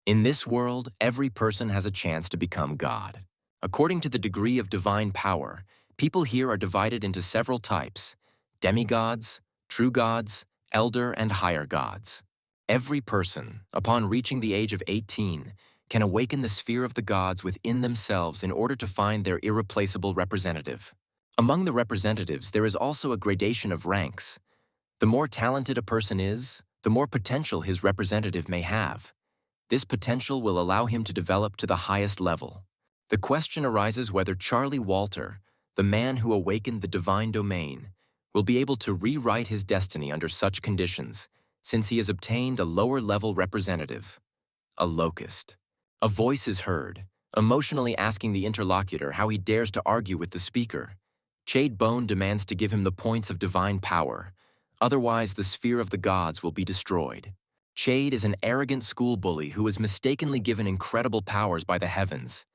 In this world, every person has a chance to become God. According to the degree of divine power, people here are divided into several types: demigods, true gods, elder, and higher gods. Every person, upon reaching the age of 18, can awaken the sphere of the gods within themselves in order to find their irreplaceable representative. Among the representatives, there is also a gradation of ranks. The more talented a person is, the more potential his representative may have. This potential will allow him to develop to the highest level. The question arises whether Charlie Walter, the man who awakened the divine domain, will be able to rewrite his destiny under such conditions, since he has obtained a lower-level representative, a Locust. A voice is heard, emotionally asking the interlocutor how he dares to argue with the speaker. Chade Bone demands to give him the points of divine power, otherwise the sphere of the gods will be destroyed. Chade is an arrogant school bully who is mistakenly given incredible powers by the heavens.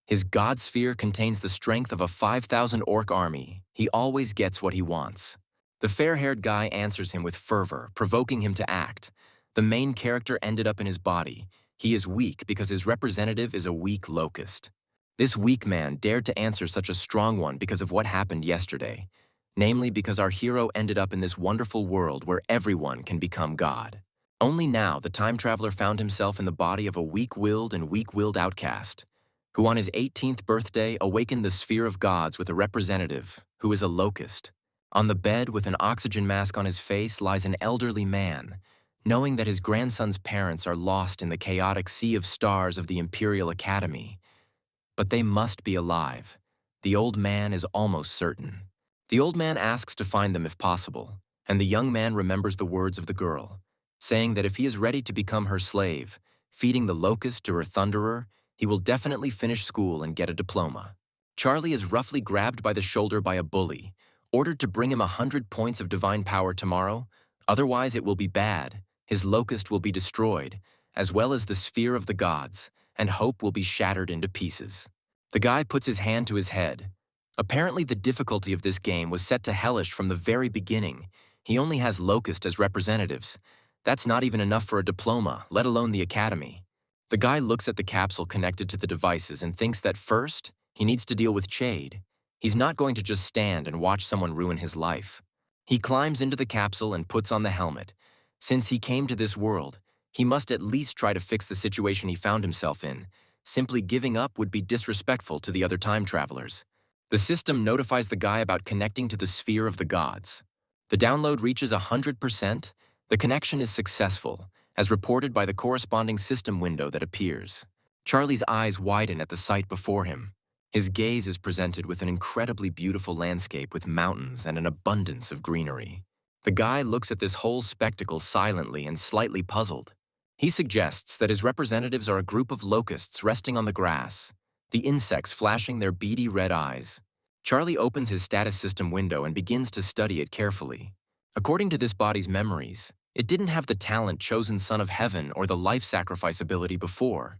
His god sphere contains the strength of a 5,000 orc army. He always gets what he wants. The fair-haired guy answers him with fervor, provoking him to act. The main character ended up in his body. He is weak because his representative is a weak Locust. This weak man dared to answer such a strong one because of what happened yesterday, namely because our hero ended up in this wonderful world where everyone can become God. Only now the time traveler found himself in the body of a weak-willed and weak-willed outcast, who on his 18th birthday awakened the sphere of gods with a representative, who is a Locust. On the bed with an oxygen mask on his face lies an elderly man, knowing that his grandson's parents are lost in the chaotic sea of stars of the Imperial Academy. But they must be alive. The old man is almost certain. The old man asks to find them if possible, and the young man remembers the words of the girl, saying that if he is ready to become her slave, feeding the Locust to her thunderer, he will definitely finish school and get a diploma. Charlie is roughly grabbed by the shoulder by a bully, ordered to bring him 100 points of divine power tomorrow, otherwise it will be bad. His Locust will be destroyed, as well as the sphere of the gods, and hope will be shattered into pieces. The guy puts his hand to his head. Apparently the difficulty of this game was set to hellish from the very beginning. He only has Locust as representatives. That's not even enough for a diploma, let alone the academy. The guy looks at the capsule connected to the devices and thinks that first, he needs to deal with Chade. He's not going to just stand and watch someone ruin his life. He climbs into the capsule and puts on the helmet. Since he came to this world, he must at least try to fix the situation he found himself in. Simply giving up would be disrespectful to the other time travelers. The system notifies the guy about connecting to the sphere of the gods. The download reaches 100%. The connection is successful, as reported by the corresponding system window that appears. Charlie's eyes widen at the sight before him. His gaze is presented with an incredibly beautiful landscape with mountains and an abundance of greenery. The guy looks at this whole spectacle silently and slightly puzzled. He suggests that his representatives are a group of locusts resting on the grass, the insects flashing their beady red eyes. Charlie opens his status system window and begins to study it carefully. According to this body's memories, it didn't have the talent chosen son of heaven or the life sacrifice ability before,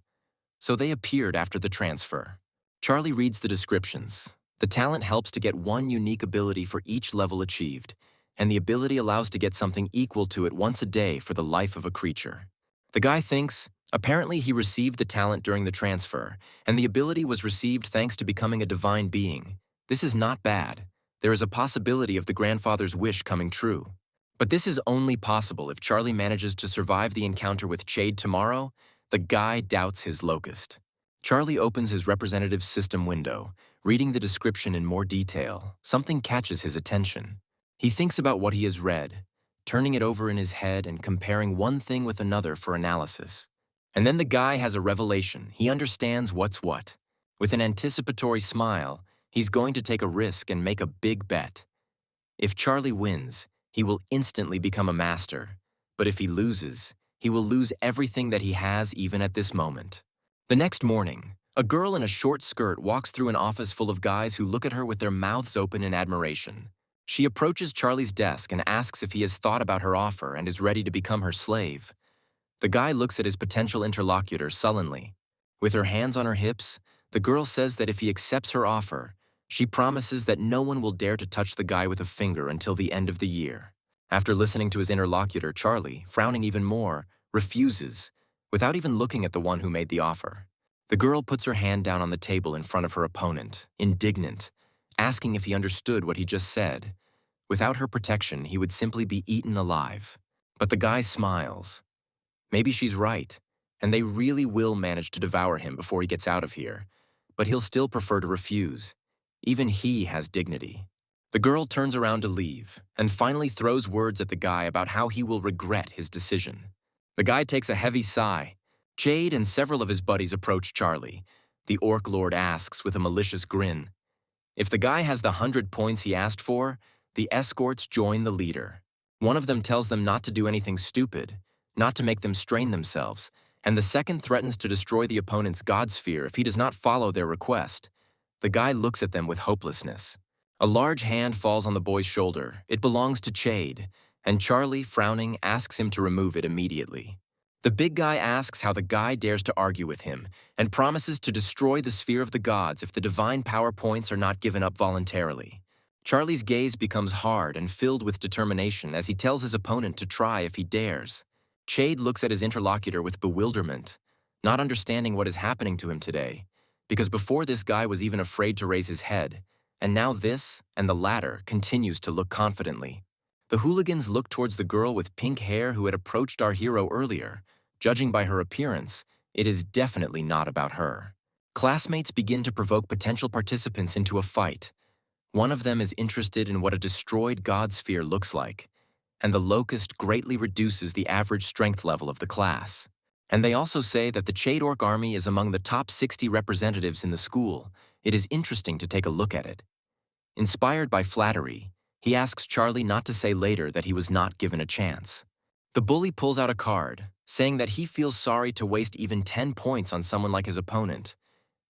so they appeared after the transfer. Charlie reads the descriptions. The talent helps to get one unique ability for each level achieved, and the ability allows to get something equal to it once a day for the life of a creature. The guy thinks, apparently he received the talent during the transfer, and the ability was received thanks to becoming a divine being. This is not bad. There is a possibility of the grandfather's wish coming true. But this is only possible if Charlie manages to survive the encounter with Chade tomorrow. The guy doubts his Locust. Charlie opens his representative's system window, reading the description in more detail. Something catches his attention. He thinks about what he has read, turning it over in his head and comparing one thing with another for analysis. And then the guy has a revelation. He understands what's what. With an anticipatory smile, he's going to take a risk and make a big bet. If Charlie wins, he will instantly become a master. But if he loses, he will lose everything that he has even at this moment. The next morning, a girl in a short skirt walks through an office full of guys who look at her with their mouths open in admiration. She approaches Charlie's desk and asks if he has thought about her offer and is ready to become her slave. The guy looks at his potential interlocutor sullenly. With her hands on her hips, the girl says that if he accepts her offer, she promises that no one will dare to touch the guy with a finger until the end of the year. After listening to his interlocutor, Charlie, frowning even more, refuses, without even looking at the one who made the offer. The girl puts her hand down on the table in front of her opponent, indignant, asking if he understood what he just said. Without her protection, he would simply be eaten alive. But the guy smiles. Maybe she's right, and they really will manage to devour him before he gets out of here. But he'll still prefer to refuse. Even he has dignity. The girl turns around to leave, and finally throws words at the guy about how he will regret his decision. The guy takes a heavy sigh. Chade and several of his buddies approach Charlie. The Orc Lord asks with a malicious grin. If the guy has the 100 points he asked for, the escorts join the leader. One of them tells them not to do anything stupid, not to make them strain themselves, and the second threatens to destroy the opponent's god sphere if he does not follow their request. The guy looks at them with hopelessness. A large hand falls on the boy's shoulder. It belongs to Chade, and Charlie, frowning, asks him to remove it immediately. The big guy asks how the guy dares to argue with him, and promises to destroy the sphere of the gods if the divine power points are not given up voluntarily. Charlie's gaze becomes hard and filled with determination as he tells his opponent to try if he dares. Chade looks at his interlocutor with bewilderment, not understanding what is happening to him today, because before this guy was even afraid to raise his head, and now this and the latter continues to look confidently. The hooligans look towards the girl with pink hair who had approached our hero earlier. Judging by her appearance, it is definitely not about her. Classmates begin to provoke potential participants into a fight. One of them is interested in what a destroyed god sphere looks like, and the Locust greatly reduces the average strength level of the class. And they also say that the Chade Orc army is among the top 60 representatives in the school. It is interesting to take a look at it. Inspired by flattery, he asks Charlie not to say later that he was not given a chance. The bully pulls out a card, saying that he feels sorry to waste even 10 points on someone like his opponent.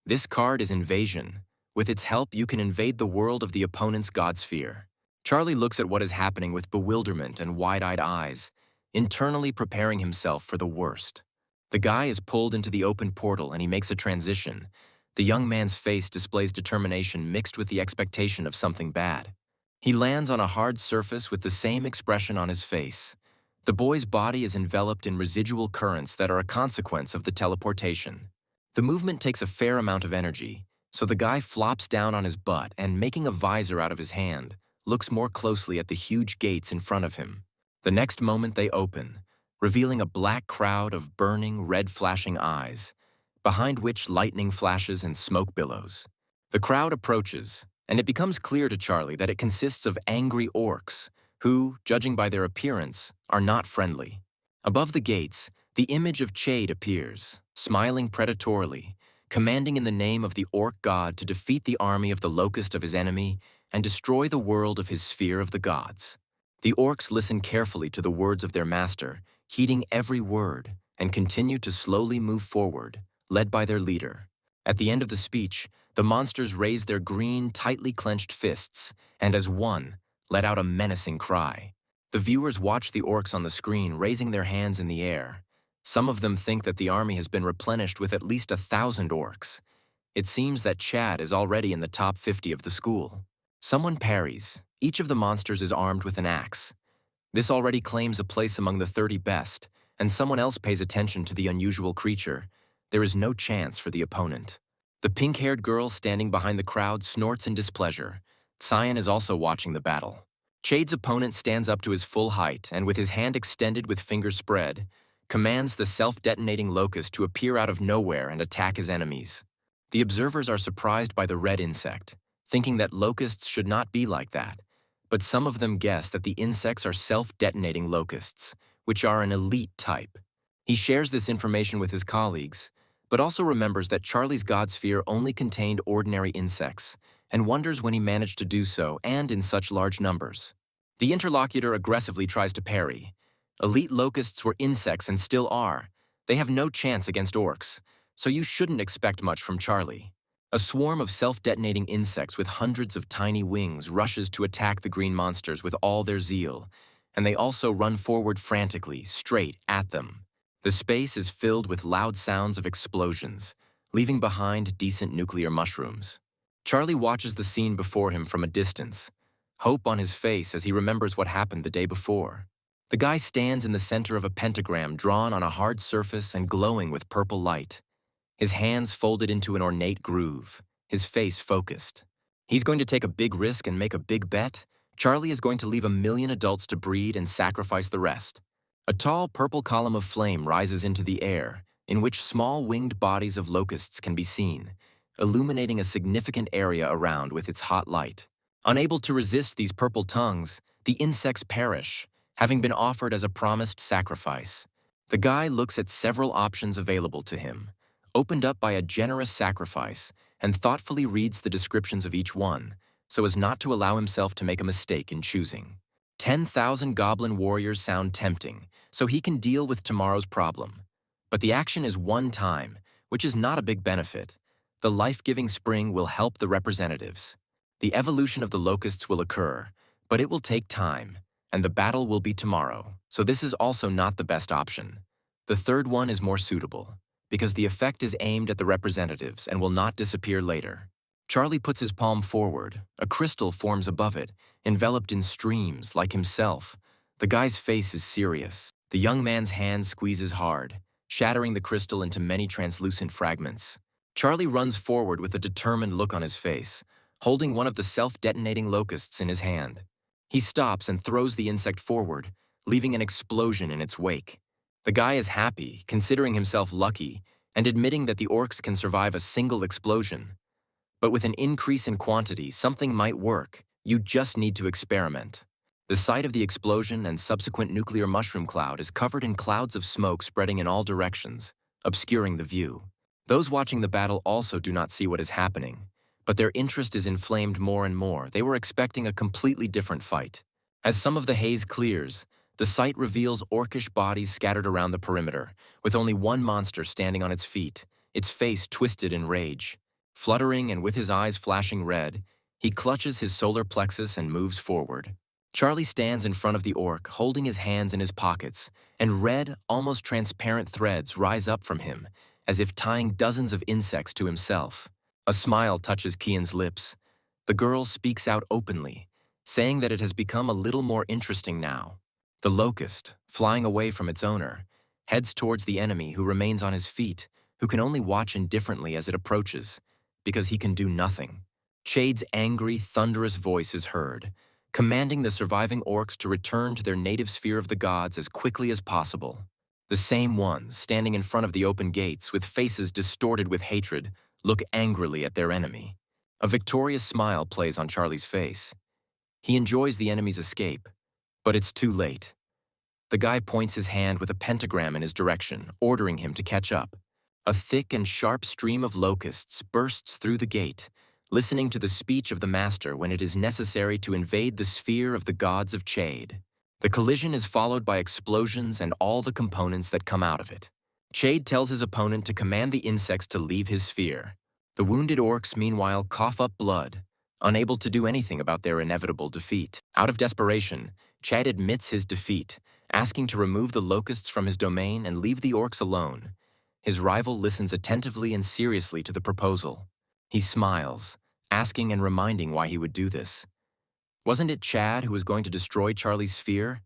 This card is Invasion. With its help, you can invade the world of the opponent's god sphere. Charlie looks at what is happening with bewilderment and wide-eyed eyes, internally preparing himself for the worst. The guy is pulled into the open portal and he makes a transition. The young man's face displays determination mixed with the expectation of something bad. He lands on a hard surface with the same expression on his face. The boy's body is enveloped in residual currents that are a consequence of the teleportation. The movement takes a fair amount of energy, so the guy flops down on his butt and, making a visor out of his hand, looks more closely at the huge gates in front of him. The next moment they open, revealing a black crowd of burning, red-flashing eyes, behind which lightning flashes and smoke billows. The crowd approaches, and it becomes clear to Charlie that it consists of angry orcs, who, judging by their appearance, are not friendly. Above the gates, the image of Chade appears, smiling predatorily, commanding in the name of the orc god to defeat the army of the Locust of his enemy and destroy the world of his sphere of the gods. The orcs listen carefully to the words of their master, heeding every word, and continue to slowly move forward, led by their leader. At the end of the speech, the monsters raise their green, tightly clenched fists, and as one, let out a menacing cry. The viewers watch the orcs on the screen raising their hands in the air. Some of them think that the army has been replenished with at least 1,000 orcs. It seems that Chad is already in the top 50 of the school. Someone parries. Each of the monsters is armed with an axe. This already claims a place among the 30 best, and someone else pays attention to the unusual creature. There is no chance for the opponent. The pink-haired girl standing behind the crowd snorts in displeasure. Cyan is also watching the battle. Chade's opponent stands up to his full height and, with his hand extended with fingers spread, commands the self-detonating Locust to appear out of nowhere and attack his enemies. The observers are surprised by the red insect, thinking that locusts should not be like that, but some of them guess that the insects are self-detonating locusts, which are an elite type. He shares this information with his colleagues, but also remembers that Charlie's god sphere only contained ordinary insects, and wonders when he managed to do so and in such large numbers. The interlocutor aggressively tries to parry. Elite locusts were insects and still are. They have no chance against orcs, so you shouldn't expect much from Charlie. A swarm of self-detonating insects with hundreds of tiny wings rushes to attack the green monsters with all their zeal, and they also run forward frantically, straight at them. The space is filled with loud sounds of explosions, leaving behind decent nuclear mushrooms. Charlie watches the scene before him from a distance, hope on his face as he remembers what happened the day before. The guy stands in the center of a pentagram drawn on a hard surface and glowing with purple light. His hands folded into an ornate groove, his face focused. He's going to take a big risk and make a big bet. Charlie is going to leave 1,000,000 adults to breed and sacrifice the rest. A tall purple column of flame rises into the air, in which small winged bodies of locusts can be seen, illuminating a significant area around with its hot light. Unable to resist these purple tongues, the insects perish, having been offered as a promised sacrifice. The guy looks at several options available to him, opened up by a generous sacrifice, and thoughtfully reads the descriptions of each one, so as not to allow himself to make a mistake in choosing. 10,000 goblin warriors sound tempting, so he can deal with tomorrow's problem. But the action is one time, which is not a big benefit. The life-giving spring will help the representatives. The evolution of the locusts will occur, but it will take time, and the battle will be tomorrow, so this is also not the best option. The third one is more suitable, because the effect is aimed at the representatives and will not disappear later. Charlie puts his palm forward. A crystal forms above it, enveloped in streams like himself. The guy's face is serious. The young man's hand squeezes hard, shattering the crystal into many translucent fragments. Charlie runs forward with a determined look on his face, holding one of the self-detonating locusts in his hand. He stops and throws the insect forward, leaving an explosion in its wake. The guy is happy, considering himself lucky, and admitting that the orcs can survive a single explosion. But with an increase in quantity, something might work. You just need to experiment. The site of the explosion and subsequent nuclear mushroom cloud is covered in clouds of smoke spreading in all directions, obscuring the view. Those watching the battle also do not see what is happening, but their interest is inflamed more and more. They were expecting a completely different fight. As some of the haze clears, the sight reveals orcish bodies scattered around the perimeter, with only one monster standing on its feet, its face twisted in rage. Fluttering and with his eyes flashing red, he clutches his solar plexus and moves forward. Charlie stands in front of the orc, holding his hands in his pockets, and red, almost transparent threads rise up from him, as if tying dozens of insects to himself. A smile touches Kian's lips. The girl speaks out openly, saying that it has become a little more interesting now. The locust, flying away from its owner, heads towards the enemy who remains on his feet, who can only watch indifferently as it approaches, because he can do nothing. Chade's angry, thunderous voice is heard, commanding the surviving orcs to return to their native sphere of the gods as quickly as possible. The same ones, standing in front of the open gates with faces distorted with hatred, look angrily at their enemy. A victorious smile plays on Charlie's face. He enjoys the enemy's escape, but it's too late. The guy points his hand with a pentagram in his direction, ordering him to catch up. A thick and sharp stream of locusts bursts through the gate, listening to the speech of the master when it is necessary to invade the sphere of the gods of Chade. The collision is followed by explosions and all the components that come out of it. Chade tells his opponent to command the insects to leave his sphere. The wounded orcs, meanwhile, cough up blood, unable to do anything about their inevitable defeat. Out of desperation, Chade admits his defeat, asking to remove the locusts from his domain and leave the orcs alone. His rival listens attentively and seriously to the proposal. He smiles, asking and reminding why he would do this. Wasn't it Chad who was going to destroy Charlie's sphere?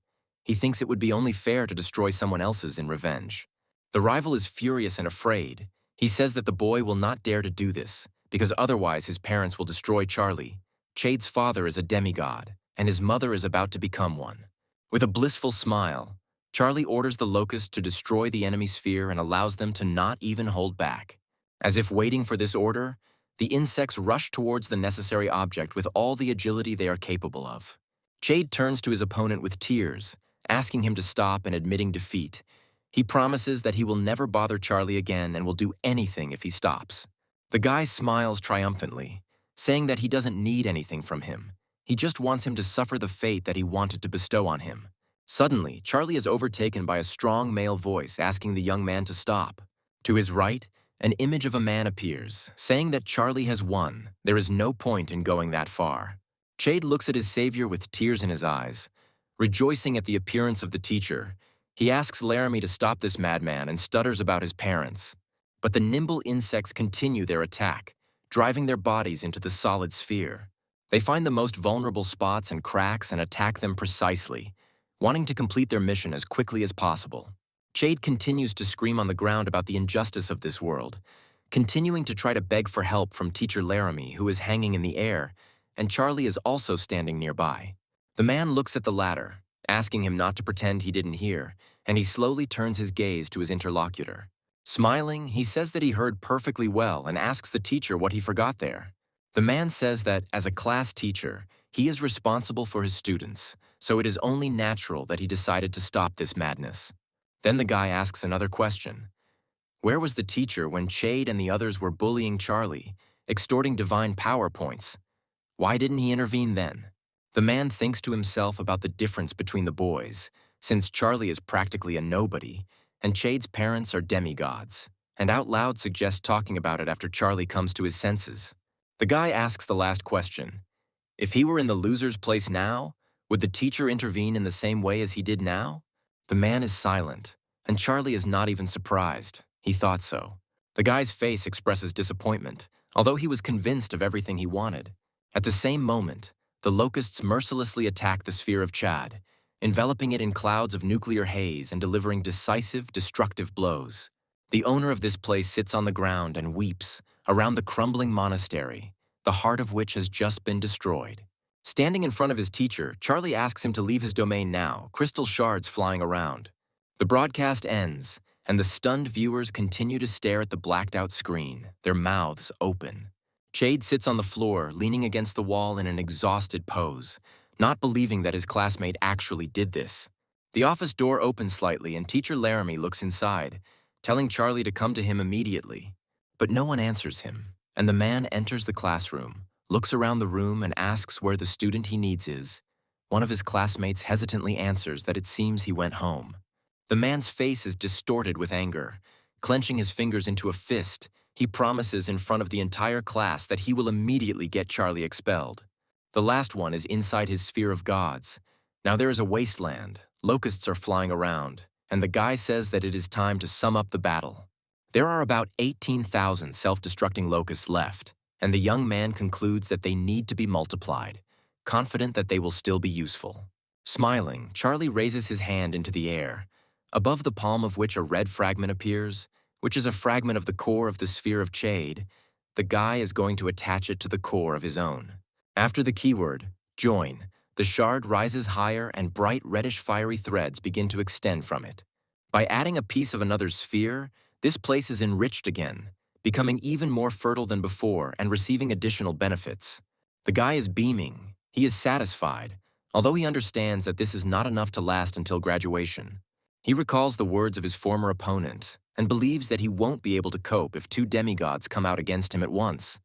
He thinks it would be only fair to destroy someone else's in revenge. The rival is furious and afraid. He says that the boy will not dare to do this, because otherwise his parents will destroy Charlie. Chade's father is a demigod, and his mother is about to become one. With a blissful smile, Charlie orders the locusts to destroy the enemy sphere and allows them to not even hold back. As if waiting for this order, the insects rush towards the necessary object with all the agility they are capable of. Chade turns to his opponent with tears, asking him to stop and admitting defeat. He promises that he will never bother Charlie again and will do anything if he stops. The guy smiles triumphantly, saying that he doesn't need anything from him. He just wants him to suffer the fate that he wanted to bestow on him. Suddenly, Charlie is overtaken by a strong male voice asking the young man to stop. To his right, an image of a man appears, saying that Charlie has won. There is no point in going that far. Chade looks at his savior with tears in his eyes. Rejoicing at the appearance of the teacher, he asks Laramie to stop this madman and stutters about his parents. But the nimble insects continue their attack, driving their bodies into the solid sphere. They find the most vulnerable spots and cracks and attack them precisely. wanting to complete their mission as quickly as possible. Chade continues to scream on the ground about the injustice of this world, continuing to try to beg for help from teacher Laramie, who is hanging in the air, and Charlie is also standing nearby. The man looks at the latter, asking him not to pretend he didn't hear, and he slowly turns his gaze to his interlocutor. Smiling, he says that he heard perfectly well and asks the teacher what he forgot there. The man says that, as a class teacher, he is responsible for his students, so it is only natural that he decided to stop this madness. Then the guy asks another question. Where was the teacher when Chade and the others were bullying Charlie, extorting divine power points? Why didn't he intervene then? The man thinks to himself about the difference between the boys, since Charlie is practically a nobody, and Chade's parents are demigods, and out loud suggests talking about it after Charlie comes to his senses. The guy asks the last question. If he were in the loser's place now, would the teacher intervene in the same way as he did now? The man is silent, and Charlie is not even surprised. He thought so. The guy's face expresses disappointment, although he was convinced of everything he wanted. At the same moment, the Locusts mercilessly attack the sphere of Chad, enveloping it in clouds of nuclear haze and delivering decisive, destructive blows. The owner of this place sits on the ground and weeps around the crumbling monastery, the heart of which has just been destroyed. Standing in front of his teacher, Charlie asks him to leave his domain now, crystal shards flying around. The broadcast ends, and the stunned viewers continue to stare at the blacked-out screen, their mouths open. Chade sits on the floor, leaning against the wall in an exhausted pose, not believing that his classmate actually did this. The office door opens slightly, and teacher Laramie looks inside, telling Charlie to come to him immediately. But no one answers him, and the man enters the classroom, looks around the room and asks where the student he needs is. One of his classmates hesitantly answers that it seems he went home. The man's face is distorted with anger. Clenching his fingers into a fist, he promises in front of the entire class that he will immediately get Charlie expelled. The last one is inside his sphere of gods. Now there is a wasteland, locusts are flying around, and the guy says that it is time to sum up the battle. There are about 18,000 self-destructing locusts left, and the young man concludes that they need to be multiplied, confident that they will still be useful. Smiling, Charlie raises his hand into the air, above the palm of which a red fragment appears, which is a fragment of the core of the sphere of Chade. The guy is going to attach it to the core of his own. After the keyword, join, the shard rises higher and bright reddish fiery threads begin to extend from it. By adding a piece of another sphere, this place is enriched again, becoming even more fertile than before and receiving additional benefits. The guy is beaming. He is satisfied, although he understands that this is not enough to last until graduation. He recalls the words of his former opponent and believes that he won't be able to cope if two demigods come out against him at once.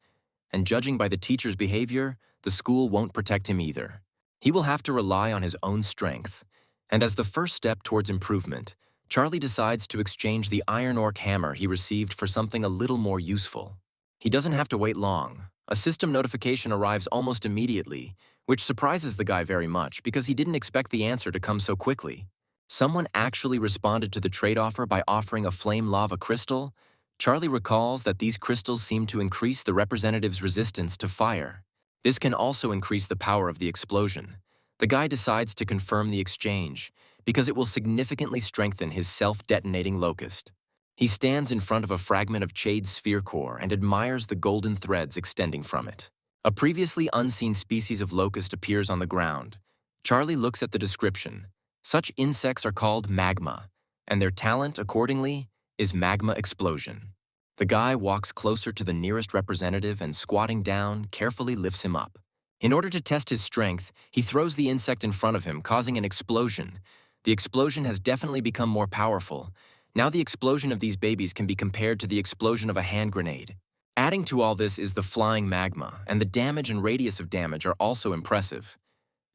And judging by the teacher's behavior, the school won't protect him either. He will have to rely on his own strength. And as the first step towards improvement, Charlie decides to exchange the iron orc hammer he received for something a little more useful. He doesn't have to wait long. A system notification arrives almost immediately, which surprises the guy very much because he didn't expect the answer to come so quickly. Someone actually responded to the trade offer by offering a flame lava crystal. Charlie recalls that these crystals seem to increase the representative's resistance to fire. This can also increase the power of the explosion. The guy decides to confirm the exchange, because it will significantly strengthen his self-detonating locust. He stands in front of a fragment of Chade's sphere core and admires the golden threads extending from it. A previously unseen species of locust appears on the ground. Charlie looks at the description. Such insects are called magma, and their talent, accordingly, is magma explosion. The guy walks closer to the nearest representative and, squatting down, carefully lifts him up. In order to test his strength, he throws the insect in front of him, causing an explosion. The explosion has definitely become more powerful. Now the explosion of these babies can be compared to the explosion of a hand grenade. Adding to all this is the flying magma, and the damage and radius of damage are also impressive.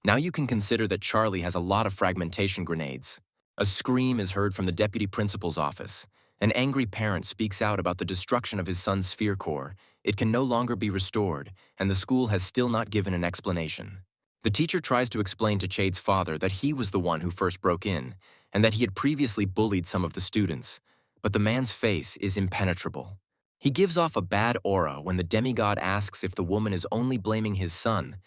Now you can consider that Charlie has a lot of fragmentation grenades. A scream is heard from the deputy principal's office. An angry parent speaks out about the destruction of his son's sphere core. It can no longer be restored, and the school has still not given an explanation. The teacher tries to explain to Chade's father that he was the one who first broke in, and that he had previously bullied some of the students, but the man's face is impenetrable. He gives off a bad aura when the demigod asks if the woman is only blaming his son.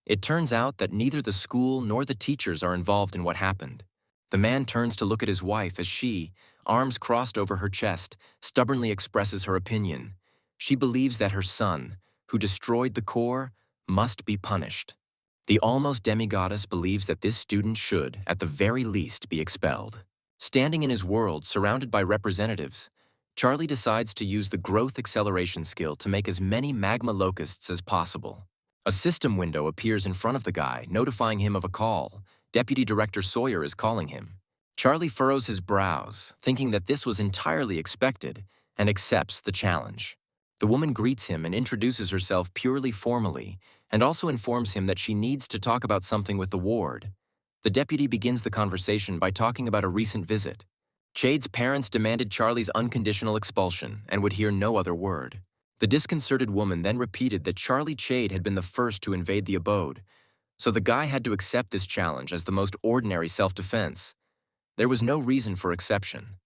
It turns out that neither the school nor the teachers are involved in what happened. The man turns to look at his wife as she, arms crossed over her chest, stubbornly expresses her opinion. She believes that her son, who destroyed the core, must be punished. The almost demigoddess believes that this student should, at the very least, be expelled. Standing in his world, surrounded by representatives, Charlie decides to use the growth acceleration skill to make as many magma locusts as possible. A system window appears in front of the guy, notifying him of a call. Deputy Director Sawyer is calling him. Charlie furrows his brows, thinking that this was entirely expected, and accepts the challenge. The woman greets him and introduces herself purely formally, and also informs him that she needs to talk about something with the ward. The deputy begins the conversation by talking about a recent visit. Chade's parents demanded Charlie's unconditional expulsion and would hear no other word. The disconcerted woman then repeated that Charlie Chade had been the first to invade the abode, so the guy had to accept this challenge as the most ordinary self-defense. There was no reason for exception.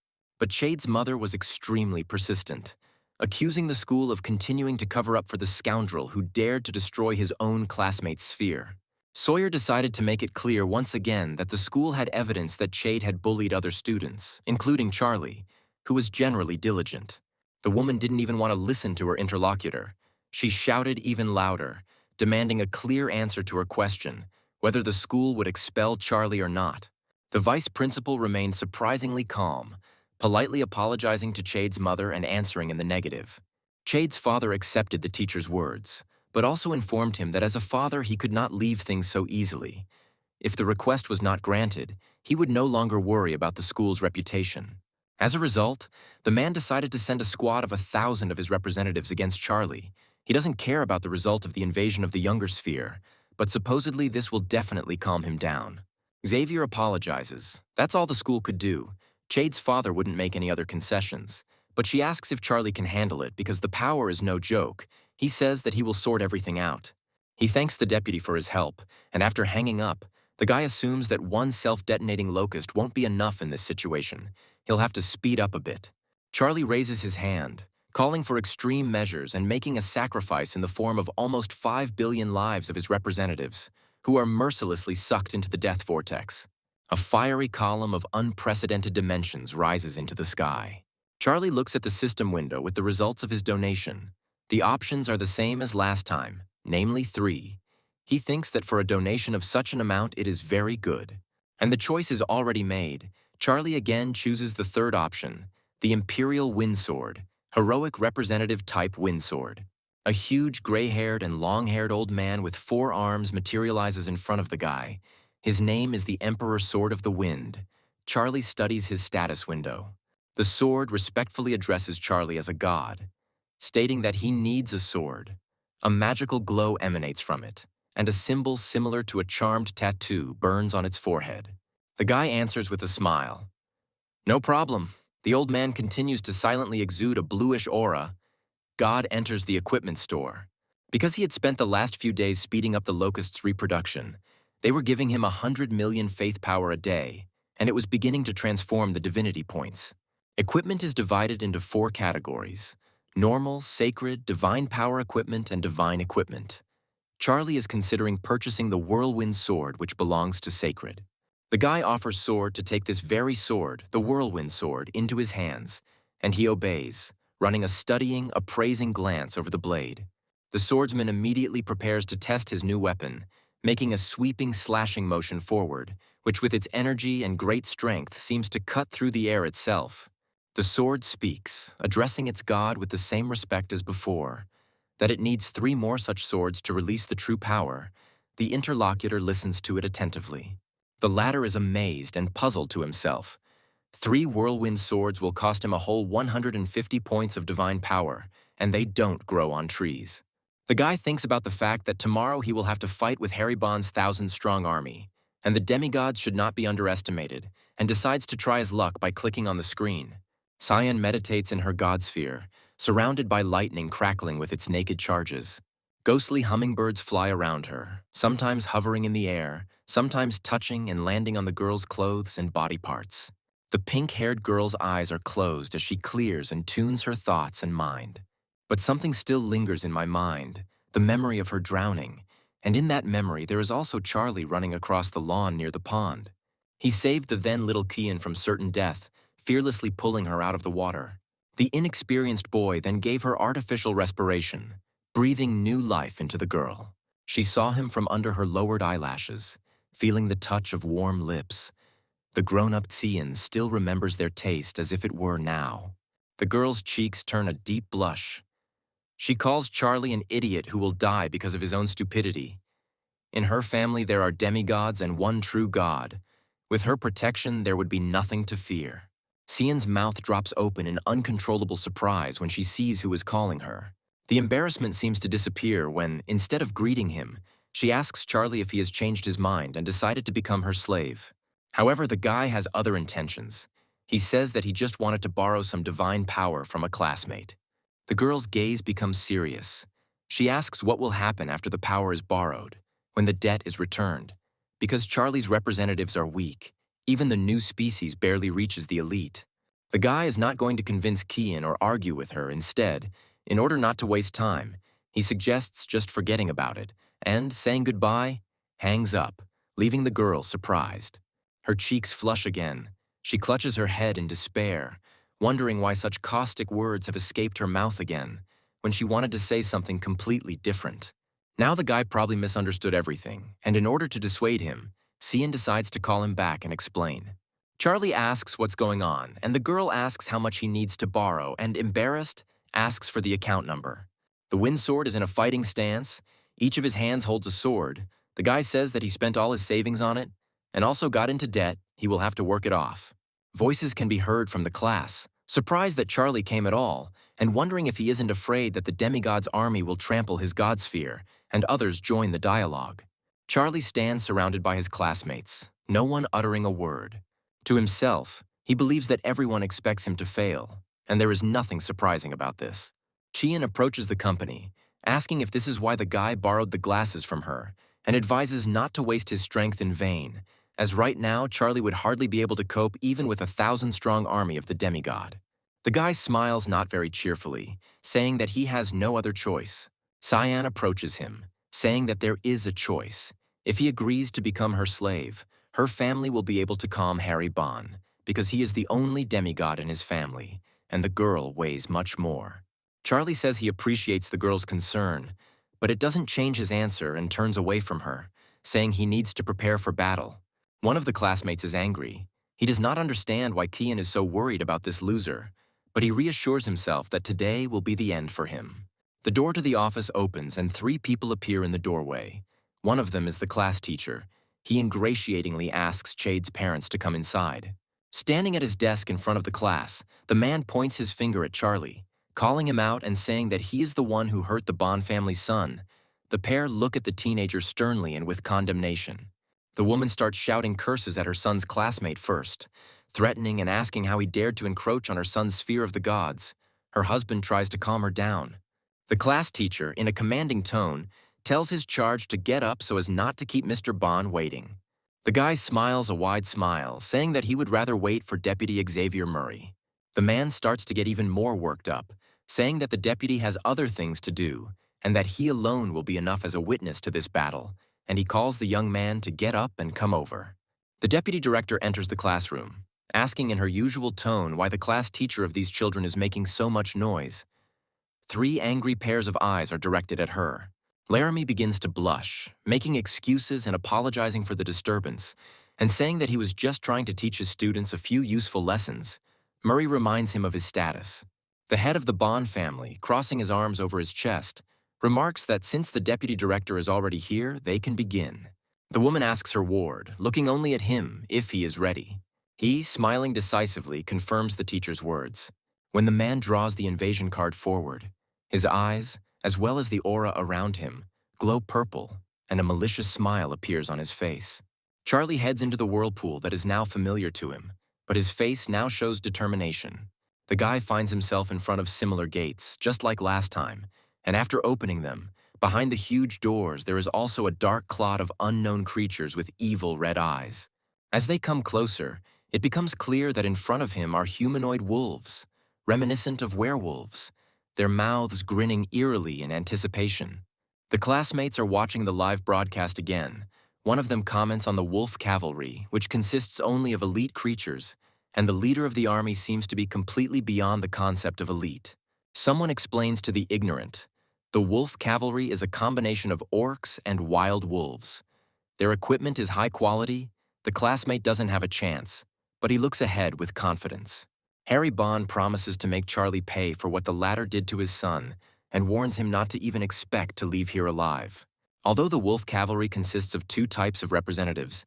But Chade's mother was extremely persistent, accusing the school of continuing to cover up for the scoundrel who dared to destroy his own classmate's sphere. Sawyer decided to make it clear once again that the school had evidence that Chade had bullied other students, including Charlie, who was generally diligent. The woman didn't even want to listen to her interlocutor. She shouted even louder, demanding a clear answer to her question, whether the school would expel Charlie or not. The vice principal remained surprisingly calm, politely apologizing to Chade's mother and answering in the negative. Chade's father accepted the teacher's words, but also informed him that as a father he could not leave things so easily. If the request was not granted, he would no longer worry about the school's reputation. As a result, the man decided to send a squad of 1,000 of his representatives against Charlie. He doesn't care about the result of the invasion of the younger sphere, but supposedly this will definitely calm him down. Xavier apologizes. That's all the school could do. Chade's father wouldn't make any other concessions, but she asks if Charlie can handle it because the power is no joke. He says that he will sort everything out. He thanks the deputy for his help, and after hanging up, the guy assumes that one self-detonating locust won't be enough in this situation. He'll have to speed up a bit. Charlie raises his hand, calling for extreme measures and making a sacrifice in the form of almost 5 billion lives of his representatives, who are mercilessly sucked into the death vortex. A fiery column of unprecedented dimensions rises into the sky. Charlie looks at the system window with the results of his donation. The options are the same as last time, namely 3. He thinks that for a donation of such an amount it is very good. And the choice is already made. Charlie again chooses the third option, the Imperial Windsword, heroic representative type windsword. A huge gray-haired and long-haired old man with 4 arms materializes in front of the guy. His name is the Emperor Sword of the Wind. Charlie studies his status window. The sword respectfully addresses Charlie as a god, stating that he needs a sword. A magical glow emanates from it, and a symbol similar to a charmed tattoo burns on its forehead. The guy answers with a smile. No problem. The old man continues to silently exude a bluish aura. God enters the equipment store. Because he had spent the last few days speeding up the Locust's reproduction, they were giving him 100 million faith power a day, and it was beginning to transform the divinity points. Equipment is divided into 4 categories: normal, sacred, divine power equipment, and divine equipment. Charlie is considering purchasing the Whirlwind Sword, which belongs to sacred. The guy offers Sword to take this very sword, the Whirlwind Sword, into his hands, and he obeys, running a studying, appraising glance over the blade. The swordsman immediately prepares to test his new weapon, making a sweeping slashing motion forward, which with its energy and great strength seems to cut through the air itself. The sword speaks, addressing its god with the same respect as before. That it needs 3 more such swords to release the true power, the interlocutor listens to it attentively. The latter is amazed and puzzled to himself. 3 whirlwind swords will cost him a whole 150 points of divine power, and they don't grow on trees. The guy thinks about the fact that tomorrow he will have to fight with Haribon's 1,000-strong army, and the demigods should not be underestimated, and decides to try his luck by clicking on the screen. Cyan meditates in her god sphere, surrounded by lightning crackling with its naked charges. Ghostly hummingbirds fly around her, sometimes hovering in the air, sometimes touching and landing on the girl's clothes and body parts. The pink-haired girl's eyes are closed as she clears and tunes her thoughts and mind. But something still lingers in my mind, the memory of her drowning. And in that memory, there is also Charlie running across the lawn near the pond. He saved the then little Kian from certain death, fearlessly pulling her out of the water. The inexperienced boy then gave her artificial respiration, breathing new life into the girl. She saw him from under her lowered eyelashes, feeling the touch of warm lips. The grown-up Tsian still remembers their taste as if it were now. The girl's cheeks turn a deep blush. She calls Charlie an idiot who will die because of his own stupidity. In her family, there are demigods and one true god. With her protection, there would be nothing to fear. Tsian's mouth drops open in uncontrollable surprise when she sees who is calling her. The embarrassment seems to disappear when, instead of greeting him, she asks Charlie if he has changed his mind and decided to become her slave. However, the guy has other intentions. He says that he just wanted to borrow some divine power from a classmate. The girl's gaze becomes serious. She asks what will happen after the power is borrowed, when the debt is returned. Because Charlie's representatives are weak, even the new species barely reaches the elite. The guy is not going to convince Kian or argue with her. Instead, in order not to waste time, he suggests just forgetting about it and, saying goodbye, hangs up, leaving the girl surprised. Her cheeks flush again. She clutches her head in despair, wondering why such caustic words have escaped her mouth again, when she wanted to say something completely different. Now the guy probably misunderstood everything, and in order to dissuade him, Tsian decides to call him back and explain. Charlie asks what's going on, and the girl asks how much he needs to borrow, and embarrassed, asks for the account number. The windsword is in a fighting stance. Each of his hands holds a sword. The guy says that he spent all his savings on it, and also got into debt. He will have to work it off. Voices can be heard from the class, surprised that Charlie came at all, and wondering if he isn't afraid that the demigod's army will trample his god sphere, and others join the dialogue. Charlie stands surrounded by his classmates, no one uttering a word. To himself, he believes that everyone expects him to fail, and there is nothing surprising about this. Qian approaches the company, asking if this is why the guy borrowed the glasses from her, and advises not to waste his strength in vain, as right now Charlie would hardly be able to cope even with a 1,000-strong army of the demigod. The guy smiles not very cheerfully, saying that he has no other choice. Cyan approaches him, saying that there is a choice. If he agrees to become her slave, her family will be able to calm Harry Bon, because he is the only demigod in his family, and the girl weighs much more. Charlie says he appreciates the girl's concern, but it doesn't change his answer and turns away from her, saying he needs to prepare for battle. One of the classmates is angry. He does not understand why Kian is so worried about this loser, but he reassures himself that today will be the end for him. The door to the office opens and 3 people appear in the doorway. One of them is the class teacher. He ingratiatingly asks Chade's parents to come inside. Standing at his desk in front of the class, the man points his finger at Charlie, calling him out and saying that he is the one who hurt the Bond family's son. The pair look at the teenager sternly and with condemnation. The woman starts shouting curses at her son's classmate first, threatening and asking how he dared to encroach on her son's sphere of the gods. Her husband tries to calm her down. The class teacher, in a commanding tone, tells his charge to get up so as not to keep Mr. Bond waiting. The guy smiles a wide smile, saying that he would rather wait for Deputy Xavier Murray. The man starts to get even more worked up, saying that the deputy has other things to do, and that he alone will be enough as a witness to this battle, and he calls the young man to get up and come over. The deputy director enters the classroom, asking in her usual tone why the class teacher of these children is making so much noise. 3 angry pairs of eyes are directed at her. Laramie begins to blush, making excuses and apologizing for the disturbance, and saying that he was just trying to teach his students a few useful lessons. Murray reminds him of his status. The head of the Bond family, crossing his arms over his chest, remarks that since the deputy director is already here, they can begin. The woman asks her ward, looking only at him if he is ready. He, smiling decisively, confirms the teacher's words. When the man draws the invasion card forward, his eyes, as well as the aura around him, glow purple, and a malicious smile appears on his face. Charlie heads into the whirlpool that is now familiar to him, but his face now shows determination. The guy finds himself in front of similar gates, just like last time, and after opening them, behind the huge doors there is also a dark clot of unknown creatures with evil red eyes. As they come closer, it becomes clear that in front of him are humanoid wolves, reminiscent of werewolves, their mouths grinning eerily in anticipation. The classmates are watching the live broadcast again. One of them comments on the wolf cavalry, which consists only of elite creatures, and the leader of the army seems to be completely beyond the concept of elite. Someone explains to the ignorant, the wolf cavalry is a combination of orcs and wild wolves. Their equipment is high quality, the classmate doesn't have a chance, but he looks ahead with confidence. Harry Bond promises to make Charlie pay for what the latter did to his son and warns him not to even expect to leave here alive. Although the wolf cavalry consists of two types of representatives,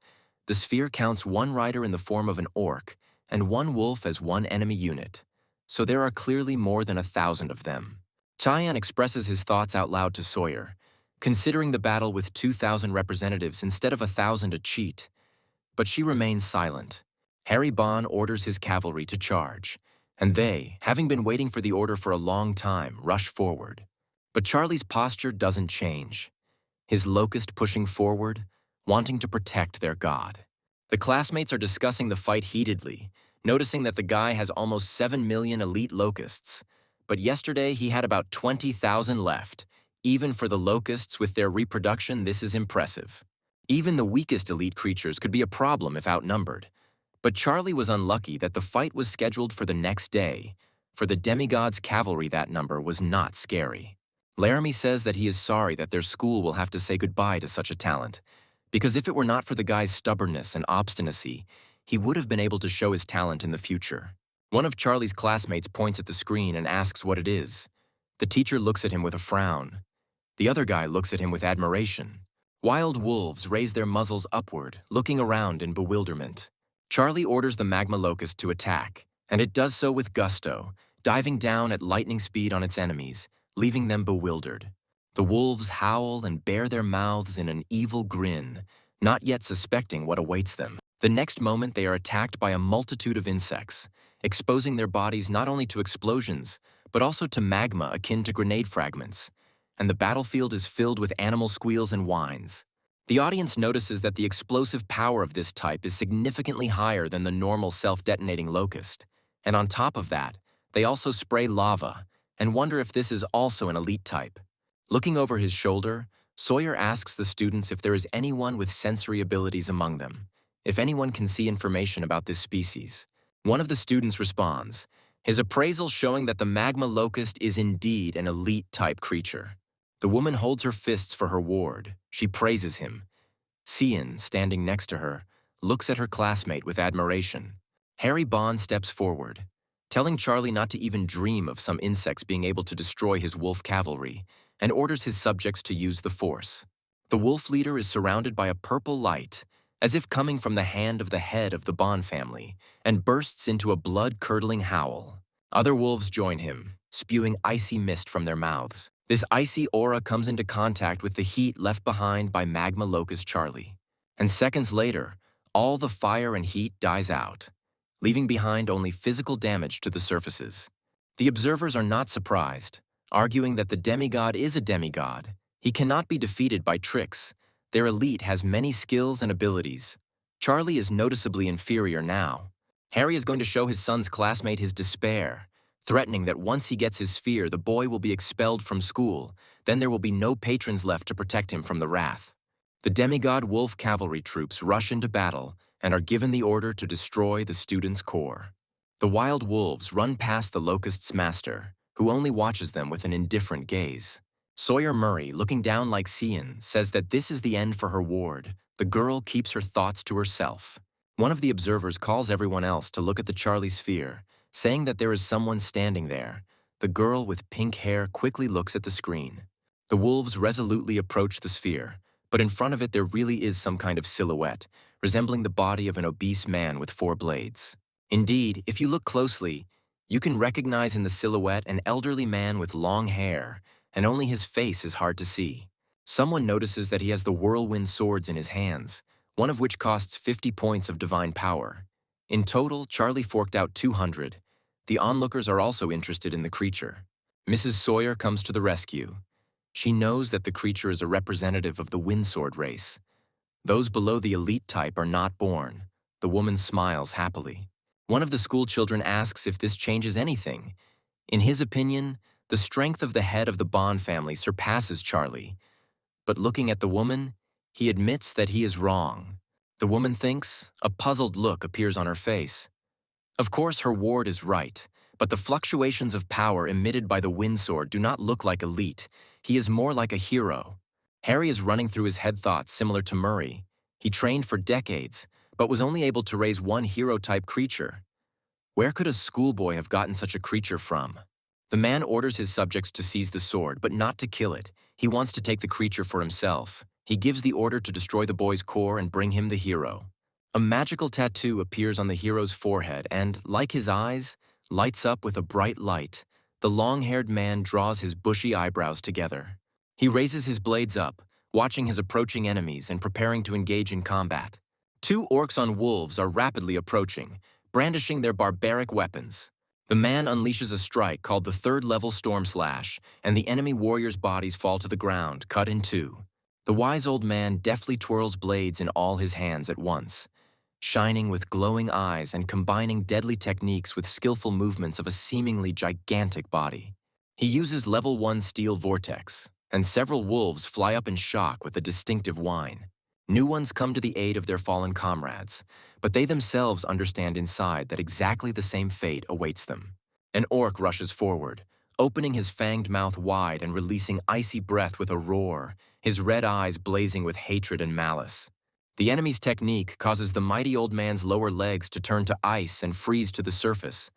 the sphere counts one rider in the form of an orc and one wolf as one enemy unit, so there are clearly more than 1,000 of them. Cheyenne expresses his thoughts out loud to Sawyer, considering the battle with 2,000 representatives instead of 1,000 a cheat, but she remains silent. Harry Bond orders his cavalry to charge, and they, having been waiting for the order for a long time, rush forward. But Charlie's posture doesn't change. His Locust pushing forward, wanting to protect their god. The classmates are discussing the fight heatedly, noticing that the guy has almost 7 million elite Locusts, but yesterday he had about 20,000 left. Even for the Locusts with their reproduction, this is impressive. Even the weakest elite creatures could be a problem if outnumbered. But Charlie was unlucky that the fight was scheduled for the next day. For the Demigod's cavalry, that number was not scary. Laramie says that he is sorry that their school will have to say goodbye to such a talent, because if it were not for the guy's stubbornness and obstinacy, he would have been able to show his talent in the future. One of Charlie's classmates points at the screen and asks what it is. The teacher looks at him with a frown. The other guy looks at him with admiration. Wild wolves raise their muzzles upward, looking around in bewilderment. Charlie orders the magma locust to attack, and it does so with gusto, diving down at lightning speed on its enemies, leaving them bewildered. The wolves howl and bare their mouths in an evil grin, not yet suspecting what awaits them. The next moment they are attacked by a multitude of insects, exposing their bodies not only to explosions, but also to magma akin to grenade fragments, and the battlefield is filled with animal squeals and whines. The audience notices that the explosive power of this type is significantly higher than the normal self-detonating locust, and on top of that, they also spray lava and wonder if this is also an elite type. Looking over his shoulder, Sawyer asks the students if there is anyone with sensory abilities among them, if anyone can see information about this species. One of the students responds, his appraisal showing that the magma locust is indeed an elite type creature. The woman holds her fists for her ward. She praises him. Cian, standing next to her, looks at her classmate with admiration. Harry Bond steps forward, telling Charlie not to even dream of some insects being able to destroy his wolf cavalry, and orders his subjects to use the force. The wolf leader is surrounded by a purple light, as if coming from the hand of the head of the Bond family, and bursts into a blood-curdling howl. Other wolves join him, spewing icy mist from their mouths. This icy aura comes into contact with the heat left behind by magma locust Charlie. And seconds later, all the fire and heat dies out, leaving behind only physical damage to the surfaces. The observers are not surprised, arguing that the demigod is a demigod. He cannot be defeated by tricks. Their elite has many skills and abilities. Charlie is noticeably inferior now. Harry is going to show his son's classmate his despair, threatening that once he gets his sphere, the boy will be expelled from school. Then there will be no patrons left to protect him from the wrath. The demigod wolf cavalry troops rush into battle and are given the order to destroy the students' core. The wild wolves run past the locust's master, who only watches them with an indifferent gaze. Sawyer Murray, looking down like Cian, says that this is the end for her ward. The girl keeps her thoughts to herself. One of the observers calls everyone else to look at the Charlie sphere, saying that there is someone standing there. The girl with pink hair quickly looks at the screen. The wolves resolutely approach the sphere, but in front of it there really is some kind of silhouette, resembling the body of an obese man with 4 blades. Indeed, if you look closely, you can recognize in the silhouette an elderly man with long hair, and only his face is hard to see. Someone notices that he has the whirlwind swords in his hands, one of which costs 50 points of divine power. In total, Charlie forked out 200. The onlookers are also interested in the creature. Mrs. Sawyer comes to the rescue. She knows that the creature is a representative of the windsword race. Those below the elite type are not born. The woman smiles happily. One of the school children asks if this changes anything. In his opinion, the strength of the head of the Bond family surpasses Charlie, but looking at the woman, he admits that he is wrong. The woman thinks, a puzzled look appears on her face. Of course, her ward is right, but the fluctuations of power emitted by the windsword do not look like elite. He is more like a hero. Harry is running through his head thoughts similar to Murray. He trained for decades, but was only able to raise one hero-type creature. Where could a schoolboy have gotten such a creature from? The man orders his subjects to seize the sword, but not to kill it. He wants to take the creature for himself. He gives the order to destroy the boy's core and bring him the hero. A magical tattoo appears on the hero's forehead and, like his eyes, lights up with a bright light. The long-haired man draws his bushy eyebrows together. He raises his blades up, watching his approaching enemies and preparing to engage in combat. Two orcs on wolves are rapidly approaching, brandishing their barbaric weapons. The man unleashes a strike called the third-level Storm Slash, and the enemy warriors' bodies fall to the ground, cut in two. The wise old man deftly twirls blades in all his hands at once, shining with glowing eyes and combining deadly techniques with skillful movements of a seemingly gigantic body. He uses level 1 Steel Vortex, and several wolves fly up in shock with a distinctive whine. New ones come to the aid of their fallen comrades, but they themselves understand inside that exactly the same fate awaits them. An orc rushes forward, opening his fanged mouth wide and releasing icy breath with a roar, his red eyes blazing with hatred and malice. The enemy's technique causes the mighty old man's lower legs to turn to ice and freeze to the surface,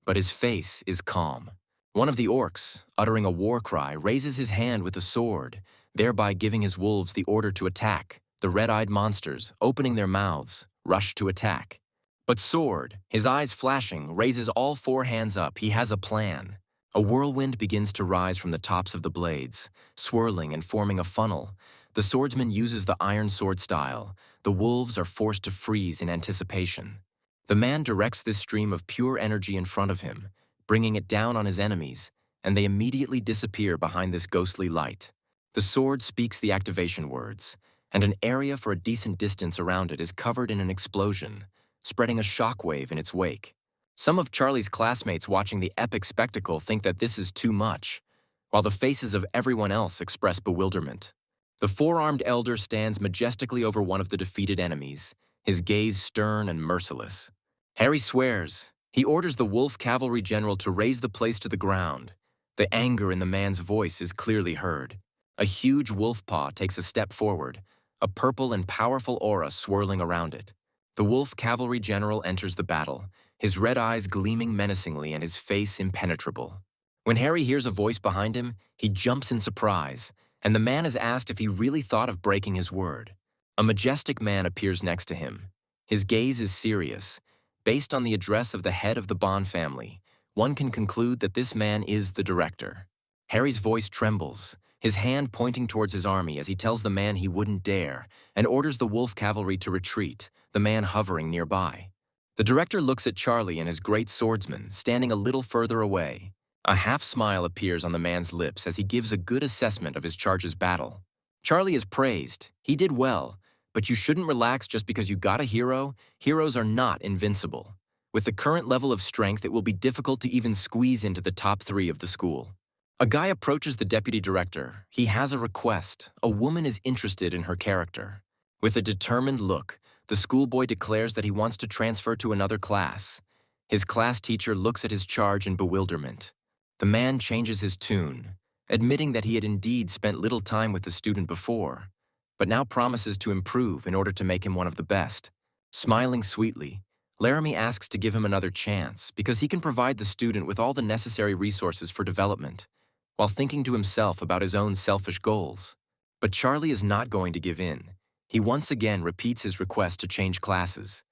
but his face is calm. One of the orcs, uttering a war cry, raises his hand with a sword, thereby giving his wolves the order to attack. The red-eyed monsters, opening their mouths, rush to attack. But Sword, his eyes flashing, raises all four hands up. He has a plan. A whirlwind begins to rise from the tops of the blades, swirling and forming a funnel. The swordsman uses the iron sword style. The wolves are forced to freeze in anticipation. The man directs this stream of pure energy in front of him, bringing it down on his enemies, and they immediately disappear behind this ghostly light. The sword speaks the activation words, and an area for a decent distance around it is covered in an explosion, spreading a shockwave in its wake. Some of Charlie's classmates watching the epic spectacle think that this is too much, while the faces of everyone else express bewilderment. The four-armed elder stands majestically over one of the defeated enemies, his gaze stern and merciless. Harry swears. He orders the wolf cavalry general to raise the place to the ground. The anger in the man's voice is clearly heard. A huge wolf paw takes a step forward, a purple and powerful aura swirling around it. The wolf cavalry general enters the battle, his red eyes gleaming menacingly and his face impenetrable. When Harry hears a voice behind him, he jumps in surprise, and the man is asked if he really thought of breaking his word. A majestic man appears next to him. His gaze is serious. Based on the address of the head of the Bond family, one can conclude that this man is the director. Harry's voice trembles, his hand pointing towards his army as he tells the man he wouldn't dare, and orders the wolf cavalry to retreat, the man hovering nearby. The director looks at Charlie and his great swordsman, standing a little further away. A half-smile appears on the man's lips as he gives a good assessment of his charge's battle. Charlie is praised. He did well, but you shouldn't relax just because you got a hero. Heroes are not invincible. With the current level of strength, it will be difficult to even squeeze into the top 3 of the school. A guy approaches the deputy director. He has a request. A woman is interested in her character. With a determined look, the schoolboy declares that he wants to transfer to another class. His class teacher looks at his charge in bewilderment. The man changes his tune, admitting that he had indeed spent little time with the student before, but now promises to improve in order to make him one of the best. Smiling sweetly, Laramie asks to give him another chance because he can provide the student with all the necessary resources for development, while thinking to himself about his own selfish goals. But Charlie is not going to give in. He once again repeats his request to change classes.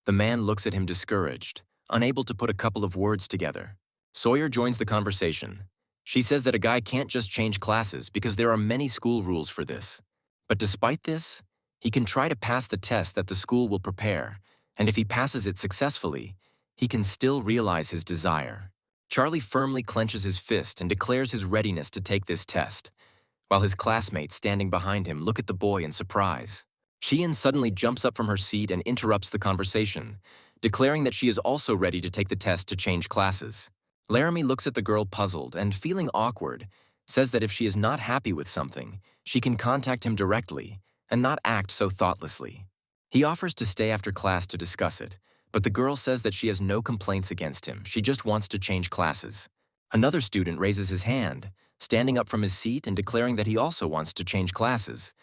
The man looks at him discouraged, unable to put a couple of words together. Sawyer joins the conversation. She says that a guy can't just change classes because there are many school rules for this. But despite this, he can try to pass the test that the school will prepare, and if he passes it successfully, he can still realize his desire. Charlie firmly clenches his fist and declares his readiness to take this test, while his classmates standing behind him look at the boy in surprise. Chien suddenly jumps up from her seat and interrupts the conversation, declaring that she is also ready to take the test to change classes. Laramie looks at the girl puzzled and feeling awkward, says that if she is not happy with something, she can contact him directly and not act so thoughtlessly. He offers to stay after class to discuss it, but the girl says that she has no complaints against him, she just wants to change classes. Another student raises his hand, standing up from his seat and declaring that he also wants to change classes.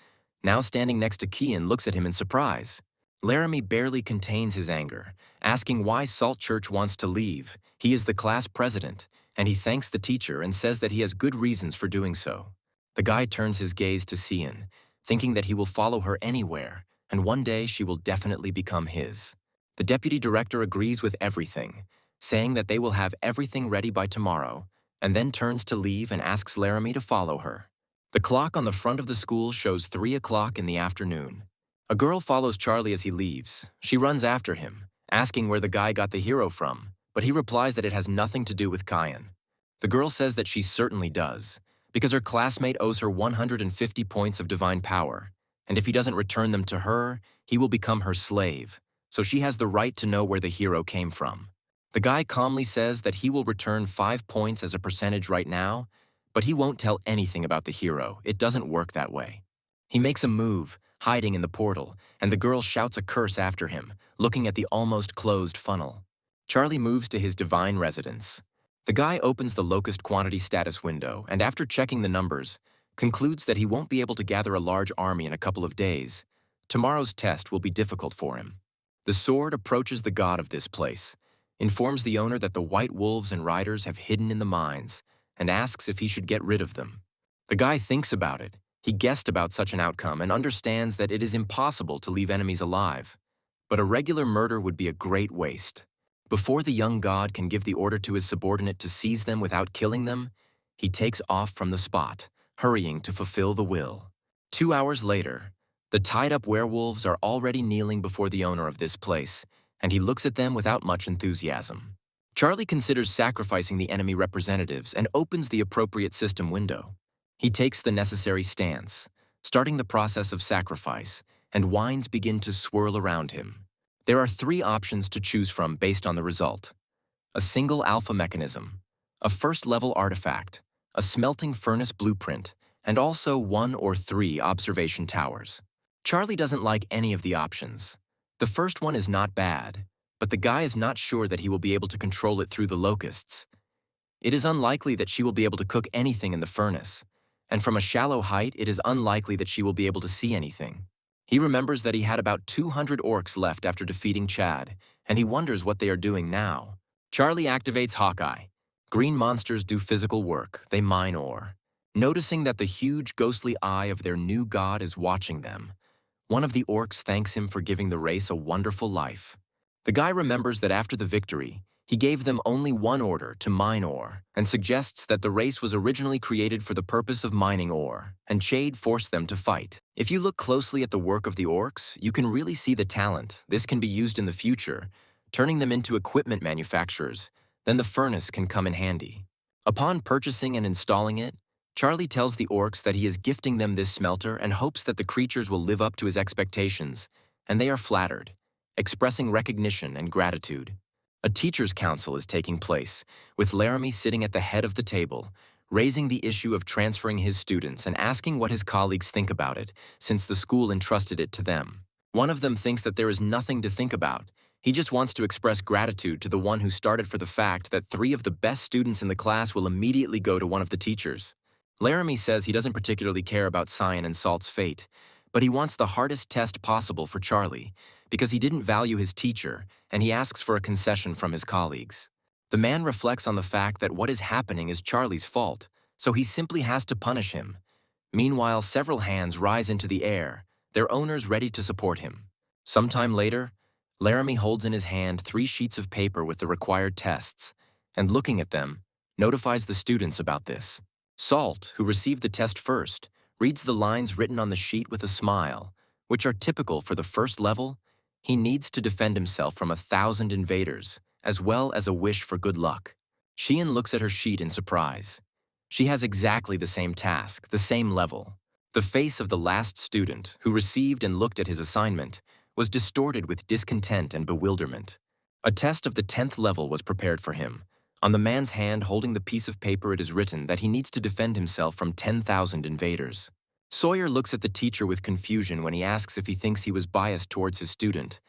Now standing next to Kian looks at him in surprise. Laramie barely contains his anger, asking why Salt Church wants to leave. He is the class president, and he thanks the teacher and says that he has good reasons for doing so. The guy turns his gaze to Cian, thinking that he will follow her anywhere, and one day she will definitely become his. The deputy director agrees with everything, saying that they will have everything ready by tomorrow, and then turns to leave and asks Laramie to follow her. The clock on the front of the school shows 3 o'clock in the afternoon. A girl follows Charlie as he leaves. She runs after him, asking where the guy got the hero from, but he replies that it has nothing to do with Kian. The girl says that she certainly does, because her classmate owes her 150 points of divine power, and if he doesn't return them to her, he will become her slave, so she has the right to know where the hero came from. The guy calmly says that he will return 5 points as a percentage right now, but he won't tell anything about the hero. It doesn't work that way. He makes a move, hiding in the portal, and the girl shouts a curse after him, looking at the almost closed funnel. Charlie moves to his divine residence. The guy opens the Locust quantity status window, and after checking the numbers, concludes that he won't be able to gather a large army in a couple of days. Tomorrow's test will be difficult for him. The sword approaches the god of this place, informs the owner that the white wolves and riders have hidden in the mines, and asks if he should get rid of them. The guy thinks about it. He guessed about such an outcome and understands that it is impossible to leave enemies alive. But a regular murder would be a great waste. Before the young god can give the order to his subordinate to seize them without killing them, he takes off from the spot, hurrying to fulfill the will. 2 hours later, the tied-up werewolves are already kneeling before the owner of this place, and he looks at them without much enthusiasm. Charlie considers sacrificing the enemy representatives and opens the appropriate system window. He takes the necessary stance, starting the process of sacrifice, and wines begin to swirl around him. There are 3 options to choose from based on the result: a single alpha mechanism, a first-level artifact, a smelting furnace blueprint, and also 1 or 3 observation towers. Charlie doesn't like any of the options. The first one is not bad, but the guy is not sure that he will be able to control it through the locusts. It is unlikely that she will be able to cook anything in the furnace, and from a shallow height, it is unlikely that she will be able to see anything. He remembers that he had about 200 orcs left after defeating Chad, and he wonders what they are doing now. Charlie activates Hawkeye. Green monsters do physical work, they mine ore. Noticing that the huge ghostly eye of their new god is watching them, one of the orcs thanks him for giving the race a wonderful life. The guy remembers that after the victory, he gave them only one order to mine ore, and suggests that the race was originally created for the purpose of mining ore, and Chade forced them to fight. If you look closely at the work of the orcs, you can really see the talent. This can be used in the future, turning them into equipment manufacturers. Then the furnace can come in handy. Upon purchasing and installing it, Charlie tells the orcs that he is gifting them this smelter and hopes that the creatures will live up to his expectations, and they are flattered, expressing recognition and gratitude. A teacher's council is taking place, with Laramie sitting at the head of the table, raising the issue of transferring his students and asking what his colleagues think about it, since the school entrusted it to them. One of them thinks that there is nothing to think about. He just wants to express gratitude to the one who started for the fact that 3 of the best students in the class will immediately go to one of the teachers. Laramie says he doesn't particularly care about Cyan and Salt's fate, but he wants the hardest test possible for Charlie, because he didn't value his teacher, and he asks for a concession from his colleagues. The man reflects on the fact that what is happening is Charlie's fault, so he simply has to punish him. Meanwhile, several hands rise into the air, their owners ready to support him. Sometime later, Laramie holds in his hand 3 sheets of paper with the required tests, and looking at them, notifies the students about this. Salt, who received the test first, reads the lines written on the sheet with a smile, which are typical for the first level. He needs to defend himself from 1,000 invaders, as well as a wish for good luck. Xian looks at her sheet in surprise. She has exactly the same task, the same level. The face of the last student, who received and looked at his assignment, was distorted with discontent and bewilderment. A test of the 10th level was prepared for him, On the man's hand holding the piece of paper, it is written that he needs to defend himself from 10,000 invaders. Sawyer looks at the teacher with confusion when he asks if he thinks he was biased towards his student,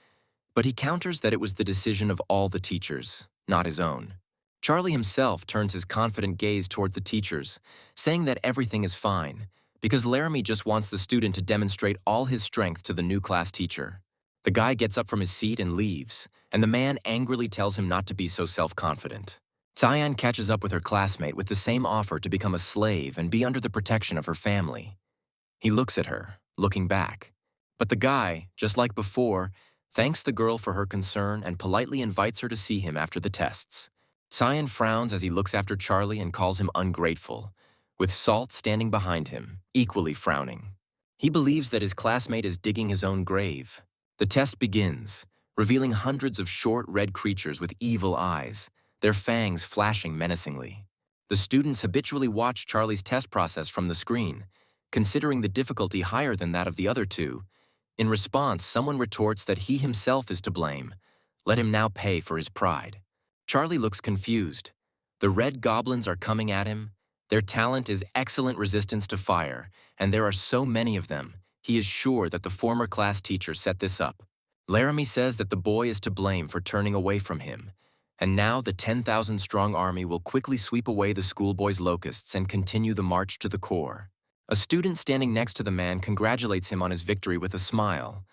but he counters that it was the decision of all the teachers, not his own. Charlie himself turns his confident gaze toward the teachers, saying that everything is fine, because Laramie just wants the student to demonstrate all his strength to the new class teacher. The guy gets up from his seat and leaves, and the man angrily tells him not to be so self-confident. Cyan catches up with her classmate with the same offer to become a slave and be under the protection of her family. He looks at her, looking back. But the guy, just like before, thanks the girl for her concern and politely invites her to see him after the tests. Cyan frowns as he looks after Charlie and calls him ungrateful, with Salt standing behind him, equally frowning. He believes that his classmate is digging his own grave. The test begins, revealing hundreds of short red creatures with evil eyes, their fangs flashing menacingly. The students habitually watch Charlie's test process from the screen, considering the difficulty higher than that of the other two. In response, someone retorts that he himself is to blame. Let him now pay for his pride. Charlie looks confused. The red goblins are coming at him. Their talent is excellent resistance to fire, and there are so many of them, he is sure that the former class teacher set this up. Laramie says that the boy is to blame for turning away from him, and now the 10,000-strong army will quickly sweep away the schoolboy's locusts and continue the march to the core. A student standing next to the man congratulates him on his victory with a smile,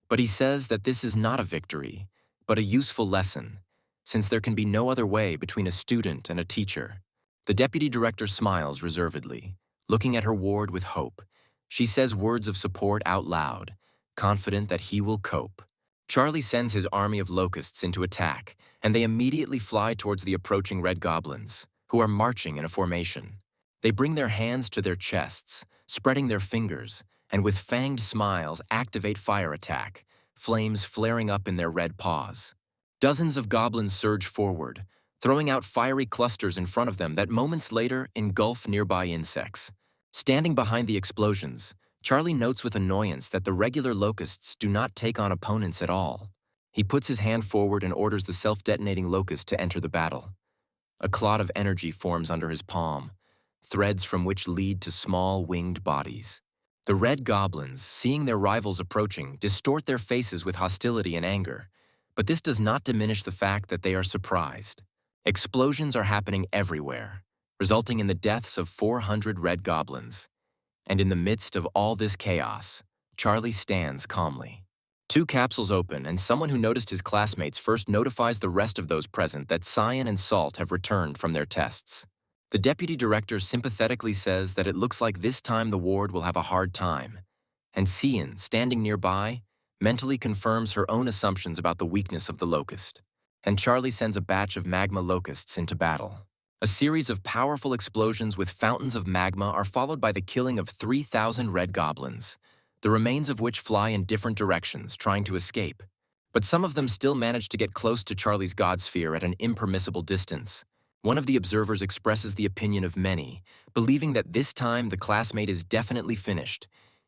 but he says that this is not a victory, but a useful lesson, since there can be no other way between a student and a teacher. The deputy director smiles reservedly, looking at her ward with hope. She says words of support out loud, confident that he will cope. Charlie sends his army of locusts into attack, and they immediately fly towards the approaching red goblins, who are marching in a formation. They bring their hands to their chests, spreading their fingers, and with fanged smiles activate fire attack, flames flaring up in their red paws. Dozens of goblins surge forward, throwing out fiery clusters in front of them that moments later engulf nearby insects. Standing behind the explosions, Charlie notes with annoyance that the regular locusts do not take on opponents at all. He puts his hand forward and orders the self-detonating locust to enter the battle. A clot of energy forms under his palm, threads from which lead to small winged bodies. The red goblins, seeing their rivals approaching, distort their faces with hostility and anger, but this does not diminish the fact that they are surprised. Explosions are happening everywhere, resulting in the deaths of 400 red goblins. And in the midst of all this chaos, Charlie stands calmly. 2 capsules open, and someone who noticed his classmates first notifies the rest of those present that Cyan and Salt have returned from their tests. The deputy director sympathetically says that it looks like this time the ward will have a hard time, and Cyan, standing nearby, mentally confirms her own assumptions about the weakness of the locust. And Charlie sends a batch of magma locusts into battle. A series of powerful explosions with fountains of magma are followed by the killing of 3,000 red goblins, the remains of which fly in different directions, trying to escape. But some of them still manage to get close to Charlie's god sphere at an impermissible distance. One of the observers expresses the opinion of many, believing that this time the classmate is definitely finished.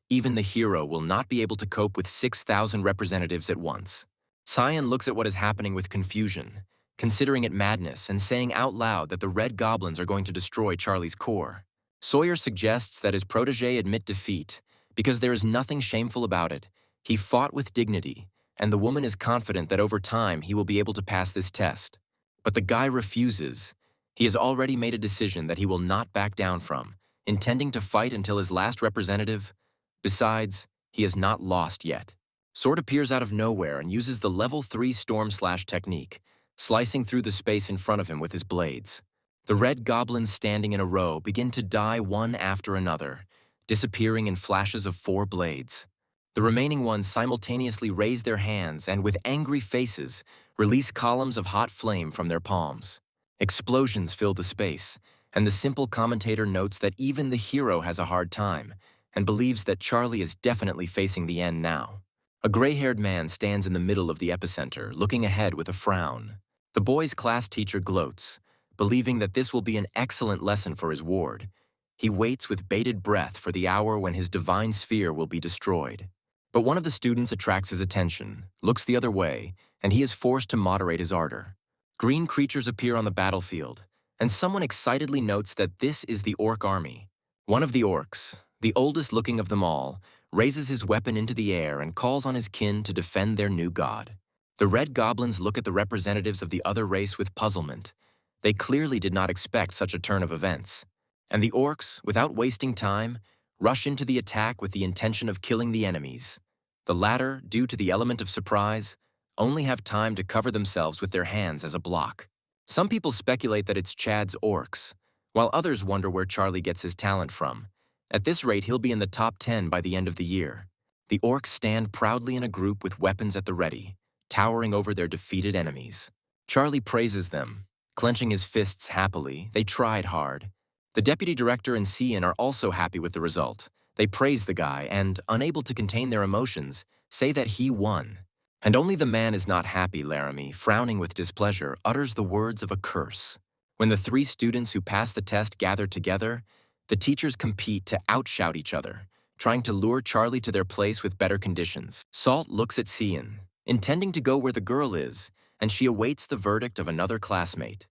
Even the hero will not be able to cope with 6,000 representatives at once. Cyan looks at what is happening with confusion, considering it madness and saying out loud that the red goblins are going to destroy Charlie's core. Sawyer suggests that his protege admit defeat, because there is nothing shameful about it. He fought with dignity, and the woman is confident that over time he will be able to pass this test. But the guy refuses. He has already made a decision that he will not back down from, intending to fight until his last representative. Besides, he has not lost yet. Sword appears out of nowhere and uses the level 3 storm slash technique, slicing through the space in front of him with his blades. The red goblins standing in a row begin to die one after another, disappearing in flashes of 4 blades. The remaining ones simultaneously raise their hands and, with angry faces, release columns of hot flame from their palms. Explosions fill the space, and the simple commentator notes that even the hero has a hard time and believes that Charlie is definitely facing the end now. A gray-haired man stands in the middle of the epicenter, looking ahead with a frown. The boy's class teacher gloats, believing that this will be an excellent lesson for his ward. He waits with bated breath for the hour when his divine sphere will be destroyed. But one of the students attracts his attention, looks the other way, and he is forced to moderate his ardor. Green creatures appear on the battlefield, and someone excitedly notes that this is the orc army. One of the orcs, the oldest looking of them all, raises his weapon into the air and calls on his kin to defend their new god. The red goblins look at the representatives of the other race with puzzlement. They clearly did not expect such a turn of events. And the orcs, without wasting time, rush into the attack with the intention of killing the enemies. The latter, due to the element of surprise, only have time to cover themselves with their hands as a block. Some people speculate that it's Chad's orcs, while others wonder where Charlie gets his talent from. At this rate, he'll be in the top 10 by the end of the year. The orcs stand proudly in a group with weapons at the ready, towering over their defeated enemies. Charlie praises them, clenching his fists happily. They tried hard. The deputy director and Cian are also happy with the result. They praise the guy and, unable to contain their emotions, say that he won. And only the man is not happy. Laramie, frowning with displeasure, utters the words of a curse. When the three students who passed the test gather together, the teachers compete to outshout each other, trying to lure Charlie to their place with better conditions. Salt looks at Cian, intending to go where the girl is, and she awaits the verdict of another classmate.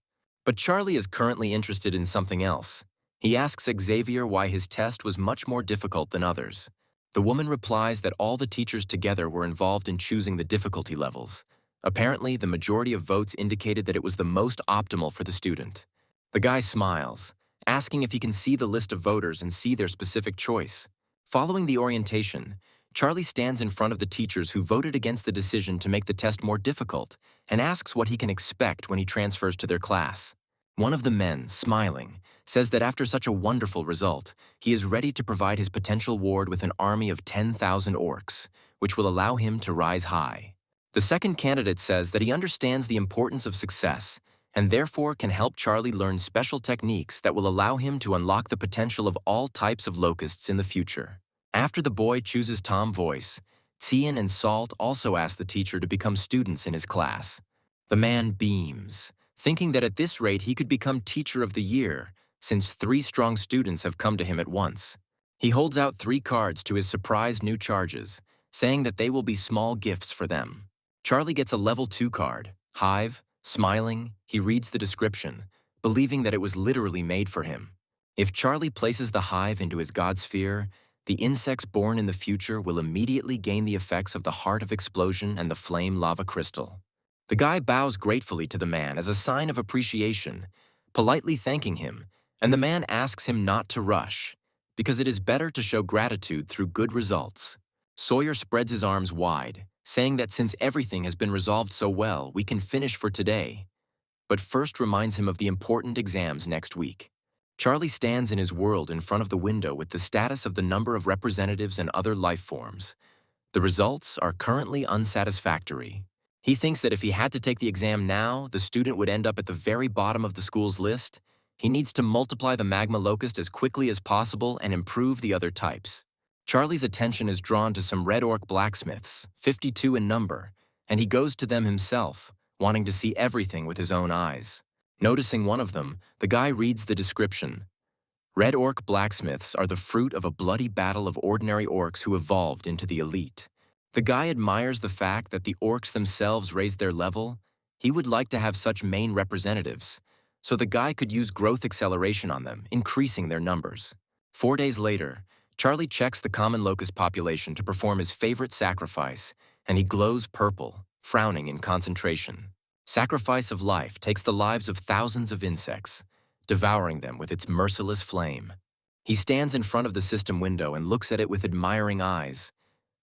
But Charlie is currently interested in something else. He asks Xavier why his test was much more difficult than others. The woman replies that all the teachers together were involved in choosing the difficulty levels. Apparently, the majority of votes indicated that it was the most optimal for the student. The guy smiles, asking if he can see the list of voters and see their specific choice. Following the orientation, Charlie stands in front of the teachers who voted against the decision to make the test more difficult and asks what he can expect when he transfers to their class. One of the men, smiling, says that after such a wonderful result, he is ready to provide his potential ward with an army of 10,000 orcs, which will allow him to rise high. The second candidate says that he understands the importance of success and therefore can help Charlie learn special techniques that will allow him to unlock the potential of all types of locusts in the future. After the boy chooses Tom Voice, Cian and Salt also ask the teacher to become students in his class. The man beams, thinking that at this rate he could become Teacher of the Year, since 3 strong students have come to him at once. He holds out 3 cards to his surprised new charges, saying that they will be small gifts for them. Charlie gets a level 2 card, Hive. Smiling, he reads the description, believing that it was literally made for him. If Charlie places the hive into his god sphere, the insects born in the future will immediately gain the effects of the Heart of Explosion and the Flame Lava Crystal. The guy bows gratefully to the man as a sign of appreciation, politely thanking him, and the man asks him not to rush, because it is better to show gratitude through good results. Sawyer spreads his arms wide, saying that since everything has been resolved so well, we can finish for today, but first reminds him of the important exams next week. Charlie stands in his world in front of the window with the status of the number of representatives and other life forms. The results are currently unsatisfactory. He thinks that if he had to take the exam now, the student would end up at the very bottom of the school's list. He needs to multiply the magma locust as quickly as possible and improve the other types. Charlie's attention is drawn to some red orc blacksmiths, 52 in number, and he goes to them himself, wanting to see everything with his own eyes. Noticing one of them, the guy reads the description. Red orc blacksmiths are the fruit of a bloody battle of ordinary orcs who evolved into the elite. The guy admires the fact that the orcs themselves raised their level. He would like to have such main representatives, so the guy could use growth acceleration on them, increasing their numbers. 4 days later, Charlie checks the common locust population to perform his favorite sacrifice, and he glows purple, frowning in concentration. Sacrifice of life takes the lives of thousands of insects, devouring them with its merciless flame. He stands in front of the system window and looks at it with admiring eyes.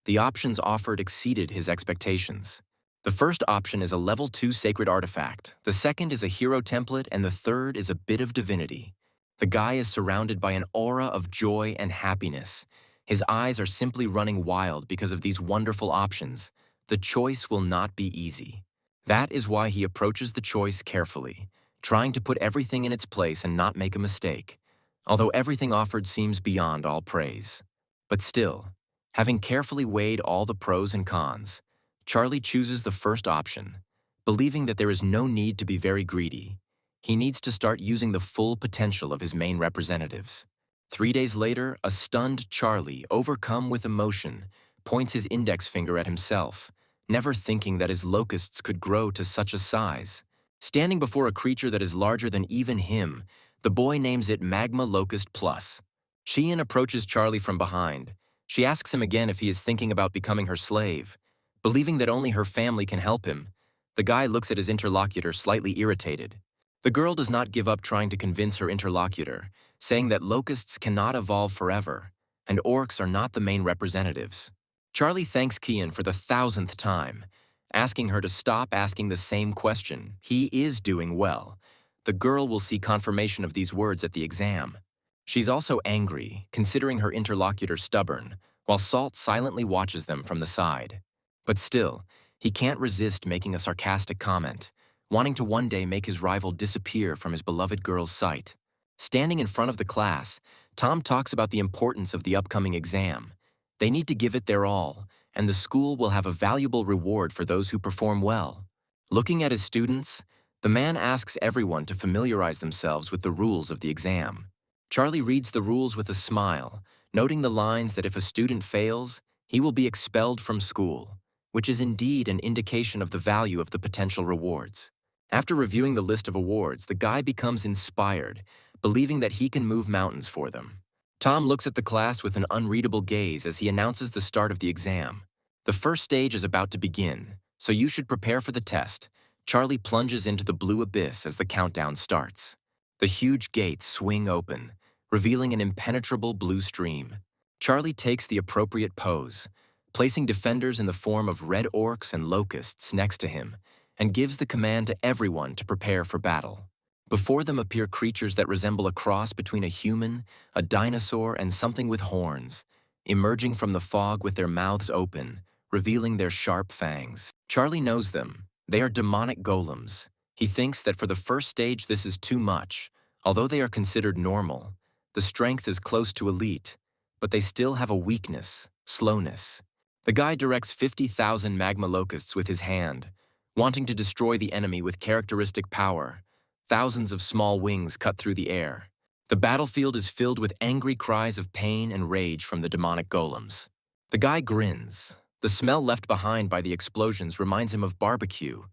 The options offered exceeded his expectations. The first option is a level 2 sacred artifact, the second is a hero template, and the third is a bit of divinity. The guy is surrounded by an aura of joy and happiness. His eyes are simply running wild because of these wonderful options. The choice will not be easy. That is why he approaches the choice carefully, trying to put everything in its place and not make a mistake, although everything offered seems beyond all praise. But still, having carefully weighed all the pros and cons, Charlie chooses the first option, believing that there is no need to be very greedy. He needs to start using the full potential of his main representatives. 3 days later, a stunned Charlie, overcome with emotion, points his index finger at himself, never thinking that his locusts could grow to such a size. Standing before a creature that is larger than even him, the boy names it Magma Locust Plus. Chien approaches Charlie from behind. She asks him again if he is thinking about becoming her slave. Believing that only her family can help him, the guy looks at his interlocutor slightly irritated. The girl does not give up trying to convince her interlocutor, saying that locusts cannot evolve forever, and orcs are not the main representatives. Charlie thanks Chien for the 1,000th time, asking her to stop asking the same question. He is doing well. The girl will see confirmation of these words at the exam. She's also angry, considering her interlocutor stubborn, while Salt silently watches them from the side. But still, he can't resist making a sarcastic comment, wanting to one day make his rival disappear from his beloved girl's sight. Standing in front of the class, Tom talks about the importance of the upcoming exam. They need to give it their all, and the school will have a valuable reward for those who perform well. Looking at his students, the man asks everyone to familiarize themselves with the rules of the exam. Charlie reads the rules with a smile, noting the lines that if a student fails, he will be expelled from school, which is indeed an indication of the value of the potential rewards. After reviewing the list of awards, the guy becomes inspired, believing that he can move mountains for them. Tom looks at the class with an unreadable gaze as he announces the start of the exam. The first stage is about to begin, so you should prepare for the test. Charlie plunges into the blue abyss as the countdown starts. The huge gates swing open, revealing an impenetrable blue stream. Charlie takes the appropriate pose, placing defenders in the form of red orcs and locusts next to him, and gives the command to everyone to prepare for battle. Before them appear creatures that resemble a cross between a human, a dinosaur, and something with horns, emerging from the fog with their mouths open, revealing their sharp fangs. Charlie knows them. They are demonic golems. He thinks that for the first stage this is too much. Although they are considered normal, the strength is close to elite, but they still have a weakness, slowness. The guy directs 50,000 magma locusts with his hand, wanting to destroy the enemy with characteristic power. Thousands of small wings cut through the air. The battlefield is filled with angry cries of pain and rage from the demonic golems. The guy grins. The smell left behind by the explosions reminds him of barbecue.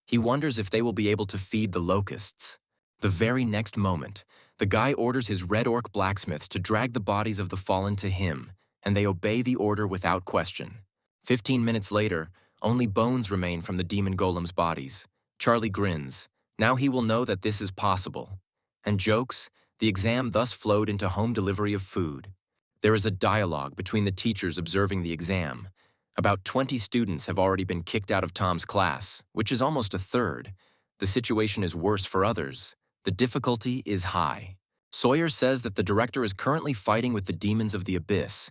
He wonders if they will be able to feed the locusts. The very next moment, the guy orders his red orc blacksmiths to drag the bodies of the fallen to him, and they obey the order without question. 15 minutes later, only bones remain from the demon golem's bodies. Charlie grins. Now he will know that this is possible. And jokes, the exam thus flowed into home delivery of food. There is a dialogue between the teachers observing the exam. About 20 students have already been kicked out of Tom's class, which is almost a third. The situation is worse for others. The difficulty is high. Sawyer says that the director is currently fighting with the demons of the abyss.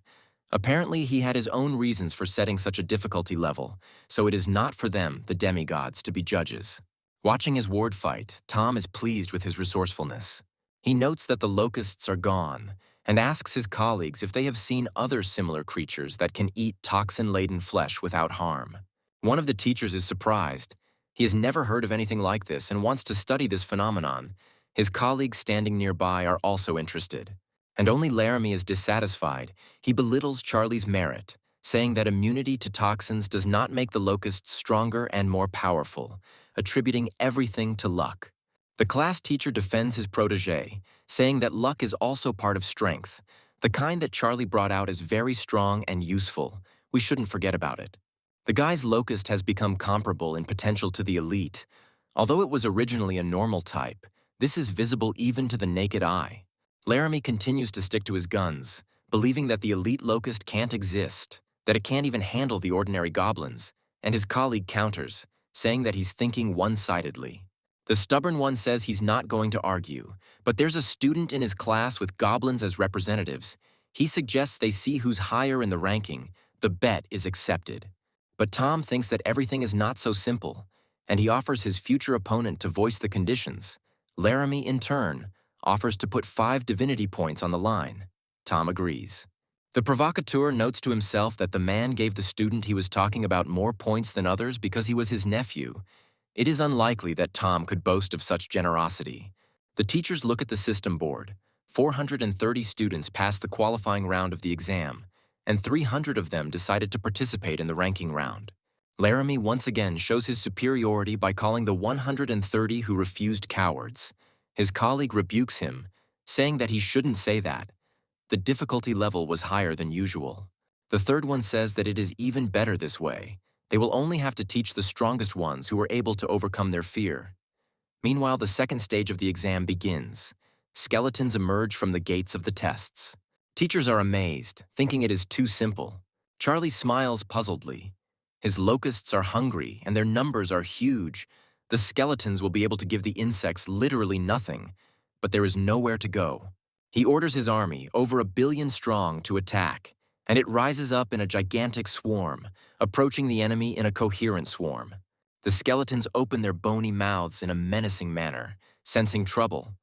Apparently, he had his own reasons for setting such a difficulty level, so it is not for them, the demigods, to be judges. Watching his ward fight, Tom is pleased with his resourcefulness. He notes that the locusts are gone, and asks his colleagues if they have seen other similar creatures that can eat toxin-laden flesh without harm. One of the teachers is surprised. He has never heard of anything like this and wants to study this phenomenon. His colleagues standing nearby are also interested. And only Laramie is dissatisfied. He belittles Charlie's merit, saying that immunity to toxins does not make the locusts stronger and more powerful, attributing everything to luck. The class teacher defends his protege, saying that luck is also part of strength. The kind that Charlie brought out is very strong and useful. We shouldn't forget about it. The guy's locust has become comparable in potential to the elite. Although it was originally a normal type, this is visible even to the naked eye. Laramie continues to stick to his guns, believing that the elite locust can't exist, that it can't even handle the ordinary goblins, and his colleague counters, saying that he's thinking one-sidedly. The stubborn one says he's not going to argue, but there's a student in his class with goblins as representatives. He suggests they see who's higher in the ranking. The bet is accepted. But Tom thinks that everything is not so simple, and he offers his future opponent to voice the conditions. Laramie, in turn, offers to put 5 divinity points on the line. Tom agrees. The provocateur notes to himself that the man gave the student he was talking about more points than others because he was his nephew. It is unlikely that Tom could boast of such generosity. The teachers look at the system board. 430 students passed the qualifying round of the exam, and 300 of them decided to participate in the ranking round. Laramie once again shows his superiority by calling the 130 who refused cowards. His colleague rebukes him, saying that he shouldn't say that. The difficulty level was higher than usual. The third one says that it is even better this way. They will only have to teach the strongest ones who are able to overcome their fear. Meanwhile, the second stage of the exam begins. Skeletons emerge from the gates of the tests. Teachers are amazed, thinking it is too simple. Charlie smiles puzzledly. His locusts are hungry, and their numbers are huge. The skeletons will be able to give the insects literally nothing, but there is nowhere to go. He orders his army, over 1 billion strong, to attack, and it rises up in a gigantic swarm, approaching the enemy in a coherent swarm. The skeletons open their bony mouths in a menacing manner, sensing trouble,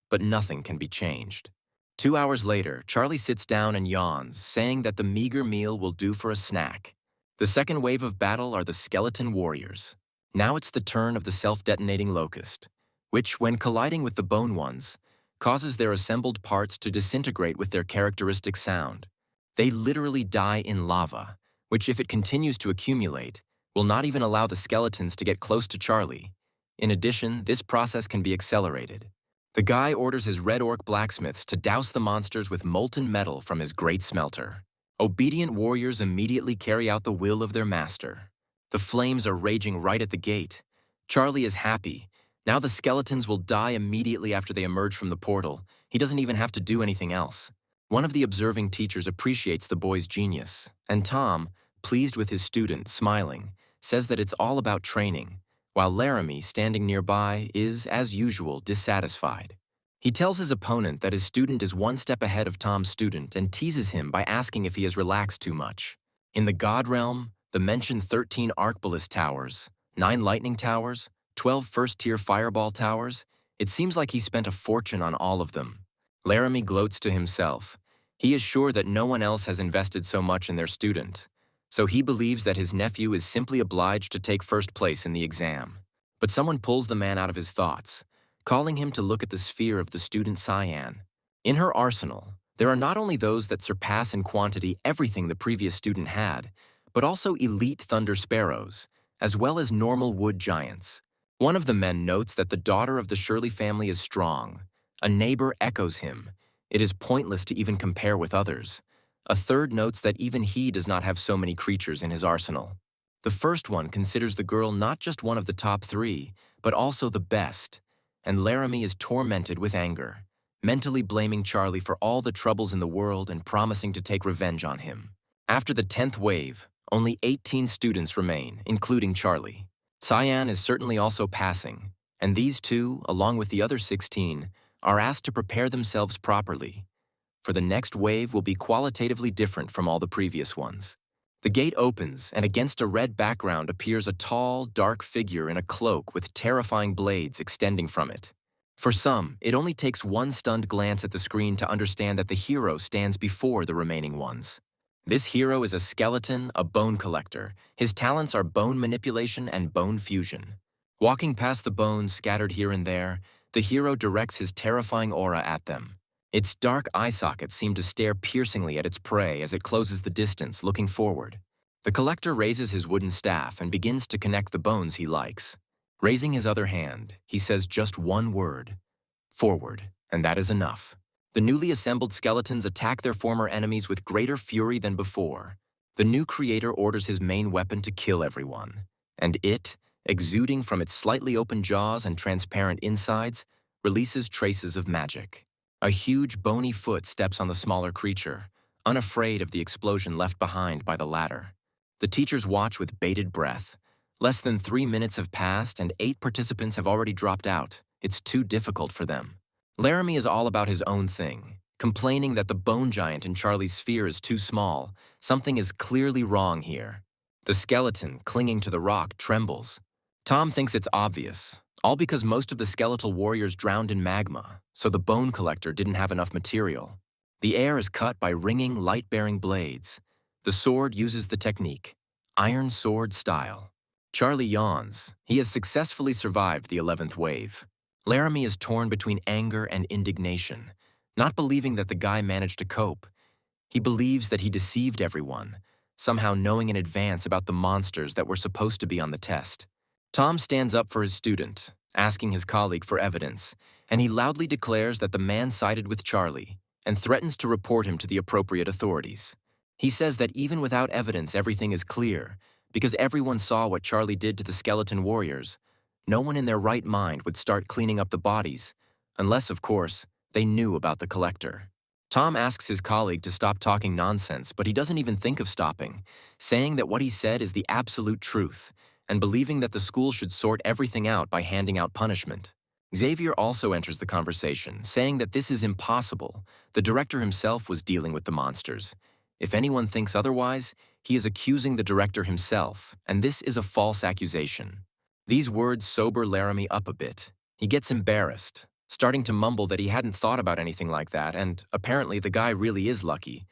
but nothing can be changed. 2 hours later, Charlie sits down and yawns, saying that the meager meal will do for a snack. The second wave of battle are the skeleton warriors. Now it's the turn of the self-detonating locust, which, when colliding with the bone ones, causes their assembled parts to disintegrate with their characteristic sound. They literally die in lava, which, if it continues to accumulate, will not even allow the skeletons to get close to Charlie. In addition, this process can be accelerated. The guy orders his red orc blacksmiths to douse the monsters with molten metal from his great smelter. Obedient warriors immediately carry out the will of their master. The flames are raging right at the gate. Charlie is happy. Now the skeletons will die immediately after they emerge from the portal. He doesn't even have to do anything else. One of the observing teachers appreciates the boy's genius, and Tom, pleased with his student, smiling, says that it's all about training, while Laramie, standing nearby, is, as usual, dissatisfied. He tells his opponent that his student is 1 step ahead of Tom's student and teases him by asking if he has relaxed too much. In the God Realm, the mentioned 13 Arcbalist towers, 9 lightning towers, 12 first-tier fireball towers, it seems like he spent a fortune on all of them. Laramie gloats to himself. He is sure that no one else has invested so much in their student, so he believes that his nephew is simply obliged to take first place in the exam. But someone pulls the man out of his thoughts, calling him to look at the sphere of the student Cyan. In her arsenal, there are not only those that surpass in quantity everything the previous student had, but also elite thunder sparrows, as well as normal wood giants. One of the men notes that the daughter of the Shirley family is strong. A neighbor echoes him. It is pointless to even compare with others. A third notes that even he does not have so many creatures in his arsenal. The first one considers the girl not just one of the top 3, but also the best, and Laramie is tormented with anger, mentally blaming Charlie for all the troubles in the world and promising to take revenge on him. After the 10th wave, only 18 students remain, including Charlie. Cyan is certainly also passing, and these two, along with the other 16, are asked to prepare themselves properly, for the next wave will be qualitatively different from all the previous ones. The gate opens, and against a red background appears a tall, dark figure in a cloak with terrifying blades extending from it. For some, it only takes one stunned glance at the screen to understand that the hero stands before the remaining ones. This hero is a skeleton, a bone collector. His talents are bone manipulation and bone fusion. Walking past the bones scattered here and there, the hero directs his terrifying aura at them. Its dark eye sockets seem to stare piercingly at its prey as it closes the distance, looking forward. The collector raises his wooden staff and begins to connect the bones he likes. Raising his other hand, he says just one word: forward, and that is enough. The newly assembled skeletons attack their former enemies with greater fury than before. The new creator orders his main weapon to kill everyone, and it, exuding from its slightly open jaws and transparent insides, releases traces of magic. A huge bony foot steps on the smaller creature, unafraid of the explosion left behind by the latter. The teachers watch with bated breath. Less than 3 minutes have passed and 8 participants have already dropped out. It's too difficult for them. Laramie is all about his own thing, complaining that the bone giant in Charlie's sphere is too small. Something is clearly wrong here. The skeleton, clinging to the rock, trembles. Tom thinks it's obvious, all because most of the skeletal warriors drowned in magma, so the bone collector didn't have enough material. The air is cut by ringing, light-bearing blades. The sword uses the technique, iron sword style. Charlie yawns. He has successfully survived the 11th wave. Laramie is torn between anger and indignation, not believing that the guy managed to cope. He believes that he deceived everyone, somehow knowing in advance about the monsters that were supposed to be on the test. Tom stands up for his student, asking his colleague for evidence, and he loudly declares that the man sided with Charlie and threatens to report him to the appropriate authorities. He says that even without evidence, everything is clear, because everyone saw what Charlie did to the skeleton warriors. No one in their right mind would start cleaning up the bodies, unless, of course, they knew about the collector. Tom asks his colleague to stop talking nonsense, but he doesn't even think of stopping, saying that what he said is the absolute truth, and believing that the school should sort everything out by handing out punishment. Xavier also enters the conversation, saying that this is impossible. The director himself was dealing with the monsters. If anyone thinks otherwise, he is accusing the director himself, and this is a false accusation. These words sober Laramie up a bit. He gets embarrassed, starting to mumble that he hadn't thought about anything like that, and apparently the guy really is lucky,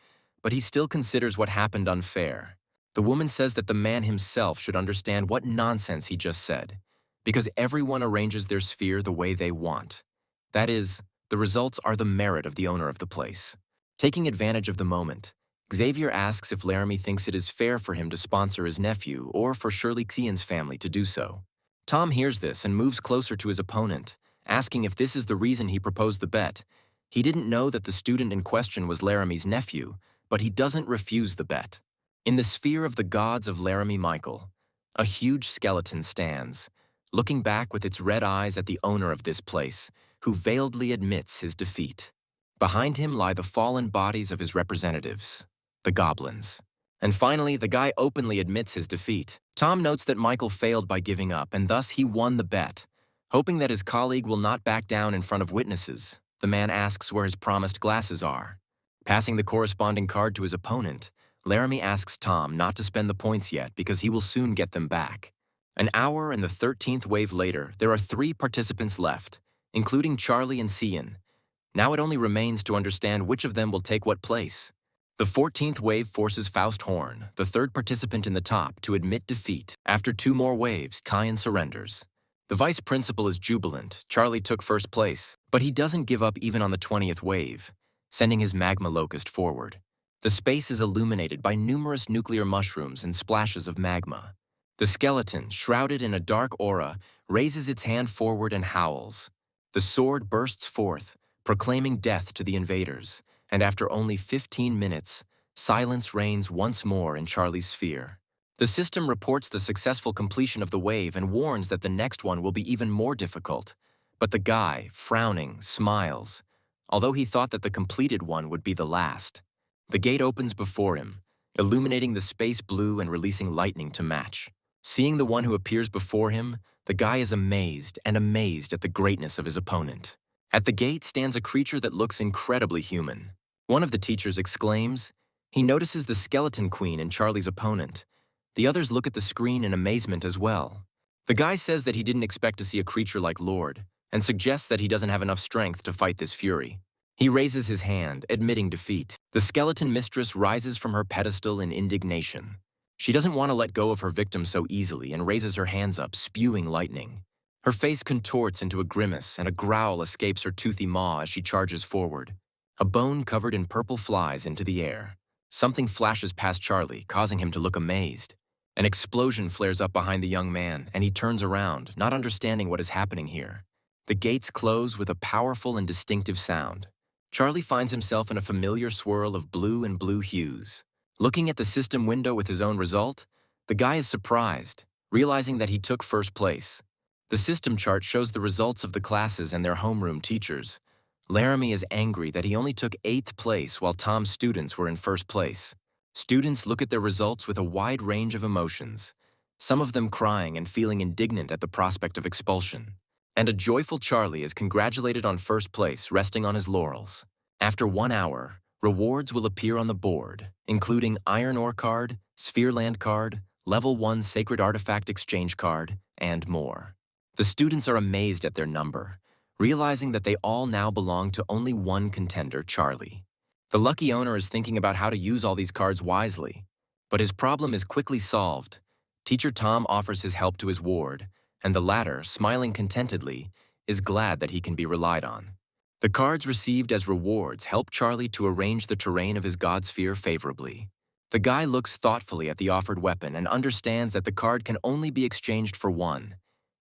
but he still considers what happened unfair. The woman says that the man himself should understand what nonsense he just said, because everyone arranges their sphere the way they want. That is, the results are the merit of the owner of the place. Taking advantage of the moment, Xavier asks if Laramie thinks it is fair for him to sponsor his nephew or for Shirley Xian's family to do so. Tom hears this and moves closer to his opponent, asking if this is the reason he proposed the bet. He didn't know that the student in question was Laramie's nephew, but he doesn't refuse the bet. In the sphere of the gods of Laramie Michael, a huge skeleton stands, looking back with its red eyes at the owner of this place, who veiledly admits his defeat. Behind him lie the fallen bodies of his representatives, the goblins. And finally, the guy openly admits his defeat. Tom notes that Michael failed by giving up, and thus he won the bet. Hoping that his colleague will not back down in front of witnesses, the man asks where his promised glasses are. Passing the corresponding card to his opponent, Laramie asks Tom not to spend the points yet because he will soon get them back. An hour and the 13th wave later, there are 3 participants left, including Charlie and Xian. Now it only remains to understand which of them will take what place. The 14th wave forces Faust Horn, the 3rd participant in the top, to admit defeat. After 2 more waves, Kyan surrenders. The vice principal is jubilant. Charlie took first place, but he doesn't give up even on the 20th wave, sending his magma locust forward. The space is illuminated by numerous nuclear mushrooms and splashes of magma. The skeleton, shrouded in a dark aura, raises its hand forward and howls. The sword bursts forth, proclaiming death to the invaders, and after only 15 minutes, silence reigns once more in Charlie's sphere. The system reports the successful completion of the wave and warns that the next one will be even more difficult. But the guy, frowning, smiles, although he thought that the completed one would be the last. The gate opens before him, illuminating the space blue and releasing lightning to match. Seeing the one who appears before him, the guy is amazed at the greatness of his opponent. At the gate stands a creature that looks incredibly human. One of the teachers exclaims. He notices the skeleton queen in Charlie's opponent. The others look at the screen in amazement as well. The guy says that he didn't expect to see a creature like Lord, and suggests that he doesn't have enough strength to fight this fury. He raises his hand, admitting defeat. The skeleton mistress rises from her pedestal in indignation. She doesn't want to let go of her victim so easily and raises her hands up, spewing lightning. Her face contorts into a grimace and a growl escapes her toothy maw as she charges forward. A bone covered in purple flies into the air. Something flashes past Charlie, causing him to look amazed. An explosion flares up behind the young man, and he turns around, not understanding what is happening here. The gates close with a powerful and distinctive sound. Charlie finds himself in a familiar swirl of blue and blue hues. Looking at the system window with his own result, the guy is surprised, realizing that he took first place. The system chart shows the results of the classes and their homeroom teachers. Laramie is angry that he only took 8th place while Tom's students were in first place. Students look at their results with a wide range of emotions, some of them crying and feeling indignant at the prospect of expulsion. And a joyful Charlie is congratulated on first place, resting on his laurels. After 1 hour, rewards will appear on the board, including Iron Ore card, Sphereland card, Level 1 Sacred Artifact Exchange card, and more. The students are amazed at their number, realizing that they all now belong to only one contender, Charlie. The lucky owner is thinking about how to use all these cards wisely, but his problem is quickly solved. Teacher Tom offers his help to his ward, and the latter, smiling contentedly, is glad that he can be relied on. The cards received as rewards help Charlie to arrange the terrain of his god sphere favorably. The guy looks thoughtfully at the offered weapon and understands that the card can only be exchanged for one.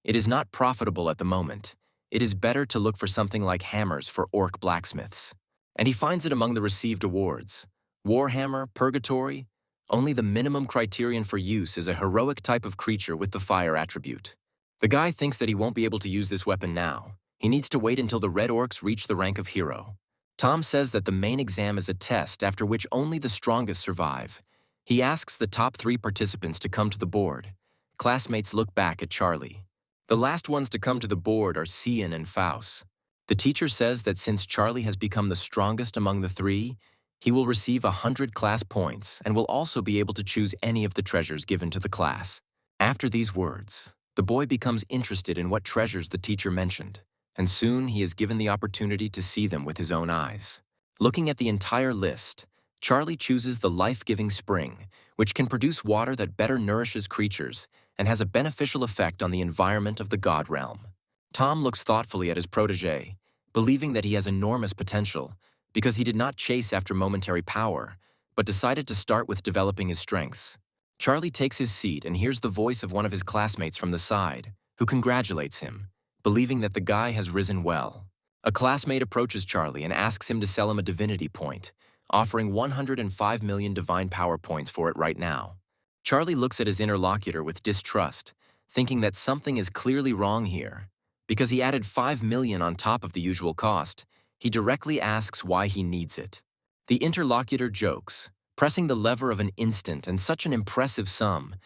It is not profitable at the moment. It is better to look for something like hammers for orc blacksmiths. And he finds it among the received awards. Warhammer, Purgatory. Only the minimum criterion for use is a heroic type of creature with the fire attribute. The guy thinks that he won't be able to use this weapon now. He needs to wait until the red orcs reach the rank of hero. Tom says that the main exam is a test after which only the strongest survive. He asks the top 3 participants to come to the board. Classmates look back at Charlie. The last ones to come to the board are Cian and Faust. The teacher says that since Charlie has become the strongest among the 3, he will receive 100 class points and will also be able to choose any of the treasures given to the class. After these words, the boy becomes interested in what treasures the teacher mentioned, and soon he is given the opportunity to see them with his own eyes. Looking at the entire list, Charlie chooses the life-giving spring, which can produce water that better nourishes creatures and has a beneficial effect on the environment of the god realm. Tom looks thoughtfully at his protege, believing that he has enormous potential because he did not chase after momentary power, but decided to start with developing his strengths. Charlie takes his seat and hears the voice of one of his classmates from the side, who congratulates him, believing that the guy has risen well. A classmate approaches Charlie and asks him to sell him a divinity point, offering 105 million divine power points for it right now. Charlie looks at his interlocutor with distrust, thinking that something is clearly wrong here. Because he added 5 million on top of the usual cost, he directly asks why he needs it. The interlocutor jokes, pressing the lever of an instant and such an impressive sum,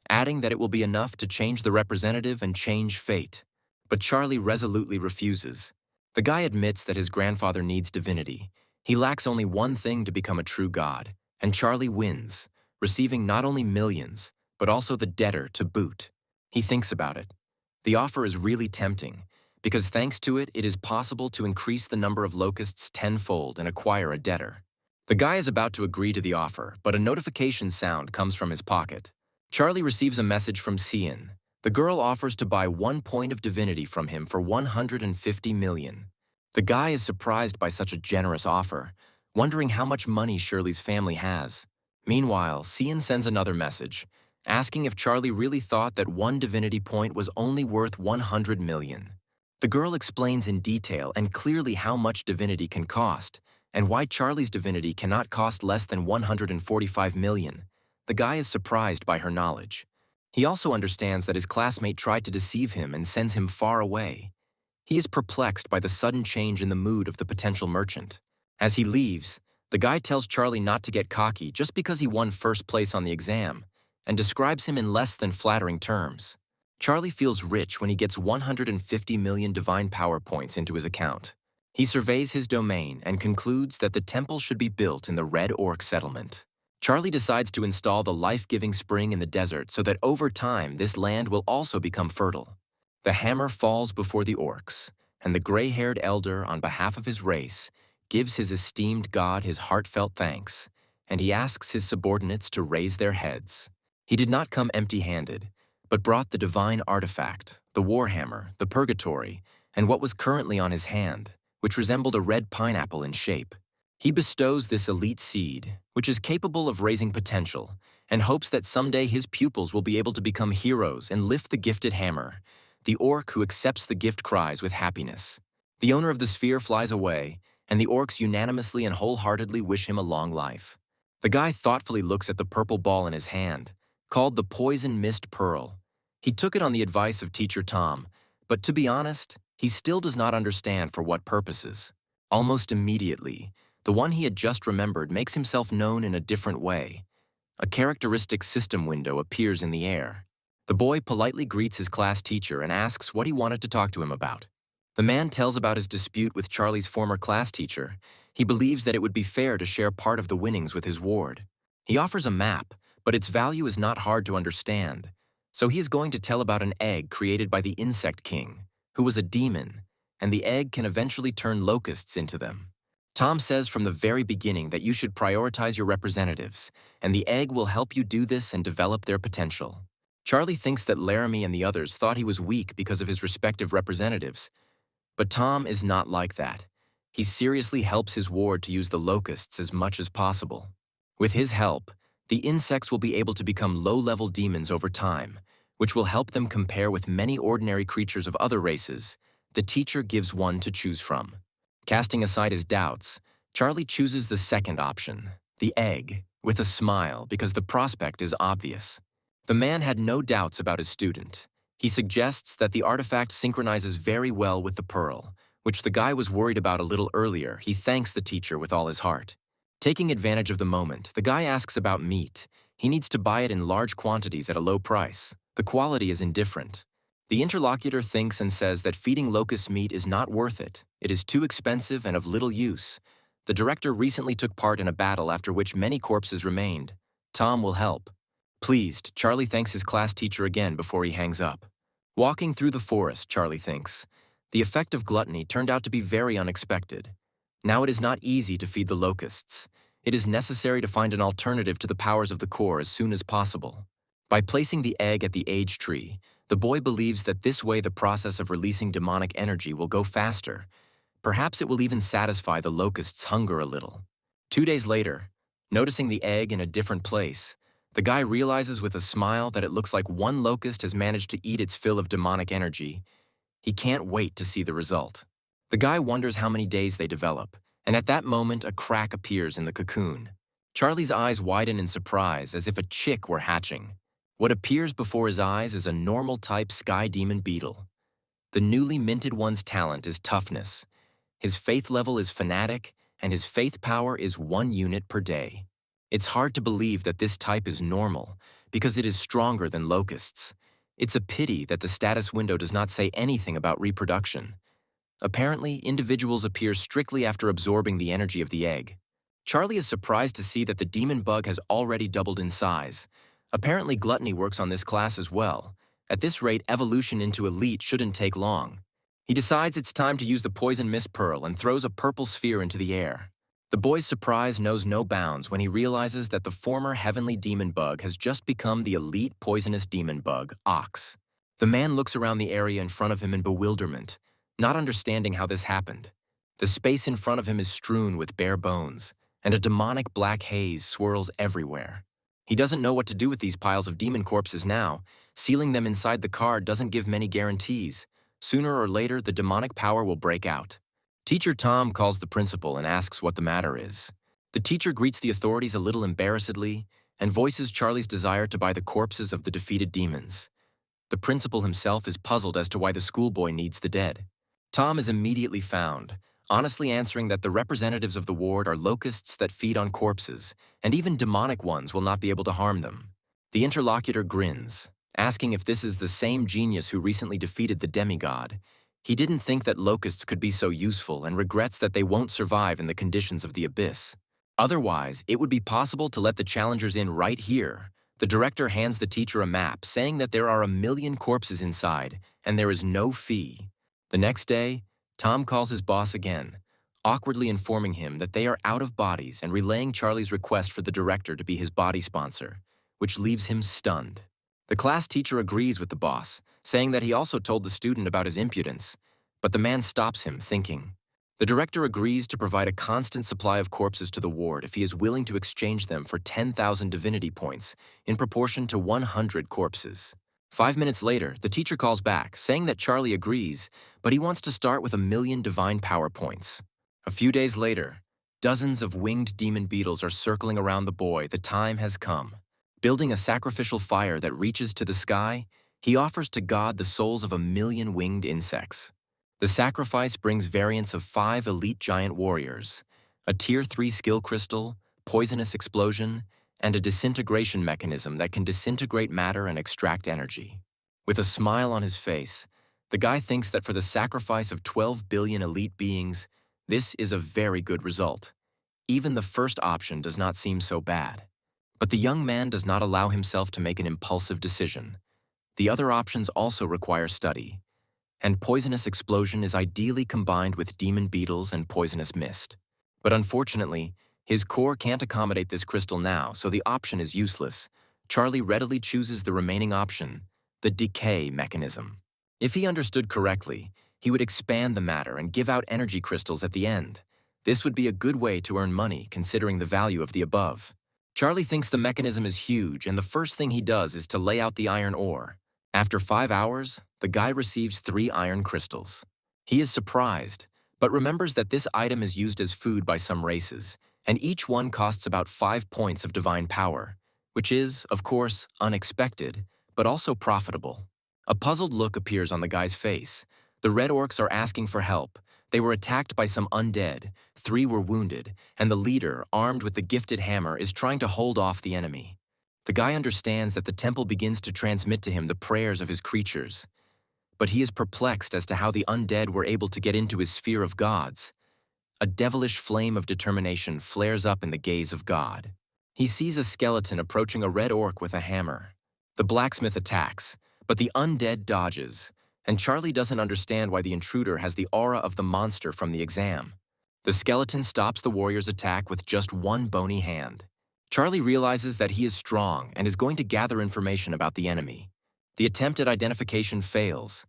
adding that it will be enough to change the representative and change fate. But Charlie resolutely refuses. The guy admits that his grandfather needs divinity. He lacks only one thing to become a true god, and Charlie wins, receiving not only millions, but also the debtor to boot. He thinks about it. The offer is really tempting, because thanks to it, it is possible to increase the number of locusts tenfold and acquire a debtor. The guy is about to agree to the offer, but a notification sound comes from his pocket. Charlie receives a message from Cian. The girl offers to buy 1 point of divinity from him for 150 million. The guy is surprised by such a generous offer, wondering how much money Shirley's family has. Meanwhile, Cian sends another message, asking if Charlie really thought that 1 divinity point was only worth 100 million. The girl explains in detail and clearly how much divinity can cost, and why Charlie's divinity cannot cost less than 145 million. The guy is surprised by her knowledge. He also understands that his classmate tried to deceive him and sends him far away. He is perplexed by the sudden change in the mood of the potential merchant. As he leaves, the guy tells Charlie not to get cocky just because he won first place on the exam, and describes him in less than flattering terms. Charlie feels rich when he gets 150 million divine power points into his account. He surveys his domain and concludes that the temple should be built in the Red Orc settlement. Charlie decides to install the life-giving spring in the desert so that over time this land will also become fertile. The hammer falls before the orcs, and the gray-haired elder, on behalf of his race, gives his esteemed god his heartfelt thanks, and he asks his subordinates to raise their heads. He did not come empty-handed, but brought the divine artifact, the warhammer, the purgatory, and what was currently on his hand, which resembled a red pineapple in shape. He bestows this elite seed, which is capable of raising potential, and hopes that someday his pupils will be able to become heroes and lift the gifted hammer. The orc who accepts the gift cries with happiness. The owner of the sphere flies away, and the orcs unanimously and wholeheartedly wish him a long life. The guy thoughtfully looks at the purple ball in his hand, called the Poison Mist Pearl. He took it on the advice of teacher Tom, but to be honest, he still does not understand for what purposes. Almost immediately, the one he had just remembered makes himself known in a different way. A characteristic system window appears in the air. The boy politely greets his class teacher and asks what he wanted to talk to him about. The man tells about his dispute with Charlie's former class teacher. He believes that it would be fair to share part of the winnings with his ward. He offers a map, but its value is not hard to understand. So he is going to tell about an egg created by the Insect King, who was a demon, and the egg can eventually turn locusts into them. Tom says from the very beginning that you should prioritize your representatives, and the egg will help you do this and develop their potential. Charlie thinks that Laramie and the others thought he was weak because of his respective representatives. But Tom is not like that. He seriously helps his ward to use the locusts as much as possible. With his help, The insects will be able to become low-level demons over time, which will help them compare with many ordinary creatures of other races. The teacher gives one to choose from. Casting aside his doubts, Charlie chooses the second option, the egg, with a smile because the prospect is obvious. The man had no doubts about his student. He suggests that the artifact synchronizes very well with the pearl, which the guy was worried about a little earlier. He thanks the teacher with all his heart. Taking advantage of the moment, the guy asks about meat. He needs to buy it in large quantities at a low price. The quality is indifferent. The interlocutor thinks and says that feeding Locust meat is not worth it. It is too expensive and of little use. The director recently took part in a battle after which many corpses remained. Tom will help. Pleased, Charlie thanks his class teacher again before he hangs up. Walking through the forest, Charlie thinks. The effect of gluttony turned out to be very unexpected. Now it is not easy to feed the locusts. It is necessary to find an alternative to the powers of the core as soon as possible. By placing the egg at the age tree, the boy believes that this way the process of releasing demonic energy will go faster. Perhaps it will even satisfy the locust's hunger a little. 2 days later, noticing the egg in a different place, the guy realizes with a smile that it looks like one locust has managed to eat its fill of demonic energy. He can't wait to see the result. The guy wonders how many days they develop, and at that moment a crack appears in the cocoon. Charlie's eyes widen in surprise as if a chick were hatching. What appears before his eyes is a normal-type sky demon beetle. The newly minted one's talent is toughness. His faith level is fanatic, and his faith power is 1 unit per day. It's hard to believe that this type is normal, because it is stronger than locusts. It's a pity that the status window does not say anything about reproduction. Apparently, individuals appear strictly after absorbing the energy of the egg. Charlie is surprised to see that the demon bug has already doubled in size. Apparently, gluttony works on this class as well. At this rate, evolution into elite shouldn't take long. He decides it's time to use the poison mist pearl and throws a purple sphere into the air. The boy's surprise knows no bounds when he realizes that the former heavenly demon bug has just become the elite poisonous demon bug, Ox. The man looks around the area in front of him in bewilderment, not understanding how this happened. The space in front of him is strewn with bare bones, and a demonic black haze swirls everywhere. He doesn't know what to do with these piles of demon corpses now. Sealing them inside the car doesn't give many guarantees. Sooner or later, the demonic power will break out. Teacher Tom calls the principal and asks what the matter is. The teacher greets the authorities a little embarrassedly and voices Charlie's desire to buy the corpses of the defeated demons. The principal himself is puzzled as to why the schoolboy needs the dead. Tom is immediately found, honestly answering that the representatives of the ward are locusts that feed on corpses, and even demonic ones will not be able to harm them. The interlocutor grins, asking if this is the same genius who recently defeated the Demigod. He didn't think that locusts could be so useful and regrets that they won't survive in the conditions of the abyss. Otherwise, it would be possible to let the challengers in right here. The director hands the teacher a map saying that there are 1 million corpses inside and there is no fee. The next day, Tom calls his boss again, awkwardly informing him that they are out of bodies and relaying Charlie's request for the director to be his body sponsor, which leaves him stunned. The class teacher agrees with the boss, saying that he also told the student about his impudence, but the man stops him, thinking. The director agrees to provide a constant supply of corpses to the ward if he is willing to exchange them for 10,000 divinity points in proportion to 100 corpses. 5 minutes later, the teacher calls back, saying that Charlie agrees, but he wants to start with 1 million divine power points. A few days later, dozens of winged demon beetles are circling around the boy. The time has come. Building a sacrificial fire that reaches to the sky, he offers to God the souls of 1 million winged insects. The sacrifice brings variants of 5 elite giant warriors, a Tier 3 skill crystal, poisonous explosion, and a disintegration mechanism that can disintegrate matter and extract energy. With a smile on his face, the guy thinks that for the sacrifice of 12 billion elite beings, this is a very good result. Even the first option does not seem so bad. But the young man does not allow himself to make an impulsive decision. The other options also require study, and poisonous explosion is ideally combined with demon beetles and poisonous mist. But unfortunately, his core can't accommodate this crystal now, so the option is useless. Charlie readily chooses the remaining option, the decay mechanism. If he understood correctly, he would expand the matter and give out energy crystals at the end. This would be a good way to earn money, considering the value of the above. Charlie thinks the mechanism is huge, and the first thing he does is to lay out the iron ore. After 5 hours, the guy receives 3 iron crystals. He is surprised, but remembers that this item is used as food by some races, and each one costs about 5 points of divine power, which is, of course, unexpected, but also profitable. A puzzled look appears on the guy's face. The red orcs are asking for help. They were attacked by some undead, 3 were wounded, and the leader, armed with the gifted hammer, is trying to hold off the enemy. The guy understands that the temple begins to transmit to him the prayers of his creatures, but he is perplexed as to how the undead were able to get into his sphere of gods. A devilish flame of determination flares up in the gaze of God. He sees a skeleton approaching a red orc with a hammer. The blacksmith attacks, but the undead dodges, and Charlie doesn't understand why the intruder has the aura of the monster from the exam. The skeleton stops the warrior's attack with just one bony hand. Charlie realizes that he is strong and is going to gather information about the enemy. The attempt at identification fails.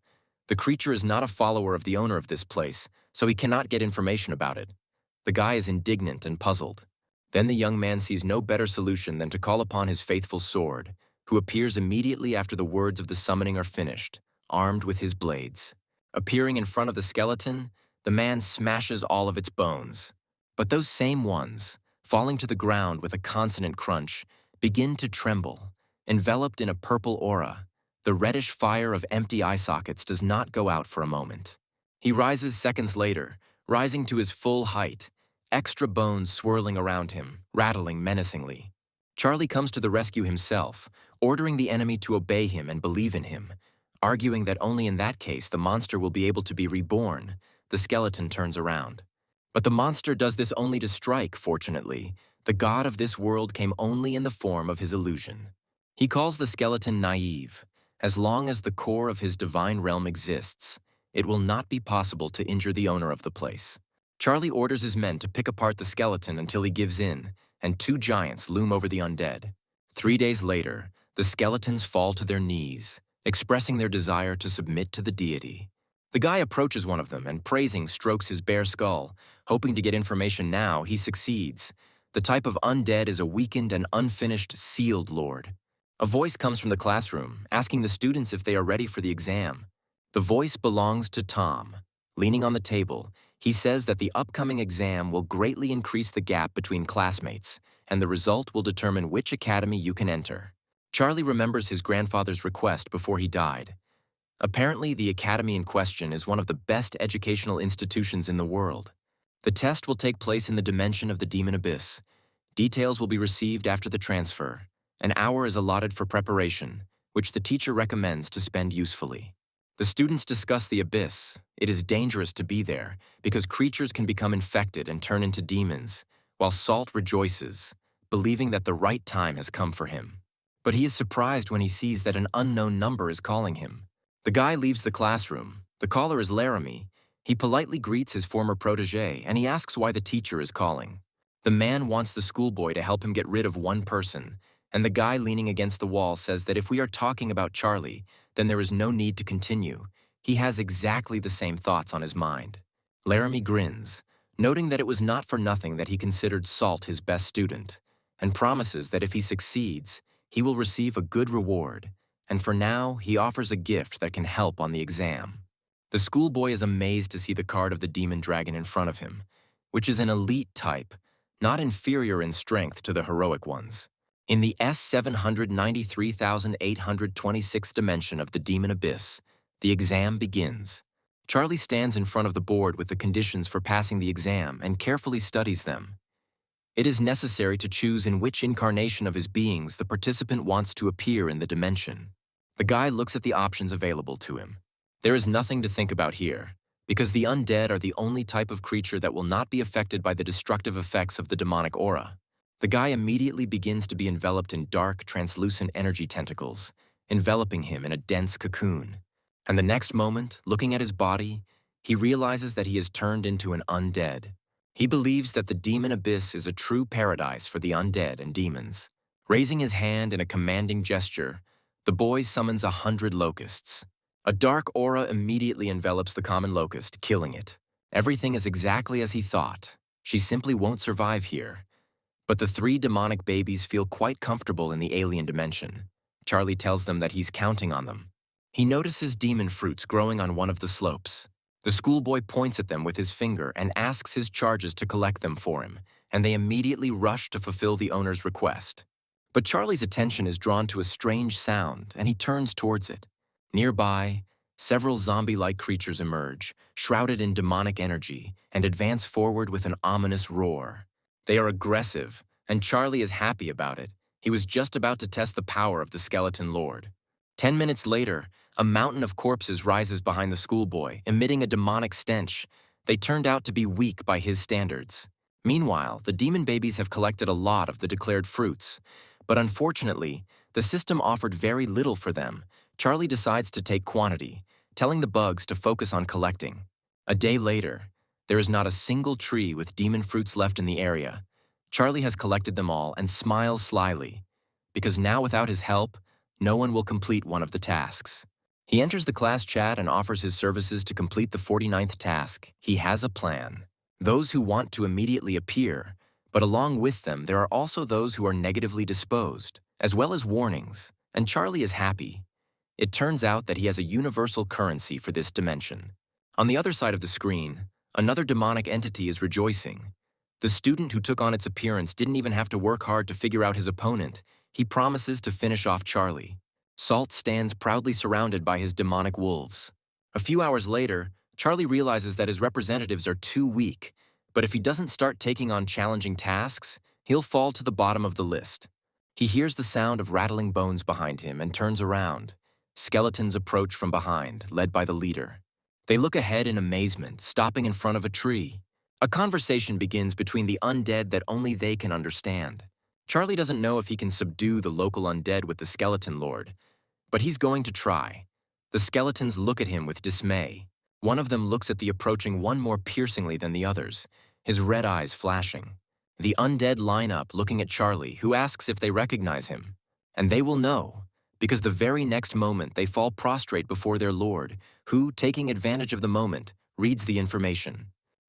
The creature is not a follower of the owner of this place, so he cannot get information about it. The guy is indignant and puzzled. Then the young man sees no better solution than to call upon his faithful sword, who appears immediately after the words of the summoning are finished, armed with his blades. Appearing in front of the skeleton, the man smashes all of its bones. But those same ones, falling to the ground with a consonant crunch, begin to tremble, enveloped in a purple aura. The reddish fire of empty eye sockets does not go out for a moment. He rises seconds later, rising to his full height, extra bones swirling around him, rattling menacingly. Charlie comes to the rescue himself, ordering the enemy to obey him and believe in him. Arguing that only in that case the monster will be able to be reborn, the skeleton turns around. But the monster does this only to strike, fortunately. The god of this world came only in the form of his illusion. He calls the skeleton naive. As long as the core of his divine realm exists, it will not be possible to injure the owner of the place. Charlie orders his men to pick apart the skeleton until he gives in, and 2 giants loom over the undead. 3 days later, the skeletons fall to their knees, expressing their desire to submit to the deity. The guy approaches one of them and, praising, strokes his bare skull. Hoping to get information now, he succeeds. The type of undead is a weakened and unfinished sealed lord. A voice comes from the classroom, asking the students if they are ready for the exam. The voice belongs to Tom. Leaning on the table, he says that the upcoming exam will greatly increase the gap between classmates, and the result will determine which academy you can enter. Charlie remembers his grandfather's request before he died. Apparently, the academy in question is one of the best educational institutions in the world. The test will take place in the dimension of the demon abyss. Details will be received after the transfer. An hour is allotted for preparation, which the teacher recommends to spend usefully. The students discuss the abyss. It is dangerous to be there because creatures can become infected and turn into demons, while Salt rejoices, believing that the right time has come for him. But he is surprised when he sees that an unknown number is calling him. The guy leaves the classroom. The caller is Laramie. He politely greets his former protege, and he asks why the teacher is calling. The man wants the schoolboy to help him get rid of one person, and the guy leaning against the wall says that if we are talking about Charlie, then there is no need to continue. He has exactly the same thoughts on his mind. Laramie grins, noting that it was not for nothing that he considered Salt his best student, and promises that if he succeeds, he will receive a good reward, and for now, he offers a gift that can help on the exam. The schoolboy is amazed to see the card of the demon dragon in front of him, which is an elite type, not inferior in strength to the heroic ones. In the S793,826th dimension of the demon abyss, the exam begins. Charlie stands in front of the board with the conditions for passing the exam and carefully studies them. It is necessary to choose in which incarnation of his beings the participant wants to appear in the dimension. The guy looks at the options available to him. There is nothing to think about here, because the undead are the only type of creature that will not be affected by the destructive effects of the demonic aura. The guy immediately begins to be enveloped in dark, translucent energy tentacles, enveloping him in a dense cocoon. And the next moment, looking at his body, he realizes that he has turned into an undead. He believes that the demon abyss is a true paradise for the undead and demons. Raising his hand in a commanding gesture, the boy summons 100 locusts. A dark aura immediately envelops the common locust, killing it. Everything is exactly as he thought. She simply won't survive here. But the three demonic babies feel quite comfortable in the alien dimension. Charlie tells them that he's counting on them. He notices demon fruits growing on one of the slopes. The schoolboy points at them with his finger and asks his charges to collect them for him, and they immediately rush to fulfill the owner's request. But Charlie's attention is drawn to a strange sound, and he turns towards it. Nearby, several zombie-like creatures emerge, shrouded in demonic energy, and advance forward with an ominous roar. They are aggressive, and Charlie is happy about it. He was just about to test the power of the skeleton lord. 10 minutes later, a mountain of corpses rises behind the schoolboy, emitting a demonic stench. They turned out to be weak by his standards. Meanwhile, the demon babies have collected a lot of the declared fruits. But unfortunately, the system offered very little for them. Charlie decides to take quantity, telling the bugs to focus on collecting. A day later, there is not a single tree with demon fruits left in the area. Charlie has collected them all and smiles slyly, because now without his help, no one will complete one of the tasks. He enters the class chat and offers his services to complete the 49th task. He has a plan. Those who want to immediately appear, but along with them there are also those who are negatively disposed, as well as warnings, and Charlie is happy. It turns out that he has a universal currency for this dimension. On the other side of the screen, another demonic entity is rejoicing. The student who took on its appearance didn't even have to work hard to figure out his opponent. He promises to finish off Charlie. Salt stands proudly surrounded by his demonic wolves. A few hours later, Charlie realizes that his representatives are too weak, but if he doesn't start taking on challenging tasks, he'll fall to the bottom of the list. He hears the sound of rattling bones behind him and turns around. Skeletons approach from behind, led by the leader. They look ahead in amazement, stopping in front of a tree. A conversation begins between the undead that only they can understand. Charlie doesn't know if he can subdue the local undead with the skeleton lord, but he's going to try. The skeletons look at him with dismay. One of them looks at the approaching one more piercingly than the others, his red eyes flashing. The undead line up looking at Charlie, who asks if they recognize him. And they will know, because the very next moment they fall prostrate before their lord, who, taking advantage of the moment, reads the information.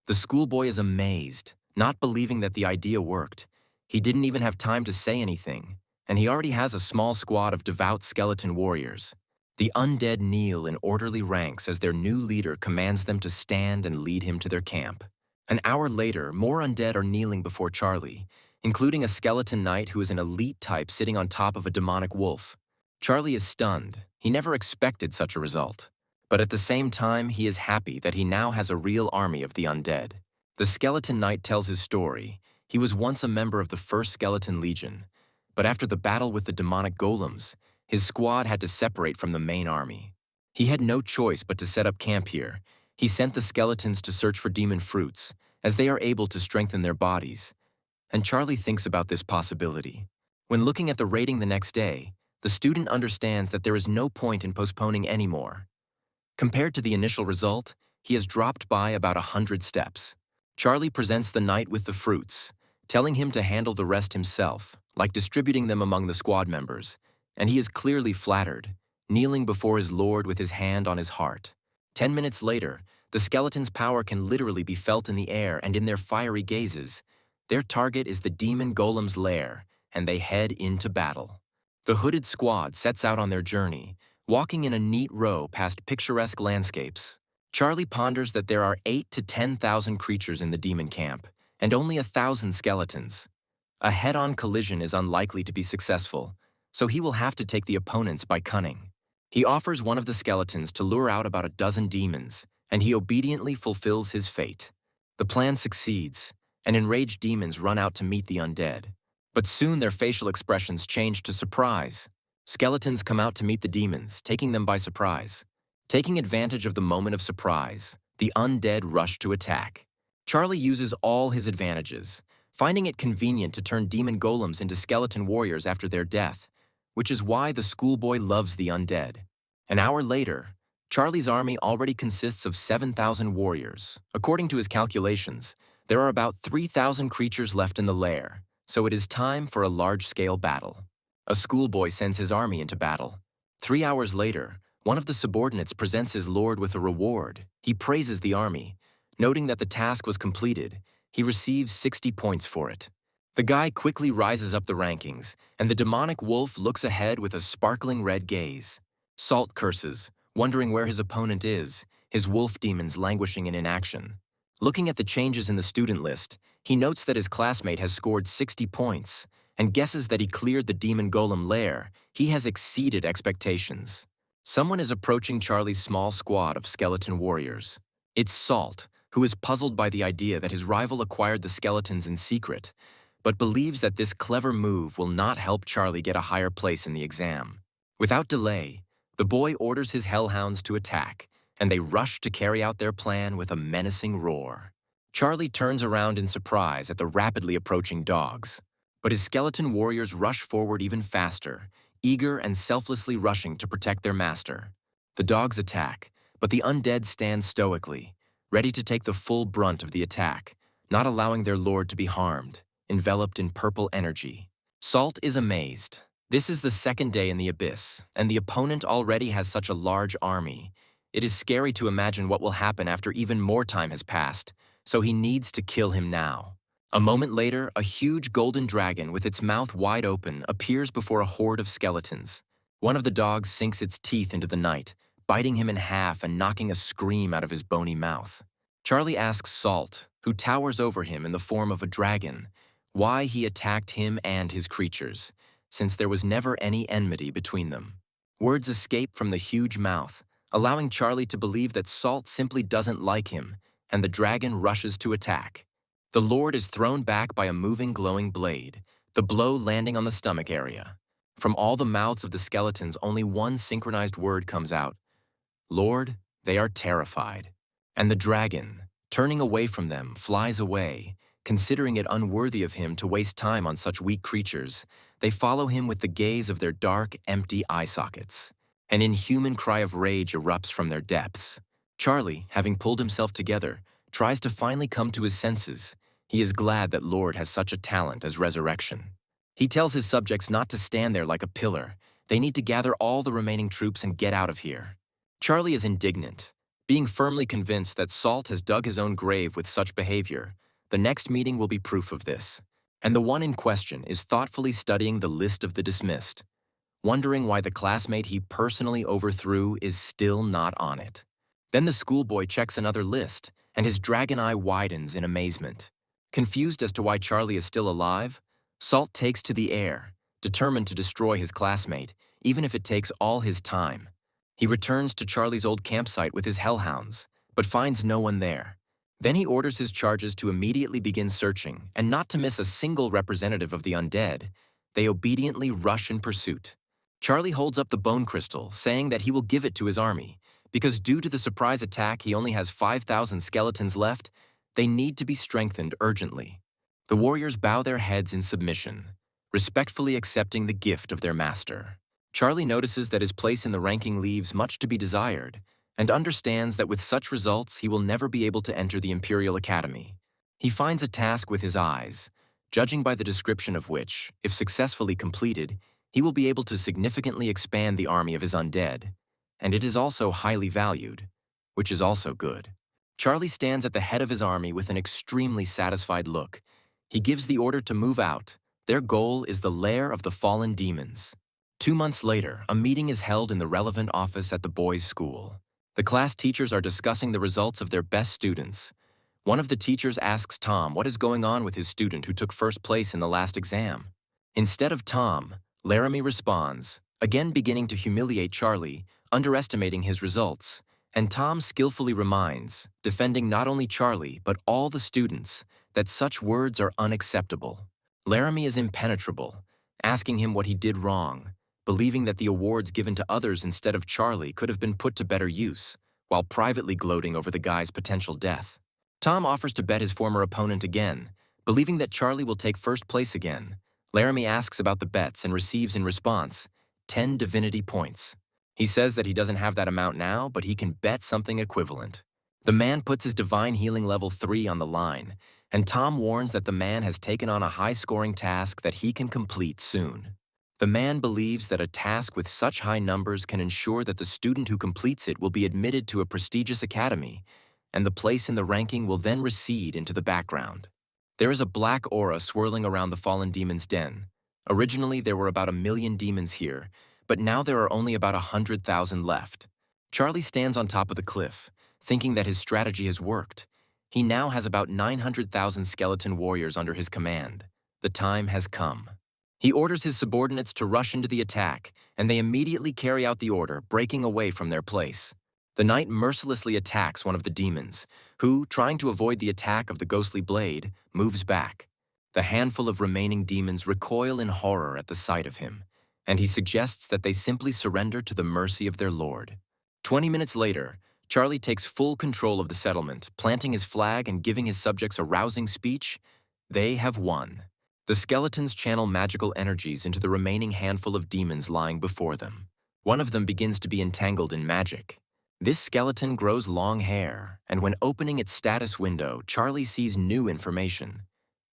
The schoolboy is amazed, not believing that the idea worked. He didn't even have time to say anything, and he already has a small squad of devout skeleton warriors. The undead kneel in orderly ranks as their new leader commands them to stand and lead him to their camp. An hour later, more undead are kneeling before Charlie, including a skeleton knight who is an elite type sitting on top of a demonic wolf. Charlie is stunned. He never expected such a result. But at the same time, he is happy that he now has a real army of the undead. The skeleton knight tells his story. He was once a member of the First Skeleton Legion, but after the battle with the demonic golems, his squad had to separate from the main army. He had no choice but to set up camp here. He sent the skeletons to search for demon fruits, as they are able to strengthen their bodies. And Charlie thinks about this possibility. When looking at the rating the next day, the student understands that there is no point in postponing anymore. Compared to the initial result, he has dropped by about 100 steps. Charlie presents the knight with the fruits, telling him to handle the rest himself, like distributing them among the squad members, and he is clearly flattered, kneeling before his lord with his hand on his heart. 10 minutes later, the skeleton's power can literally be felt in the air and in their fiery gazes. Their target is the demon golem's lair, and they head into battle. The hooded squad sets out on their journey, walking in a neat row past picturesque landscapes. Charlie ponders that there are 8,000 to 10,000 creatures in the demon camp, and only 1,000 skeletons. A head-on collision is unlikely to be successful, so he will have to take the opponents by cunning. He offers one of the skeletons to lure out about a dozen demons, and he obediently fulfills his fate. The plan succeeds, and enraged demons run out to meet the undead. But soon their facial expressions change to surprise. Skeletons come out to meet the demons, taking them by surprise. Taking advantage of the moment of surprise, the undead rush to attack. Charlie uses all his advantages, finding it convenient to turn demon golems into skeleton warriors after their death, which is why the schoolboy loves the undead. An hour later, Charlie's army already consists of 7,000 warriors. According to his calculations, there are about 3,000 creatures left in the lair, so it is time for a large-scale battle. A schoolboy sends his army into battle. 3 hours later, one of the subordinates presents his lord with a reward. He praises the army. Noting that the task was completed, he receives 60 points for it. The guy quickly rises up the rankings, and the demonic wolf looks ahead with a sparkling red gaze. Salt curses, wondering where his opponent is, his wolf demons languishing in inaction. Looking at the changes in the student list, he notes that his classmate has scored 60 points, and guesses that he cleared the demon golem lair. He has exceeded expectations. Someone is approaching Charlie's small squad of skeleton warriors. It's Salt, who is puzzled by the idea that his rival acquired the skeletons in secret, but believes that this clever move will not help Charlie get a higher place in the exam. Without delay, the boy orders his hellhounds to attack, and they rush to carry out their plan with a menacing roar. Charlie turns around in surprise at the rapidly approaching dogs, but his skeleton warriors rush forward even faster, eager and selflessly rushing to protect their master. The dogs attack, but the undead stand stoically, ready to take the full brunt of the attack, not allowing their lord to be harmed, enveloped in purple energy. Salt is amazed. This is the second day in the abyss, and the opponent already has such a large army. It is scary to imagine what will happen after even more time has passed, so he needs to kill him now. A moment later, a huge golden dragon with its mouth wide open appears before a horde of skeletons. One of the dogs sinks its teeth into the night, biting him in half and knocking a scream out of his bony mouth. Charlie asks Salt, who towers over him in the form of a dragon, why he attacked him and his creatures, since there was never any enmity between them. Words escape from the huge mouth, allowing Charlie to believe that Salt simply doesn't like him, and the dragon rushes to attack. The Lord is thrown back by a moving glowing blade, the blow landing on the stomach area. From all the mouths of the skeletons, only one synchronized word comes out. Lord, they are terrified. And the dragon, turning away from them, flies away, considering it unworthy of him to waste time on such weak creatures. They follow him with the gaze of their dark, empty eye sockets. An inhuman cry of rage erupts from their depths. Charlie, having pulled himself together, tries to finally come to his senses. He is glad that Lord has such a talent as resurrection. He tells his subjects not to stand there like a pillar. They need to gather all the remaining troops and get out of here. Charlie is indignant, being firmly convinced that Salt has dug his own grave with such behavior. The next meeting will be proof of this, and the one in question is thoughtfully studying the list of the dismissed, wondering why the classmate he personally overthrew is still not on it. Then the schoolboy checks another list, and his dragon eye widens in amazement. Confused as to why Charlie is still alive, Salt takes to the air, determined to destroy his classmate, even if it takes all his time. He returns to Charlie's old campsite with his hellhounds, but finds no one there. Then he orders his charges to immediately begin searching, and not to miss a single representative of the undead. They obediently rush in pursuit. Charlie holds up the bone crystal, saying that he will give it to his army, because due to the surprise attack he only has 5,000 skeletons left. They need to be strengthened urgently. The warriors bow their heads in submission, respectfully accepting the gift of their master. Charlie notices that his place in the ranking leaves much to be desired, and understands that with such results he will never be able to enter the Imperial Academy. He finds a task with his eyes, judging by the description of which, if successfully completed, he will be able to significantly expand the army of his undead, and it is also highly valued, which is also good. Charlie stands at the head of his army with an extremely satisfied look. He gives the order to move out. Their goal is the lair of the fallen demons. 2 months later, a meeting is held in the relevant office at the boys' school. The class teachers are discussing the results of their best students. One of the teachers asks Tom what is going on with his student who took first place in the last exam. Instead of Tom, Laramie responds, again beginning to humiliate Charlie, underestimating his results. And Tom skillfully reminds, defending not only Charlie but all the students, that such words are unacceptable. Laramie is impenetrable, asking him what he did wrong, believing that the awards given to others instead of Charlie could have been put to better use, while privately gloating over the guy's potential death. Tom offers to bet his former opponent again, believing that Charlie will take first place again. Laramie asks about the bets and receives in response 10 divinity points. He says that he doesn't have that amount now, but he can bet something equivalent. The man puts his divine healing level 3 on the line, and Tom warns that the man has taken on a high-scoring task that he can complete soon. The man believes that a task with such high numbers can ensure that the student who completes it will be admitted to a prestigious academy, and the place in the ranking will then recede into the background. There is a black aura swirling around the fallen demon's den. Originally, there were about 1,000,000 demons here, but now there are only about 100,000 left. Charlie stands on top of the cliff, thinking that his strategy has worked. He now has about 900,000 skeleton warriors under his command. The time has come. He orders his subordinates to rush into the attack, and they immediately carry out the order, breaking away from their place. The knight mercilessly attacks one of the demons, who, trying to avoid the attack of the ghostly blade, moves back. The handful of remaining demons recoil in horror at the sight of him, and he suggests that they simply surrender to the mercy of their lord. 20 minutes later, Charlie takes full control of the settlement, planting his flag and giving his subjects a rousing speech. They have won. The skeletons channel magical energies into the remaining handful of demons lying before them. One of them begins to be entangled in magic. This skeleton grows long hair, and when opening its status window, Charlie sees new information.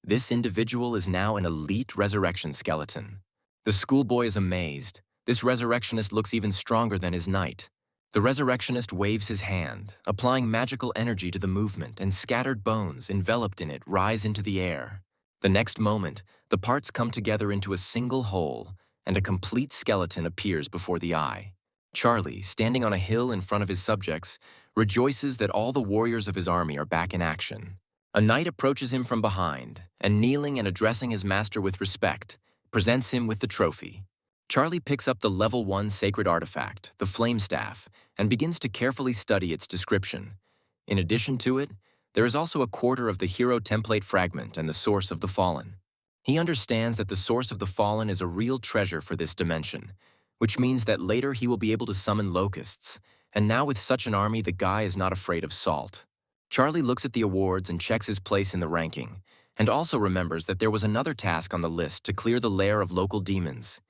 This individual is now an elite resurrection skeleton. The schoolboy is amazed. This resurrectionist looks even stronger than his knight. The resurrectionist waves his hand, applying magical energy to the movement, and scattered bones enveloped in it rise into the air. The next moment, the parts come together into a single whole, and a complete skeleton appears before the eye. Charlie, standing on a hill in front of his subjects, rejoices that all the warriors of his army are back in action. A knight approaches him from behind, and kneeling and addressing his master with respect, presents him with the trophy. Charlie picks up the level 1 sacred artifact, the flame staff, and begins to carefully study its description. In addition to it, there is also a quarter of the hero template fragment and the source of the fallen. He understands that the source of the fallen is a real treasure for this dimension, which means that later he will be able to summon locusts, and now with such an army, the guy is not afraid of salt. Charlie looks at the awards and checks his place in the ranking, and also remembers that there was another task on the list to clear the lair of local demons.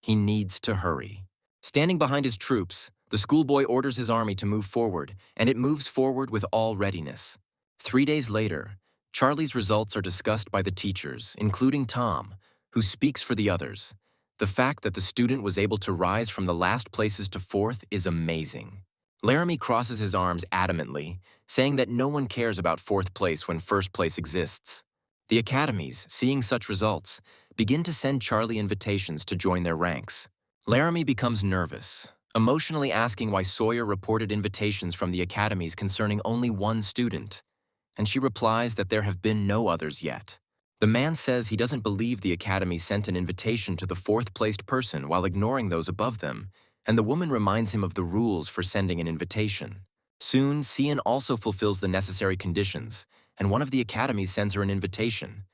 He needs to hurry. Standing behind his troops, the schoolboy orders his army to move forward, and it moves forward with all readiness. 3 days later, Charlie's results are discussed by the teachers, including Tom, who speaks for the others. The fact that the student was able to rise from the last places to fourth is amazing. Laramie crosses his arms adamantly, saying that no one cares about fourth place when first place exists. The academies, seeing such results, begin to send Charlie invitations to join their ranks. Laramie becomes nervous, emotionally asking why Sawyer reported invitations from the academies concerning only one student, and she replies that there have been no others yet. The man says he doesn't believe the academy sent an invitation to the fourth-placed person while ignoring those above them, and the woman reminds him of the rules for sending an invitation. Soon, Cian also fulfills the necessary conditions, and one of the academies sends her an invitation.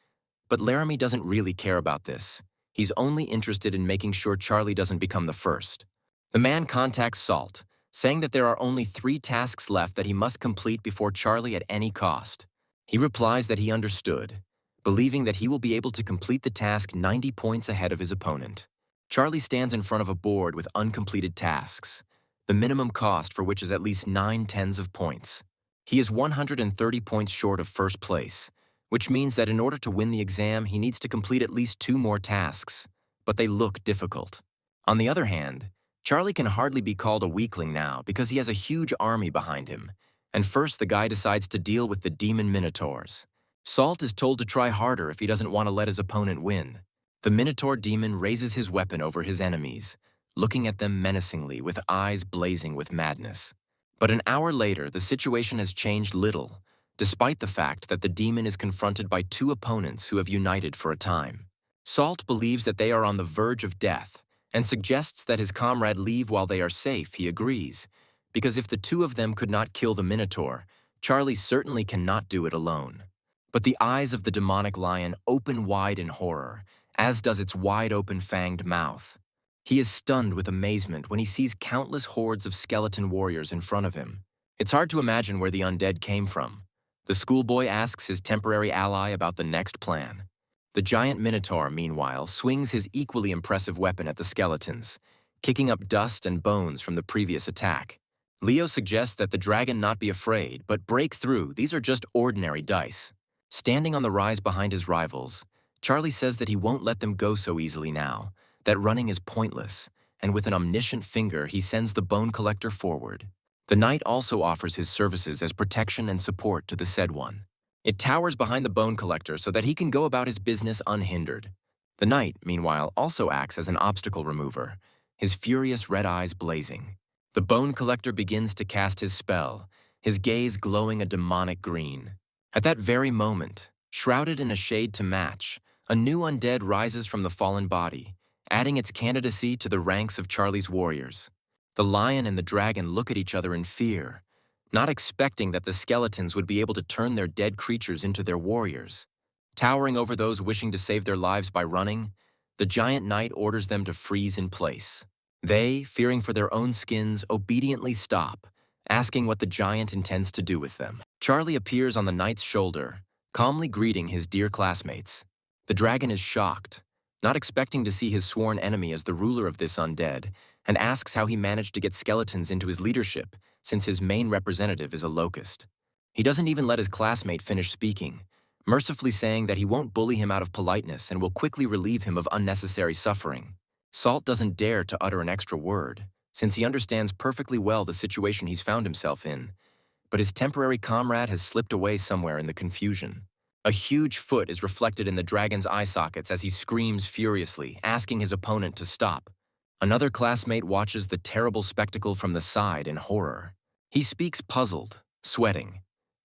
But Laramie doesn't really care about this. He's only interested in making sure Charlie doesn't become the first. The man contacts Salt, saying that there are only 3 tasks left that he must complete before Charlie at any cost. He replies that he understood, believing that he will be able to complete the task 90 points ahead of his opponent. Charlie stands in front of a board with uncompleted tasks, the minimum cost for which is at least 9/10 of points. He is 130 points short of first place, which means that in order to win the exam, he needs to complete at least 2 more tasks, but they look difficult. On the other hand, Charlie can hardly be called a weakling now because he has a huge army behind him, and first the guy decides to deal with the demon minotaurs. Salt is told to try harder if he doesn't want to let his opponent win. The minotaur demon raises his weapon over his enemies, looking at them menacingly with eyes blazing with madness. But an hour later, the situation has changed little, despite the fact that the demon is confronted by 2 opponents who have united for a time. Salt believes that they are on the verge of death, and suggests that his comrade leave while they are safe. He agrees, because if the 2 of them could not kill the Minotaur, Charlie certainly cannot do it alone. But the eyes of the demonic lion open wide in horror, as does its wide-open fanged mouth. He is stunned with amazement when he sees countless hordes of skeleton warriors in front of him. It's hard to imagine where the undead came from. The schoolboy asks his temporary ally about the next plan. The giant Minotaur, meanwhile, swings his equally impressive weapon at the skeletons, kicking up dust and bones from the previous attack. Leo suggests that the dragon not be afraid, but break through. These are just ordinary dice. Standing on the rise behind his rivals, Charlie says that he won't let them go so easily now, that running is pointless, and with an omniscient finger, he sends the bone collector forward. The knight also offers his services as protection and support to the said one. It towers behind the bone collector so that he can go about his business unhindered. The knight, meanwhile, also acts as an obstacle remover, his furious red eyes blazing. The bone collector begins to cast his spell, his gaze glowing a demonic green. At that very moment, shrouded in a shade to match, a new undead rises from the fallen body, adding its candidacy to the ranks of Charlie's warriors. The lion and the dragon look at each other in fear, not expecting that the skeletons would be able to turn their dead creatures into their warriors. Towering over those wishing to save their lives by running, the giant knight orders them to freeze in place. They, fearing for their own skins, obediently stop, asking what the giant intends to do with them. Charlie appears on the knight's shoulder, calmly greeting his dear classmates. The dragon is shocked, not expecting to see his sworn enemy as the ruler of this undead, and asks how he managed to get skeletons into his leadership, since his main representative is a Locust. He doesn't even let his classmate finish speaking, mercifully saying that he won't bully him out of politeness and will quickly relieve him of unnecessary suffering. Salt doesn't dare to utter an extra word, since he understands perfectly well the situation he's found himself in, but his temporary comrade has slipped away somewhere in the confusion. A huge foot is reflected in the dragon's eye sockets as he screams furiously, asking his opponent to stop. Another classmate watches the terrible spectacle from the side in horror. He speaks puzzled, sweating.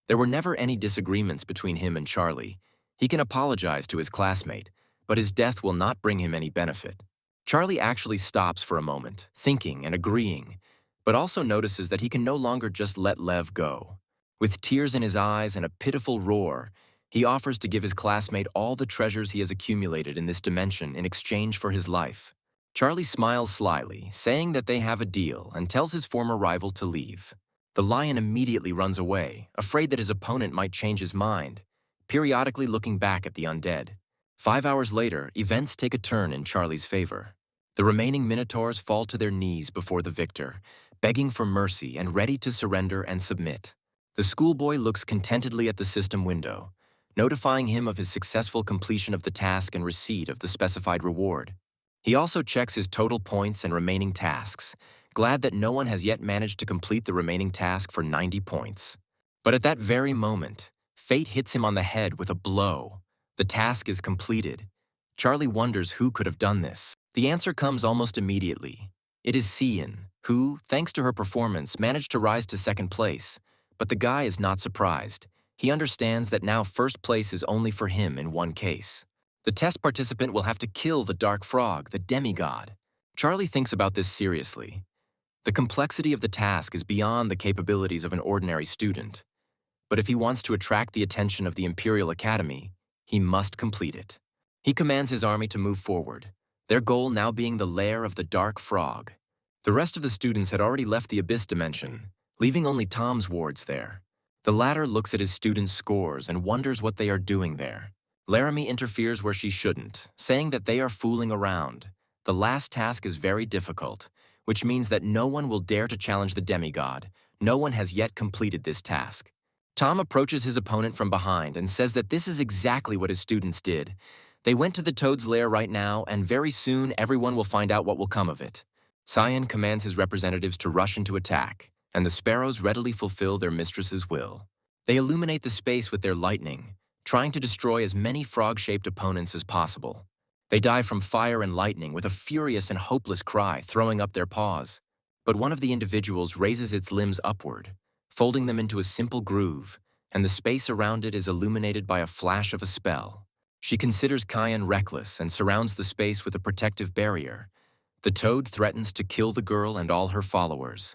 There were never any disagreements between him and Charlie. He can apologize to his classmate, but his death will not bring him any benefit. Charlie actually stops for a moment, thinking and agreeing, but also notices that he can no longer just let Lev go. With tears in his eyes and a pitiful roar, he offers to give his classmate all the treasures he has accumulated in this dimension in exchange for his life. Charlie smiles slyly, saying that they have a deal, and tells his former rival to leave. The lion immediately runs away, afraid that his opponent might change his mind, periodically looking back at the undead. 5 hours later, events take a turn in Charlie's favor. The remaining Minotaurs fall to their knees before the victor, begging for mercy and ready to surrender and submit. The schoolboy looks contentedly at the system window, notifying him of his successful completion of the task and receipt of the specified reward. He also checks his total points and remaining tasks, glad that no one has yet managed to complete the remaining task for 90 points. But at that very moment, fate hits him on the head with a blow. The task is completed. Charlie wonders who could have done this. The answer comes almost immediately. It is Cian, who, thanks to her performance, managed to rise to second place. But the guy is not surprised. He understands that now first place is only for him in one case. The test participant will have to kill the dark frog, the demigod. Charlie thinks about this seriously. The complexity of the task is beyond the capabilities of an ordinary student. But if he wants to attract the attention of the Imperial Academy, he must complete it. He commands his army to move forward, their goal now being the lair of the dark frog. The rest of the students had already left the Abyss dimension, leaving only Tom's wards there. The latter looks at his students' scores and wonders what they are doing there. Laramie interferes where she shouldn't, saying that they are fooling around. The last task is very difficult, which means that no one will dare to challenge the demigod. No one has yet completed this task. Tom approaches his opponent from behind and says that this is exactly what his students did. They went to the Toad's lair right now, and very soon everyone will find out what will come of it. Cian commands his representatives to rush into attack, and the sparrows readily fulfill their mistress's will. They illuminate the space with their lightning, trying to destroy as many frog-shaped opponents as possible. They die from fire and lightning with a furious and hopeless cry, throwing up their paws. But one of the individuals raises its limbs upward, folding them into a simple groove, and the space around it is illuminated by a flash of a spell. She considers Cian reckless and surrounds the space with a protective barrier. The toad threatens to kill the girl and all her followers,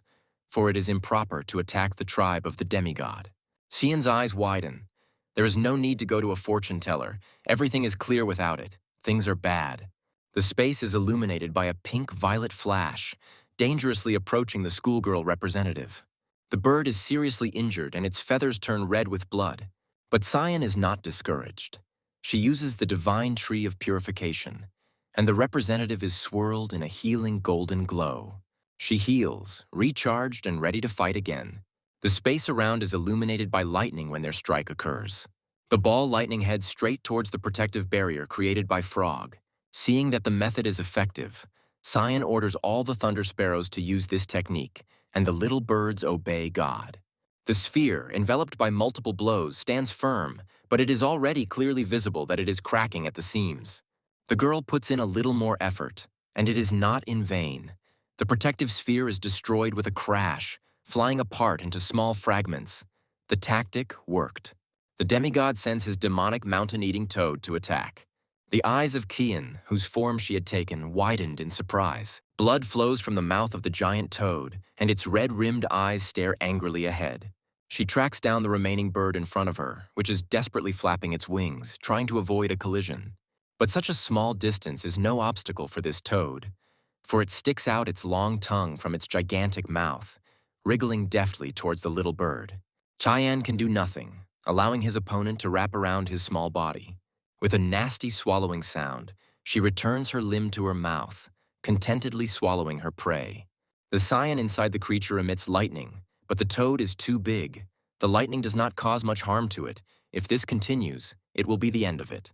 for it is improper to attack the tribe of the demigod. Cian's eyes widen. There is no need to go to a fortune teller. Everything is clear without it. Things are bad. The space is illuminated by a pink-violet flash, dangerously approaching the schoolgirl representative. The bird is seriously injured and its feathers turn red with blood. But Cian is not discouraged. She uses the divine tree of purification, and the representative is swirled in a healing golden glow. She heals, recharged and ready to fight again. The space around is illuminated by lightning when their strike occurs. The ball lightning heads straight towards the protective barrier created by Frog. Seeing that the method is effective, Cian orders all the thunder sparrows to use this technique, and the little birds obey God. The sphere, enveloped by multiple blows, stands firm, but it is already clearly visible that it is cracking at the seams. The girl puts in a little more effort, and it is not in vain. The protective sphere is destroyed with a crash, flying apart into small fragments. The tactic worked. The demigod sends his demonic mountain-eating toad to attack. The eyes of Kian, whose form she had taken, widened in surprise. Blood flows from the mouth of the giant toad, and its red-rimmed eyes stare angrily ahead. She tracks down the remaining bird in front of her, which is desperately flapping its wings, trying to avoid a collision. But such a small distance is no obstacle for this toad, for it sticks out its long tongue from its gigantic mouth, wriggling deftly towards the little bird. Cheyenne can do nothing, allowing his opponent to wrap around his small body. With a nasty swallowing sound, she returns her limb to her mouth, contentedly swallowing her prey. The scion inside the creature emits lightning, but the toad is too big. The lightning does not cause much harm to it. If this continues, it will be the end of it.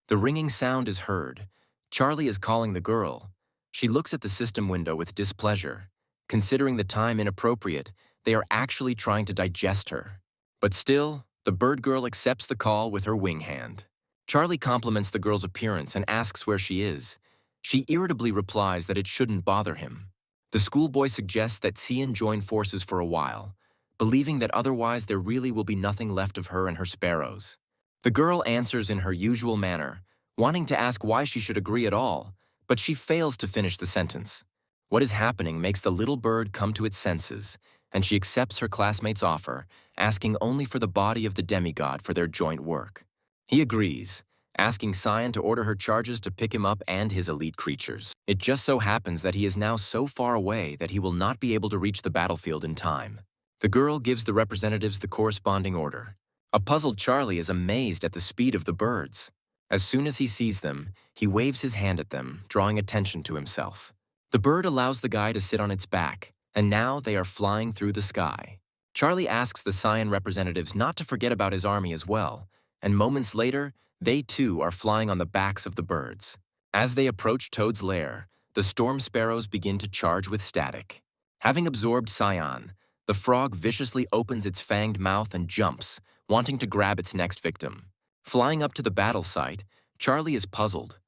The ringing sound is heard. Charlie is calling the girl. She looks at the system window with displeasure. Considering the time inappropriate, they are actually trying to digest her. But still, the bird girl accepts the call with her wing hand. Charlie compliments the girl's appearance and asks where she is. She irritably replies that it shouldn't bother him. The schoolboy suggests that Cian join forces for a while, believing that otherwise there really will be nothing left of her and her sparrows. The girl answers in her usual manner, wanting to ask why she should agree at all, but she fails to finish the sentence. What is happening makes the little bird come to its senses, and she accepts her classmate's offer, asking only for the body of the demigod for their joint work. He agrees, asking Cyan to order her charges to pick him up and his elite creatures. It just so happens that he is now so far away that he will not be able to reach the battlefield in time. The girl gives the representatives the corresponding order. A puzzled Charlie is amazed at the speed of the birds. As soon as he sees them, he waves his hand at them, drawing attention to himself. The bird allows the guy to sit on its back, and now they are flying through the sky. Charlie asks the Cyan representatives not to forget about his army as well, and moments later, they too are flying on the backs of the birds. As they approach Toad's lair, the storm sparrows begin to charge with static. Having absorbed Cyan, the frog viciously opens its fanged mouth and jumps, wanting to grab its next victim. Flying up to the battle site, Charlie is puzzled.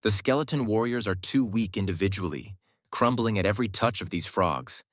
The skeleton warriors are too weak individually, crumbling at every touch of these frogs.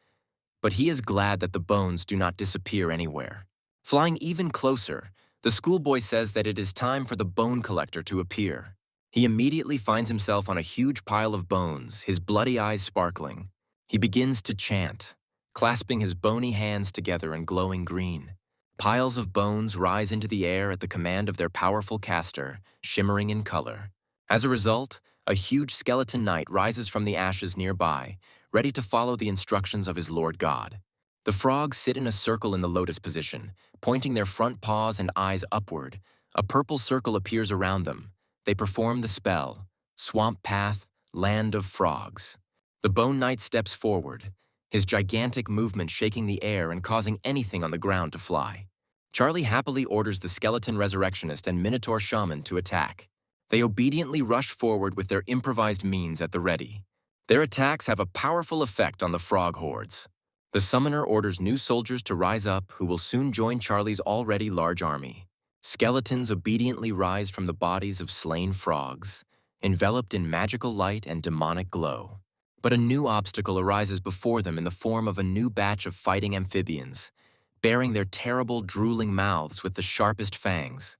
But he is glad that the bones do not disappear anywhere. Flying even closer, the schoolboy says that it is time for the bone collector to appear. He immediately finds himself on a huge pile of bones, his bloody eyes sparkling. He begins to chant, clasping his bony hands together in glowing green. Piles of bones rise into the air at the command of their powerful caster, shimmering in color. As a result, a huge skeleton knight rises from the ashes nearby, ready to follow the instructions of his Lord God. The frogs sit in a circle in the lotus position, pointing their front paws and eyes upward. A purple circle appears around them. They perform the spell, Swamp Path, Land of Frogs. The Bone Knight steps forward, his gigantic movement shaking the air and causing anything on the ground to fly. Charlie happily orders the Skeleton Resurrectionist and Minotaur Shaman to attack. They obediently rush forward with their improvised means at the ready. Their attacks have a powerful effect on the frog hordes. The summoner orders new soldiers to rise up who will soon join Charlie's already large army. Skeletons obediently rise from the bodies of slain frogs, enveloped in magical light and demonic glow. But a new obstacle arises before them in the form of a new batch of fighting amphibians, bearing their terrible, drooling mouths with the sharpest fangs.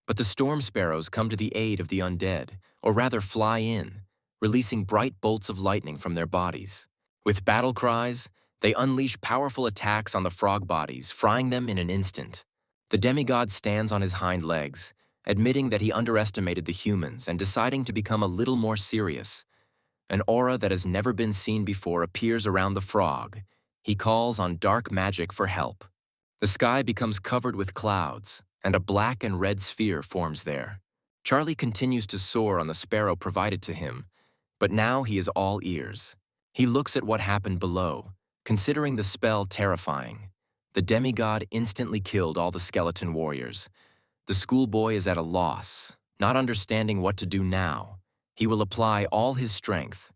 But the storm sparrows come to the aid of the undead, or rather fly in, releasing bright bolts of lightning from their bodies. With battle cries, they unleash powerful attacks on the frog bodies, frying them in an instant. The demigod stands on his hind legs, admitting that he underestimated the humans and deciding to become a little more serious. An aura that has never been seen before appears around the frog. He calls on dark magic for help. The sky becomes covered with clouds, and a black and red sphere forms there. Charlie continues to soar on the sparrow provided to him, but now he is all ears. He looks at what happened below, considering the spell terrifying. The demigod instantly killed all the skeleton warriors. The schoolboy is at a loss, not understanding what to do now. He will apply all his strength,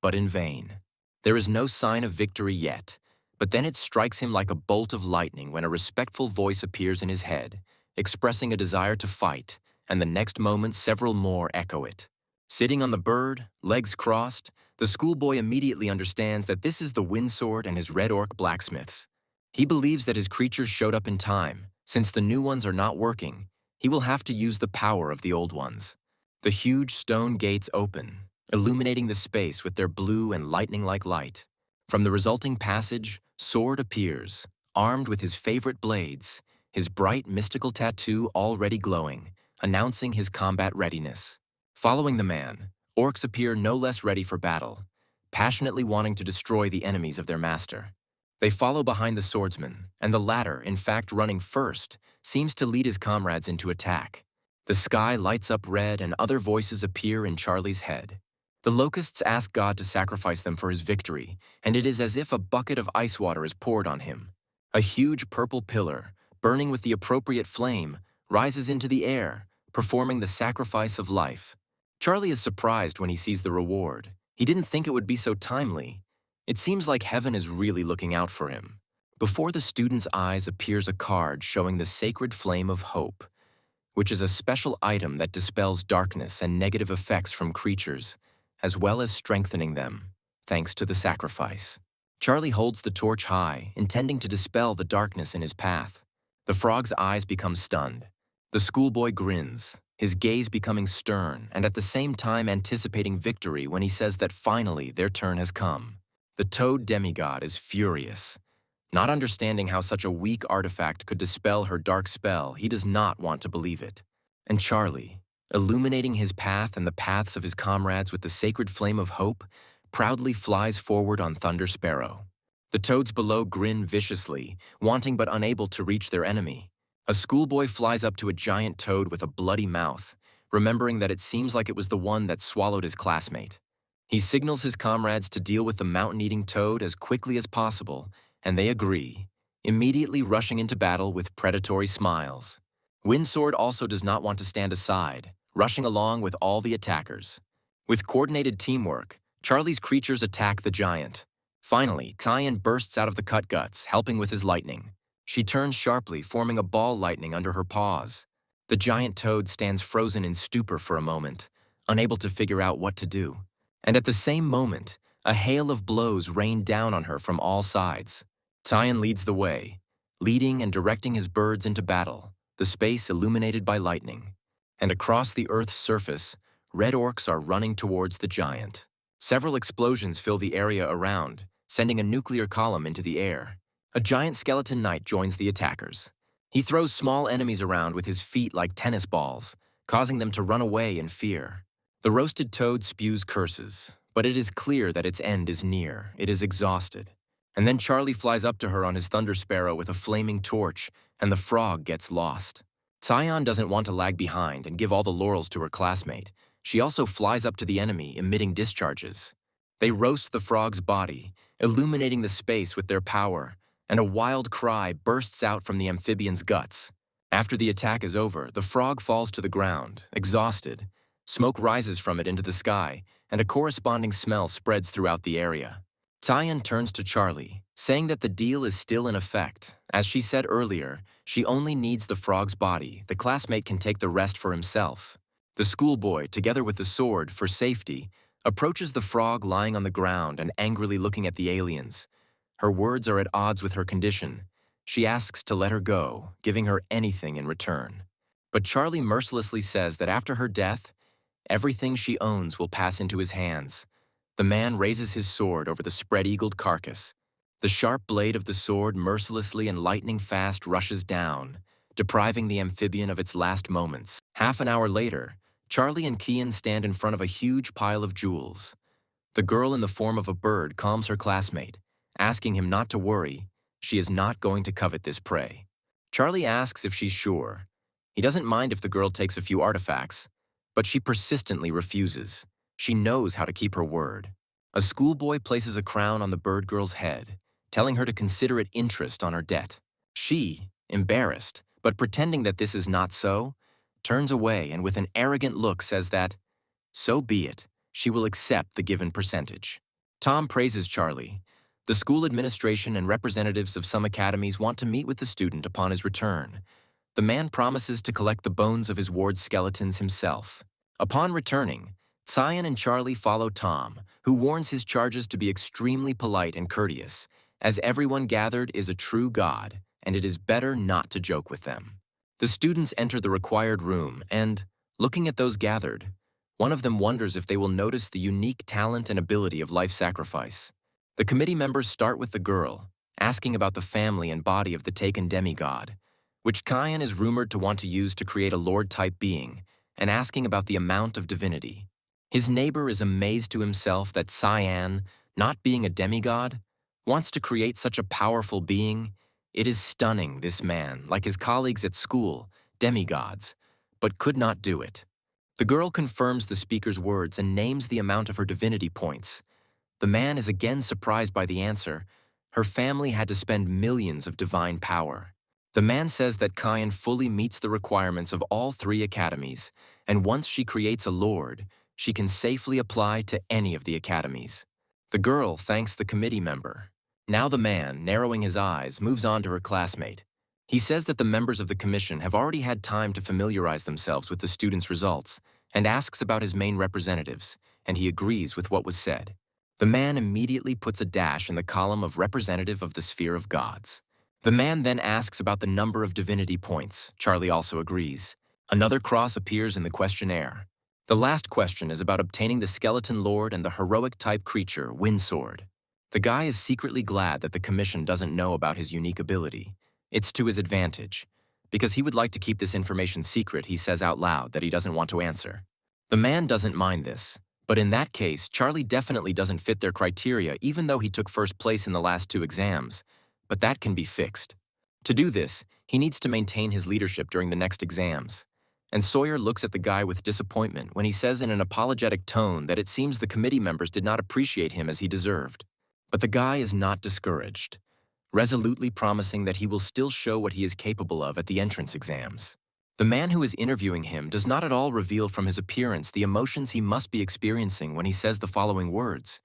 but in vain. There is no sign of victory yet, But then it strikes him like a bolt of lightning when a respectful voice appears in his head, expressing a desire to fight, and the next moment several more echo it. Sitting on the bird, legs crossed, the schoolboy immediately understands that this is the Windsword and his Red Orc blacksmiths. He believes that his creatures showed up in time. Since the new ones are not working, he will have to use the power of the old ones. The huge stone gates open, illuminating the space with their blue and lightning-like light. From the resulting passage, Sword appears, armed with his favorite blades, his bright mystical tattoo already glowing, announcing his combat readiness. Following the man, orcs appear no less ready for battle, passionately wanting to destroy the enemies of their master. They follow behind the swordsman, and the latter, in fact running first, seems to lead his comrades into attack. The sky lights up red and other voices appear in Charlie's head. The Locusts ask God to sacrifice them for his victory, and it is as if a bucket of ice water is poured on him. A huge purple pillar, burning with the appropriate flame, rises into the air, performing the sacrifice of life. Charlie is surprised when he sees the reward. He didn't think it would be so timely. It seems like heaven is really looking out for him. Before the student's eyes appears a card showing the sacred flame of hope, which is a special item that dispels darkness and negative effects from creatures, as well as strengthening them, thanks to the sacrifice. Charlie holds the torch high, intending to dispel the darkness in his path. The frog's eyes become stunned. The schoolboy grins, his gaze becoming stern and at the same time anticipating victory when he says that finally their turn has come. The toad demigod is furious. Not understanding how such a weak artifact could dispel her dark spell, he does not want to believe it. And Charlie, illuminating his path and the paths of his comrades with the sacred flame of hope, proudly flies forward on Thunder Sparrow. The toads below grin viciously, wanting but unable to reach their enemy. A schoolboy flies up to a giant toad with a bloody mouth, remembering that it seems like it was the one that swallowed his classmate. He signals his comrades to deal with the mountain-eating toad as quickly as possible, and they agree, immediately rushing into battle with predatory smiles. Windsword also does not want to stand aside, rushing along with all the attackers. With coordinated teamwork, Charlie's creatures attack the giant. Finally, Tame bursts out of the cut guts, helping with his lightning. She turns sharply, forming a ball lightning under her paws. The giant toad stands frozen in stupor for a moment, unable to figure out what to do. And at the same moment, a hail of blows rain down on her from all sides. Tame leads the way, leading and directing his birds into battle, the space illuminated by lightning. And across the Earth's surface, red orcs are running towards the giant. Several explosions fill the area around, sending a nuclear column into the air. A giant skeleton knight joins the attackers. He throws small enemies around with his feet like tennis balls, causing them to run away in fear. The roasted toad spews curses, but it is clear that its end is near. It is exhausted. And then Charlie flies up to her on his Thunder Sparrow with a flaming torch, and the frog gets lost. Tyon doesn't want to lag behind and give all the laurels to her classmate. She also flies up to the enemy, emitting discharges. They roast the frog's body, illuminating the space with their power, and a wild cry bursts out from the amphibian's guts. After the attack is over, the frog falls to the ground, exhausted. Smoke rises from it into the sky, and a corresponding smell spreads throughout the area. Tyon turns to Charlie, saying that the deal is still in effect. As she said earlier, she only needs the frog's body. The classmate can take the rest for himself. The schoolboy, together with the sword, for safety, approaches the frog lying on the ground and angrily looking at the aliens. Her words are at odds with her condition. She asks to let her go, giving her anything in return. But Charlie mercilessly says that after her death, everything she owns will pass into his hands. The man raises his sword over the spread-eagled carcass. The sharp blade of the sword mercilessly and lightning-fast rushes down, depriving the amphibian of its last moments. Half an hour later, Charlie and Kian stand in front of a huge pile of jewels. The girl in the form of a bird calms her classmate, asking him not to worry. She is not going to covet this prey. Charlie asks if she's sure. He doesn't mind if the girl takes a few artifacts, but she persistently refuses. She knows how to keep her word. A schoolboy places a crown on the bird girl's head, telling her to consider it interest on her debt. She, embarrassed, but pretending that this is not so, turns away and with an arrogant look says that, so be it, she will accept the given percentage. Tom praises Charlie, The school administration and representatives of some academies want to meet with the student upon his return. The man promises to collect the bones of his ward's skeletons himself. Upon returning, Cyan and Charlie follow Tom, who warns his charges to be extremely polite and courteous, as everyone gathered is a true god, and it is better not to joke with them. The students enter the required room and, looking at those gathered, one of them wonders if they will notice the unique talent and ability of life sacrifice. The committee members start with the girl, asking about the family and body of the taken demigod, which Cyan is rumored to want to use to create a lord-type being, and asking about the amount of divinity. His neighbor is amazed to himself that Cyan, not being a demigod, wants to create such a powerful being. It is stunning, this man, like his colleagues at school, demigods, but could not do it. The girl confirms the speaker's words and names the amount of her divinity points. The man is again surprised by the answer. Her family had to spend millions of divine power. The man says that Cyan fully meets the requirements of all three academies, and once she creates a lord, she can safely apply to any of the academies. The girl thanks the committee member. Now the man, narrowing his eyes, moves on to her classmate. He says that the members of the commission have already had time to familiarize themselves with the students' results, and asks about his main representatives, and he agrees with what was said. The man immediately puts a dash in the column of representative of the sphere of gods. The man then asks about the number of divinity points. Charlie also agrees. Another cross appears in the questionnaire. The last question is about obtaining the skeleton lord and the heroic-type creature, Windsword. The guy is secretly glad that the commission doesn't know about his unique ability. It's to his advantage. Because he would like to keep this information secret, he says out loud that he doesn't want to answer. The man doesn't mind this, but in that case, Charlie definitely doesn't fit their criteria even though he took first place in the last two exams. But that can be fixed. To do this, he needs to maintain his leadership during the next exams. And Sawyer looks at the guy with disappointment when he says in an apologetic tone that it seems the committee members did not appreciate him as he deserved. But the guy is not discouraged, resolutely promising that he will still show what he is capable of at the entrance exams. The man who is interviewing him does not at all reveal from his appearance the emotions he must be experiencing when he says the following words.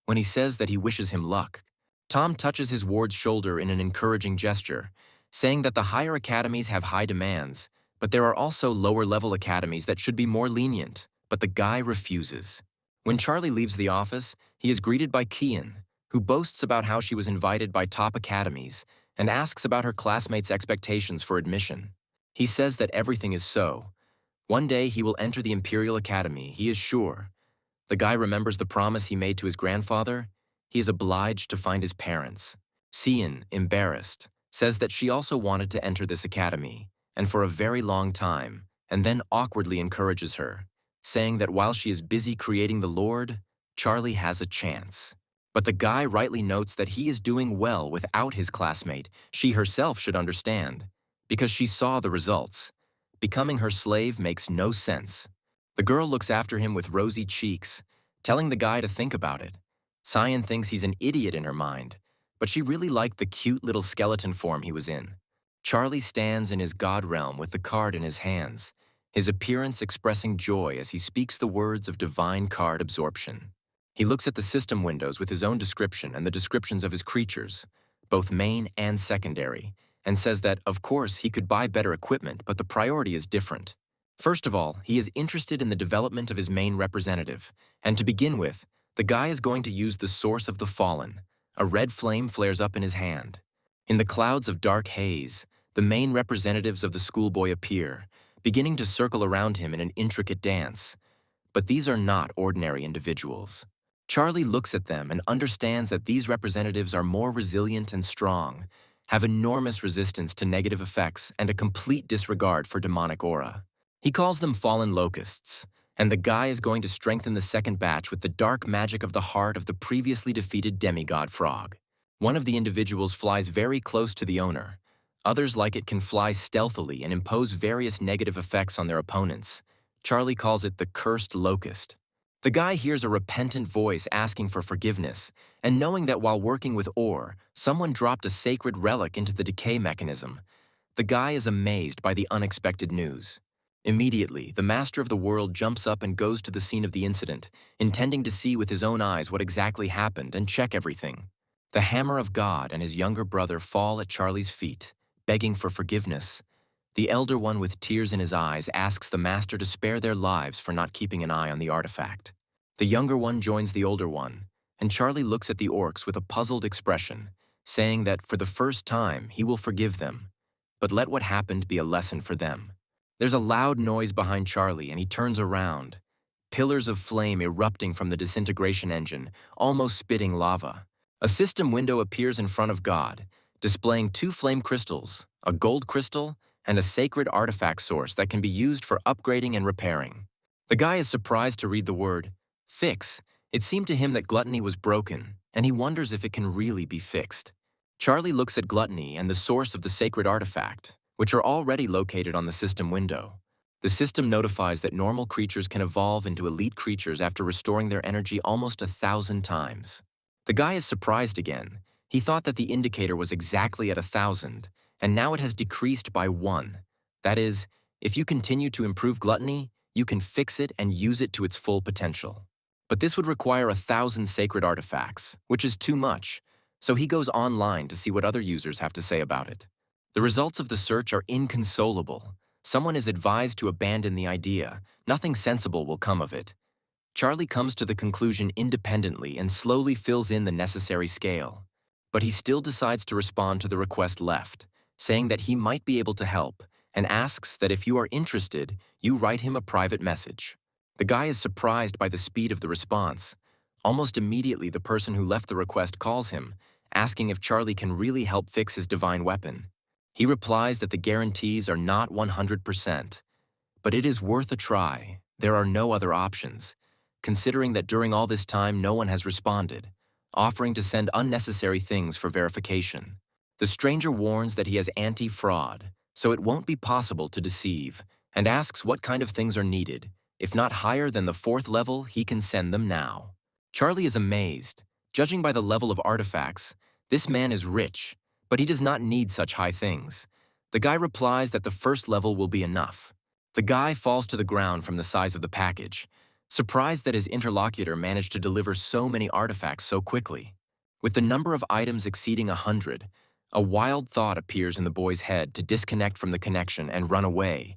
When he says that he wishes him luck, Tom touches his ward's shoulder in an encouraging gesture, saying that the higher academies have high demands, but there are also lower-level academies that should be more lenient, but the guy refuses. When Charlie leaves the office, he is greeted by Kian, who boasts about how she was invited by top academies and asks about her classmates' expectations for admission. He says that everything is so. One day he will enter the Imperial Academy, he is sure. The guy remembers the promise he made to his grandfather. He is obliged to find his parents. Cian, embarrassed, says that she also wanted to enter this academy, and for a very long time, and then awkwardly encourages her, saying that while she is busy creating the Lord, Charlie has a chance. But the guy rightly notes that he is doing well without his classmate. She herself should understand, because she saw the results. Becoming her slave makes no sense. The girl looks after him with rosy cheeks, telling the guy to think about it. Cyan thinks he's an idiot in her mind, but she really liked the cute little skeleton form he was in. Charlie stands in his god realm with the card in his hands, his appearance expressing joy as he speaks the words of divine card absorption. He looks at the system windows with his own description and the descriptions of his creatures, both main and secondary, and says that, of course, he could buy better equipment, but the priority is different. First of all, he is interested in the development of his main representative, and to begin with, the guy is going to use the Source of the Fallen. A red flame flares up in his hand. In the clouds of dark haze, the main representatives of the schoolboy appear, beginning to circle around him in an intricate dance. But these are not ordinary individuals. Charlie looks at them and understands that these representatives are more resilient and strong, have enormous resistance to negative effects and a complete disregard for demonic aura. He calls them fallen locusts, and the guy is going to strengthen the second batch with the dark magic of the heart of the previously defeated demigod frog. One of the individuals flies very close to the owner. Others like it can fly stealthily and impose various negative effects on their opponents. Charlie calls it the cursed locust. The guy hears a repentant voice asking for forgiveness, and knowing that while working with ore, someone dropped a sacred relic into the decay mechanism. The guy is amazed by the unexpected news. Immediately, the master of the world jumps up and goes to the scene of the incident, intending to see with his own eyes what exactly happened and check everything. The hammer of God and his younger brother fall at Charlie's feet, begging for forgiveness. The elder one, with tears in his eyes, asks the master to spare their lives for not keeping an eye on the artifact. The younger one joins the older one, and Charlie looks at the orcs with a puzzled expression, saying that for the first time he will forgive them, but let what happened be a lesson for them. There's a loud noise behind Charlie, and he turns around. Pillars of flame erupting from the disintegration engine, almost spitting lava. A system window appears in front of God, displaying 2 flame crystals, a gold crystal, and a sacred artifact source that can be used for upgrading and repairing. The guy is surprised to read the word fix. It seemed to him that gluttony was broken, and he wonders if it can really be fixed. Charlie looks at gluttony and the source of the sacred artifact, which are already located on the system window. The system notifies that normal creatures can evolve into elite creatures after restoring their energy almost 1,000 times. The guy is surprised again. He thought that the indicator was exactly at 1,000, and now it has decreased by 1. That is, if you continue to improve gluttony, you can fix it and use it to its full potential. But this would require 1,000 sacred artifacts, which is too much, so he goes online to see what other users have to say about it. The results of the search are inconsolable. Someone is advised to abandon the idea. Nothing sensible will come of it. Charlie comes to the conclusion independently and slowly fills in the necessary scale. But he still decides to respond to the request left, saying that he might be able to help, and asks that if you are interested, you write him a private message. The guy is surprised by the speed of the response. Almost immediately, the person who left the request calls him, asking if Charlie can really help fix his divine weapon. He replies that the guarantees are not 100%, but it is worth a try. There are no other options, considering that during all this time no one has responded, offering to send unnecessary things for verification. The stranger warns that he has anti-fraud, so it won't be possible to deceive, and asks what kind of things are needed. If not higher than the 4th level, he can send them now. Charlie is amazed. Judging by the level of artifacts, this man is rich, but he does not need such high things. The guy replies that the 1st level will be enough. The guy falls to the ground from the size of the package, surprised that his interlocutor managed to deliver so many artifacts so quickly. With the number of items exceeding 100, a wild thought appears in the boy's head to disconnect from the connection and run away,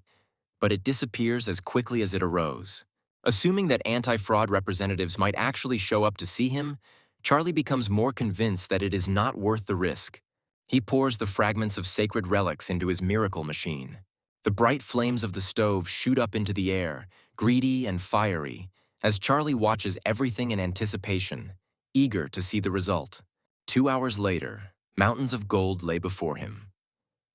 but it disappears as quickly as it arose. Assuming that anti-fraud representatives might actually show up to see him, Charlie becomes more convinced that it is not worth the risk. He pours the fragments of sacred relics into his miracle machine. The bright flames of the stove shoot up into the air, greedy and fiery, as Charlie watches everything in anticipation, eager to see the result. 2 hours later, mountains of gold lay before him.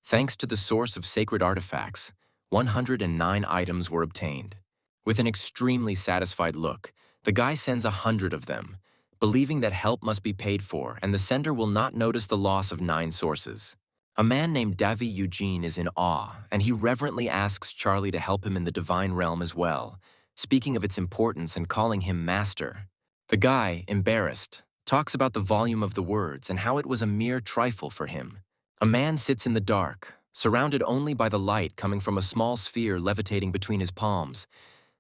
Thanks to the source of sacred artifacts, 109 items were obtained. With an extremely satisfied look, the guy sends 100 of them, believing that help must be paid for and the sender will not notice the loss of 9 sources. A man named Davy Eugene is in awe, and he reverently asks Charlie to help him in the divine realm as well, speaking of its importance and calling him master. The guy, embarrassed, talks about the volume of the words and how it was a mere trifle for him. A man sits in the dark, surrounded only by the light coming from a small sphere levitating between his palms.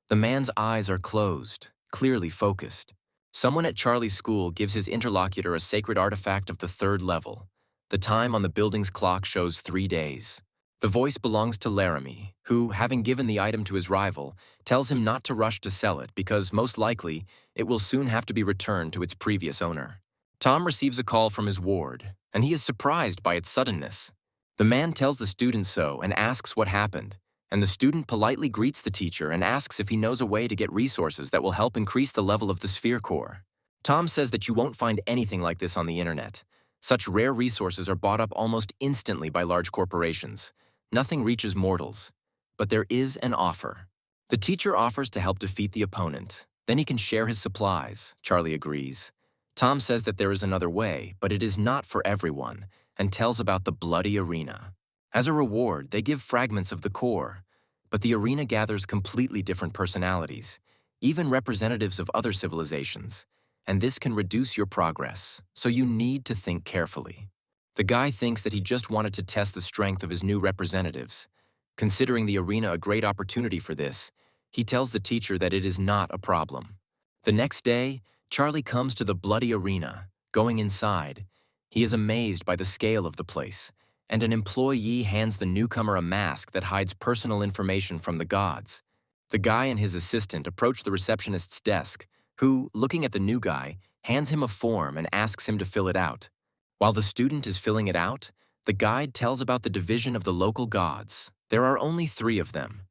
The man's eyes are closed, clearly focused. Someone at Charlie's school gives his interlocutor a sacred artifact of the 3rd level. The time on the building's clock shows 3 days. The voice belongs to Laramie, who, having given the item to his rival, tells him not to rush to sell it because, most likely, it will soon have to be returned to its previous owner. Tom receives a call from his ward, and he is surprised by its suddenness. The man tells the student so and asks what happened, and the student politely greets the teacher and asks if he knows a way to get resources that will help increase the level of the sphere core. Tom says that you won't find anything like this on the internet. Such rare resources are bought up almost instantly by large corporations. Nothing reaches mortals. But there is an offer. The teacher offers to help defeat the opponent. Then he can share his supplies. Charlie agrees. Tom says that there is another way, but it is not for everyone, and tells about the bloody arena. As a reward, they give fragments of the core, but the arena gathers completely different personalities, even representatives of other civilizations, and this can reduce your progress, so you need to think carefully. The guy thinks that he just wanted to test the strength of his new representatives. Considering the arena a great opportunity for this, he tells the teacher that it is not a problem. The next day, Charlie comes to the bloody arena. Going inside, He is amazed by the scale of the place, and an employee hands the newcomer a mask that hides personal information from the gods. The guy and his assistant approach the receptionist's desk, who, looking at the new guy, hands him a form and asks him to fill it out. While the student is filling it out, the guide tells about the division of the local gods. There are only 3 of them: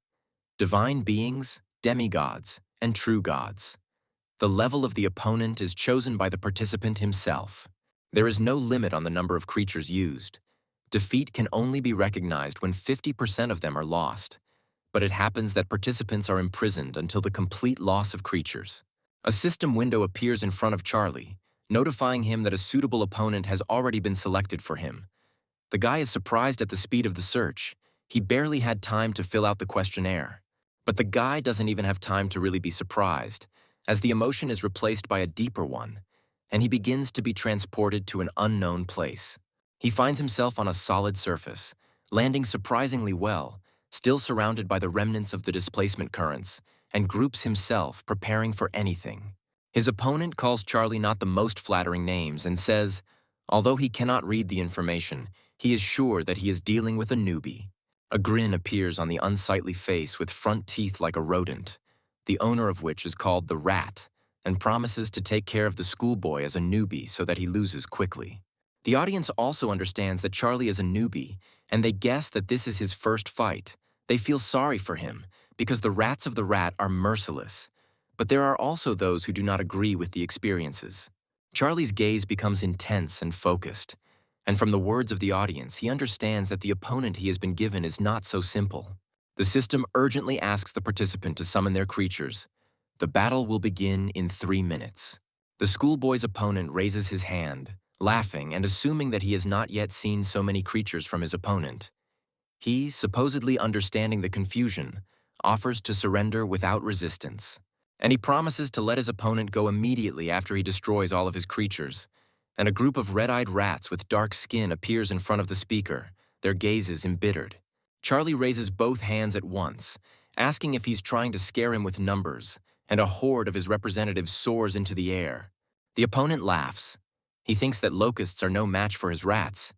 divine beings, demigods, and true gods. The level of the opponent is chosen by the participant himself. There is no limit on the number of creatures used. Defeat can only be recognized when 50% of them are lost, but it happens that participants are imprisoned until the complete loss of creatures. A system window appears in front of Charlie, notifying him that a suitable opponent has already been selected for him. The guy is surprised at the speed of the search. He barely had time to fill out the questionnaire. But the guy doesn't even have time to really be surprised, as the emotion is replaced by a deeper one, and he begins to be transported to an unknown place. He finds himself on a solid surface, landing surprisingly well, still surrounded by the remnants of the displacement currents, and groups himself, preparing for anything. His opponent calls Charlie not the most flattering names and says, although he cannot read the information, he is sure that he is dealing with a newbie. A grin appears on the unsightly face with front teeth like a rodent, the owner of which is called the Rat, and promises to take care of the schoolboy as a newbie so that he loses quickly. The audience also understands that Charlie is a newbie, and they guess that this is his first fight. They feel sorry for him, because the Rats of the Rat are merciless. But there are also those who do not agree with the experiences. Charlie's gaze becomes intense and focused, and from the words of the audience, he understands that the opponent he has been given is not so simple. The system urgently asks the participant to summon their creatures. The battle will begin in 3 minutes. The schoolboy's opponent raises his hand, laughing and assuming that he has not yet seen so many creatures from his opponent. He, supposedly understanding the confusion, offers to surrender without resistance. And he promises to let his opponent go immediately after he destroys all of his creatures. And a group of red-eyed rats with dark skin appears in front of the speaker, their gazes embittered. Charlie raises both hands at once, asking if he's trying to scare him with numbers, and a horde of his representatives soars into the air. The opponent laughs. He thinks that locusts are no match for his rats.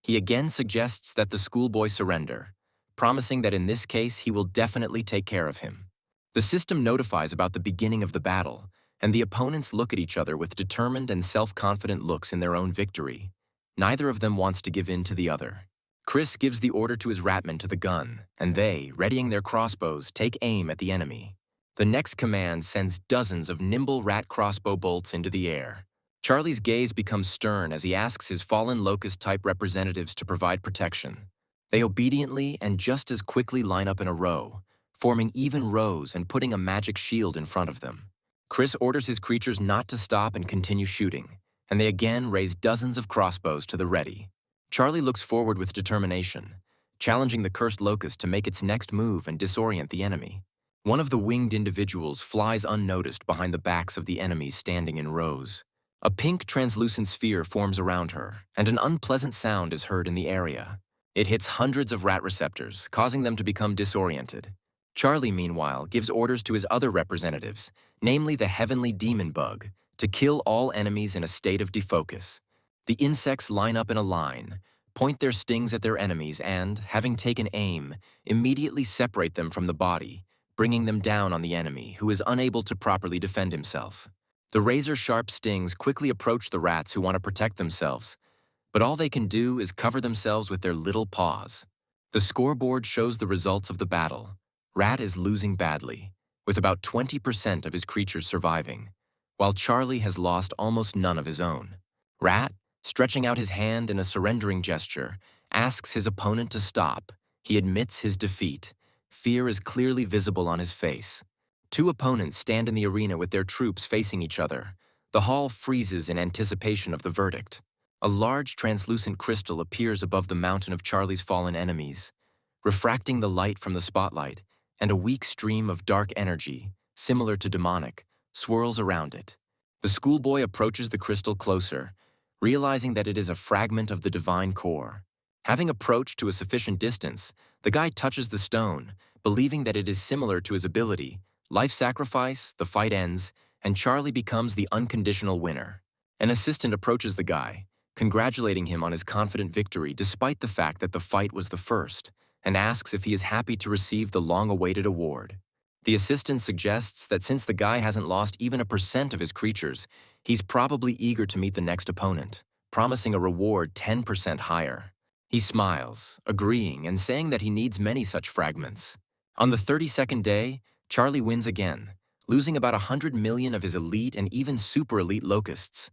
He again suggests that the schoolboy surrender, promising that in this case he will definitely take care of him. The system notifies about the beginning of the battle, and the opponents look at each other with determined and self-confident looks in their own victory. Neither of them wants to give in to the other. Chris gives the order to his ratmen to the gun, and they, readying their crossbows, take aim at the enemy. The next command sends dozens of nimble rat crossbow bolts into the air. Charlie's gaze becomes stern as he asks his fallen Locust-type representatives to provide protection. They obediently and just as quickly line up in a row, forming even rows and putting a magic shield in front of them. Chris orders his creatures not to stop and continue shooting, and they again raise dozens of crossbows to the ready. Charlie looks forward with determination, challenging the cursed locust to make its next move and disorient the enemy. One of the winged individuals flies unnoticed behind the backs of the enemies standing in rows. A pink translucent sphere forms around her, and an unpleasant sound is heard in the area. It hits hundreds of rat receptors, causing them to become disoriented. Charlie, meanwhile, gives orders to his other representatives, namely the heavenly demon bug, to kill all enemies in a state of defocus. The insects line up in a line, point their stings at their enemies, and, having taken aim, immediately separate them from the body, bringing them down on the enemy, who is unable to properly defend himself. The razor-sharp stings quickly approach the rats who want to protect themselves, but all they can do is cover themselves with their little paws. The scoreboard shows the results of the battle. Rat is losing badly, with about 20% of his creatures surviving, while Charlie has lost almost none of his own. Rat, stretching out his hand in a surrendering gesture, asks his opponent to stop. He admits his defeat. Fear is clearly visible on his face. 2 opponents stand in the arena with their troops facing each other. The hall freezes in anticipation of the verdict. A large translucent crystal appears above the mountain of Charlie's fallen enemies, refracting the light from the spotlight, and a weak stream of dark energy, similar to demonic, swirls around it. The schoolboy approaches the crystal closer, realizing that it is a fragment of the divine core. Having approached to a sufficient distance, the guy touches the stone, believing that it is similar to his ability. Life sacrifice, the fight ends, and Charlie becomes the unconditional winner. An assistant approaches the guy, congratulating him on his confident victory despite the fact that the fight was the first, and asks if he is happy to receive the long-awaited award. The assistant suggests that since the guy hasn't lost even 1% of his creatures, he's probably eager to meet the next opponent, promising a reward 10% higher. He smiles, agreeing and saying that he needs many such fragments. On the 32nd day, Charlie wins again, losing about 100 million of his elite and even super elite locusts.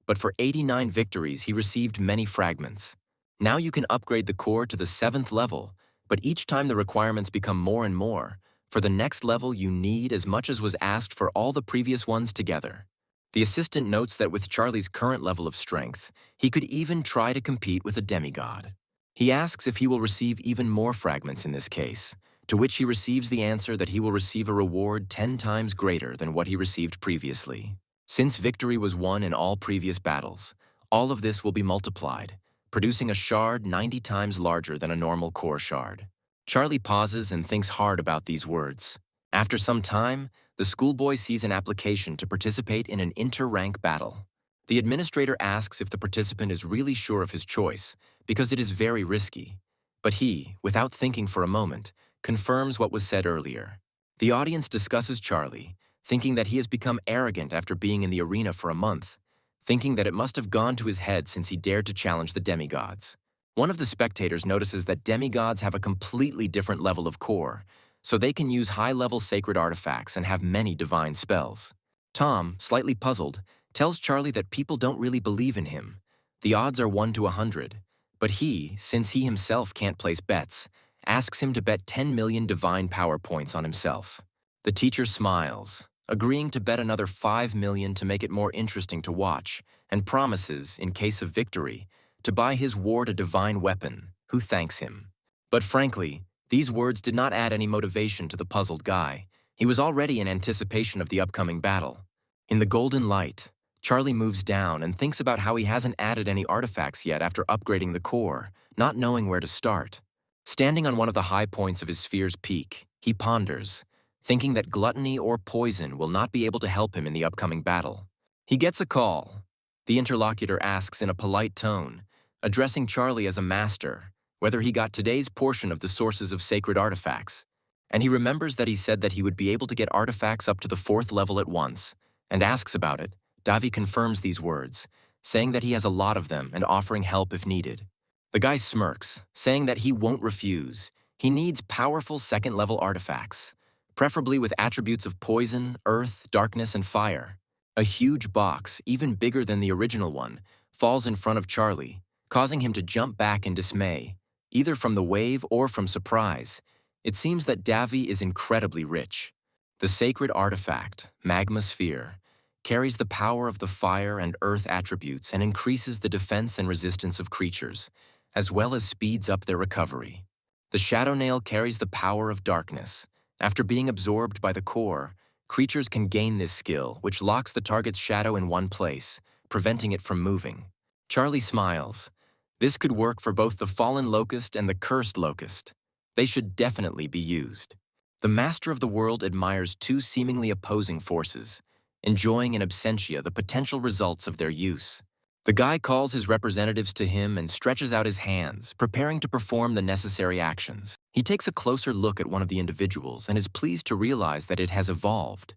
But for 89 victories, he received many fragments. Now you can upgrade the core to the 7th level, but each time the requirements become more and more. For the next level, you need as much as was asked for all the previous ones together. The assistant notes that with Charlie's current level of strength, he could even try to compete with a demigod. He asks if he will receive even more fragments in this case, to which he receives the answer that he will receive a reward 10 times greater than what he received previously. Since victory was won in all previous battles, all of this will be multiplied, producing a shard 90 times larger than a normal core shard. Charlie pauses and thinks hard about these words. After some time, the schoolboy sees an application to participate in an inter-rank battle. The administrator asks if the participant is really sure of his choice, because it is very risky. But he, without thinking for a moment, confirms what was said earlier. The audience discusses Charlie, thinking that he has become arrogant after being in the arena for a month, thinking that it must have gone to his head since he dared to challenge the demigods. One of the spectators notices that demigods have a completely different level of core, so they can use high-level sacred artifacts and have many divine spells. Tom, slightly puzzled, tells Charlie that people don't really believe in him. The odds are 1 to 100, but he, since he himself can't place bets, asks him to bet 10 million divine power points on himself. The teacher smiles, agreeing to bet another 5 million to make it more interesting to watch, and promises, in case of victory, to buy his ward a divine weapon, who thanks him. But frankly, these words did not add any motivation to the puzzled guy. He was already in anticipation of the upcoming battle. In the golden light, Charlie moves down and thinks about how he hasn't added any artifacts yet after upgrading the core, not knowing where to start. Standing on one of the high points of his sphere's peak, he ponders, thinking that gluttony or poison will not be able to help him in the upcoming battle. He gets a call. The interlocutor asks in a polite tone, addressing Charlie as a master, whether he got today's portion of the sources of sacred artifacts. And he remembers that he said that he would be able to get artifacts up to the 4th level at once, and asks about it. Davi confirms these words, saying that he has a lot of them and offering help if needed. The guy smirks, saying that he won't refuse. He needs powerful 2nd-level artifacts, preferably with attributes of poison, earth, darkness, and fire. A huge box, even bigger than the original one, falls in front of Charlie, causing him to jump back in dismay, either from the wave or from surprise. It seems that Davi is incredibly rich. The sacred artifact, Magma Sphere, carries the power of the fire and earth attributes and increases the defense and resistance of creatures, as well as speeds up their recovery. The Shadow Nail carries the power of darkness. After being absorbed by the core, creatures can gain this skill, which locks the target's shadow in one place, preventing it from moving. Charlie smiles. This could work for both the fallen Locust and the cursed Locust. They should definitely be used. The Master of the World admires two seemingly opposing forces, enjoying in absentia the potential results of their use. The guy calls his representatives to him and stretches out his hands, preparing to perform the necessary actions. He takes a closer look at one of the individuals and is pleased to realize that it has evolved.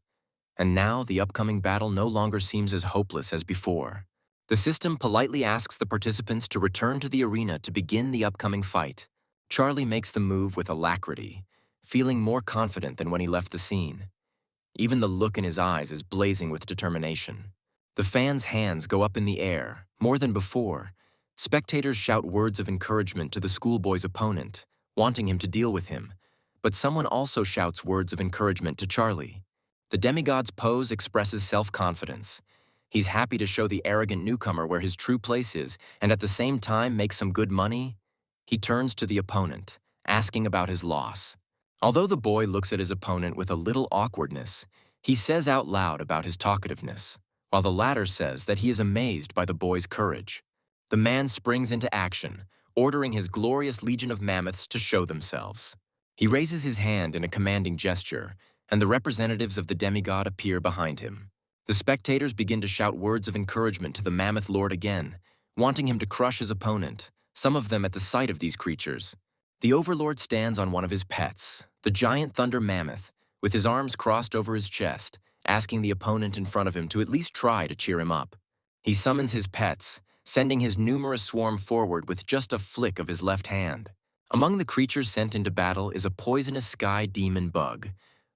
And now the upcoming battle no longer seems as hopeless as before. The system politely asks the participants to return to the arena to begin the upcoming fight. Charlie makes the move with alacrity, feeling more confident than when he left the scene. Even the look in his eyes is blazing with determination. The fans' hands go up in the air, more than before. Spectators shout words of encouragement to the schoolboy's opponent, wanting him to deal with him. But someone also shouts words of encouragement to Charlie. The demigod's pose expresses self-confidence. He's happy to show the arrogant newcomer where his true place is, and at the same time make some good money. He turns to the opponent, asking about his loss. Although the boy looks at his opponent with a little awkwardness, he says out loud about his talkativeness, while the latter says that he is amazed by the boy's courage. The man springs into action, ordering his glorious legion of mammoths to show themselves. He raises his hand in a commanding gesture, and the representatives of the demigod appear behind him. The spectators begin to shout words of encouragement to the Mammoth Lord again, wanting him to crush his opponent, some of them at the sight of these creatures. The Overlord stands on one of his pets, the giant thunder mammoth, with his arms crossed over his chest, asking the opponent in front of him to at least try to cheer him up. He summons his pets, sending his numerous swarm forward with just a flick of his left hand. Among the creatures sent into battle is a poisonous sky demon bug,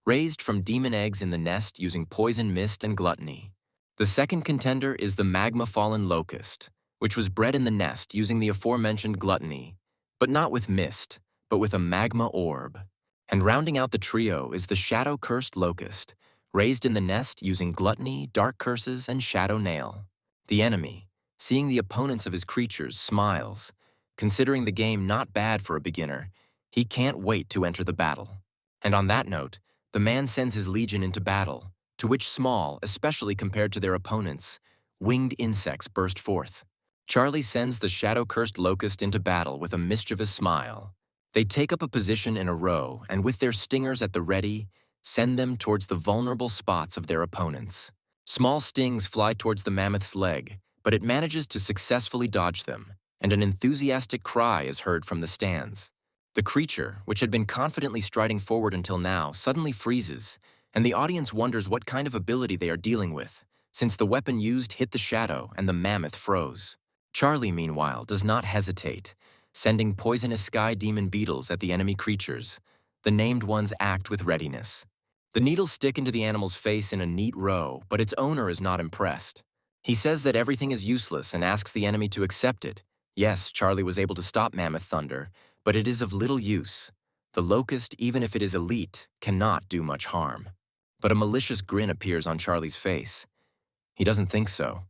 raised from demon eggs in the nest using poison mist and gluttony. The second contender is the magma-fallen Locust, which was bred in the nest using the aforementioned gluttony, but not with mist, but with a magma orb. And rounding out the trio is the shadow-cursed Locust, raised in the nest using gluttony, dark curses, and shadow nail. The enemy, seeing the opponents of his creatures, smiles. Considering the game not bad for a beginner, he can't wait to enter the battle. And on that note, the man sends his legion into battle, to which small, especially compared to their opponents, winged insects burst forth. Charlie sends the shadow-cursed Locust into battle with a mischievous smile. They take up a position in a row and with their stingers at the ready, send them towards the vulnerable spots of their opponents. Small stings fly towards the mammoth's leg, but it manages to successfully dodge them, and an enthusiastic cry is heard from the stands. The creature, which had been confidently striding forward until now, suddenly freezes, and the audience wonders what kind of ability they are dealing with, since the weapon used hit the shadow and the mammoth froze. Charlie, meanwhile, does not hesitate, sending poisonous sky demon beetles at the enemy creatures. The named ones act with readiness. The needles stick into the animal's face in a neat row, but its owner is not impressed. He says that everything is useless and asks the enemy to accept it. Yes, Charlie was able to stop Mammoth Thunder, but it is of little use. The Locust, even if it is elite, cannot do much harm. But a malicious grin appears on Charlie's face. He doesn't think so,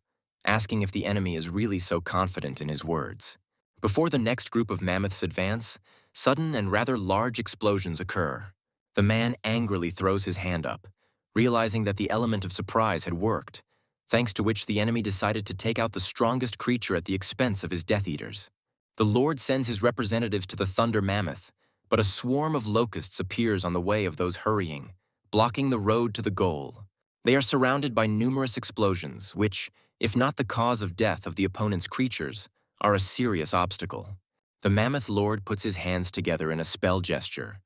asking if the enemy is really so confident in his words. Before the next group of mammoths advance, sudden and rather large explosions occur. The man angrily throws his hand up, realizing that the element of surprise had worked, thanks to which the enemy decided to take out the strongest creature at the expense of his Death Eaters. The Lord sends his representatives to the Thunder Mammoth, but a swarm of locusts appears on the way of those hurrying, blocking the road to the goal. They are surrounded by numerous explosions, which, if not the cause of death of the opponent's creatures, are a serious obstacle. The Mammoth Lord puts his hands together in a spell gesture,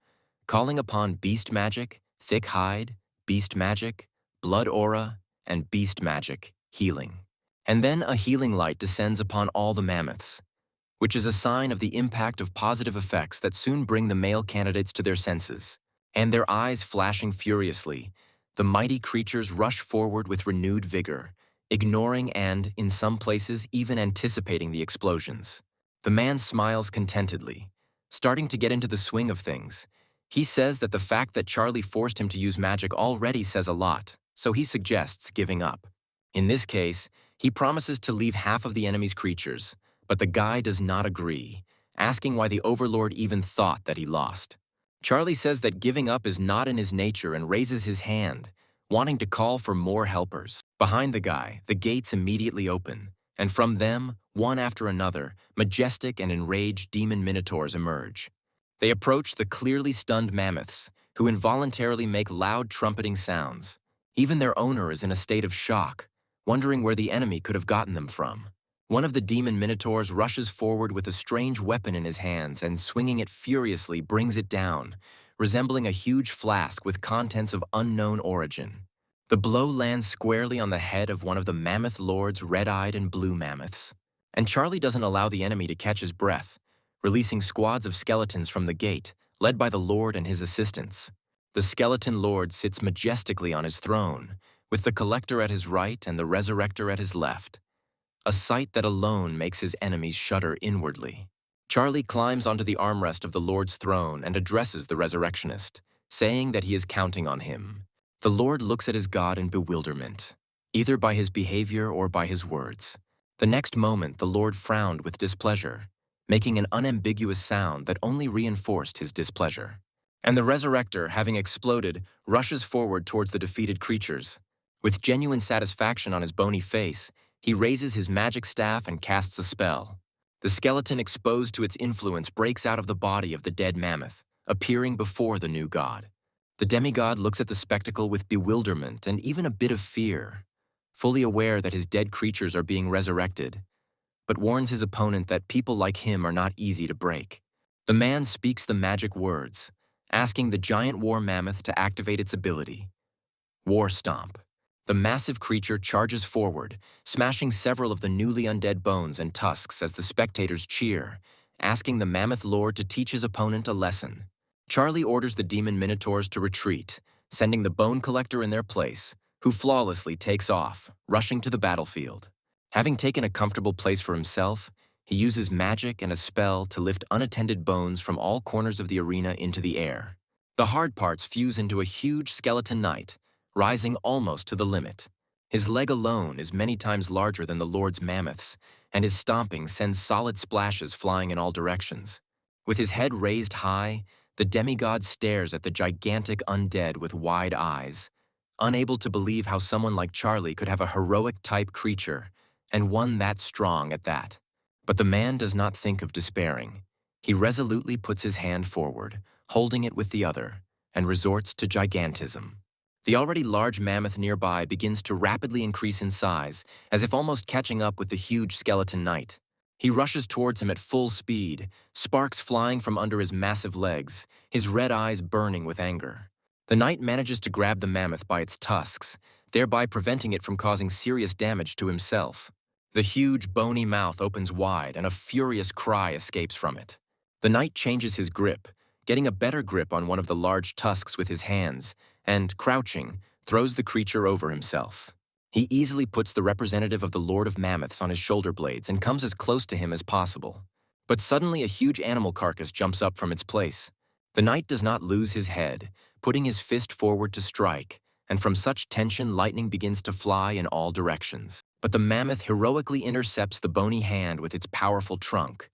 calling upon Beast Magic, Thick Hide, Beast Magic, Blood Aura, and Beast Magic, Healing. And then a healing light descends upon all the mammoths, which is a sign of the impact of positive effects that soon bring the male candidates to their senses. And their eyes flashing furiously, the mighty creatures rush forward with renewed vigor, ignoring and, in some places, even anticipating the explosions. The man smiles contentedly, starting to get into the swing of things. He says that the fact that Charlie forced him to use magic already says a lot, so he suggests giving up. In this case, he promises to leave half of the enemy's creatures, but the guy does not agree, asking why the Overlord even thought that he lost. Charlie says that giving up is not in his nature and raises his hand, wanting to call for more helpers. Behind the guy, the gates immediately open, and from them, one after another, majestic and enraged demon minotaurs emerge. They approach the clearly stunned mammoths, who involuntarily make loud trumpeting sounds. Even their owner is in a state of shock, wondering where the enemy could have gotten them from. One of the demon minotaurs rushes forward with a strange weapon in his hands and, swinging it furiously, brings it down, resembling a huge flask with contents of unknown origin. The blow lands squarely on the head of one of the Mammoth Lord's red-eyed and blue mammoths. And Charlie doesn't allow the enemy to catch his breath, releasing squads of skeletons from the gate, led by the Lord and his assistants. The Skeleton Lord sits majestically on his throne, with the Collector at his right and the Resurrector at his left. A sight that alone makes his enemies shudder inwardly. Charlie climbs onto the armrest of the Lord's throne and addresses the Resurrectionist, saying that he is counting on him. The Lord looks at his god in bewilderment, either by his behavior or by his words. The next moment, the Lord frowned with displeasure, making an unambiguous sound that only reinforced his displeasure. And the Resurrector, having exploded, rushes forward towards the defeated creatures. With genuine satisfaction on his bony face, he raises his magic staff and casts a spell. The skeleton exposed to its influence breaks out of the body of the dead mammoth, appearing before the new god. The demigod looks at the spectacle with bewilderment and even a bit of fear, fully aware that his dead creatures are being resurrected. but warns his opponent that people like him are not easy to break. The man speaks the magic words, asking the giant war mammoth to activate its ability. War Stomp. The massive creature charges forward, smashing several of the newly undead bones and tusks as the spectators cheer, asking the mammoth lord to teach his opponent a lesson. Charlie orders the demon minotaurs to retreat, sending the bone collector in their place, who flawlessly takes off, rushing to the battlefield. Having taken a comfortable place for himself, he uses magic and a spell to lift unattended bones from all corners of the arena into the air. The hard parts fuse into a huge skeleton knight, rising almost to the limit. His leg alone is many times larger than the Lord's mammoths, and his stomping sends solid splashes flying in all directions. With his head raised high, the demigod stares at the gigantic undead with wide eyes, unable to believe how someone like Charlie could have a heroic-type creature, and one that strong at that. But the man does not think of despairing. He resolutely puts his hand forward, holding it with the other, and resorts to gigantism. The already large mammoth nearby begins to rapidly increase in size, as if almost catching up with the huge skeleton knight. He rushes towards him at full speed, sparks flying from under his massive legs, his red eyes burning with anger. The knight manages to grab the mammoth by its tusks, thereby preventing it from causing serious damage to himself. The huge, bony mouth opens wide, and a furious cry escapes from it. The knight changes his grip, getting a better grip on one of the large tusks with his hands, and, crouching, throws the creature over himself. He easily puts the representative of the Lord of Mammoths on his shoulder blades and comes as close to him as possible. But suddenly a huge animal carcass jumps up from its place. The knight does not lose his head, putting his fist forward to strike, and from such tension lightning begins to fly in all directions. But the mammoth heroically intercepts the bony hand with its powerful trunk,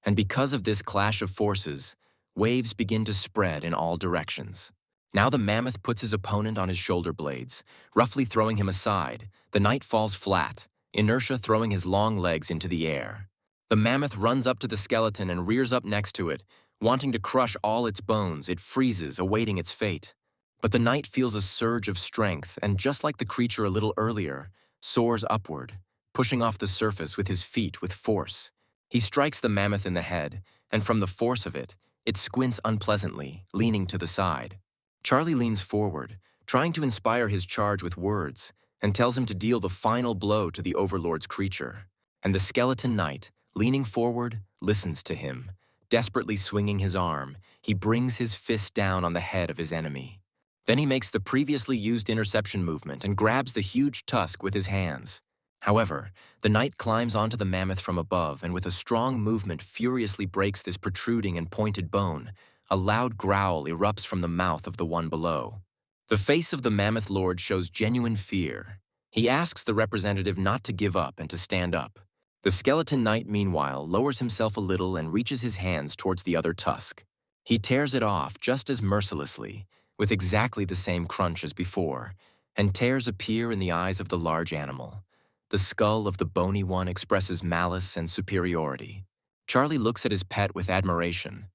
and because of this clash of forces, waves begin to spread in all directions. Now the mammoth puts his opponent on his shoulder blades, roughly throwing him aside. The knight falls flat, inertia throwing his long legs into the air. The mammoth runs up to the skeleton and rears up next to it, wanting to crush all its bones. It freezes, awaiting its fate. But the knight feels a surge of strength, and just like the creature a little earlier, soars upward, pushing off the surface with his feet with force. He strikes the mammoth in the head, and from the force of it, it squints unpleasantly, leaning to the side. Charlie leans forward, trying to inspire his charge with words, and tells him to deal the final blow to the Overlord's creature. And the skeleton knight, leaning forward, listens to him. Desperately swinging his arm, he brings his fist down on the head of his enemy. Then he makes the previously used interception movement and grabs the huge tusk with his hands. However, the knight climbs onto the mammoth from above and with a strong movement furiously breaks this protruding and pointed bone. A loud growl erupts from the mouth of the one below. The face of the mammoth lord shows genuine fear. He asks the representative not to give up and to stand up. The skeleton knight, meanwhile, lowers himself a little and reaches his hands towards the other tusk. He tears it off just as mercilessly, with exactly the same crunch as before, and tears appear in the eyes of the large animal. The skull of the bony one expresses malice and superiority. Charlie looks at his pet with admiration,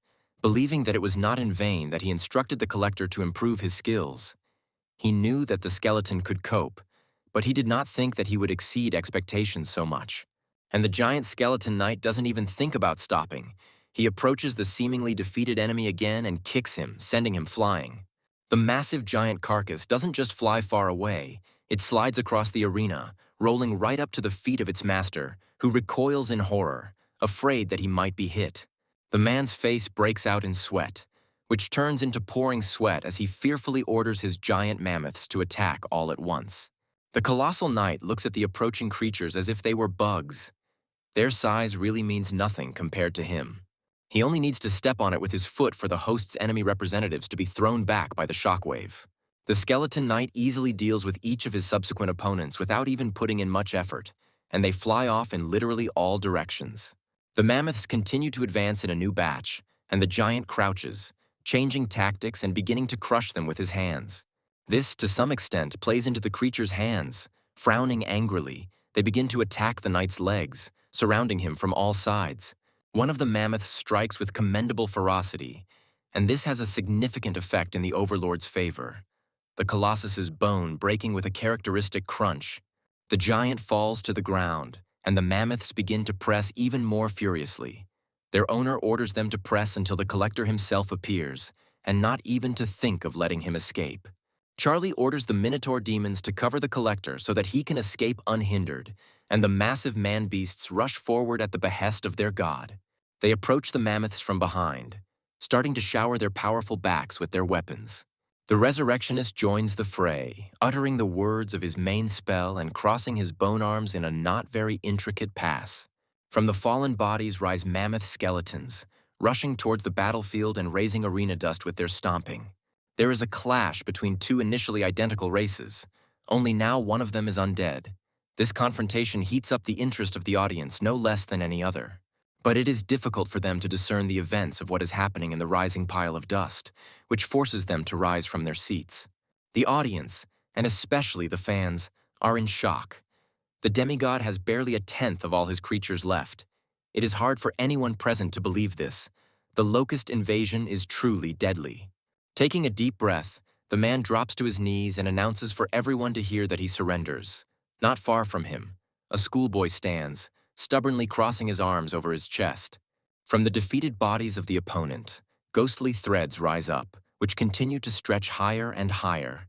believing that it was not in vain that he instructed the collector to improve his skills. He knew that the skeleton could cope, but he did not think that he would exceed expectations so much. And the giant skeleton knight doesn't even think about stopping. He approaches the seemingly defeated enemy again and kicks him, sending him flying. The massive giant carcass doesn't just fly far away, it slides across the arena, rolling right up to the feet of its master, who recoils in horror, afraid that he might be hit. The man's face breaks out in sweat, which turns into pouring sweat as he fearfully orders his giant mammoths to attack all at once. The colossal knight looks at the approaching creatures as if they were bugs. Their size really means nothing compared to him. He only needs to step on it with his foot for the host's enemy representatives to be thrown back by the shockwave. The skeleton knight easily deals with each of his subsequent opponents without even putting in much effort, and they fly off in literally all directions. The mammoths continue to advance in a new batch, and the giant crouches, changing tactics and beginning to crush them with his hands. This, to some extent, plays into the creature's hands. Frowning angrily, they begin to attack the knight's legs, surrounding him from all sides. One of the mammoths strikes with commendable ferocity, and this has a significant effect in the Overlord's favor. The Colossus's bone breaking with a characteristic crunch. The giant falls to the ground, and the mammoths begin to press even more furiously. Their owner orders them to press until the collector himself appears, and not even to think of letting him escape. Charlie orders the Minotaur demons to cover the collector so that he can escape unhindered, and the massive man-beasts rush forward at the behest of their god. They approach the mammoths from behind, starting to shower their powerful backs with their weapons. The resurrectionist joins the fray, uttering the words of his main spell and crossing his bone arms in a not very intricate pass. From the fallen bodies rise mammoth skeletons, rushing towards the battlefield and raising arena dust with their stomping. There is a clash between two initially identical races, only now one of them is undead. This confrontation heats up the interest of the audience no less than any other. But it is difficult for them to discern the events of what is happening in the rising pile of dust, which forces them to rise from their seats. The audience, and especially the fans, are in shock. The demigod has barely a tenth of all his creatures left. It is hard for anyone present to believe this. The Locust invasion is truly deadly. Taking a deep breath, the man drops to his knees and announces for everyone to hear that he surrenders. Not far from him, a schoolboy stands, stubbornly crossing his arms over his chest. From the defeated bodies of the opponent, ghostly threads rise up, which continue to stretch higher and higher.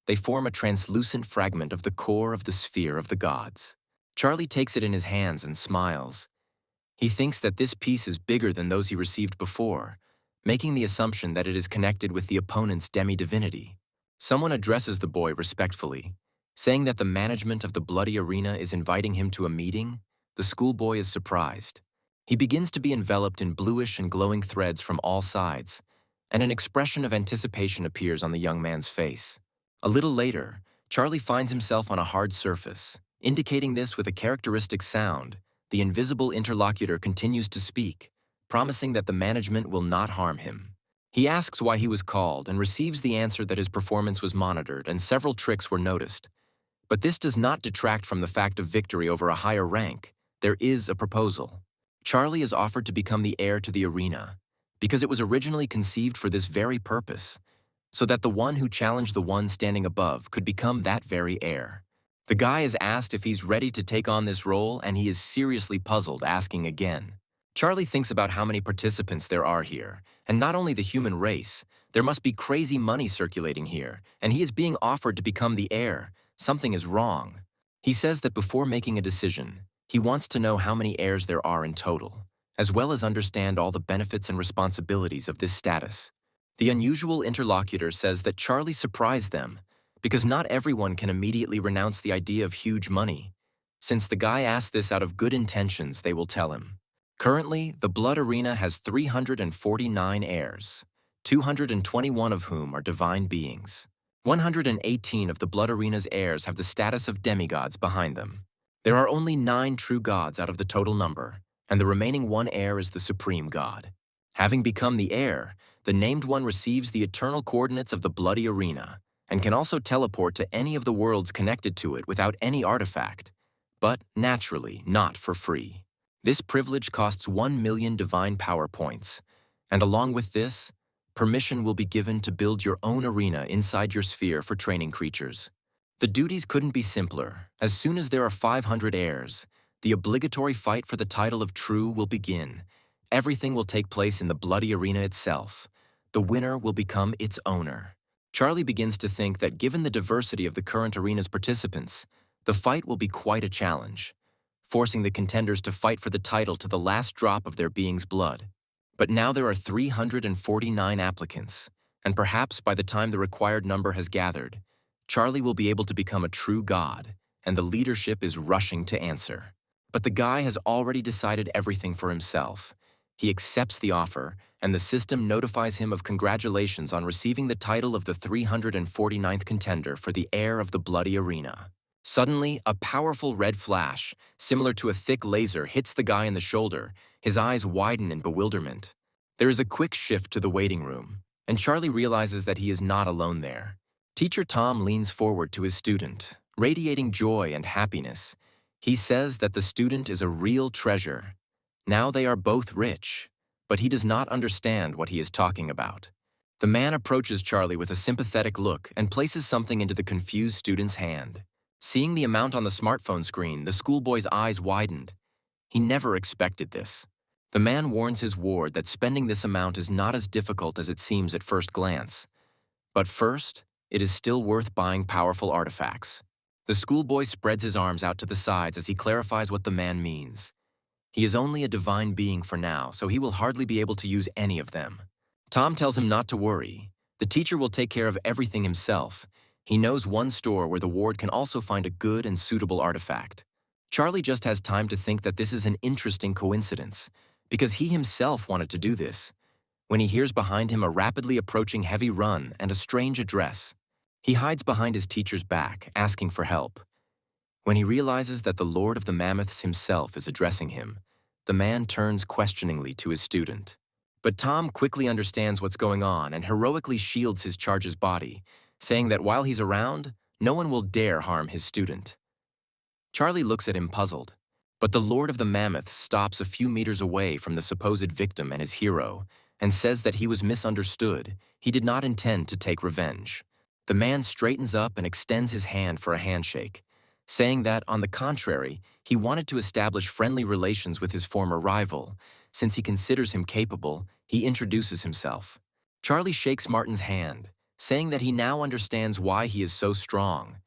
They form a translucent fragment of the core of the sphere of the gods. Charlie takes it in his hands and smiles. He thinks that this piece is bigger than those he received before, making the assumption that it is connected with the opponent's demi-divinity. Someone addresses the boy respectfully, saying that the management of the bloody arena is inviting him to a meeting. The schoolboy is surprised. He begins to be enveloped in bluish and glowing threads from all sides, and an expression of anticipation appears on the young man's face. A little later, Charlie finds himself on a hard surface, indicating this with a characteristic sound. The invisible interlocutor continues to speak, promising that the management will not harm him. He asks why he was called and receives the answer that his performance was monitored and several tricks were noticed. But this does not detract from the fact of victory over a higher rank. There is a proposal. Charlie is offered to become the heir to the arena, because it was originally conceived for this very purpose, so that the one who challenged the one standing above could become that very heir. The guy is asked if he's ready to take on this role, and he is seriously puzzled, asking again. Charlie thinks about how many participants there are here, and not only the human race. There must be crazy money circulating here, and he is being offered to become the heir. Something is wrong. He says that before making a decision, he wants to know how many heirs there are in total, as well as understand all the benefits and responsibilities of this status. The unusual interlocutor says that Charlie surprised them, because not everyone can immediately renounce the idea of huge money. Since the guy asked this out of good intentions, they will tell him. Currently, the Blood Arena has 349 heirs, 221 of whom are divine beings. 118 of the Blood Arena's heirs have the status of demigods behind them. There are only 9 true gods out of the total number, and the remaining one heir is the supreme god. Having become the heir, the named one receives the eternal coordinates of the bloody arena, and can also teleport to any of the worlds connected to it without any artifact, but naturally not for free. This privilege costs 1 million divine power points, and along with this, permission will be given to build your own arena inside your sphere for training creatures. The duties couldn't be simpler. As soon as there are 500 heirs, the obligatory fight for the title of True will begin. Everything will take place in the bloody arena itself. The winner will become its owner. Charlie begins to think that given the diversity of the current arena's participants, the fight will be quite a challenge, forcing the contenders to fight for the title to the last drop of their being's blood. But now there are 349 applicants, and perhaps by the time the required number has gathered, Charlie will be able to become a true god, and the leadership is rushing to answer. But the guy has already decided everything for himself. He accepts the offer, and the system notifies him of congratulations on receiving the title of the 349th contender for the heir of the bloody arena. Suddenly, a powerful red flash, similar to a thick laser, hits the guy in the shoulder. His eyes widen in bewilderment. There is a quick shift to the waiting room, and Charlie realizes that he is not alone there. Teacher Tom leans forward to his student, radiating joy and happiness. He says that the student is a real treasure. Now they are both rich, but he does not understand what he is talking about. The man approaches Charlie with a sympathetic look and places something into the confused student's hand. Seeing the amount on the smartphone screen, the schoolboy's eyes widened. He never expected this. The man warns his ward that spending this amount is not as difficult as it seems at first glance. But first, it is still worth buying powerful artifacts. The schoolboy spreads his arms out to the sides as he clarifies what the man means. He is only a divine being for now, so he will hardly be able to use any of them. Tom tells him not to worry. The teacher will take care of everything himself. He knows one store where the ward can also find a good and suitable artifact. Charlie just has time to think that this is an interesting coincidence, because he himself wanted to do this, when he hears behind him a rapidly approaching heavy run and a strange address. He hides behind his teacher's back, asking for help. When he realizes that the Lord of the Mammoths himself is addressing him, the man turns questioningly to his student. But Tom quickly understands what's going on and heroically shields his charge's body, saying that while he's around, no one will dare harm his student. Charlie looks at him puzzled, but the Lord of the Mammoths stops a few meters away from the supposed victim and his hero, and says that he was misunderstood. He did not intend to take revenge. The man straightens up and extends his hand for a handshake, saying that, on the contrary, he wanted to establish friendly relations with his former rival. Since he considers him capable, he introduces himself. Charlie shakes Martin's hand, saying that he now understands why he is so strong,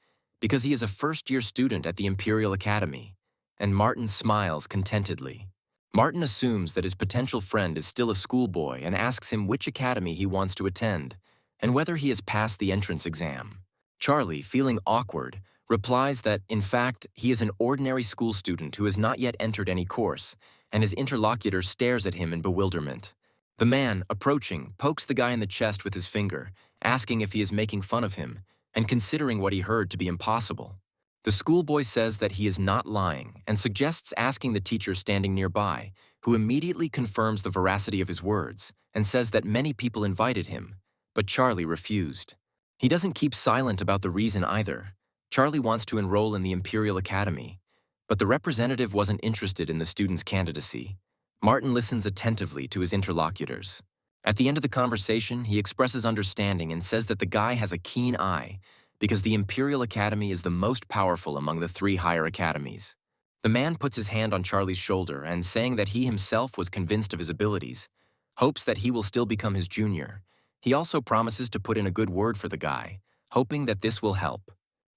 because he is a first-year student at the Imperial Academy, and Martin smiles contentedly. Martin assumes that his potential friend is still a schoolboy and asks him which academy he wants to attend and whether he has passed the entrance exam. Charlie, feeling awkward, replies that, in fact, he is an ordinary school student who has not yet entered any course, and his interlocutor stares at him in bewilderment. The man, approaching, pokes the guy in the chest with his finger, asking if he is making fun of him and considering what he heard to be impossible. The schoolboy says that he is not lying and suggests asking the teacher standing nearby, who immediately confirms the veracity of his words and says that many people invited him, but Charlie refused. He doesn't keep silent about the reason either. Charlie wants to enroll in the Imperial Academy, but the representative wasn't interested in the student's candidacy. Martin listens attentively to his interlocutors. At the end of the conversation, he expresses understanding and says that the guy has a keen eye, because the Imperial Academy is the most powerful among the 3 higher academies. The man puts his hand on Charlie's shoulder and, saying that he himself was convinced of his abilities, hopes that he will still become his junior. He also promises to put in a good word for the guy, hoping that this will help.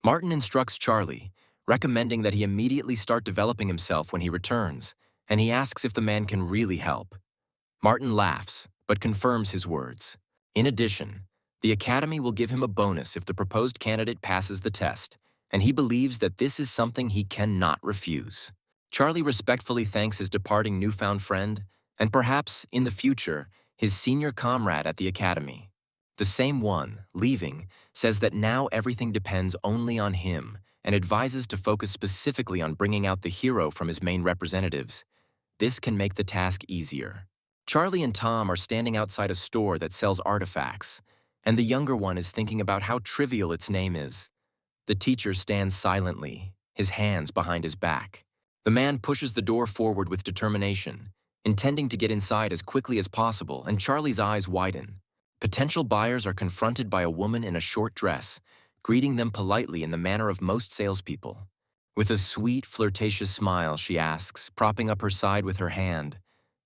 Martin instructs Charlie, recommending that he immediately start developing himself when he returns, and he asks if the man can really help. Martin laughs, but confirms his words. In addition, the Academy will give him a bonus if the proposed candidate passes the test, and he believes that this is something he cannot refuse. Charlie respectfully thanks his departing newfound friend, and perhaps, in the future, his senior comrade at the Academy. The same one, leaving, says that now everything depends only on him and advises to focus specifically on bringing out the hero from his main representatives. This can make the task easier. Charlie and Tom are standing outside a store that sells artifacts, and the younger one is thinking about how trivial its name is. The teacher stands silently, his hands behind his back. The man pushes the door forward with determination, intending to get inside as quickly as possible, and Charlie's eyes widen. Potential buyers are confronted by a woman in a short dress, greeting them politely in the manner of most salespeople. With a sweet, flirtatious smile, she asks, propping up her side with her hand,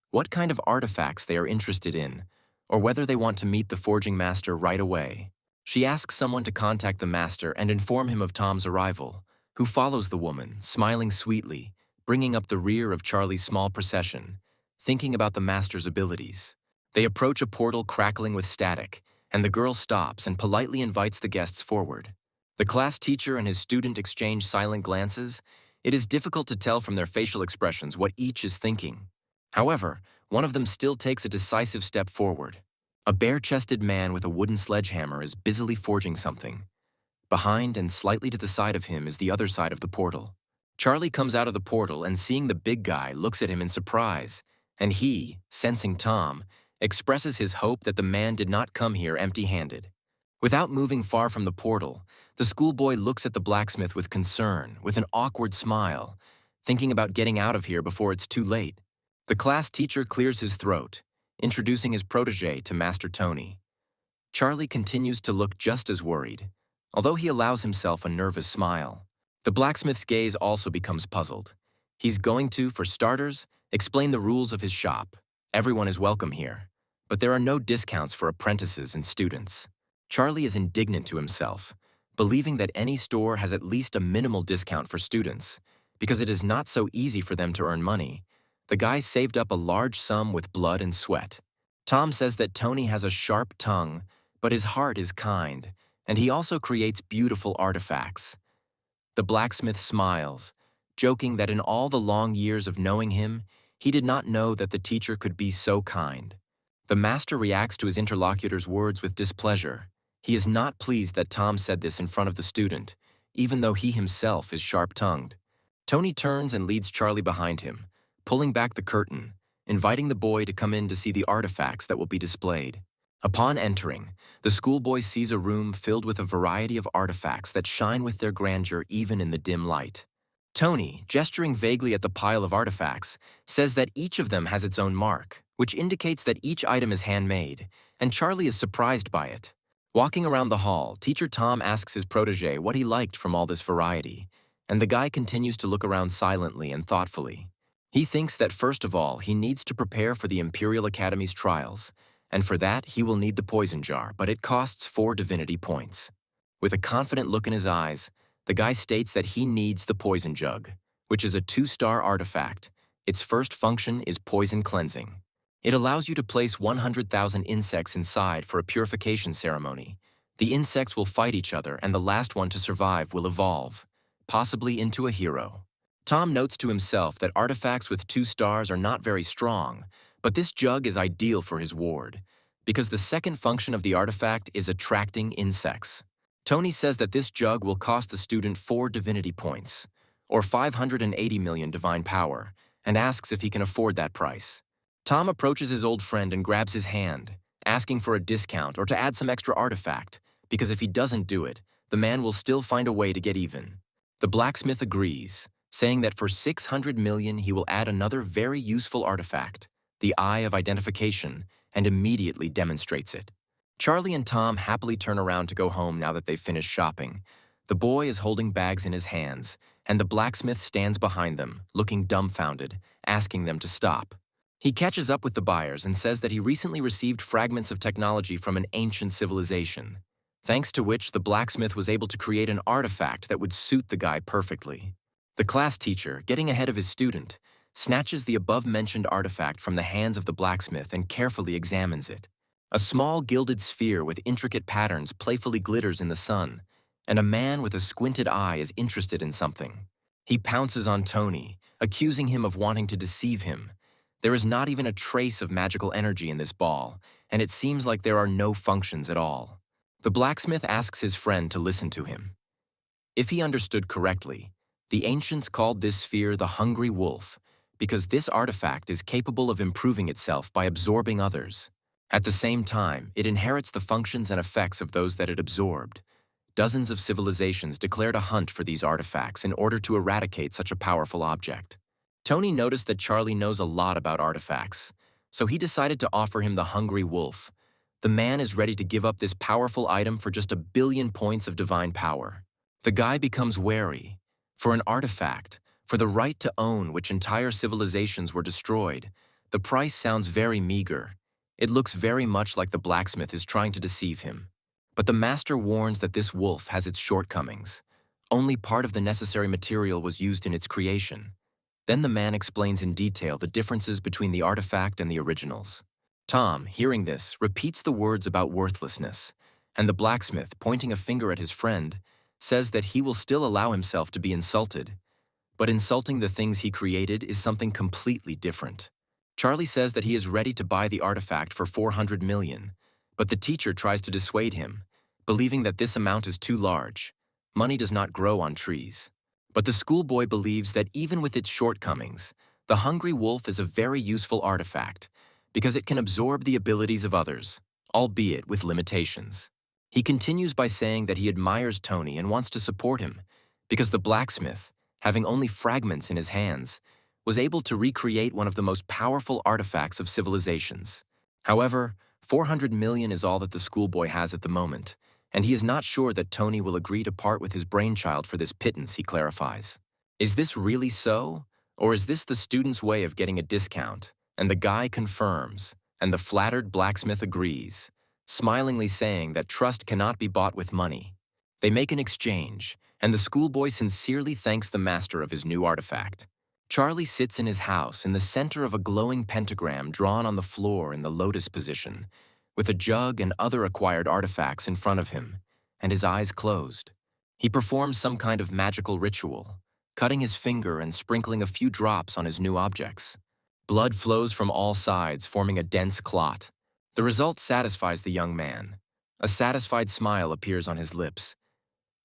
what kind of artifacts they are interested in, or whether they want to meet the forging master right away. She asks someone to contact the master and inform him of Tom's arrival, who follows the woman, smiling sweetly, bringing up the rear of Charlie's small procession, thinking about the master's abilities. They approach a portal crackling with static, and the girl stops and politely invites the guests forward. The class teacher and his student exchange silent glances. It is difficult to tell from their facial expressions what each is thinking. However, one of them still takes a decisive step forward. A bare-chested man with a wooden sledgehammer is busily forging something. Behind and slightly to the side of him is the other side of the portal. Charlie comes out of the portal and, seeing the big guy, looks at him in surprise, and he, sensing Tom, expresses his hope that the man did not come here empty-handed. Without moving far from the portal, the schoolboy looks at the blacksmith with concern, with an awkward smile, thinking about getting out of here before it's too late. The class teacher clears his throat, introducing his protege to Master Tony. Charlie continues to look just as worried, although he allows himself a nervous smile. The blacksmith's gaze also becomes puzzled. He's going to, for starters, explain the rules of his shop. Everyone is welcome here, but there are no discounts for apprentices and students. Charlie is indignant to himself, believing that any store has at least a minimal discount for students, because it is not so easy for them to earn money. The guy saved up a large sum with blood and sweat. Tom says that Tony has a sharp tongue, but his heart is kind, and he also creates beautiful artifacts. The blacksmith smiles, joking that in all the long years of knowing him, he did not know that the teacher could be so kind. The master reacts to his interlocutor's words with displeasure. He is not pleased that Tom said this in front of the student, even though he himself is sharp-tongued. Tony turns and leads Charlie behind him, pulling back the curtain, inviting the boy to come in to see the artifacts that will be displayed. Upon entering, the schoolboy sees a room filled with a variety of artifacts that shine with their grandeur even in the dim light. Tony, gesturing vaguely at the pile of artifacts, says that each of them has its own mark, which indicates that each item is handmade, and Charlie is surprised by it. Walking around the hall, Teacher Tom asks his protege what he liked from all this variety, and the guy continues to look around silently and thoughtfully. He thinks that first of all, he needs to prepare for the Imperial Academy's trials, and for that he will need the poison jar, but it costs 4 divinity points. With a confident look in his eyes, the guy states that he needs the poison jug, which is a 2-star artifact. Its first function is poison cleansing. It allows you to place 100,000 insects inside for a purification ceremony. The insects will fight each other, and the last one to survive will evolve, possibly into a hero. Tom notes to himself that artifacts with 2 stars are not very strong, but this jug is ideal for his ward, because the second function of the artifact is attracting insects. Tony says that this jug will cost the student 4 divinity points, or 580 million divine power, and asks if he can afford that price. Tom approaches his old friend and grabs his hand, asking for a discount or to add some extra artifact, because if he doesn't do it, the man will still find a way to get even. The blacksmith agrees, saying that for 600 million he will add another very useful artifact, the Eye of Identification, and immediately demonstrates it. Charlie and Tom happily turn around to go home now that they've finished shopping. The boy is holding bags in his hands, and the blacksmith stands behind them, looking dumbfounded, asking them to stop. He catches up with the buyers and says that he recently received fragments of technology from an ancient civilization, thanks to which the blacksmith was able to create an artifact that would suit the guy perfectly. The class teacher, getting ahead of his student, snatches the above-mentioned artifact from the hands of the blacksmith and carefully examines it. A small gilded sphere with intricate patterns playfully glitters in the sun, and a man with a squinted eye is interested in something. He pounces on Tony, accusing him of wanting to deceive him. There is not even a trace of magical energy in this ball, and it seems like there are no functions at all. The blacksmith asks his friend to listen to him. If he understood correctly, the ancients called this sphere the Hungry Wolf, because this artifact is capable of improving itself by absorbing others. At the same time, it inherits the functions and effects of those that it absorbed. Dozens of civilizations declared a hunt for these artifacts in order to eradicate such a powerful object. Tony noticed that Charlie knows a lot about artifacts, so he decided to offer him the Hungry Wolf. The man is ready to give up this powerful item for just 1 billion points of divine power. The guy becomes wary. For an artifact, for the right to own which entire civilizations were destroyed, the price sounds very meager. It looks very much like the blacksmith is trying to deceive him. But the master warns that this wolf has its shortcomings. Only part of the necessary material was used in its creation. Then the man explains in detail the differences between the artifact and the originals. Tom, hearing this, repeats the words about worthlessness, and the blacksmith, pointing a finger at his friend, says that he will still allow himself to be insulted. But insulting the things he created is something completely different. Charlie says that he is ready to buy the artifact for 400 million, but the teacher tries to dissuade him, believing that this amount is too large. Money does not grow on trees. But the schoolboy believes that even with its shortcomings, the Hungry Wolf is a very useful artifact because it can absorb the abilities of others, albeit with limitations. He continues by saying that he admires Tony and wants to support him because the blacksmith, having only fragments in his hands, was able to recreate one of the most powerful artifacts of civilizations. However, 400 million is all that the schoolboy has at the moment, and he is not sure that Tony will agree to part with his brainchild for this pittance, he clarifies. Is this really so? Or is this the student's way of getting a discount? And the guy confirms, and the flattered blacksmith agrees, smilingly saying that trust cannot be bought with money. They make an exchange, and the schoolboy sincerely thanks the master of his new artifact. Charlie sits in his house in the center of a glowing pentagram drawn on the floor in the lotus position, with a jug and other acquired artifacts in front of him, and his eyes closed. He performs some kind of magical ritual, cutting his finger and sprinkling a few drops on his new objects. Blood flows from all sides, forming a dense clot. The result satisfies the young man. A satisfied smile appears on his lips.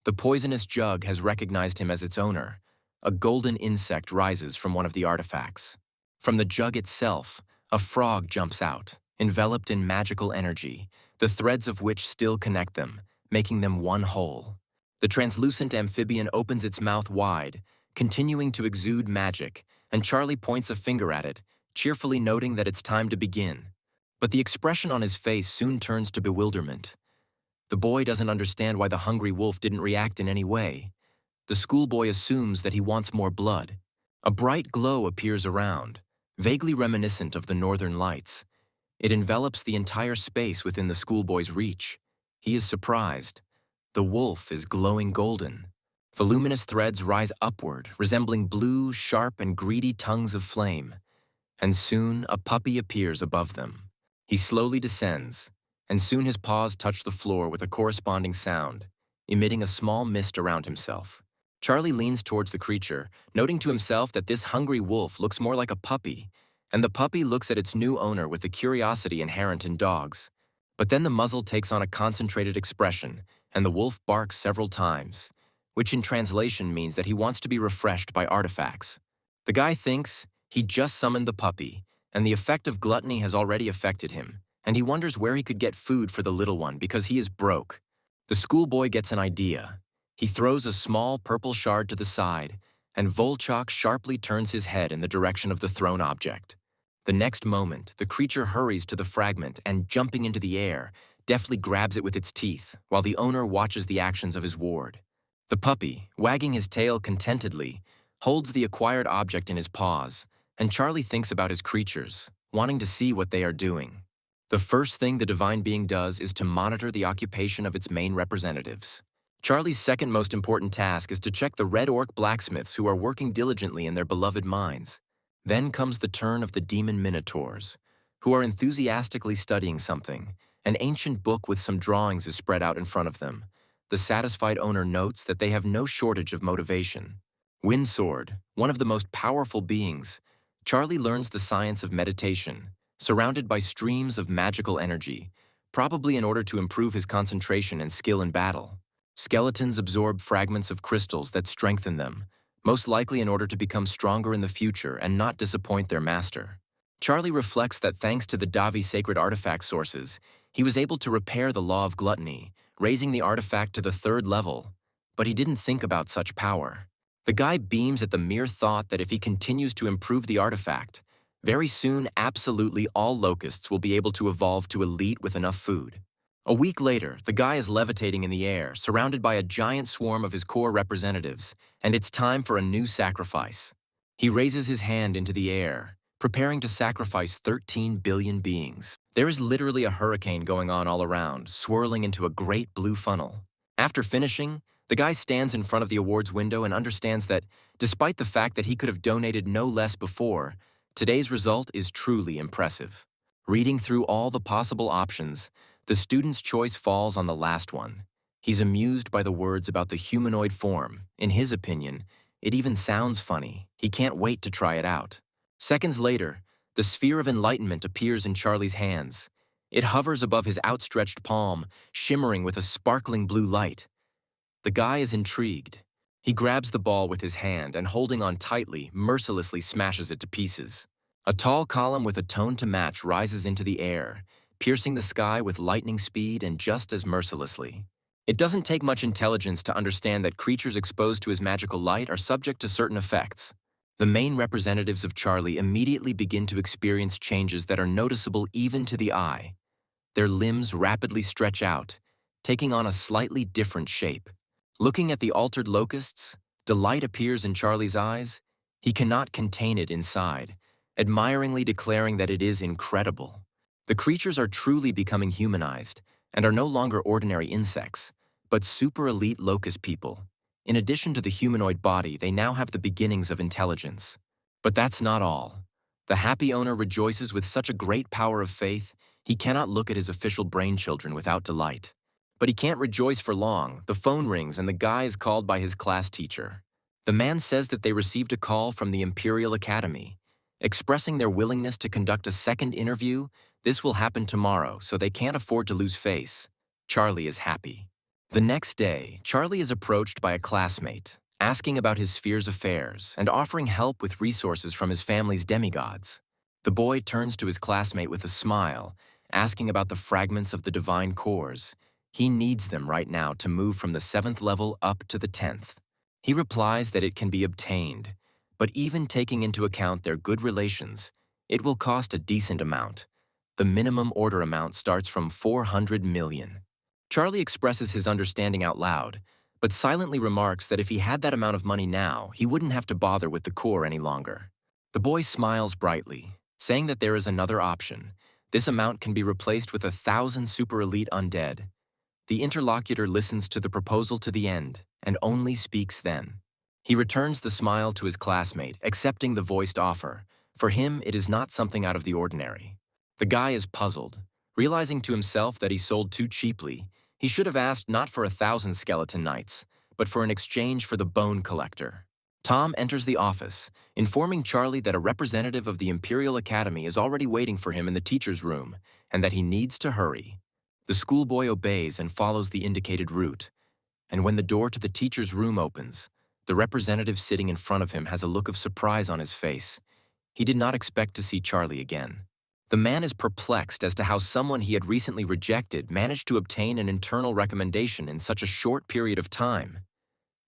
The poisonous jug has recognized him as its owner. A golden insect rises from one of the artifacts. From the jug itself, a frog jumps out, enveloped in magical energy, the threads of which still connect them, making them one whole. The translucent amphibian opens its mouth wide, continuing to exude magic, and Charlie points a finger at it, cheerfully noting that it's time to begin. But the expression on his face soon turns to bewilderment. The boy doesn't understand why the hungry wolf didn't react in any way. The schoolboy assumes that he wants more blood. A bright glow appears around, vaguely reminiscent of the northern lights. It envelops the entire space within the schoolboy's reach. He is surprised. The wolf is glowing golden. Voluminous threads rise upward, resembling blue, sharp, and greedy tongues of flame. And soon a puppy appears above them. He slowly descends, and soon his paws touch the floor with a corresponding sound, emitting a small mist around himself. Charlie leans towards the creature, noting to himself that this hungry wolf looks more like a puppy, and the puppy looks at its new owner with the curiosity inherent in dogs. But then the muzzle takes on a concentrated expression, and the wolf barks several times, which in translation means that he wants to be refreshed by artifacts. The guy thinks he just summoned the puppy, and the effect of gluttony has already affected him, and he wonders where he could get food for the little one because he is broke. The schoolboy gets an idea. He throws a small purple shard to the side, and Volchok sharply turns his head in the direction of the thrown object. The next moment, the creature hurries to the fragment and, jumping into the air, deftly grabs it with its teeth, while the owner watches the actions of his ward. The puppy, wagging his tail contentedly, holds the acquired object in his paws, and Charlie thinks about his creatures, wanting to see what they are doing. The first thing the divine being does is to monitor the occupation of its main representatives. Charlie's second most important task is to check the red orc blacksmiths who are working diligently in their beloved mines. Then comes the turn of the demon minotaurs, who are enthusiastically studying something. An ancient book with some drawings is spread out in front of them. The satisfied owner notes that they have no shortage of motivation. Windsword, one of the most powerful beings, Charlie learns the science of meditation, surrounded by streams of magical energy, probably in order to improve his concentration and skill in battle. Skeletons absorb fragments of crystals that strengthen them, most likely in order to become stronger in the future and not disappoint their master. Charlie reflects that thanks to the Davi sacred artifact sources, he was able to repair the law of gluttony, raising the artifact to the 3rd level. But he didn't think about such power. The guy beams at the mere thought that if he continues to improve the artifact, very soon absolutely all locusts will be able to evolve to elite with enough food. A week later, the guy is levitating in the air, surrounded by a giant swarm of his core representatives, and it's time for a new sacrifice. He raises his hand into the air, preparing to sacrifice 13 billion beings. There is literally a hurricane going on all around, swirling into a great blue funnel. After finishing, the guy stands in front of the awards window and understands that, despite the fact that he could have donated no less before, today's result is truly impressive. Reading through all the possible options, the student's choice falls on the last one. He's amused by the words about the humanoid form. In his opinion, it even sounds funny. He can't wait to try it out. Seconds later, the sphere of enlightenment appears in Charlie's hands. It hovers above his outstretched palm, shimmering with a sparkling blue light. The guy is intrigued. He grabs the ball with his hand and, holding on tightly, mercilessly smashes it to pieces. A tall column with a tone to match rises into the air, piercing the sky with lightning speed and just as mercilessly. It doesn't take much intelligence to understand that creatures exposed to his magical light are subject to certain effects. The main representatives of Charlie immediately begin to experience changes that are noticeable even to the eye. Their limbs rapidly stretch out, taking on a slightly different shape. Looking at the altered locusts, delight appears in Charlie's eyes. He cannot contain it inside, admiringly declaring that it is incredible. The creatures are truly becoming humanized and are no longer ordinary insects, but super elite locust people. In addition to the humanoid body, they now have the beginnings of intelligence. But that's not all. The happy owner rejoices with such a great power of faith, he cannot look at his official brain children without delight. But he can't rejoice for long. The phone rings and the guy is called by his class teacher. The man says that they received a call from the Imperial Academy, expressing their willingness to conduct a second interview. This will happen tomorrow, so they can't afford to lose face. Charlie is happy. The next day, Charlie is approached by a classmate, asking about his sphere's affairs and offering help with resources from his family's demigods. The boy turns to his classmate with a smile, asking about the fragments of the divine cores. He needs them right now to move from the 7th level up to the 10th. He replies that it can be obtained, but even taking into account their good relations, it will cost a decent amount. The minimum order amount starts from 400 million. Charlie expresses his understanding out loud, but silently remarks that if he had that amount of money now, he wouldn't have to bother with the core any longer. The boy smiles brightly, saying that there is another option. This amount can be replaced with 1,000 super elite undead. The interlocutor listens to the proposal to the end and only speaks then. He returns the smile to his classmate, accepting the voiced offer. For him, it is not something out of the ordinary. The guy is puzzled, realizing to himself that he sold too cheaply. He should have asked not for 1,000 skeleton knights, but for an exchange for the bone collector. Tom enters the office, informing Charlie that a representative of the Imperial Academy is already waiting for him in the teacher's room, and that he needs to hurry. The schoolboy obeys and follows the indicated route. And when the door to the teacher's room opens, the representative sitting in front of him has a look of surprise on his face. He did not expect to see Charlie again. The man is perplexed as to how someone he had recently rejected managed to obtain an internal recommendation in such a short period of time.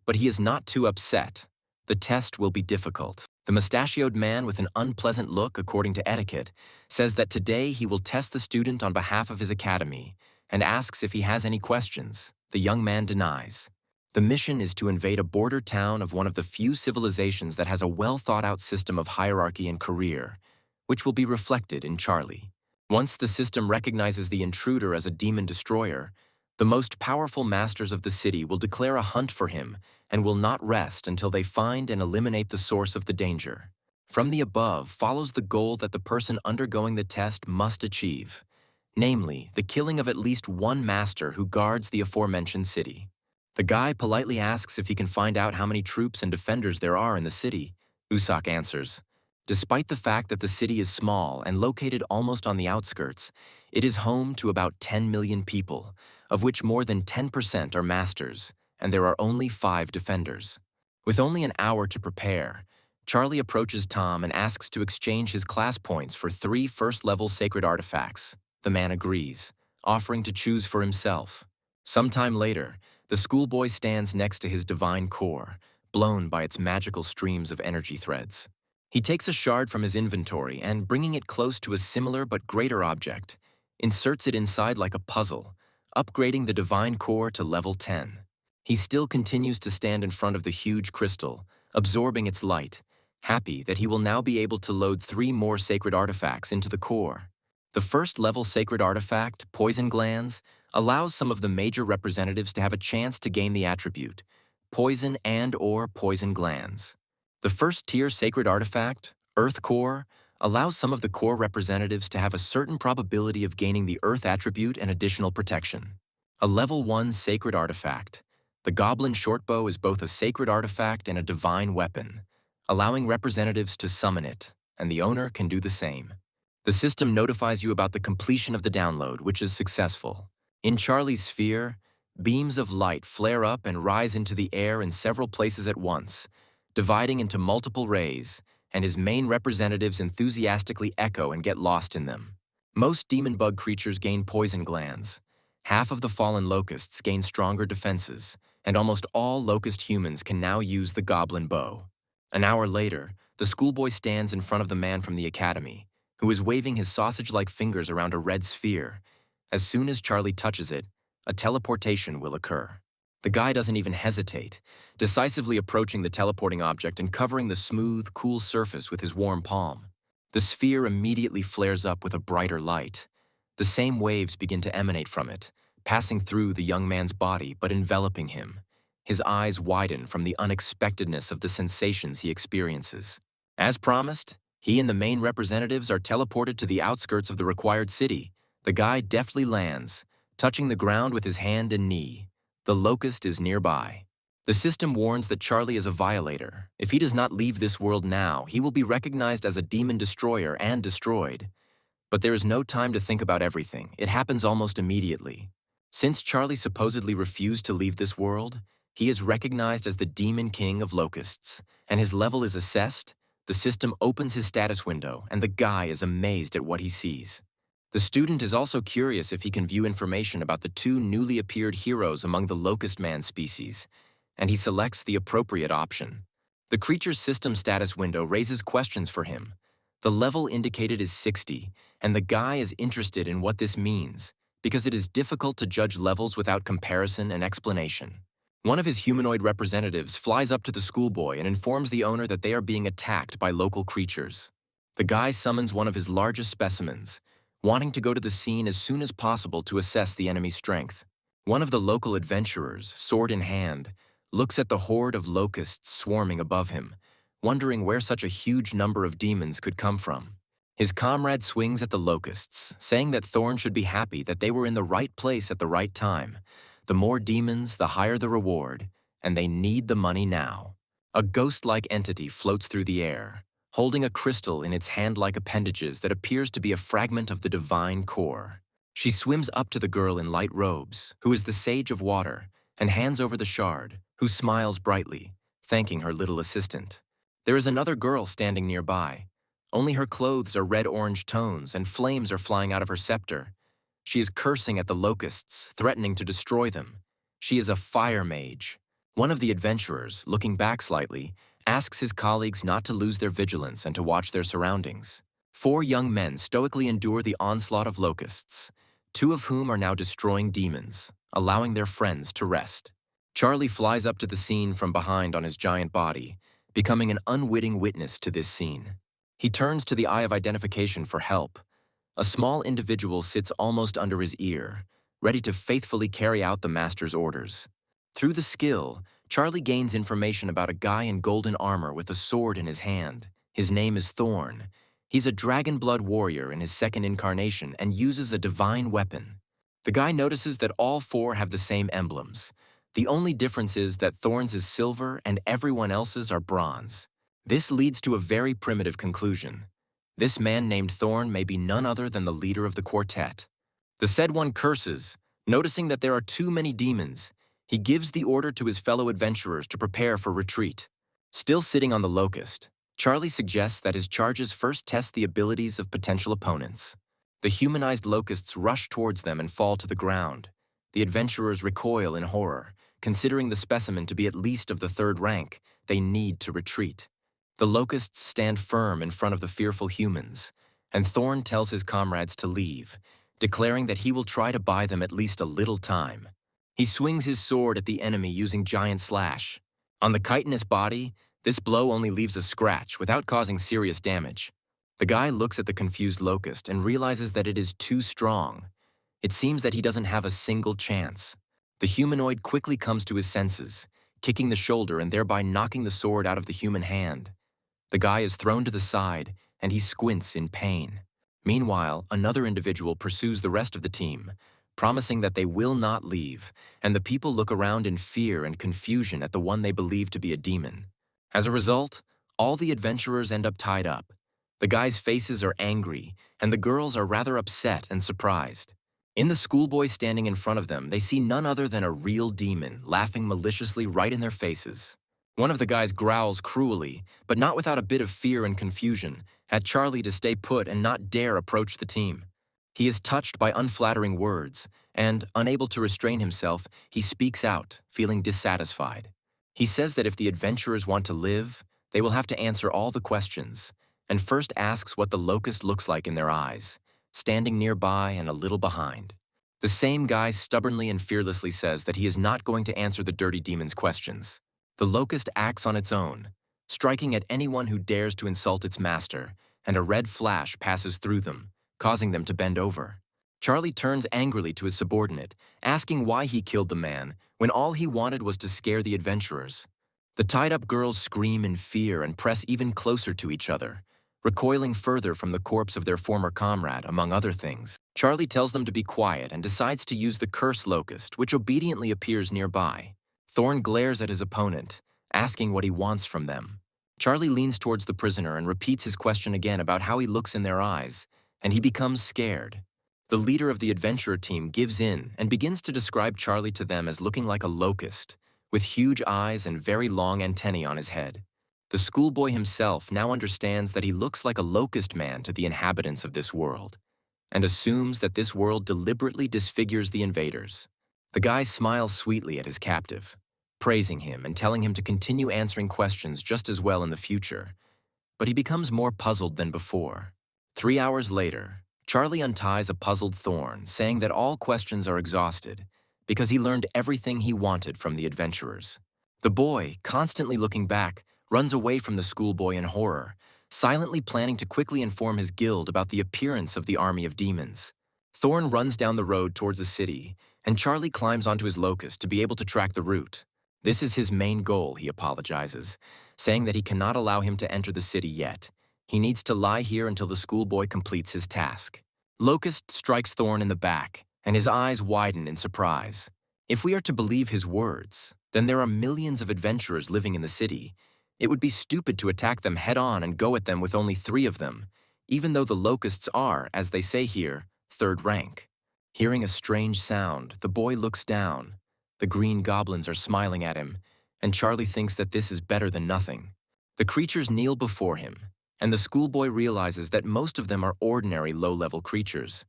But he is not too upset. The test will be difficult. The mustachioed man with an unpleasant look, according to etiquette, says that today he will test the student on behalf of his academy and asks if he has any questions. The young man denies. The mission is to invade a border town of one of the few civilizations that has a well-thought-out system of hierarchy and career, which will be reflected in Charlie. Once the system recognizes the intruder as a demon destroyer, the most powerful masters of the city will declare a hunt for him and will not rest until they find and eliminate the source of the danger. From the above follows the goal that the person undergoing the test must achieve, namely, the killing of at least one master who guards the aforementioned city. The guy politely asks if he can find out how many troops and defenders there are in the city. Usopp answers. Despite the fact that the city is small and located almost on the outskirts, it is home to about 10 million people, of which more than 10% are masters, and there are only 5 defenders. With only an hour to prepare, Charlie approaches Tom and asks to exchange his class points for 3 first-level sacred artifacts. The man agrees, offering to choose for himself. Sometime later, the schoolboy stands next to his divine core, blown by its magical streams of energy threads. He takes a shard from his inventory and, bringing it close to a similar but greater object, inserts it inside like a puzzle, upgrading the divine core to level 10. He still continues to stand in front of the huge crystal, absorbing its light, happy that he will now be able to load 3 more sacred artifacts into the core. The first-level sacred artifact, Poison Glands, allows some of the major representatives to have a chance to gain the attribute, Poison and/or Poison Glands. The first-tier sacred artifact, Earth Core, allows some of the core representatives to have a certain probability of gaining the Earth attribute and additional protection. A level 1 sacred artifact, the Goblin Shortbow, is both a sacred artifact and a divine weapon, allowing representatives to summon it, and the owner can do the same. The system notifies you about the completion of the download, which is successful. In Charlie's sphere, beams of light flare up and rise into the air in several places at once, dividing into multiple rays, and his main representatives enthusiastically echo and get lost in them. Most demon bug creatures gain poison glands. Half of the fallen locusts gain stronger defenses, and almost all locust humans can now use the goblin bow. An hour later, the schoolboy stands in front of the man from the academy, who is waving his sausage-like fingers around a red sphere. As soon as Charlie touches it, a teleportation will occur. The guy doesn't even hesitate, decisively approaching the teleporting object and covering the smooth, cool surface with his warm palm. The sphere immediately flares up with a brighter light. The same waves begin to emanate from it, passing through the young man's body but enveloping him. His eyes widen from the unexpectedness of the sensations he experiences. As promised, he and the main representatives are teleported to the outskirts of the required city. The guy deftly lands, touching the ground with his hand and knee. The Locust is nearby. The system warns that Charlie is a violator. If he does not leave this world now, he will be recognized as a demon destroyer and destroyed. But there is no time to think about everything. It happens almost immediately. Since Charlie supposedly refused to leave this world, he is recognized as the Demon King of Locusts, and his level is assessed. The system opens his status window, and the guy is amazed at what he sees. The student is also curious if he can view information about the two newly appeared heroes among the Locust Man species, and he selects the appropriate option. The creature's system status window raises questions for him. The level indicated is 60, and the guy is interested in what this means, because it is difficult to judge levels without comparison and explanation. One of his humanoid representatives flies up to the schoolboy and informs the owner that they are being attacked by local creatures. The guy summons one of his largest specimens, wanting to go to the scene as soon as possible to assess the enemy's strength. One of the local adventurers, sword in hand, looks at the horde of locusts swarming above him, wondering where such a huge number of demons could come from. His comrade swings at the locusts, saying that Thorn should be happy that they were in the right place at the right time. The more demons, the higher the reward, and they need the money now. A ghost-like entity floats through the air, holding a crystal in its hand-like appendages that appears to be a fragment of the divine core. She swims up to the girl in light robes, who is the Sage of Water, and hands over the shard, who smiles brightly, thanking her little assistant. There is another girl standing nearby. Only her clothes are red-orange tones, and flames are flying out of her scepter. She is cursing at the locusts, threatening to destroy them. She is a fire mage. One of the adventurers, looking back slightly, asks his colleagues not to lose their vigilance and to watch their surroundings. 4 young men stoically endure the onslaught of locusts, 2 of whom are now destroying demons, allowing their friends to rest. Charlie flies up to the scene from behind on his giant body, becoming an unwitting witness to this scene. He turns to the Eye of Identification for help. A small individual sits almost under his ear, ready to faithfully carry out the master's orders. Through the skill, Charlie gains information about a guy in golden armor with a sword in his hand. His name is Thorn. He's a dragon blood warrior in his second incarnation and uses a divine weapon. The guy notices that all 4 have the same emblems. The only difference is that Thorn's is silver and everyone else's are bronze. This leads to a very primitive conclusion. This man named Thorn may be none other than the leader of the quartet. The said one curses, noticing that there are too many demons. He gives the order to his fellow adventurers to prepare for retreat. Still sitting on the Locust, Charlie suggests that his charges first test the abilities of potential opponents. The humanized locusts rush towards them and fall to the ground. The adventurers recoil in horror, considering the specimen to be at least of the 3rd rank. They need to retreat. The locusts stand firm in front of the fearful humans, and Thorn tells his comrades to leave, declaring that he will try to buy them at least a little time. He swings his sword at the enemy using giant slash. On the chitinous body, this blow only leaves a scratch without causing serious damage. The guy looks at the confused locust and realizes that it is too strong. It seems that he doesn't have a single chance. The humanoid quickly comes to his senses, kicking the shoulder and thereby knocking the sword out of the human hand. The guy is thrown to the side, and he squints in pain. Meanwhile, another individual pursues the rest of the team, promising that they will not leave, and the people look around in fear and confusion at the one they believe to be a demon. As a result, all the adventurers end up tied up. The guys' faces are angry, and the girls are rather upset and surprised. In the schoolboy standing in front of them, they see none other than a real demon, laughing maliciously right in their faces. One of the guys growls cruelly, but not without a bit of fear and confusion, at Charlie to stay put and not dare approach the team. He is touched by unflattering words, and, unable to restrain himself, he speaks out, feeling dissatisfied. He says that if the adventurers want to live, they will have to answer all the questions, and first asks what the locust looks like in their eyes, standing nearby and a little behind. The same guy stubbornly and fearlessly says that he is not going to answer the dirty demon's questions. The Locust acts on its own, striking at anyone who dares to insult its master, and a red flash passes through them, causing them to bend over. Charlie turns angrily to his subordinate, asking why he killed the man when all he wanted was to scare the adventurers. The tied-up girls scream in fear and press even closer to each other, recoiling further from the corpse of their former comrade, among other things. Charlie tells them to be quiet and decides to use the curse Locust, which obediently appears nearby. Thorn glares at his opponent, asking what he wants from them. Charlie leans towards the prisoner and repeats his question again about how he looks in their eyes, and he becomes scared. The leader of the adventurer team gives in and begins to describe Charlie to them as looking like a locust, with huge eyes and very long antennae on his head. The schoolboy himself now understands that he looks like a locust man to the inhabitants of this world, and assumes that this world deliberately disfigures the invaders. The guy smiles sweetly at his captive, praising him and telling him to continue answering questions just as well in the future, but he becomes more puzzled than before. 3 hours later, Charlie unties a puzzled Thorn, saying that all questions are exhausted because he learned everything he wanted from the adventurers. The boy, constantly looking back, runs away from the schoolboy in horror, silently planning to quickly inform his guild about the appearance of the army of demons. Thorn runs down the road towards the city, and Charlie climbs onto his Locust to be able to track the route. This is his main goal, he apologizes, saying that he cannot allow him to enter the city yet. He needs to lie here until the schoolboy completes his task. Locust strikes Thorn in the back, and his eyes widen in surprise. If we are to believe his words, then there are millions of adventurers living in the city. It would be stupid to attack them head-on and go at them with only 3 of them, even though the Locusts are, as they say here, 3rd rank. Hearing a strange sound, the boy looks down. The green goblins are smiling at him, and Charlie thinks that this is better than nothing. The creatures kneel before him, and the schoolboy realizes that most of them are ordinary low-level creatures.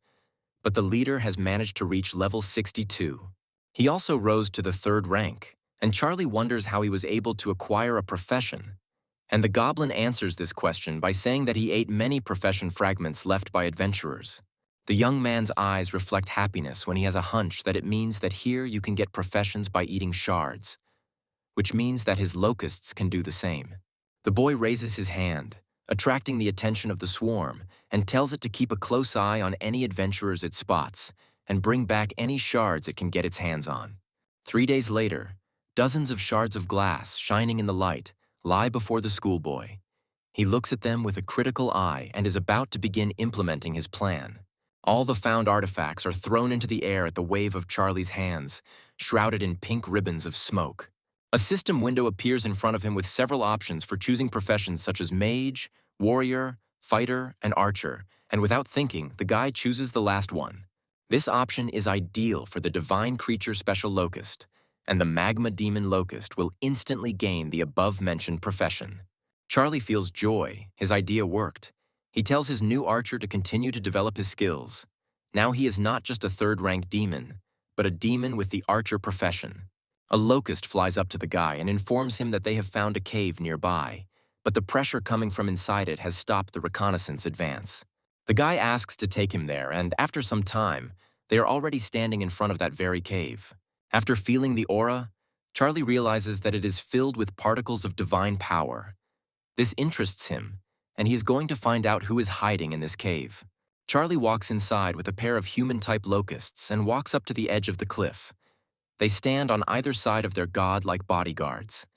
But the leader has managed to reach level 62. He also rose to the 3rd rank, and Charlie wonders how he was able to acquire a profession. And the goblin answers this question by saying that he ate many profession fragments left by adventurers. The young man's eyes reflect happiness when he has a hunch that it means that here you can get professions by eating shards, which means that his locusts can do the same. The boy raises his hand, attracting the attention of the swarm, and tells it to keep a close eye on any adventurers it spots and bring back any shards it can get its hands on. 3 days later, dozens of shards of glass shining in the light lie before the schoolboy. He looks at them with a critical eye and is about to begin implementing his plan. All the found artifacts are thrown into the air at the wave of Charlie's hands, shrouded in pink ribbons of smoke. A system window appears in front of him with several options for choosing professions such as mage, warrior, fighter, and archer, and without thinking, the guy chooses the last one. This option is ideal for the divine creature special locust, and the magma demon locust will instantly gain the above-mentioned profession. Charlie feels joy. His idea worked. He tells his new archer to continue to develop his skills. Now he is not just a 3rd-rank demon, but a demon with the archer profession. A locust flies up to the guy and informs him that they have found a cave nearby, but the pressure coming from inside it has stopped the reconnaissance advance. The guy asks to take him there, and after some time, they are already standing in front of that very cave. After feeling the aura, Charlie realizes that it is filled with particles of divine power. This interests him, and he is going to find out who is hiding in this cave. Charlie walks inside with a pair of human-type locusts and walks up to the edge of the cliff. They stand on either side of their god-like bodyguards.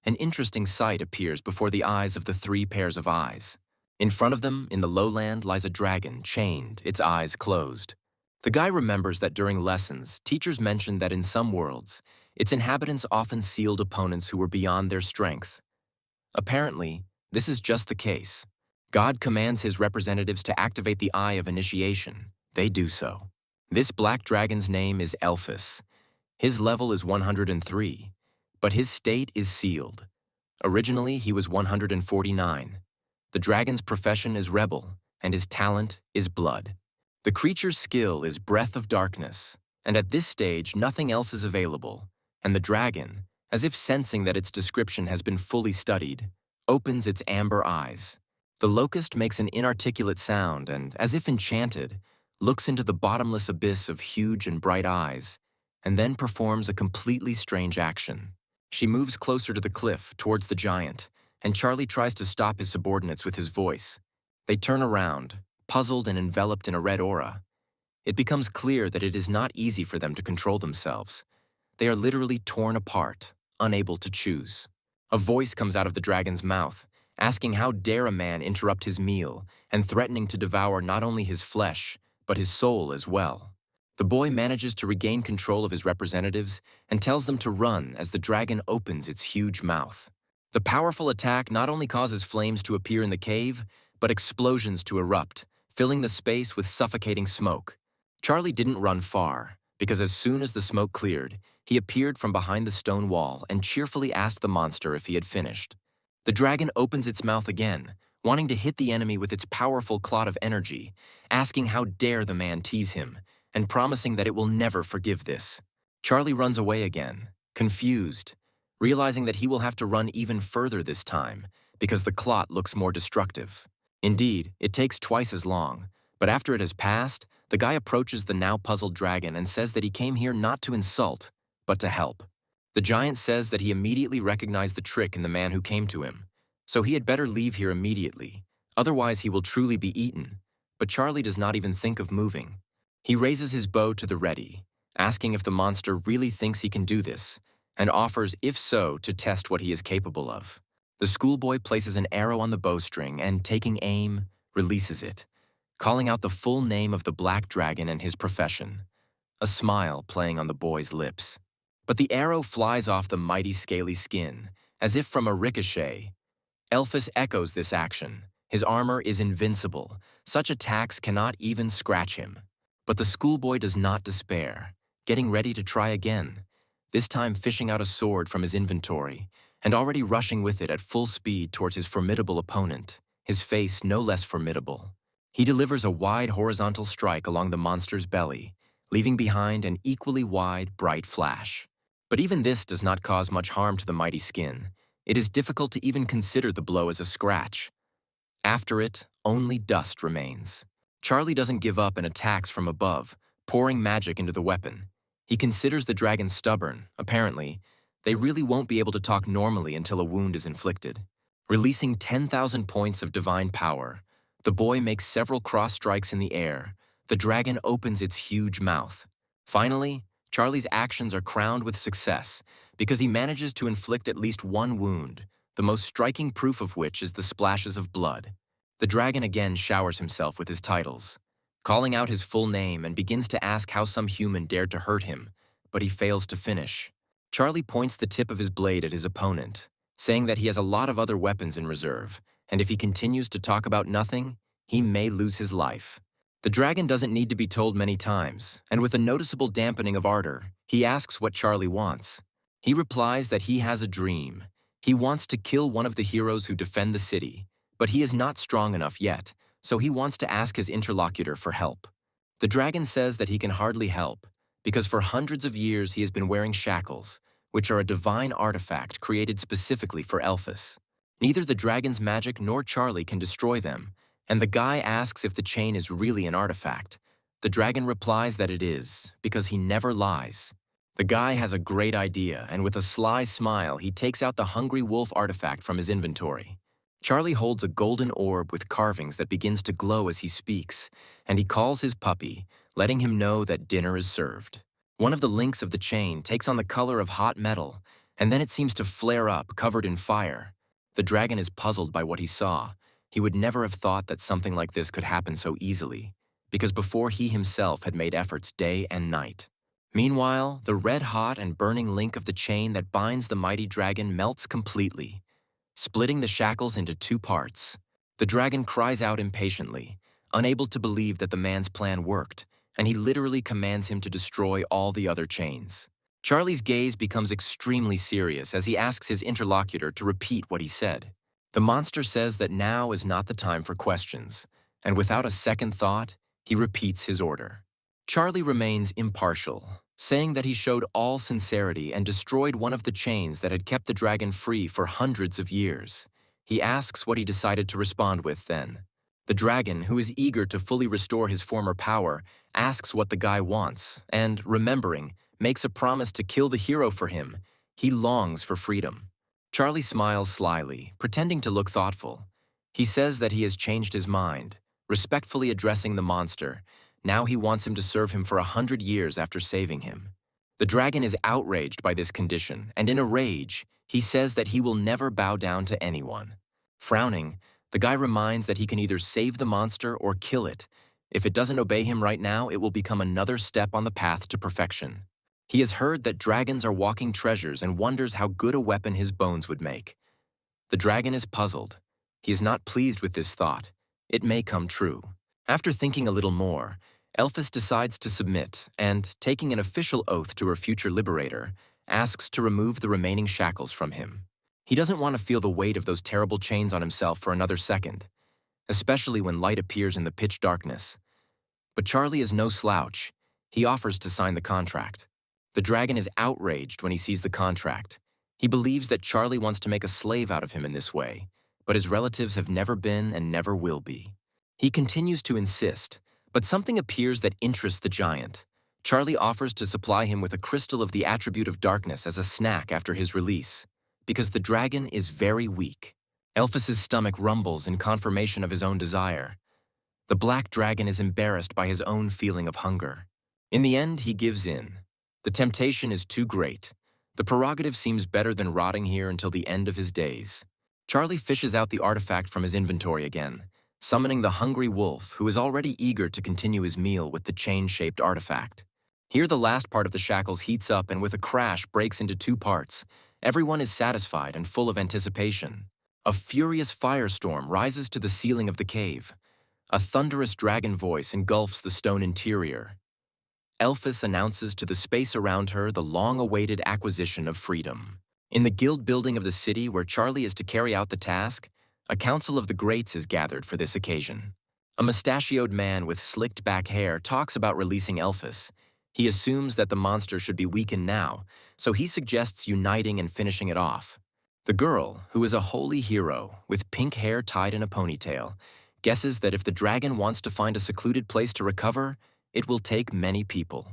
An interesting sight appears before the eyes of the 3 pairs of eyes. In front of them, in the lowland, lies a dragon, chained, its eyes closed. The guy remembers that during lessons, teachers mentioned that in some worlds, its inhabitants often sealed opponents who were beyond their strength. Apparently, this is just the case. God commands his representatives to activate the Eye of Initiation. They do so. This black dragon's name is Elphus. His level is 103, but his state is sealed. Originally, he was 149. The dragon's profession is rebel, and his talent is blood. The creature's skill is Breath of Darkness, and at this stage, nothing else is available, and the dragon, as if sensing that its description has been fully studied, opens its amber eyes. The locust makes an inarticulate sound and, as if enchanted, looks into the bottomless abyss of huge and bright eyes, and then performs a completely strange action. She moves closer to the cliff, towards the giant, and Charlie tries to stop his subordinates with his voice. They turn around, puzzled and enveloped in a red aura. It becomes clear that it is not easy for them to control themselves. They are literally torn apart, unable to choose. A voice comes out of the dragon's mouth, asking how dare a man interrupt his meal and threatening to devour not only his flesh, but his soul as well. The boy manages to regain control of his representatives and tells them to run as the dragon opens its huge mouth. The powerful attack not only causes flames to appear in the cave, but explosions to erupt, filling the space with suffocating smoke. Charlie didn't run far, because as soon as the smoke cleared, he appeared from behind the stone wall and cheerfully asked the monster if he had finished. The dragon opens its mouth again, wanting to hit the enemy with its powerful clot of energy, asking how dare the man tease him, and promising that it will never forgive this. Charlie runs away again, confused, realizing that he will have to run even further this time, because the clot looks more destructive. Indeed, it takes twice as long, but after it has passed, the guy approaches the now puzzled dragon and says that he came here not to insult, but to help. The giant says that he immediately recognized the trick in the man who came to him, so he had better leave here immediately, otherwise he will truly be eaten. But Charlie does not even think of moving. He raises his bow to the ready, asking if the monster really thinks he can do this, and offers, if so, to test what he is capable of. The schoolboy places an arrow on the bowstring and, taking aim, releases it, calling out the full name of the black dragon and his profession, a smile playing on the boy's lips. But the arrow flies off the mighty scaly skin, as if from a ricochet. Elphys echoes this action. His armor is invincible. Such attacks cannot even scratch him. But the schoolboy does not despair, getting ready to try again, this time fishing out a sword from his inventory, and already rushing with it at full speed towards his formidable opponent, his face no less formidable. He delivers a wide horizontal strike along the monster's belly, leaving behind an equally wide, bright flash. But even this does not cause much harm to the mighty skin. It is difficult to even consider the blow as a scratch. After it, only dust remains. Charlie doesn't give up and attacks from above, pouring magic into the weapon. He considers the dragon stubborn. Apparently, they really won't be able to talk normally until a wound is inflicted. Releasing 10,000 points of divine power, the boy makes several cross strikes in the air. The dragon opens its huge mouth. Finally, Charlie's actions are crowned with success because he manages to inflict at least one wound, the most striking proof of which is the splashes of blood. The dragon again showers himself with his titles, calling out his full name and begins to ask how some human dared to hurt him, but he fails to finish. Charlie points the tip of his blade at his opponent, saying that he has a lot of other weapons in reserve, and if he continues to talk about nothing, he may lose his life. The dragon doesn't need to be told many times, and with a noticeable dampening of ardor, he asks what Charlie wants. He replies that he has a dream. He wants to kill one of the heroes who defend the city, but he is not strong enough yet, so he wants to ask his interlocutor for help. The dragon says that he can hardly help, because for hundreds of years he has been wearing shackles, which are a divine artifact created specifically for Elphys. Neither the dragon's magic nor Charlie can destroy them, and the guy asks if the chain is really an artifact. The dragon replies that it is, because he never lies. The guy has a great idea, and with a sly smile, he takes out the Hungry Wolf artifact from his inventory. Charlie holds a golden orb with carvings that begins to glow as he speaks, and he calls his puppy, letting him know that dinner is served. One of the links of the chain takes on the color of hot metal, and then it seems to flare up, covered in fire. The dragon is puzzled by what he saw. He would never have thought that something like this could happen so easily, because before he himself had made efforts day and night. Meanwhile, the red-hot and burning link of the chain that binds the mighty dragon melts completely, splitting the shackles into two parts. The dragon cries out impatiently, unable to believe that the man's plan worked, and he literally commands him to destroy all the other chains. Charlie's gaze becomes extremely serious as he asks his interlocutor to repeat what he said. The monster says that now is not the time for questions, and without a second thought, he repeats his order. Charlie remains impartial, saying that he showed all sincerity and destroyed one of the chains that had kept the dragon free for hundreds of years. He asks what he decided to respond with then. The dragon, who is eager to fully restore his former power, asks what the guy wants, and, remembering, makes a promise to kill the hero for him. He longs for freedom. Charlie smiles slyly, pretending to look thoughtful. He says that he has changed his mind, respectfully addressing the monster. Now he wants him to serve him for 100 years after saving him. The dragon is outraged by this condition, and in a rage, he says that he will never bow down to anyone. Frowning, the guy reminds that he can either save the monster or kill it. If it doesn't obey him right now, it will become another step on the path to perfection. He has heard that dragons are walking treasures and wonders how good a weapon his bones would make. The dragon is puzzled. He is not pleased with this thought. It may come true. After thinking a little more, Elphys decides to submit and, taking an official oath to her future liberator, asks to remove the remaining shackles from him. He doesn't want to feel the weight of those terrible chains on himself for another second, especially when light appears in the pitch darkness. But Charlie is no slouch. He offers to sign the contract. The dragon is outraged when he sees the contract. He believes that Charlie wants to make a slave out of him in this way, but his relatives have never been and never will be. He continues to insist, but something appears that interests the giant. Charlie offers to supply him with a crystal of the attribute of darkness as a snack after his release, because the dragon is very weak. Elphys' stomach rumbles in confirmation of his own desire. The black dragon is embarrassed by his own feeling of hunger. In the end, he gives in. The temptation is too great. The prerogative seems better than rotting here until the end of his days. Charlie fishes out the artifact from his inventory again, summoning the hungry wolf, who is already eager to continue his meal with the chain-shaped artifact. Here the last part of the shackles heats up and with a crash breaks into two parts. Everyone is satisfied and full of anticipation. A furious firestorm rises to the ceiling of the cave. A thunderous dragon voice engulfs the stone interior. Elphys announces to the space around her the long-awaited acquisition of freedom. In the guild building of the city where Charlie is to carry out the task, a council of the greats is gathered for this occasion. A mustachioed man with slicked back hair talks about releasing Elphys. He assumes that the monster should be weakened now, so he suggests uniting and finishing it off. The girl, who is a holy hero with pink hair tied in a ponytail, guesses that if the dragon wants to find a secluded place to recover, it will take many people.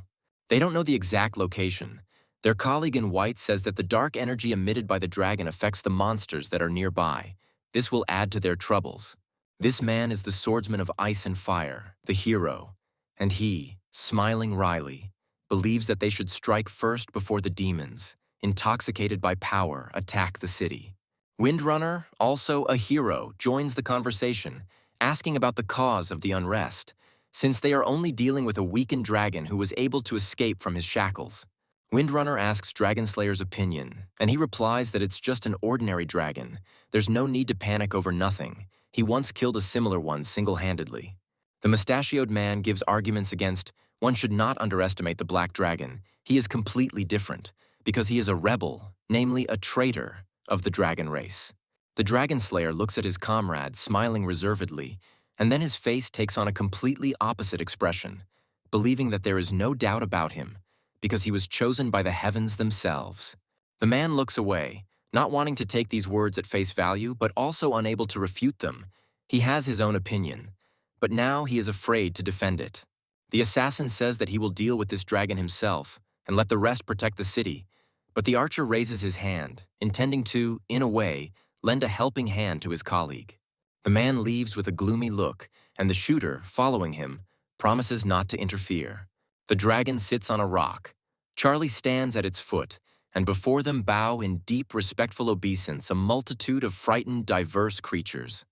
They don't know the exact location. Their colleague in white says that the dark energy emitted by the dragon affects the monsters that are nearby. This will add to their troubles. This man is the swordsman of ice and fire, the hero, and he, smiling wryly, believes that they should strike first before the demons, intoxicated by power, attack the city. Windrunner, also a hero, joins the conversation, asking about the cause of the unrest, since they are only dealing with a weakened dragon who was able to escape from his shackles. Windrunner asks Dragonslayer's opinion, and he replies that it's just an ordinary dragon. There's no need to panic over nothing. He once killed a similar one single-handedly. The mustachioed man gives arguments against one should not underestimate the black dragon. He is completely different, because he is a rebel, namely a traitor, of the dragon race. The Dragonslayer looks at his comrade, smiling reservedly, and then his face takes on a completely opposite expression, believing that there is no doubt about him, because he was chosen by the heavens themselves. The man looks away, not wanting to take these words at face value, but also unable to refute them. He has his own opinion, but now he is afraid to defend it. The assassin says that he will deal with this dragon himself and let the rest protect the city, but the archer raises his hand, intending to, in a way, lend a helping hand to his colleague. The man leaves with a gloomy look, and the shooter, following him, promises not to interfere. The dragon sits on a rock. Charlie stands at its foot, and before them bow in deep, respectful obeisance a multitude of frightened, diverse creatures.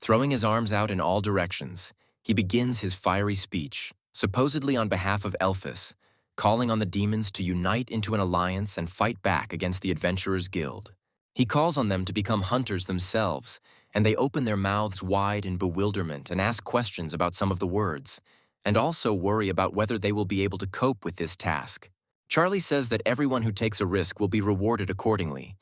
Throwing his arms out in all directions, he begins his fiery speech, supposedly on behalf of Elphys, calling on the demons to unite into an alliance and fight back against the Adventurers Guild. He calls on them to become hunters themselves, and they open their mouths wide in bewilderment and ask questions about some of the words, and also worry about whether they will be able to cope with this task. Charlie says that everyone who takes a risk will be rewarded accordingly,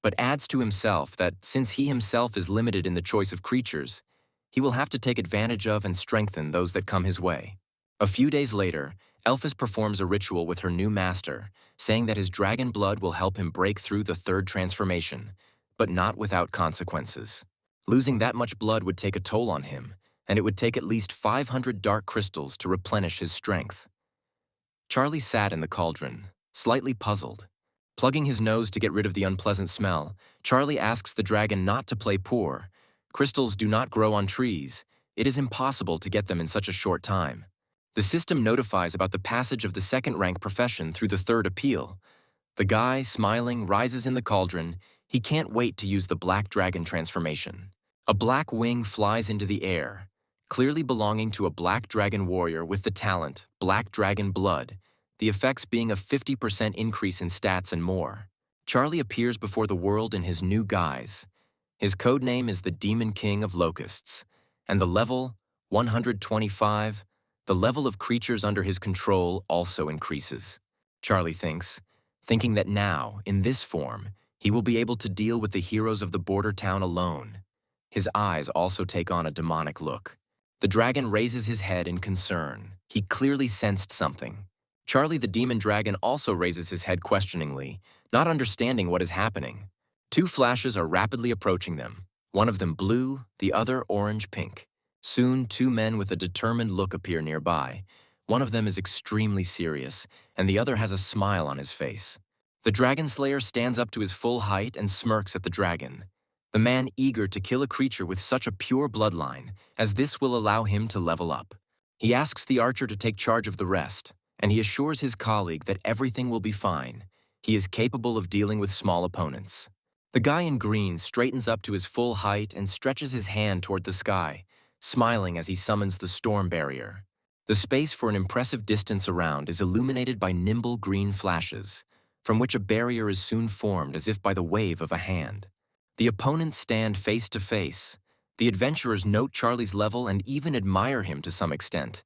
but adds to himself that since he himself is limited in the choice of creatures, he will have to take advantage of and strengthen those that come his way. A few days later, Elphys performs a ritual with her new master, saying that his dragon blood will help him break through the third transformation, but not without consequences. Losing that much blood would take a toll on him, and it would take at least 500 dark crystals to replenish his strength. Charlie sat in the cauldron, slightly puzzled. Plugging his nose to get rid of the unpleasant smell, Charlie asks the dragon not to play poor. Crystals do not grow on trees. It is impossible to get them in such a short time. The system notifies about the passage of the second-rank profession through the third appeal. The guy, smiling, rises in the cauldron. He can't wait to use the black dragon transformation. A black wing flies into the air, clearly belonging to a black dragon warrior with the talent, Black Dragon Blood, the effects being a 50% increase in stats and more. Charlie appears before the world in his new guise. His codename is the Demon King of Locusts, and the level, 125, the level of creatures under his control also increases. Charlie thinking that now, in this form, he will be able to deal with the heroes of the border town alone. His eyes also take on a demonic look. The dragon raises his head in concern. He clearly sensed something. Charlie the demon dragon also raises his head questioningly, not understanding what is happening. Two flashes are rapidly approaching them, one of them blue, the other orange-pink. Soon, two men with a determined look appear nearby. One of them is extremely serious, and the other has a smile on his face. The dragon slayer stands up to his full height and smirks at the dragon. The man eager to kill a creature with such a pure bloodline, as this will allow him to level up. He asks the archer to take charge of the rest, and he assures his colleague that everything will be fine. He is capable of dealing with small opponents. The guy in green straightens up to his full height and stretches his hand toward the sky, smiling as he summons the storm barrier. The space for an impressive distance around is illuminated by nimble green flashes, from which a barrier is soon formed as if by the wave of a hand. The opponents stand face to face. The adventurers note Charlie's level and even admire him to some extent.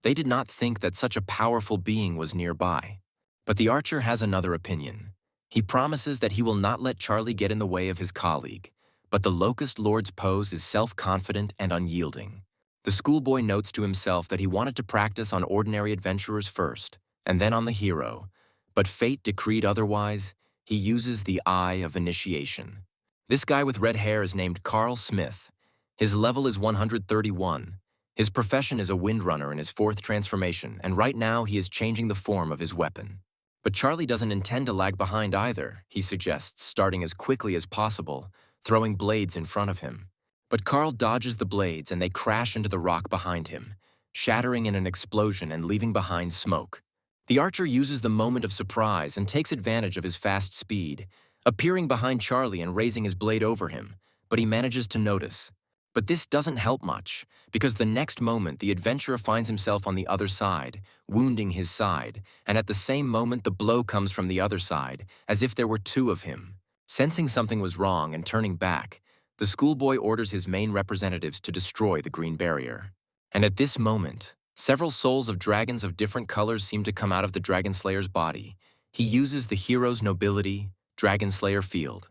They did not think that such a powerful being was nearby. But the archer has another opinion. He promises that he will not let Charlie get in the way of his colleague, but the Locust Lord's pose is self-confident and unyielding. The schoolboy notes to himself that he wanted to practice on ordinary adventurers first, and then on the hero, but fate decreed otherwise. He uses the Eye of Initiation. This guy with red hair is named Carl Smith. His level is 131. His profession is a windrunner in his fourth transformation, and right now he is changing the form of his weapon. But Charlie doesn't intend to lag behind either, he suggests, starting as quickly as possible, throwing blades in front of him. But Carl dodges the blades and they crash into the rock behind him, shattering in an explosion and leaving behind smoke. The archer uses the moment of surprise and takes advantage of his fast speed, appearing behind Charlie and raising his blade over him, but he manages to notice. But this doesn't help much, because the next moment the adventurer finds himself on the other side, wounding his side, and at the same moment the blow comes from the other side, as if there were two of him. Sensing something was wrong and turning back, the schoolboy orders his main representatives to destroy the green barrier. And at this moment, several souls of dragons of different colors seem to come out of the dragon slayer's body. He uses the hero's nobility, Dragon Slayer field.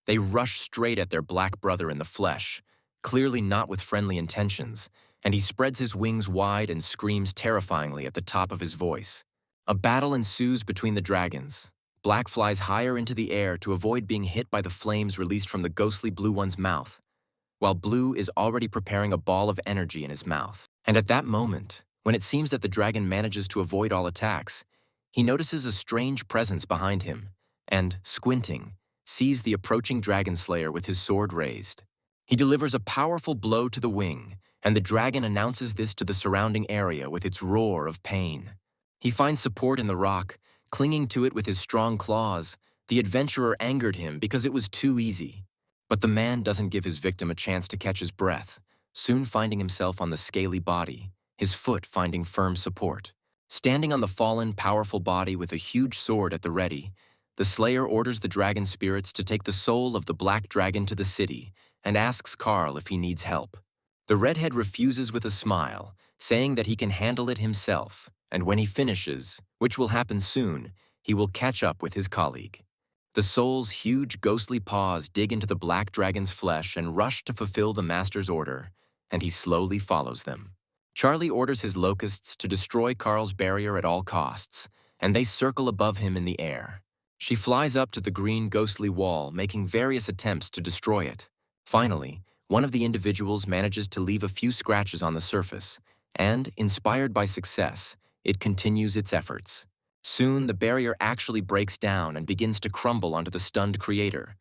They rush straight at their black brother in the flesh, clearly not with friendly intentions, and he spreads his wings wide and screams terrifyingly at the top of his voice. A battle ensues between the dragons. Black flies higher into the air to avoid being hit by the flames released from the ghostly blue one's mouth, while blue is already preparing a ball of energy in his mouth. And at that moment, when it seems that the dragon manages to avoid all attacks, he notices a strange presence behind him, and, squinting, sees the approaching dragon slayer with his sword raised. He delivers a powerful blow to the wing, and the dragon announces this to the surrounding area with its roar of pain. He finds support in the rock, clinging to it with his strong claws. The adventurer angered him because it was too easy. But the man doesn't give his victim a chance to catch his breath, soon finding himself on the scaly body, his foot finding firm support. Standing on the fallen, powerful body with a huge sword at the ready, the slayer orders the dragon spirits to take the soul of the black dragon to the city and asks Carl if he needs help. The redhead refuses with a smile, saying that he can handle it himself, and when he finishes, which will happen soon, he will catch up with his colleague. The soul's huge ghostly paws dig into the black dragon's flesh and rush to fulfill the master's order, and he slowly follows them. Charlie orders his locusts to destroy Carl's barrier at all costs, and they circle above him in the air. She flies up to the green ghostly wall, making various attempts to destroy it. Finally, One of the individuals manages to leave a few scratches on the surface, and, inspired by success, it continues its efforts. Soon, the barrier actually breaks down and begins to crumble onto the stunned creator.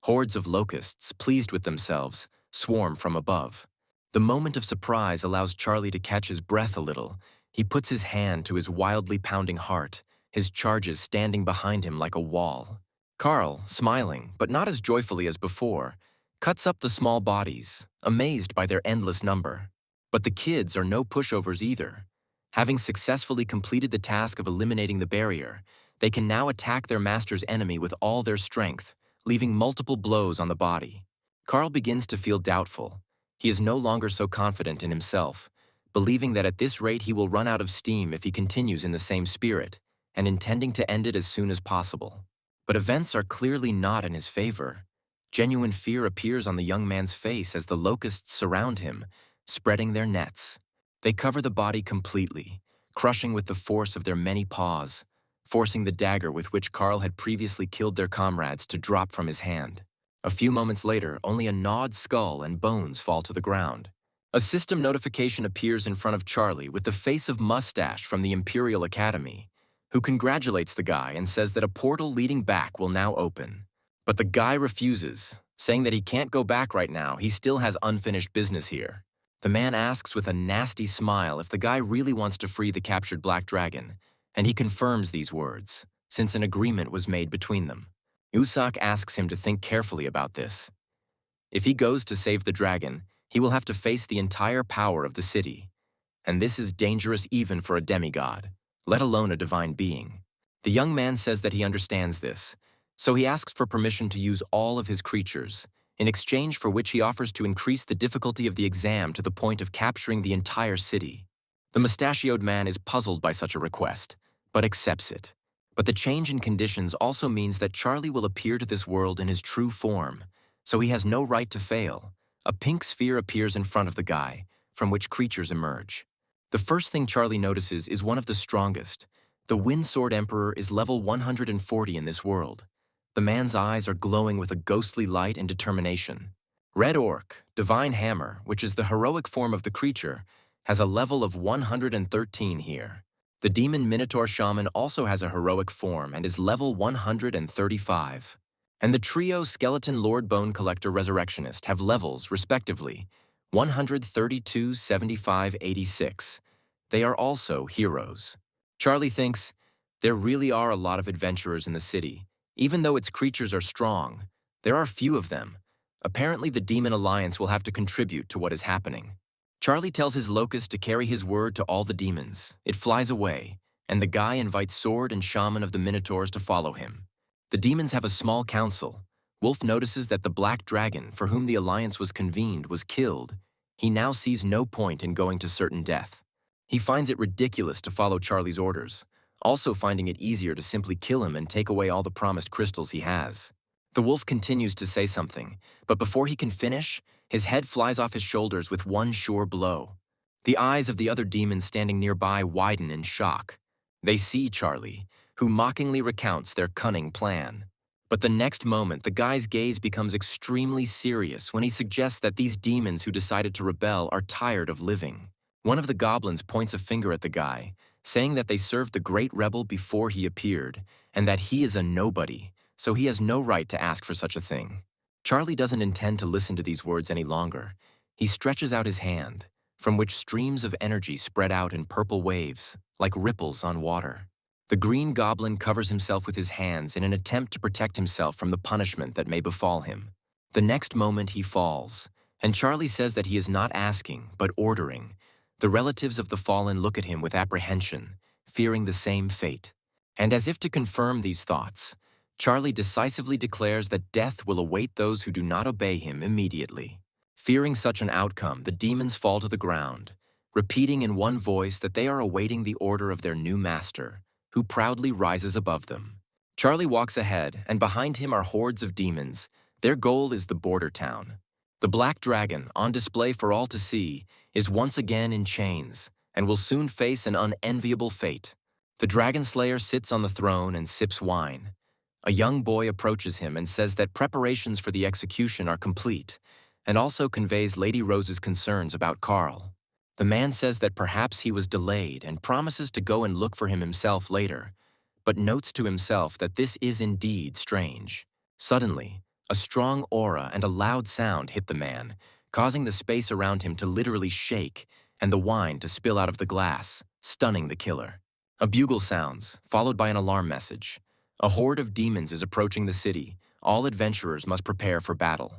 Hordes of locusts, pleased with themselves, swarm from above. The moment of surprise allows Charlie to catch his breath a little. He puts his hand to his wildly pounding heart, his charges standing behind him like a wall. Carl, smiling, but not as joyfully as before, cuts up the small bodies, amazed by their endless number. But the kids are no pushovers either. Having successfully completed the task of eliminating the barrier, they can now attack their master's enemy with all their strength, leaving multiple blows on the body. Carl begins to feel doubtful. He is no longer so confident in himself, believing that at this rate he will run out of steam if he continues in the same spirit, and intending to end it as soon as possible. But events are clearly not in his favor. Genuine fear appears on the young man's face as the locusts surround him, spreading their nets. They cover the body completely, crushing with the force of their many paws, forcing the dagger with which Carl had previously killed their comrades to drop from his hand. A few moments later, only a gnawed skull and bones fall to the ground. A system notification appears in front of Charlie with the face of Mustache from the Imperial Academy, who congratulates the guy and says that a portal leading back will now open. But the guy refuses, saying that he can't go back right now, he still has unfinished business here. The man asks with a nasty smile if the guy really wants to free the captured black dragon, and he confirms these words, since an agreement was made between them. Usak asks him to think carefully about this. If he goes to save the dragon, he will have to face the entire power of the city, and this is dangerous even for a demigod, let alone a divine being. The young man says that he understands this, so he asks for permission to use all of his creatures, in exchange for which he offers to increase the difficulty of the exam to the point of capturing the entire city. The mustachioed man is puzzled by such a request, but accepts it. But the change in conditions also means that Charlie will appear to this world in his true form, so he has no right to fail. A pink sphere appears in front of the guy, from which creatures emerge. The first thing Charlie notices is one of the strongest. The Windsword Emperor is level 140 in this world. The man's eyes are glowing with a ghostly light and determination. Red Orc, Divine Hammer, which is the heroic form of the creature, has a level of 113 here. The Demon Minotaur Shaman also has a heroic form and is level 135. And the trio Skeleton Lord Bone Collector Resurrectionist have levels, respectively, 132, 75, 86. They are also heroes. Charlie thinks, there really are a lot of adventurers in the city. Even though its creatures are strong, there are few of them. Apparently the Demon Alliance will have to contribute to what is happening. Charlie tells his Locust to carry his word to all the demons. It flies away, and the guy invites Sword and Shaman of the Minotaurs to follow him. The demons have a small council. Wolf notices that the black dragon, for whom the alliance was convened, was killed. He now sees no point in going to certain death. He finds it ridiculous to follow Charlie's orders, also finding it easier to simply kill him and take away all the promised crystals he has. The wolf continues to say something, but before he can finish, his head flies off his shoulders with one sure blow. The eyes of the other demons standing nearby widen in shock. They see Charlie, who mockingly recounts their cunning plan. But the next moment, the guy's gaze becomes extremely serious when he suggests that these demons who decided to rebel are tired of living. One of the goblins points a finger at the guy, saying that they served the great rebel before he appeared, and that he is a nobody, so he has no right to ask for such a thing. Charlie doesn't intend to listen to these words any longer. He stretches out his hand, from which streams of energy spread out in purple waves, like ripples on water. The green goblin covers himself with his hands in an attempt to protect himself from the punishment that may befall him. The next moment he falls, and Charlie says that he is not asking, but ordering. The relatives of the fallen look at him with apprehension, fearing the same fate. And as if to confirm these thoughts, Charlie decisively declares that death will await those who do not obey him immediately. Fearing such an outcome, the demons fall to the ground, repeating in one voice that they are awaiting the order of their new master, who proudly rises above them. Charlie walks ahead, and behind him are hordes of demons. Their goal is the border town. The black dragon, on display for all to see, is once again in chains, and will soon face an unenviable fate. The dragon slayer sits on the throne and sips wine. A young boy approaches him and says that preparations for the execution are complete, and also conveys Lady Rose's concerns about Carl. The man says that perhaps he was delayed and promises to go and look for him himself later, but notes to himself that this is indeed strange. Suddenly, a strong aura and a loud sound hit the man, causing the space around him to literally shake and the wine to spill out of the glass, stunning the killer. A bugle sounds, followed by an alarm message. A horde of demons is approaching the city. All adventurers must prepare for battle.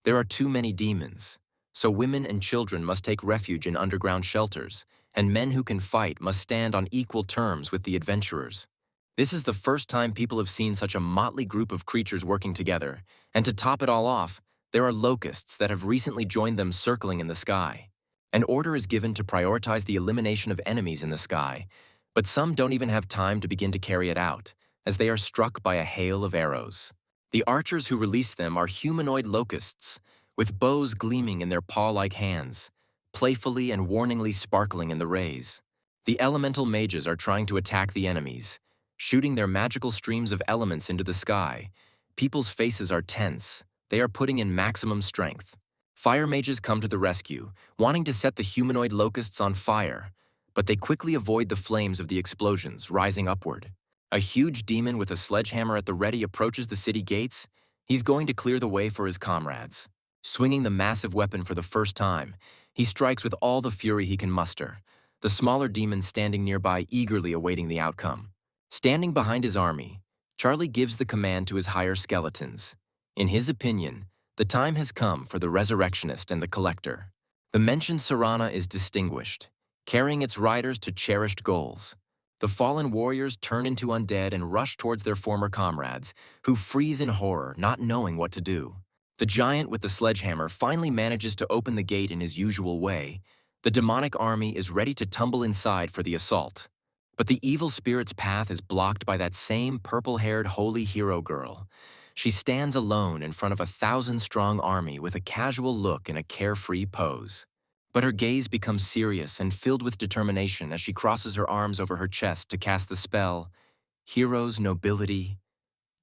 There are too many demons, so women and children must take refuge in underground shelters, and men who can fight must stand on equal terms with the adventurers. This is the first time people have seen such a motley group of creatures working together, and to top it all off, there are locusts that have recently joined them circling in the sky. An order is given to prioritize the elimination of enemies in the sky, but some don't even have time to begin to carry it out, as they are struck by a hail of arrows. The archers who release them are humanoid locusts, with bows gleaming in their paw-like hands, playfully and warningly sparkling in the rays. The elemental mages are trying to attack the enemies, shooting their magical streams of elements into the sky. People's faces are tense. They are putting in maximum strength. Fire mages come to the rescue, wanting to set the humanoid locusts on fire, but they quickly avoid the flames of the explosions, rising upward. A huge demon with a sledgehammer at the ready approaches the city gates. He's going to clear the way for his comrades. Swinging the massive weapon for the first time, he strikes with all the fury he can muster, the smaller demons standing nearby eagerly awaiting the outcome. Standing behind his army, Charlie gives the command to his higher skeletons. In his opinion, the time has come for the Resurrectionist and the Collector. The mentioned Sarana is distinguished, carrying its riders to cherished goals. The fallen warriors turn into undead and rush towards their former comrades, who freeze in horror, not knowing what to do. The giant with the sledgehammer finally manages to open the gate in his usual way. The demonic army is ready to tumble inside for the assault. But the evil spirit's path is blocked by that same purple-haired holy hero girl. She stands alone in front of a 1,000-strong army with a casual look and a carefree pose. But her gaze becomes serious and filled with determination as she crosses her arms over her chest to cast the spell, Hero's Nobility,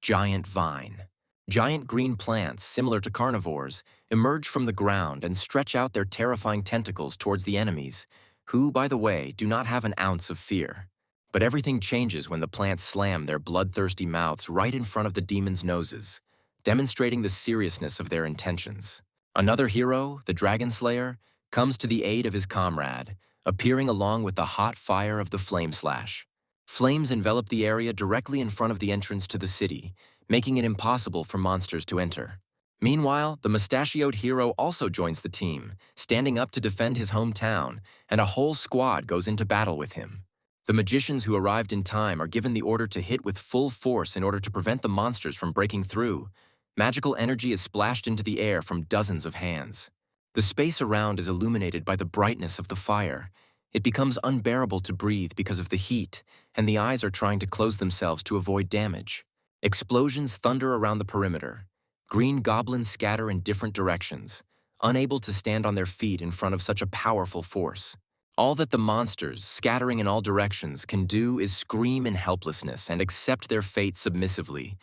Giant Vine. Giant green plants, similar to carnivores, emerge from the ground and stretch out their terrifying tentacles towards the enemies, who, by the way, do not have an ounce of fear. But everything changes when the plants slam their bloodthirsty mouths right in front of the demons' noses, demonstrating the seriousness of their intentions. Another hero, the Dragon Slayer, comes to the aid of his comrade, appearing along with the hot fire of the flame slash. Flames envelop the area directly in front of the entrance to the city, making it impossible for monsters to enter. Meanwhile, the mustachioed hero also joins the team, standing up to defend his hometown, and a whole squad goes into battle with him. The magicians who arrived in time are given the order to hit with full force in order to prevent the monsters from breaking through. Magical energy is splashed into the air from dozens of hands. The space around is illuminated by the brightness of the fire. It becomes unbearable to breathe because of the heat, and the eyes are trying to close themselves to avoid damage. Explosions thunder around the perimeter. Green goblins scatter in different directions, unable to stand on their feet in front of such a powerful force. All that the monsters, scattering in all directions, can do is scream in helplessness and accept their fate submissively,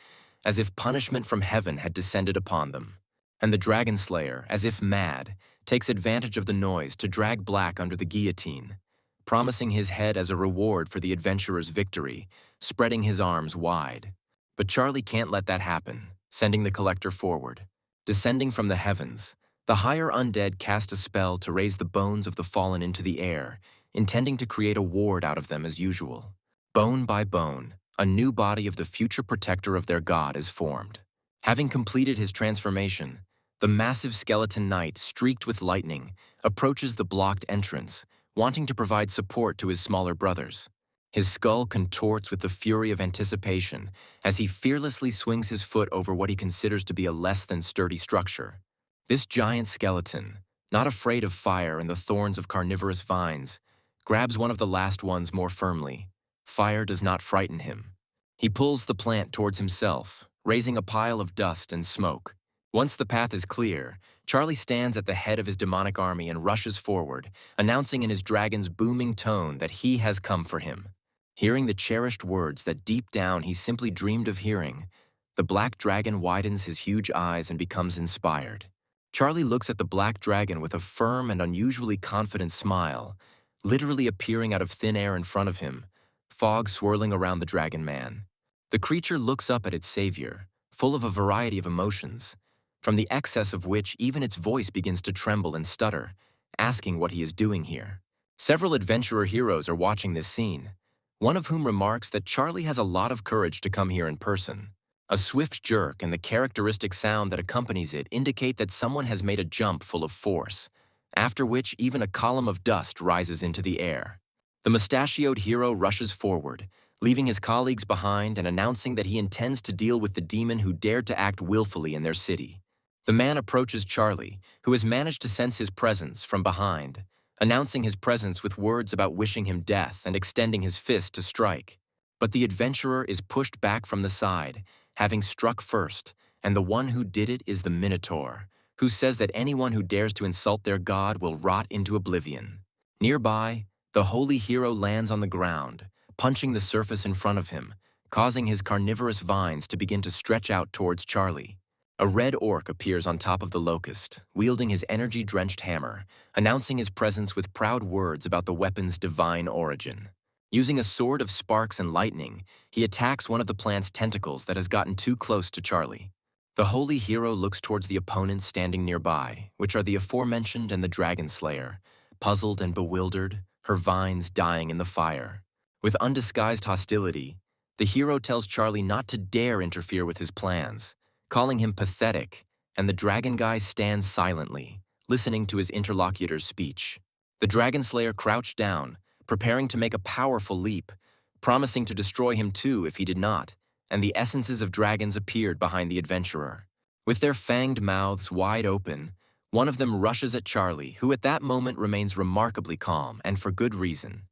as if punishment from heaven had descended upon them. And the Dragon Slayer, as if mad, takes advantage of the noise to drag Black under the guillotine, promising his head as a reward for the adventurer's victory, spreading his arms wide. But Charlie can't let that happen, sending the Collector forward. Descending from the heavens, the higher undead cast a spell to raise the bones of the fallen into the air, intending to create a ward out of them as usual. Bone by bone, a new body of the future protector of their god is formed. Having completed his transformation, the massive skeleton knight, streaked with lightning, approaches the blocked entrance, wanting to provide support to his smaller brothers. His skull contorts with the fury of anticipation as he fearlessly swings his foot over what he considers to be a less than sturdy structure. This giant skeleton, not afraid of fire and the thorns of carnivorous vines, grabs one of the last ones more firmly. Fire does not frighten him. He pulls the plant towards himself, raising a pile of dust and smoke. Once the path is clear, Charlie stands at the head of his demonic army and rushes forward, announcing in his dragon's booming tone that he has come for him. Hearing the cherished words that deep down he simply dreamed of hearing, the black dragon widens his huge eyes and becomes inspired. Charlie looks at the black dragon with a firm and unusually confident smile, literally appearing out of thin air in front of him, fog swirling around the dragon man. The creature looks up at its savior, full of a variety of emotions, from the excess of which even its voice begins to tremble and stutter, asking what he is doing here. Several adventurer heroes are watching this scene, one of whom remarks that Charlie has a lot of courage to come here in person. A swift jerk and the characteristic sound that accompanies it indicate that someone has made a jump full of force, after which even a column of dust rises into the air. The mustachioed hero rushes forward, leaving his colleagues behind and announcing that he intends to deal with the demon who dared to act willfully in their city. The man approaches Charlie, who has managed to sense his presence from behind, announcing his presence with words about wishing him death and extending his fist to strike. But the adventurer is pushed back from the side, having struck first, and the one who did it is the Minotaur, who says that anyone who dares to insult their god will rot into oblivion. Nearby, the holy hero lands on the ground, punching the surface in front of him, causing his carnivorous vines to begin to stretch out towards Charlie. A red orc appears on top of the Locust, wielding his energy-drenched hammer, announcing his presence with proud words about the weapon's divine origin. Using a sword of sparks and lightning, he attacks one of the plant's tentacles that has gotten too close to Charlie. The holy hero looks towards the opponents standing nearby, which are the aforementioned and the Dragon Slayer, puzzled and bewildered, her vines dying in the fire. With undisguised hostility, the hero tells Charlie not to dare interfere with his plans, calling him pathetic, and the dragon guy stands silently, listening to his interlocutor's speech. The Dragon Slayer crouched down, preparing to make a powerful leap, promising to destroy him too if he did not, and the essences of dragons appeared behind the adventurer. With their fanged mouths wide open, one of them rushes at Charlie, who at that moment remains remarkably calm, and for good reason.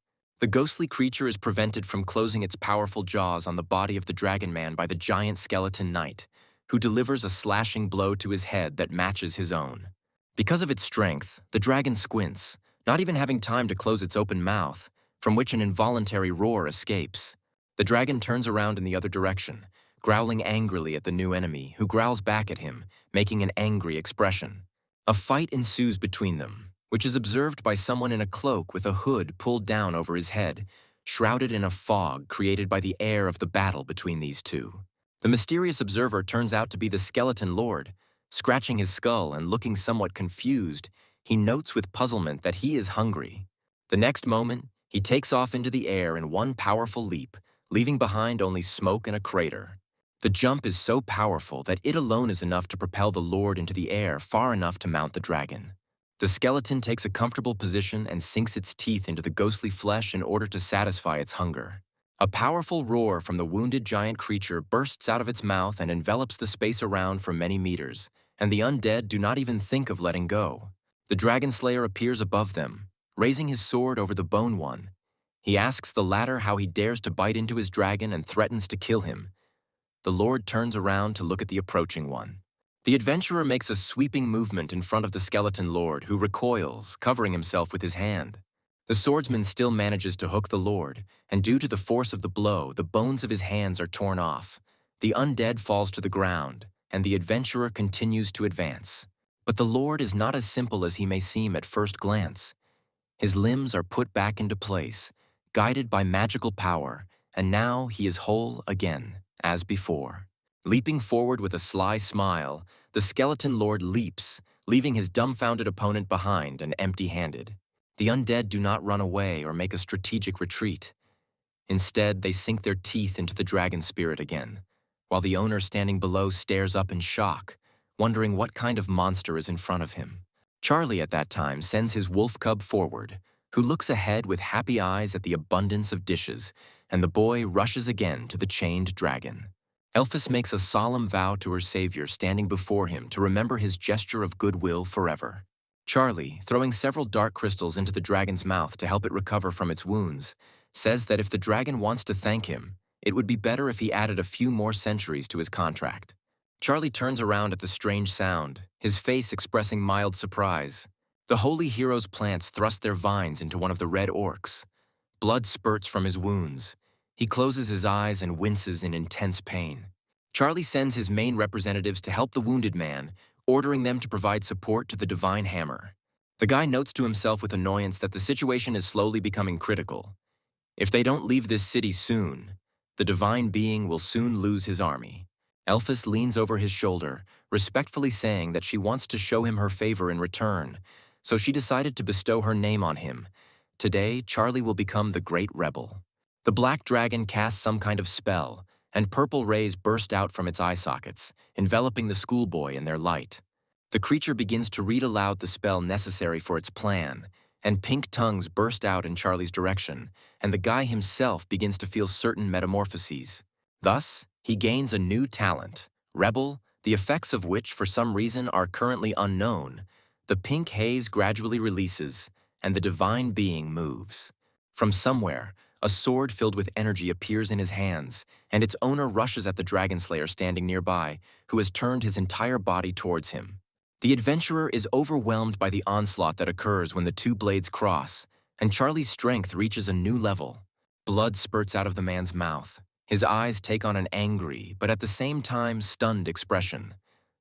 The ghostly creature is prevented from closing its powerful jaws on the body of the dragon man by the giant skeleton knight, who delivers a slashing blow to his head that matches his own. Because of its strength, the dragon squints, not even having time to close its open mouth, from which an involuntary roar escapes. The dragon turns around in the other direction, growling angrily at the new enemy, who growls back at him, making an angry expression. A fight ensues between them, which is observed by someone in a cloak with a hood pulled down over his head, shrouded in a fog created by the air of the battle between these two. The mysterious observer turns out to be the skeleton lord. Scratching his skull and looking somewhat confused, he notes with puzzlement that he is hungry. The next moment, he takes off into the air in one powerful leap, leaving behind only smoke and a crater. The jump is so powerful that it alone is enough to propel the lord into the air far enough to mount the dragon. The skeleton takes a comfortable position and sinks its teeth into the ghostly flesh in order to satisfy its hunger. A powerful roar from the wounded giant creature bursts out of its mouth and envelops the space around for many meters, and the undead do not even think of letting go. The Dragon Slayer appears above them, raising his sword over the bone one. He asks the latter how he dares to bite into his dragon and threatens to kill him. The lord turns around to look at the approaching one. The adventurer makes a sweeping movement in front of the skeleton lord, who recoils, covering himself with his hand. The swordsman still manages to hook the lord, and due to the force of the blow, the bones of his hands are torn off. The undead falls to the ground, and the adventurer continues to advance. But the lord is not as simple as he may seem at first glance. His limbs are put back into place, guided by magical power, and now he is whole again, as before. Leaping forward with a sly smile, the skeleton lord leaps, leaving his dumbfounded opponent behind and empty-handed. The undead do not run away or make a strategic retreat. Instead, they sink their teeth into the dragon spirit again, while the owner standing below stares up in shock, wondering what kind of monster is in front of him. Charlie at that time sends his wolf cub forward, who looks ahead with happy eyes at the abundance of dishes, and the boy rushes again to the chained dragon. Elphys makes a solemn vow to her savior standing before him to remember his gesture of goodwill forever. Charlie, throwing several dark crystals into the dragon's mouth to help it recover from its wounds, says that if the dragon wants to thank him, it would be better if he added a few more centuries to his contract. Charlie turns around at the strange sound, his face expressing mild surprise. The holy hero's plants thrust their vines into one of the red orcs. Blood spurts from his wounds. He closes his eyes and winces in intense pain. Charlie sends his main representatives to help the wounded man, ordering them to provide support to the Divine Hammer. The guy notes to himself with annoyance that the situation is slowly becoming critical. If they don't leave this city soon, the Divine Being will soon lose his army. Elphys leans over his shoulder, respectfully saying that she wants to show him her favor in return, so she decided to bestow her name on him. Today, Charlie will become the Great Rebel. The black dragon casts some kind of spell, and purple rays burst out from its eye sockets, enveloping the schoolboy in their light. The creature begins to read aloud the spell necessary for its plan, and pink tongues burst out in Charlie's direction, and the guy himself begins to feel certain metamorphoses. Thus, he gains a new talent, Rebel, the effects of which for some reason are currently unknown. The pink haze gradually releases, and the Divine Being moves. From somewhere, a sword filled with energy appears in his hands, and its owner rushes at the Dragon Slayer standing nearby, who has turned his entire body towards him. The adventurer is overwhelmed by the onslaught that occurs when the two blades cross, and Charlie's strength reaches a new level. Blood spurts out of the man's mouth. His eyes take on an angry, but at the same time stunned expression.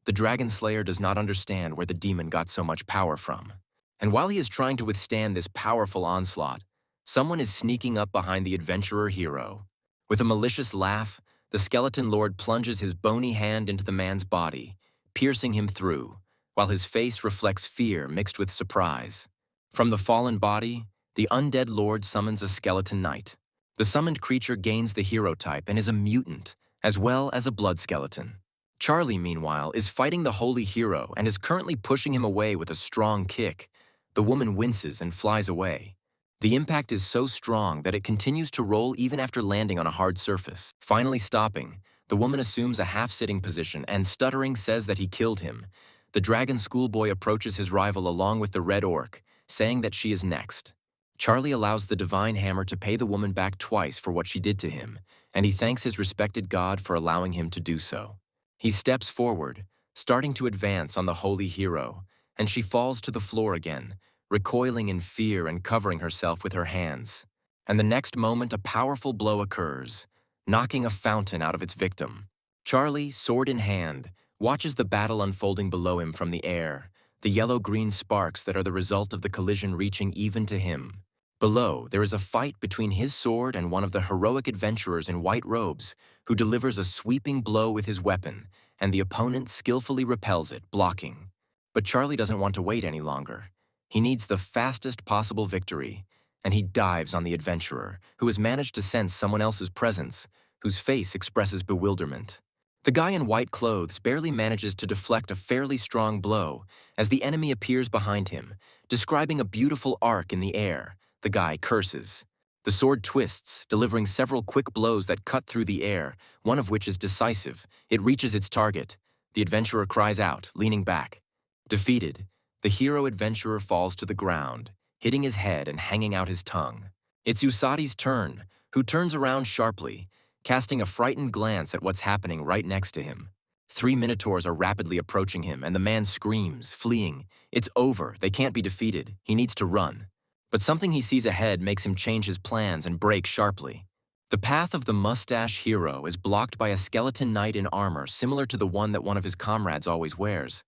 The Dragon Slayer does not understand where the demon got so much power from. And while he is trying to withstand this powerful onslaught, someone is sneaking up behind the adventurer hero. With a malicious laugh, the skeleton lord plunges his bony hand into the man's body, piercing him through, while his face reflects fear mixed with surprise. From the fallen body, the undead lord summons a skeleton knight. The summoned creature gains the hero type and is a mutant, as well as a blood skeleton. Charlie, meanwhile, is fighting the holy hero and is currently pushing him away with a strong kick. The woman winces and flies away. The impact is so strong that it continues to roll even after landing on a hard surface. Finally stopping, the woman assumes a half-sitting position and, stuttering, says that he killed him. The dragon schoolboy approaches his rival along with the red orc, saying that she is next. Charlie allows the Divine Hammer to pay the woman back twice for what she did to him, and he thanks his respected god for allowing him to do so. He steps forward, starting to advance on the holy hero, and she falls to the floor again, recoiling in fear and covering herself with her hands. And the next moment a powerful blow occurs, knocking a fountain out of its victim. Charlie, sword in hand, watches the battle unfolding below him from the air, the yellow-green sparks that are the result of the collision reaching even to him. Below, there is a fight between his sword and one of the heroic adventurers in white robes, who delivers a sweeping blow with his weapon, and the opponent skillfully repels it, blocking. But Charlie doesn't want to wait any longer. He needs the fastest possible victory, and he dives on the adventurer, who has managed to sense someone else's presence, whose face expresses bewilderment. The guy in white clothes barely manages to deflect a fairly strong blow as the enemy appears behind him, describing a beautiful arc in the air. The guy curses. The sword twists, delivering several quick blows that cut through the air, one of which is decisive. It reaches its target. The adventurer cries out, leaning back. Defeated, the hero adventurer falls to the ground, hitting his head and hanging out his tongue. It's Usadi's turn, who turns around sharply, casting a frightened glance at what's happening right next to him. 3 minotaurs are rapidly approaching him, and the man screams, fleeing. It's over. They can't be defeated. He needs to run. But something he sees ahead makes him change his plans and brake sharply. The path of the mustache hero is blocked by a skeleton knight in armor similar to the one that one of his comrades always wears.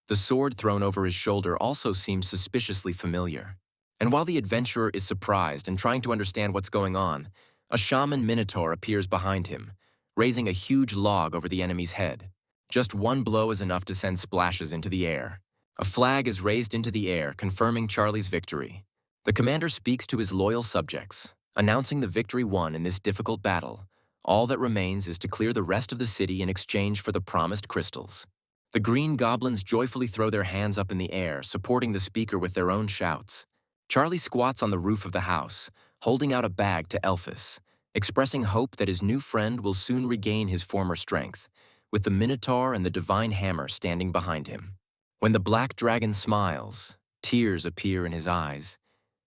The sword thrown over his shoulder also seems suspiciously familiar. And while the adventurer is surprised and trying to understand what's going on, a shaman minotaur appears behind him, raising a huge log over the enemy's head. Just one blow is enough to send splashes into the air. A flag is raised into the air, confirming Charlie's victory. The commander speaks to his loyal subjects, announcing the victory won in this difficult battle. All that remains is to clear the rest of the city in exchange for the promised crystals. The green goblins joyfully throw their hands up in the air, supporting the speaker with their own shouts. Charlie squats on the roof of the house, holding out a bag to Elphys, expressing hope that his new friend will soon regain his former strength, with the Minotaur and the Divine Hammer standing behind him. When the black dragon smiles, tears appear in his eyes.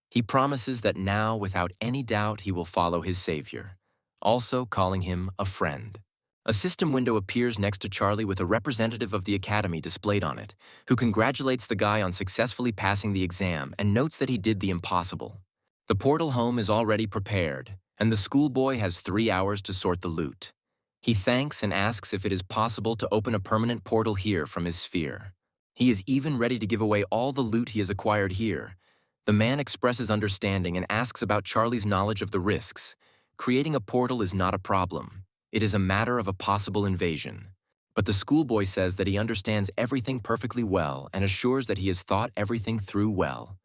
He promises that now, without any doubt, he will follow his savior, also calling him a friend. A system window appears next to Charlie with a representative of the academy displayed on it, who congratulates the guy on successfully passing the exam and notes that he did the impossible. The portal home is already prepared, and the schoolboy has 3 hours to sort the loot. He thanks and asks if it is possible to open a permanent portal here from his sphere. He is even ready to give away all the loot he has acquired here. The man expresses understanding and asks about Charlie's knowledge of the risks. Creating a portal is not a problem. It is a matter of a possible invasion. But the schoolboy says that he understands everything perfectly well and assures that he has thought everything through well.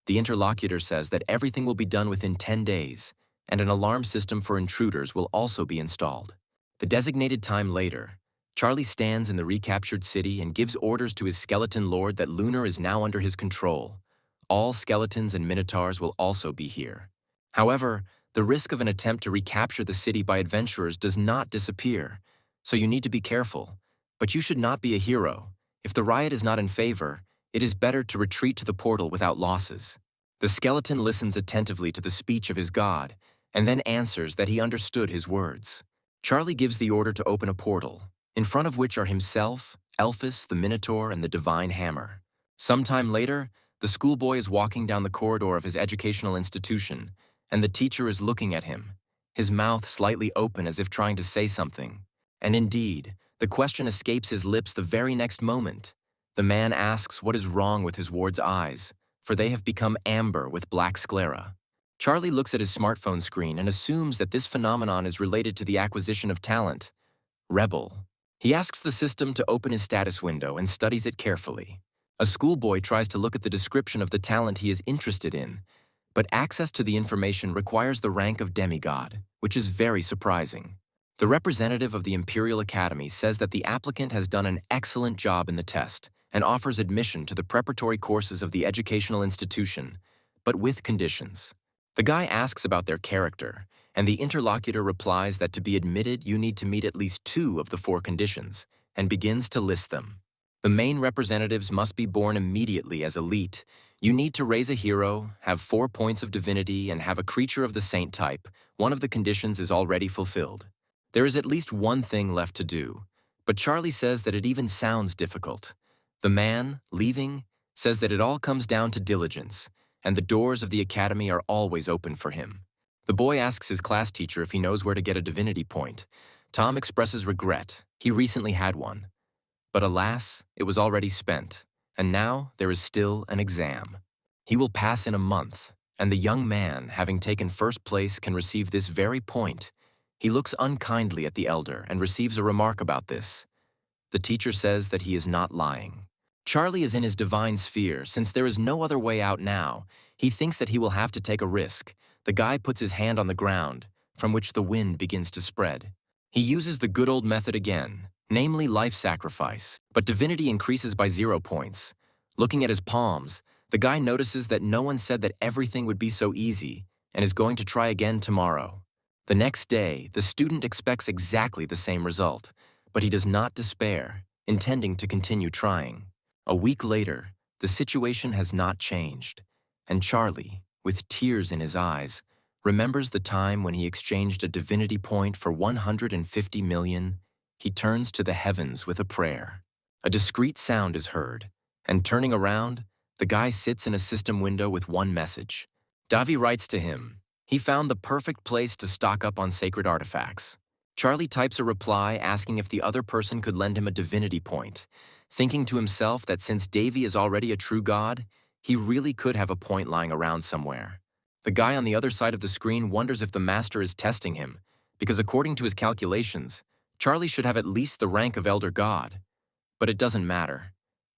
The interlocutor says that everything will be done within 10 days, and an alarm system for intruders will also be installed. The designated time later, Charlie stands in the recaptured city and gives orders to his skeleton lord that Lunar is now under his control. All skeletons and minotaurs will also be here. However, the risk of an attempt to recapture the city by adventurers does not disappear, so you need to be careful. But you should not be a hero. If the riot is not in favor, it is better to retreat to the portal without losses. The skeleton listens attentively to the speech of his god, and then answers that he understood his words. Charlie gives the order to open a portal, in front of which are himself, Elphys, the Minotaur, and the Divine Hammer. Sometime later, the schoolboy is walking down the corridor of his educational institution, and the teacher is looking at him, his mouth slightly open as if trying to say something. And indeed, the question escapes his lips the very next moment. The man asks what is wrong with his ward's eyes, for they have become amber with black sclera. Charlie looks at his smartphone screen and assumes that this phenomenon is related to the acquisition of talent. Rebel. He asks the system to open his status window and studies it carefully. A schoolboy tries to look at the description of the talent he is interested in, but access to the information requires the rank of demigod, which is very surprising. The representative of the Imperial Academy says that the applicant has done an excellent job in the test and offers admission to the preparatory courses of the educational institution, but with conditions. The guy asks about their character, and the interlocutor replies that to be admitted you need to meet at least 2 of the 4 conditions, and begins to list them. The main representatives must be born immediately as elite. You need to raise a hero, have 4 points of divinity, and have a creature of the saint type. One of the conditions is already fulfilled. There is at least one thing left to do, but Charlie says that it even sounds difficult. The man, leaving, says that it all comes down to diligence, and the doors of the academy are always open for him. The boy asks his class teacher if he knows where to get a divinity point. Tom expresses regret. He recently had one. But alas, it was already spent, and now there is still an exam. He will pass in a month, and the young man, having taken first place, can receive this very point. He looks unkindly at the elder and receives a remark about this. The teacher says that he is not lying. Charlie is in his divine sphere. Since there is no other way out now, he thinks that he will have to take a risk. The guy puts his hand on the ground, from which the wind begins to spread. He uses the good old method again, namely life sacrifice, but divinity increases by 0 points. Looking at his palms, the guy notices that no one said that everything would be so easy and is going to try again tomorrow. The next day, the student expects exactly the same result, but he does not despair, intending to continue trying. A week later, the situation has not changed, and Charlie, with tears in his eyes, remembers the time when he exchanged a divinity point for 150 million. He turns to the heavens with a prayer. A discreet sound is heard, and turning around, the guy sits in a system window with one message. Davi writes to him. He found the perfect place to stock up on sacred artifacts. Charlie types a reply asking if the other person could lend him a divinity point, thinking to himself that since Davy is already a true god, he really could have a point lying around somewhere. The guy on the other side of the screen wonders if the master is testing him, because according to his calculations, Charlie should have at least the rank of Elder God. But it doesn't matter.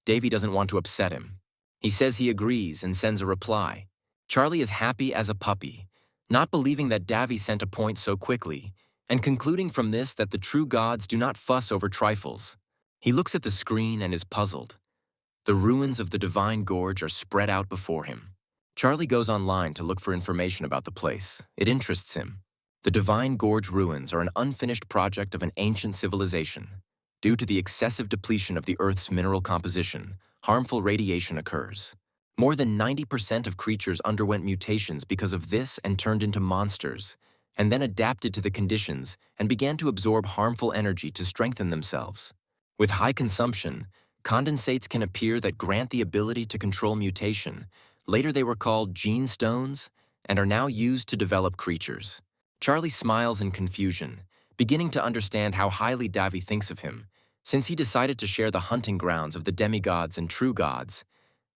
Davy doesn't want to upset him. He says he agrees and sends a reply. Charlie is happy as a puppy, not believing that Davy sent a point so quickly, and concluding from this that the true gods do not fuss over trifles. He looks at the screen and is puzzled. The ruins of the Divine Gorge are spread out before him. Charlie goes online to look for information about the place. It interests him. The Divine Gorge ruins are an unfinished project of an ancient civilization. Due to the excessive depletion of the Earth's mineral composition, harmful radiation occurs. More than 90% of creatures underwent mutations because of this and turned into monsters, and then adapted to the conditions and began to absorb harmful energy to strengthen themselves. With high consumption, condensates can appear that grant the ability to control mutation. Later they were called gene stones and are now used to develop creatures. Charlie smiles in confusion, beginning to understand how highly Davi thinks of him, since he decided to share the hunting grounds of the demigods and true gods.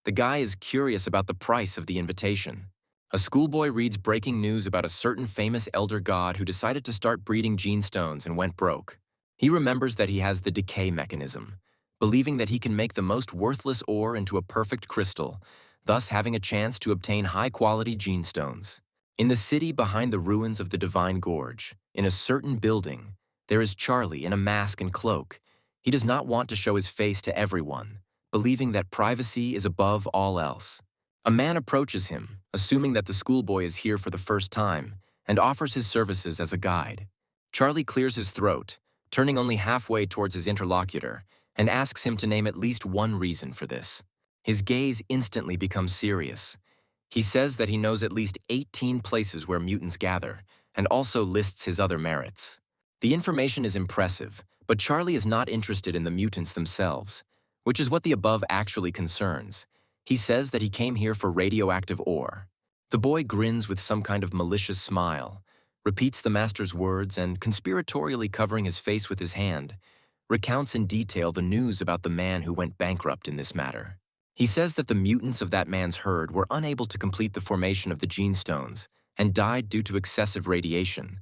The guy is curious about the price of the invitation. A schoolboy reads breaking news about a certain famous elder god who decided to start breeding gene stones and went broke. He remembers that he has the decay mechanism, believing that he can make the most worthless ore into a perfect crystal, thus having a chance to obtain high-quality gene stones. In the city behind the ruins of the Divine Gorge, in a certain building, there is Charlie in a mask and cloak. He does not want to show his face to everyone, believing that privacy is above all else. A man approaches him, assuming that the schoolboy is here for the first time, and offers his services as a guide. Charlie clears his throat, turning only halfway towards his interlocutor, and asks him to name at least one reason for this. His gaze instantly becomes serious. He says that he knows at least 18 places where mutants gather, and also lists his other merits. The information is impressive, but Charlie is not interested in the mutants themselves, which is what the above actually concerns. He says that he came here for radioactive ore. The boy grins with some kind of malicious smile, repeats the master's words, and, conspiratorially covering his face with his hand, recounts in detail the news about the man who went bankrupt in this matter. He says that the mutants of that man's herd were unable to complete the formation of the gene stones and died due to excessive radiation.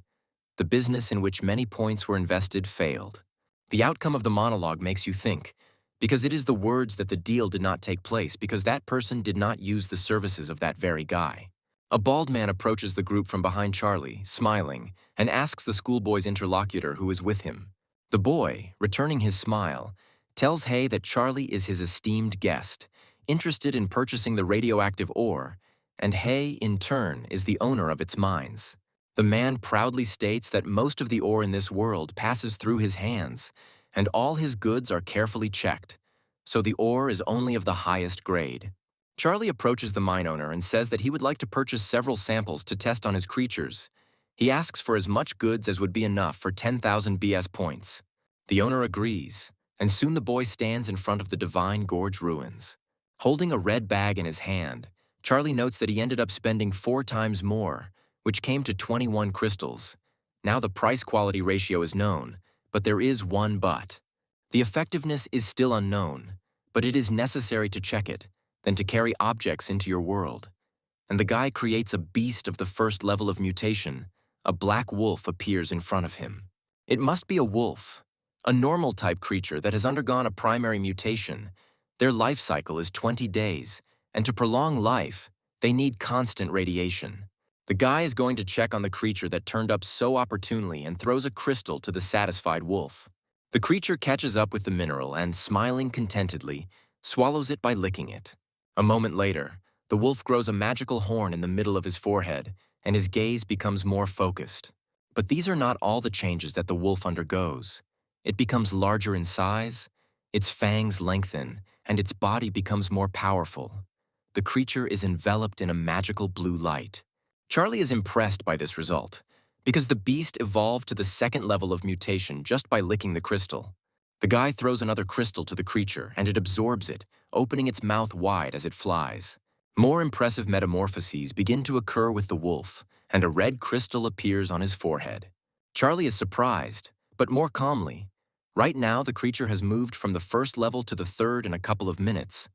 The business in which many points were invested failed. The outcome of the monologue makes you think, because it is the words that the deal did not take place because that person did not use the services of that very guy. A bald man approaches the group from behind Charlie, smiling, and asks the schoolboy's interlocutor who is with him. The boy, returning his smile, tells Hay that Charlie is his esteemed guest, interested in purchasing the radioactive ore, and Hay, in turn, is the owner of its mines. The man proudly states that most of the ore in this world passes through his hands, and all his goods are carefully checked, so the ore is only of the highest grade. Charlie approaches the mine owner and says that he would like to purchase several samples to test on his creatures. He asks for as much goods as would be enough for 10,000 BS points. The owner agrees, and soon the boy stands in front of the Divine Gorge ruins. Holding a red bag in his hand, Charlie notes that he ended up spending 4 times more, which came to 21 crystals. Now the price-quality ratio is known, but there is one but. The effectiveness is still unknown, but it is necessary to check it, then to carry objects into your world. And the guy creates a beast of the first level of mutation. A black wolf appears in front of him. It must be a wolf, a normal type creature that has undergone a primary mutation. Their life cycle is 20 days, and to prolong life, they need constant radiation. The guy is going to check on the creature that turned up so opportunely and throws a crystal to the satisfied wolf. The creature catches up with the mineral and, smiling contentedly, swallows it by licking it. A moment later, the wolf grows a magical horn in the middle of his forehead, and his gaze becomes more focused. But these are not all the changes that the wolf undergoes. It becomes larger in size, its fangs lengthen, and its body becomes more powerful. The creature is enveloped in a magical blue light. Charlie is impressed by this result, because the beast evolved to the second level of mutation just by licking the crystal. The guy throws another crystal to the creature, and it absorbs it, opening its mouth wide as it flies. More impressive metamorphoses begin to occur with the wolf, and a red crystal appears on his forehead. Charlie is surprised, but more calmly. Right now, the creature has moved from the first level to the third in a couple of minutes.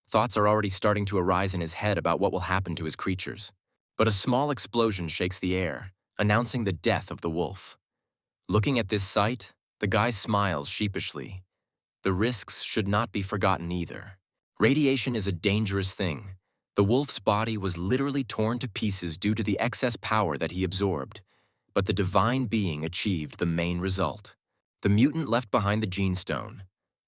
Thoughts are already starting to arise in his head about what will happen to his creatures. But a small explosion shakes the air, announcing the death of the wolf. Looking at this sight, the guy smiles sheepishly. The risks should not be forgotten either. Radiation is a dangerous thing. The wolf's body was literally torn to pieces due to the excess power that he absorbed, but the divine being achieved the main result. The mutant left behind the gene stone.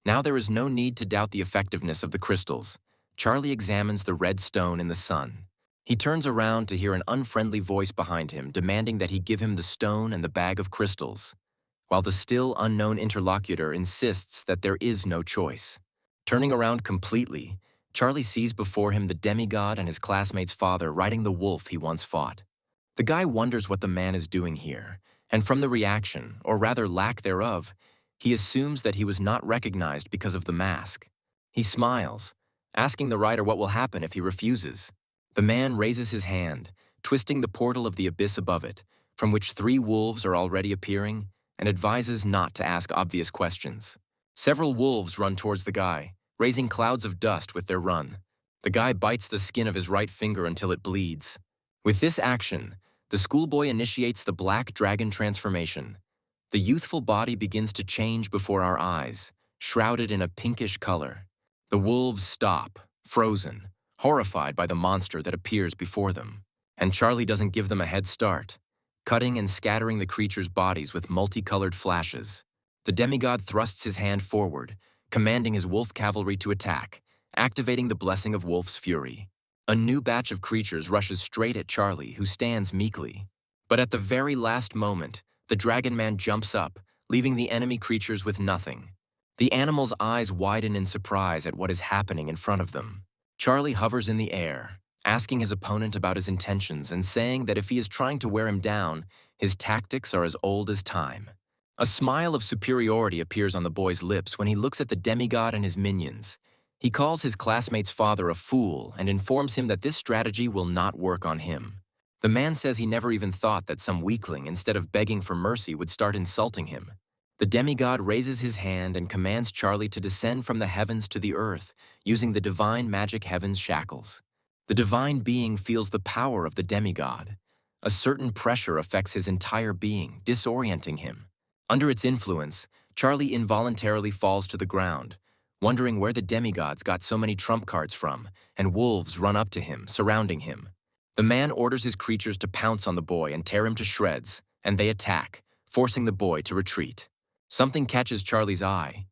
Now there is no need to doubt the effectiveness of the crystals. Charlie examines the red stone in the sun. He turns around to hear an unfriendly voice behind him demanding that he give him the stone and the bag of crystals, while the still unknown interlocutor insists that there is no choice. Turning around completely, Charlie sees before him the demigod and his classmate's father riding the wolf he once fought. The guy wonders what the man is doing here, and from the reaction, or rather lack thereof, he assumes that he was not recognized because of the mask. He smiles, asking the rider what will happen if he refuses. The man raises his hand, twisting the portal of the abyss above it, from which 3 wolves are already appearing, and advises not to ask obvious questions. Several wolves run towards the guy, raising clouds of dust with their run. The guy bites the skin of his right finger until it bleeds. With this action, the schoolboy initiates the black dragon transformation. The youthful body begins to change before our eyes, shrouded in a pinkish color. The wolves stop, frozen, horrified by the monster that appears before them. And Charlie doesn't give them a head start, cutting and scattering the creatures' bodies with multicolored flashes. The demigod thrusts his hand forward, commanding his wolf cavalry to attack, activating the blessing of Wolf's fury. A new batch of creatures rushes straight at Charlie, who stands meekly. But at the very last moment, the Dragon Man jumps up, leaving the enemy creatures with nothing. The animals' eyes widen in surprise at what is happening in front of them. Charlie hovers in the air, asking his opponent about his intentions and saying that if he is trying to wear him down, his tactics are as old as time. A smile of superiority appears on the boy's lips when he looks at the demigod and his minions. He calls his classmate's father a fool and informs him that this strategy will not work on him. The man says he never even thought that some weakling, instead of begging for mercy, would start insulting him. The demigod raises his hand and commands Charlie to descend from the heavens to the earth, using the divine magic heaven's shackles. The divine being feels the power of the demigod. A certain pressure affects his entire being, disorienting him. Under its influence, Charlie involuntarily falls to the ground, wondering where the demigods got so many trump cards from, and wolves run up to him, surrounding him. The man orders his creatures to pounce on the boy and tear him to shreds, and they attack, forcing the boy to retreat. Something catches Charlie's eye.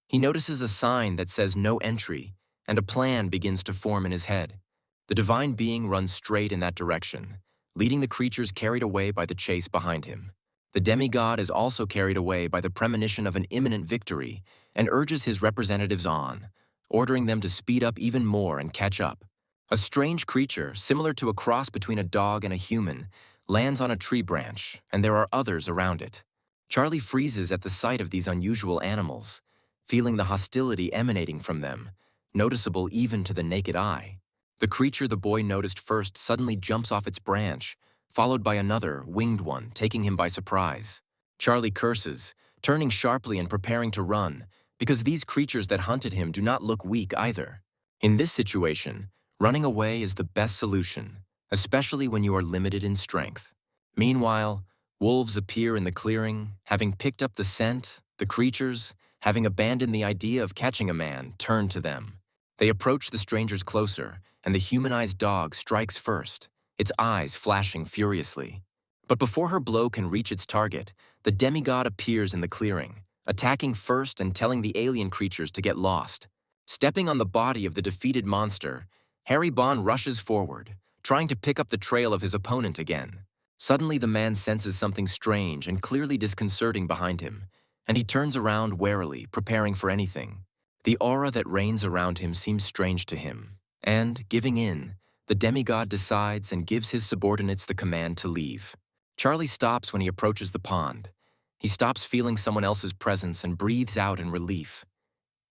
He notices a sign that says no entry, and a plan begins to form in his head. The divine being runs straight in that direction, leading the creatures carried away by the chase behind him. The demigod is also carried away by the premonition of an imminent victory and urges his representatives on, ordering them to speed up even more and catch up. A strange creature, similar to a cross between a dog and a human, lands on a tree branch, and there are others around it. Charlie freezes at the sight of these unusual animals, feeling the hostility emanating from them, noticeable even to the naked eye. The creature the boy noticed first suddenly jumps off its branch, followed by another, winged one, taking him by surprise. Charlie curses, turning sharply and preparing to run, because these creatures that hunted him do not look weak either. In this situation, running away is the best solution, especially when you are limited in strength. Meanwhile, wolves appear in the clearing, having picked up the scent. The creatures, having abandoned the idea of catching a man, turn to them. They approach the strangers closer, and the humanized dog strikes first, its eyes flashing furiously. But before her blow can reach its target, the demigod appears in the clearing, attacking first and telling the alien creatures to get lost. Stepping on the body of the defeated monster, Harry Bond rushes forward, trying to pick up the trail of his opponent again. Suddenly, the man senses something strange and clearly disconcerting behind him, and he turns around warily, preparing for anything. The aura that reigns around him seems strange to him, and, giving in, the demigod decides and gives his subordinates the command to leave. Charlie stops when he approaches the pond. He stops feeling someone else's presence and breathes out in relief.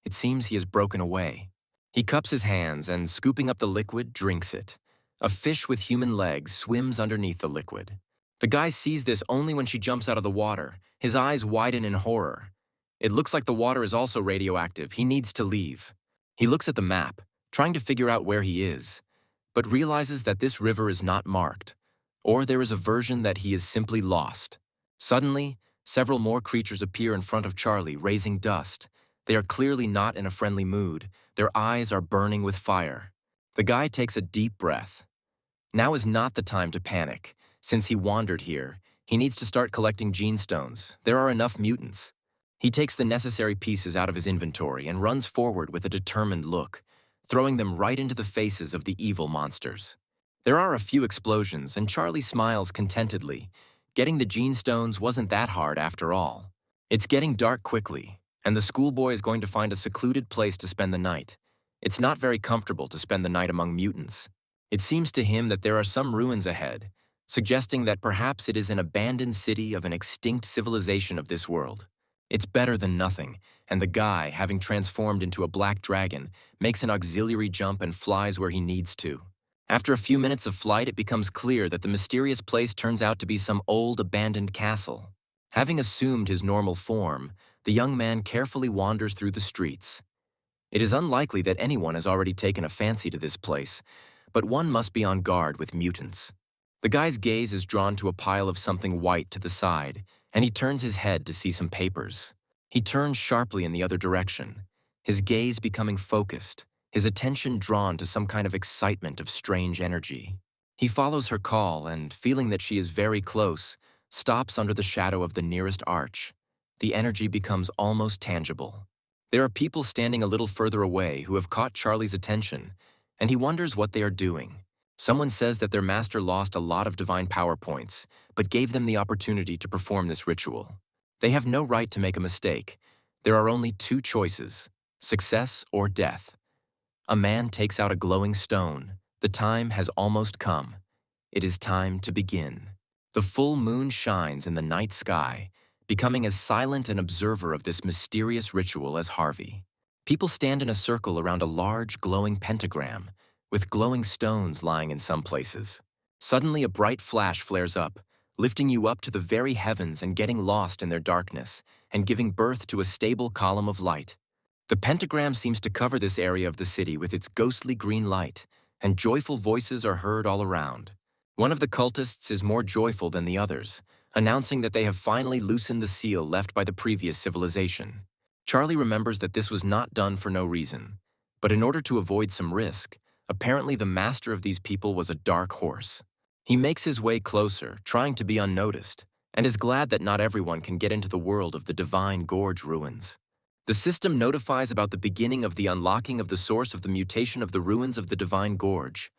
It seems he has broken away. He cups his hands and, scooping up the liquid, drinks it. A fish with human legs swims underneath the liquid. The guy sees this only when she jumps out of the water. His eyes widen in horror. It looks like the water is also radioactive. He needs to leave. He looks at the map, trying to figure out where he is, but realizes that this river is not marked, or there is a version that he is simply lost. Suddenly, several more creatures appear in front of Charlie, raising dust. They are clearly not in a friendly mood. Their eyes are burning with fire. The guy takes a deep breath. Now is not the time to panic. Since he wandered here, he needs to start collecting gene stones. There are enough mutants. He takes the necessary pieces out of his inventory and runs forward with a determined look, throwing them right into the faces of the evil monsters. There are a few explosions, and Charlie smiles contentedly. Getting the gene stones wasn't that hard after all. It's getting dark quickly, and the schoolboy is going to find a secluded place to spend the night. It's not very comfortable to spend the night among mutants. It seems to him that there are some ruins ahead, suggesting that perhaps it is an abandoned city of an extinct civilization of this world. It's better than nothing, and the guy, having transformed into a black dragon, makes an auxiliary jump and flies where he needs to. After a few minutes of flight, it becomes clear that the mysterious place turns out to be some old abandoned castle. Having assumed his normal form, the young man carefully wanders through the streets. It is unlikely that anyone has already taken a fancy to this place, but one must be on guard with mutants. The guy's gaze is drawn to a pile of something white to the side, and he turns his head to see some papers. He turns sharply in the other direction, his gaze becoming focused, his attention drawn to some kind of excitement of strange energy. He follows her call and, feeling that she is very close, stops under the shadow of the nearest arch. The energy becomes almost tangible. There are people standing a little further away who have caught Charlie's attention, and he wonders what they are doing. Someone says that their master lost a lot of divine power points, but gave them the opportunity to perform this ritual. They have no right to make a mistake. There are only two choices: success or death. A man takes out a glowing stone. The time has almost come. It is time to begin. The full moon shines in the night sky, becoming as silent an observer of this mysterious ritual as Harvey. People stand in a circle around a large, glowing pentagram, with glowing stones lying in some places. Suddenly, a bright flash flares up, lifting you up to the very heavens and getting lost in their darkness, and giving birth to a stable column of light. The pentagram seems to cover this area of the city with its ghostly green light, and joyful voices are heard all around. One of the cultists is more joyful than the others, announcing that they have finally loosened the seal left by the previous civilization. Charlie remembers that this was not done for no reason, but in order to avoid some risk, apparently the master of these people was a dark horse. He makes his way closer, trying to be unnoticed, and is glad that not everyone can get into the world of the Divine Gorge ruins. The system notifies about the beginning of the unlocking of the source of the mutation of the ruins of the Divine Gorge.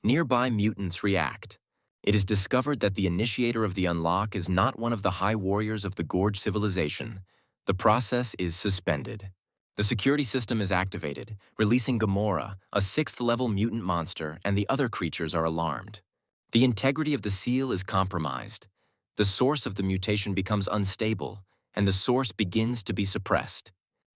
Nearby mutants react. It is discovered that the initiator of the unlock is not one of the high warriors of the Gorge civilization. The process is suspended. The security system is activated, releasing Gamora, a 6th-level mutant monster, and the other creatures are alarmed. The integrity of the seal is compromised. The source of the mutation becomes unstable, and the source begins to be suppressed.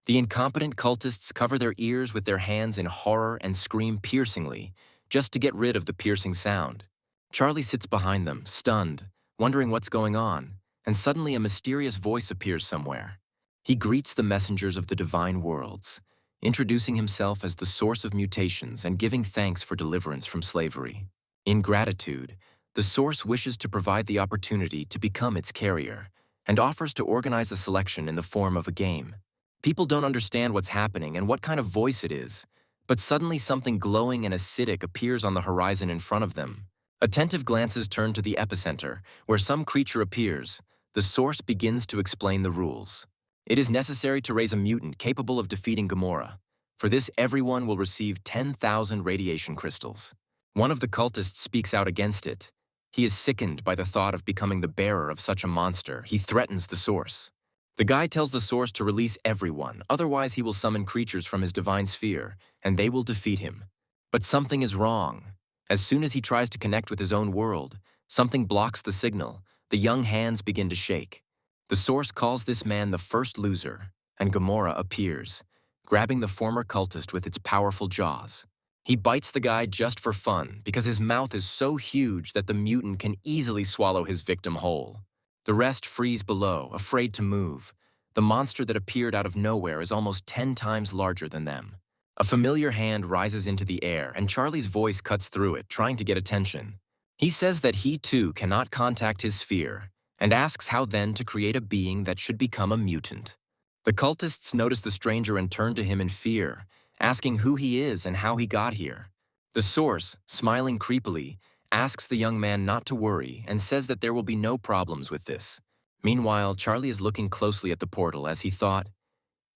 The incompetent cultists cover their ears with their hands in horror and scream piercingly, just to get rid of the piercing sound. Charlie sits behind them, stunned, wondering what's going on, and suddenly a mysterious voice appears somewhere. He greets the messengers of the divine worlds, introducing himself as the source of mutations and giving thanks for deliverance from slavery. In gratitude, the source wishes to provide the opportunity to become its carrier, and offers to organize a selection in the form of a game. People don't understand what's happening and what kind of voice it is, but suddenly something glowing and acidic appears on the horizon in front of them. Attentive glances turn to the epicenter, where some creature appears. The source begins to explain the rules. It is necessary to raise a mutant capable of defeating Gamora. For this, everyone will receive 10,000 radiation crystals. One of the cultists speaks out against it. He is sickened by the thought of becoming the bearer of such a monster. He threatens the source. The guy tells the source to release everyone, otherwise he will summon creatures from his divine sphere, and they will defeat him. But something is wrong. As soon as he tries to connect with his own world, something blocks the signal. The young hands begin to shake. The source calls this man the first loser, and Gamora appears, grabbing the former cultist with its powerful jaws. He bites the guy just for fun, because his mouth is so huge that the mutant can easily swallow his victim whole. The rest freeze below, afraid to move. The monster that appeared out of nowhere is almost 10 times larger than them. A familiar hand rises into the air, and Charlie's voice cuts through it, trying to get attention. He says that he too cannot contact his sphere, and asks how then to create a being that should become a mutant. The cultists notice the stranger and turn to him in fear, asking who he is and how he got here. The source, smiling creepily, asks the young man not to worry and says that there will be no problems with this. Meanwhile, Charlie is looking closely at the portal as he thought,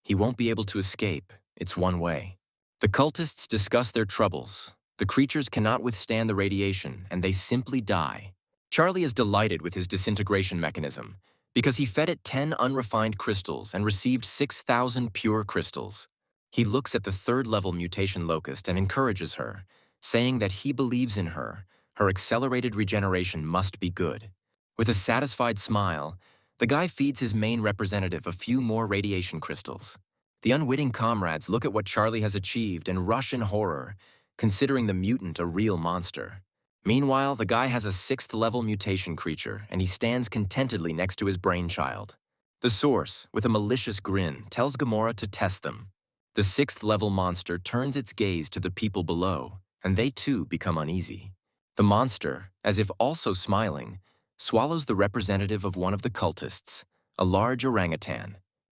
he won't be able to escape, it's one way. The cultists discuss their troubles. The creatures cannot withstand the radiation, and they simply die. Charlie is delighted with his disintegration mechanism, because he fed it 10 unrefined crystals and received 6,000 pure crystals. He looks at the 3rd-level mutation Locust and encourages her, saying that he believes in her. Her accelerated regeneration must be good. With a satisfied smile, the guy feeds his main representative a few more radiation crystals. The unwitting comrades look at what Charlie has achieved and rush in horror, considering the mutant a real monster. Meanwhile, the guy has a 6th-level mutation creature, and he stands contentedly next to his brainchild. The source, with a malicious grin, tells Gamora to test them. The 6th-level monster turns its gaze to the people below, and they too become uneasy. The monster, as if also smiling, swallows the representative of one of the cultists, a large orangutan.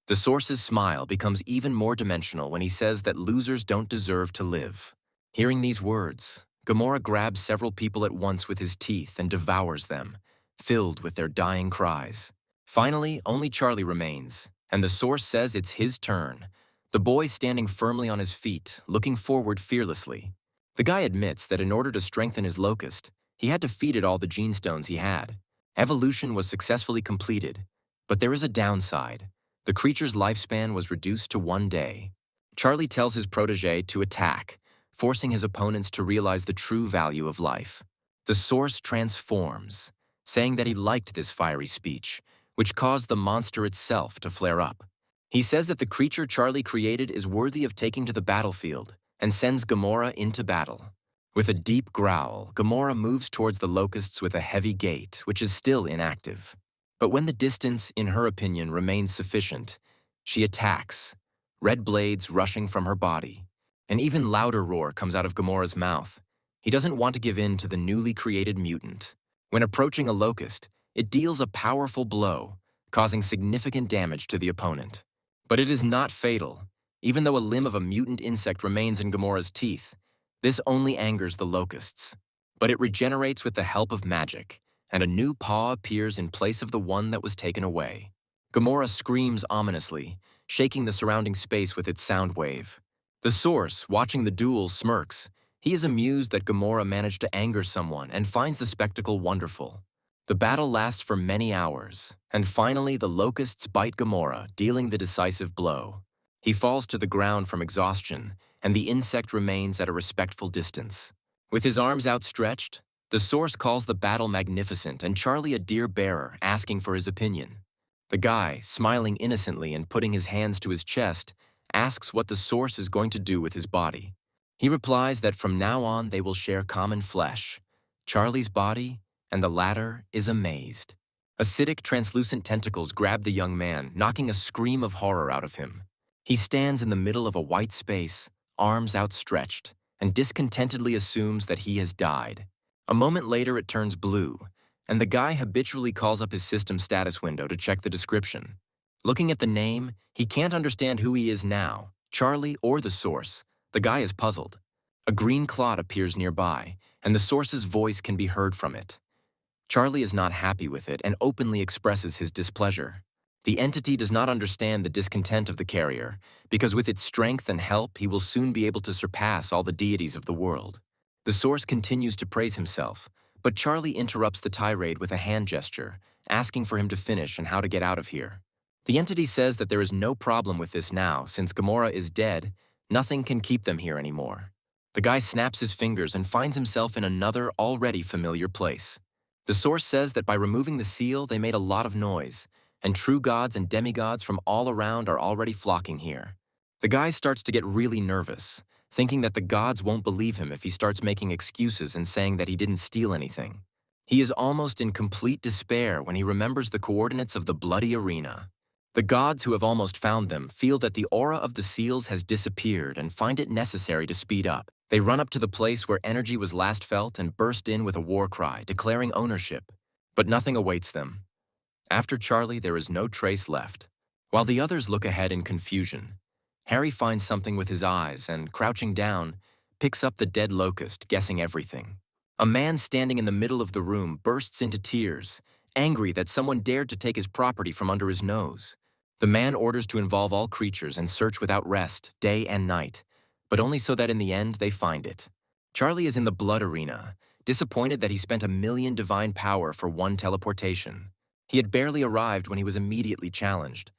The source's smile becomes even more dimensional when he says that losers don't deserve to live. Hearing these words, Gamora grabs several people at once with his teeth and devours them, filled with their dying cries. Finally, only Charlie remains, and the source says it's his turn, the boy standing firmly on his feet, looking forward fearlessly. The guy admits that in order to strengthen his Locust, he had to feed it all the gene stones he had. Evolution was successfully completed, but there is a downside. The creature's lifespan was reduced to 1 day. Charlie tells his protege to attack, forcing his opponents to realize the true value of life. The source transforms, saying that he liked this fiery speech, which caused the monster itself to flare up. He says that the creature Charlie created is worthy of taking to the battlefield and sends Gamora into battle. With a deep growl, Gamora moves towards the Locusts with a heavy gait, which is still inactive. But when the distance, in her opinion, remains sufficient, she attacks, red blades rushing from her body. An even louder roar comes out of Gamora's mouth. He doesn't want to give in to the newly created mutant. When approaching a Locust, it deals a powerful blow, causing significant damage to the opponent. But it is not fatal. Even though a limb of a mutant insect remains in Gamora's teeth, this only angers the Locusts. But it regenerates with the help of magic, and a new paw appears in place of the one that was taken away. Gamora screams ominously, shaking the surrounding space with its sound wave. The source, watching the duel, smirks. He is amused that Gamora managed to anger someone and finds the spectacle wonderful. The battle lasts for many hours, and finally the Locusts bite Gamora, dealing the decisive blow. He falls to the ground from exhaustion, and the insect remains at a respectful distance. With his arms outstretched, the source calls the battle magnificent and Charlie a dear bearer, asking for his opinion. The guy, smiling innocently and putting his hands to his chest, asks what the source is going to do with his body. He replies that from now on they will share common flesh, Charlie's body, and the latter is amazed. Acidic, translucent tentacles grab the young man, knocking a scream of horror out of him. He stands in the middle of a white space, arms outstretched, and discontentedly assumes that he has died. A moment later it turns blue, and the guy habitually calls up his system status window to check the description. Looking at the name, he can't understand who he is now, Charlie or the source. The guy is puzzled. A green clot appears nearby, and the source's voice can be heard from it. Charlie is not happy with it and openly expresses his displeasure. The entity does not understand the discontent of the carrier, because with its strength and help, he will soon be able to surpass all the deities of the world. The source continues to praise himself, but Charlie interrupts the tirade with a hand gesture, asking for him to finish and how to get out of here. The entity says that there is no problem with this now, since Gamora is dead, nothing can keep them here anymore. The guy snaps his fingers and finds himself in another, already familiar place. The source says that by removing the seal, they made a lot of noise, and true gods and demigods from all around are already flocking here. The guy starts to get really nervous, thinking that the gods won't believe him if he starts making excuses and saying that he didn't steal anything. He is almost in complete despair when he remembers the coordinates of the bloody arena. The gods who have almost found them feel that the aura of the seals has disappeared and find it necessary to speed up. They run up to the place where energy was last felt and burst in with a war cry, declaring ownership. But nothing awaits them. After Charlie, there is no trace left. While the others look ahead in confusion, Harry finds something with his eyes and, crouching down, picks up the dead Locust, guessing everything. A man standing in the middle of the room bursts into tears, angry that someone dared to take his property from under his nose. The man orders to involve all creatures and search without rest, day and night, but only so that in the end they find it. Charlie is in the blood arena, disappointed that he spent 1,000,000 divine power for one teleportation. He had barely arrived when he was immediately challenged.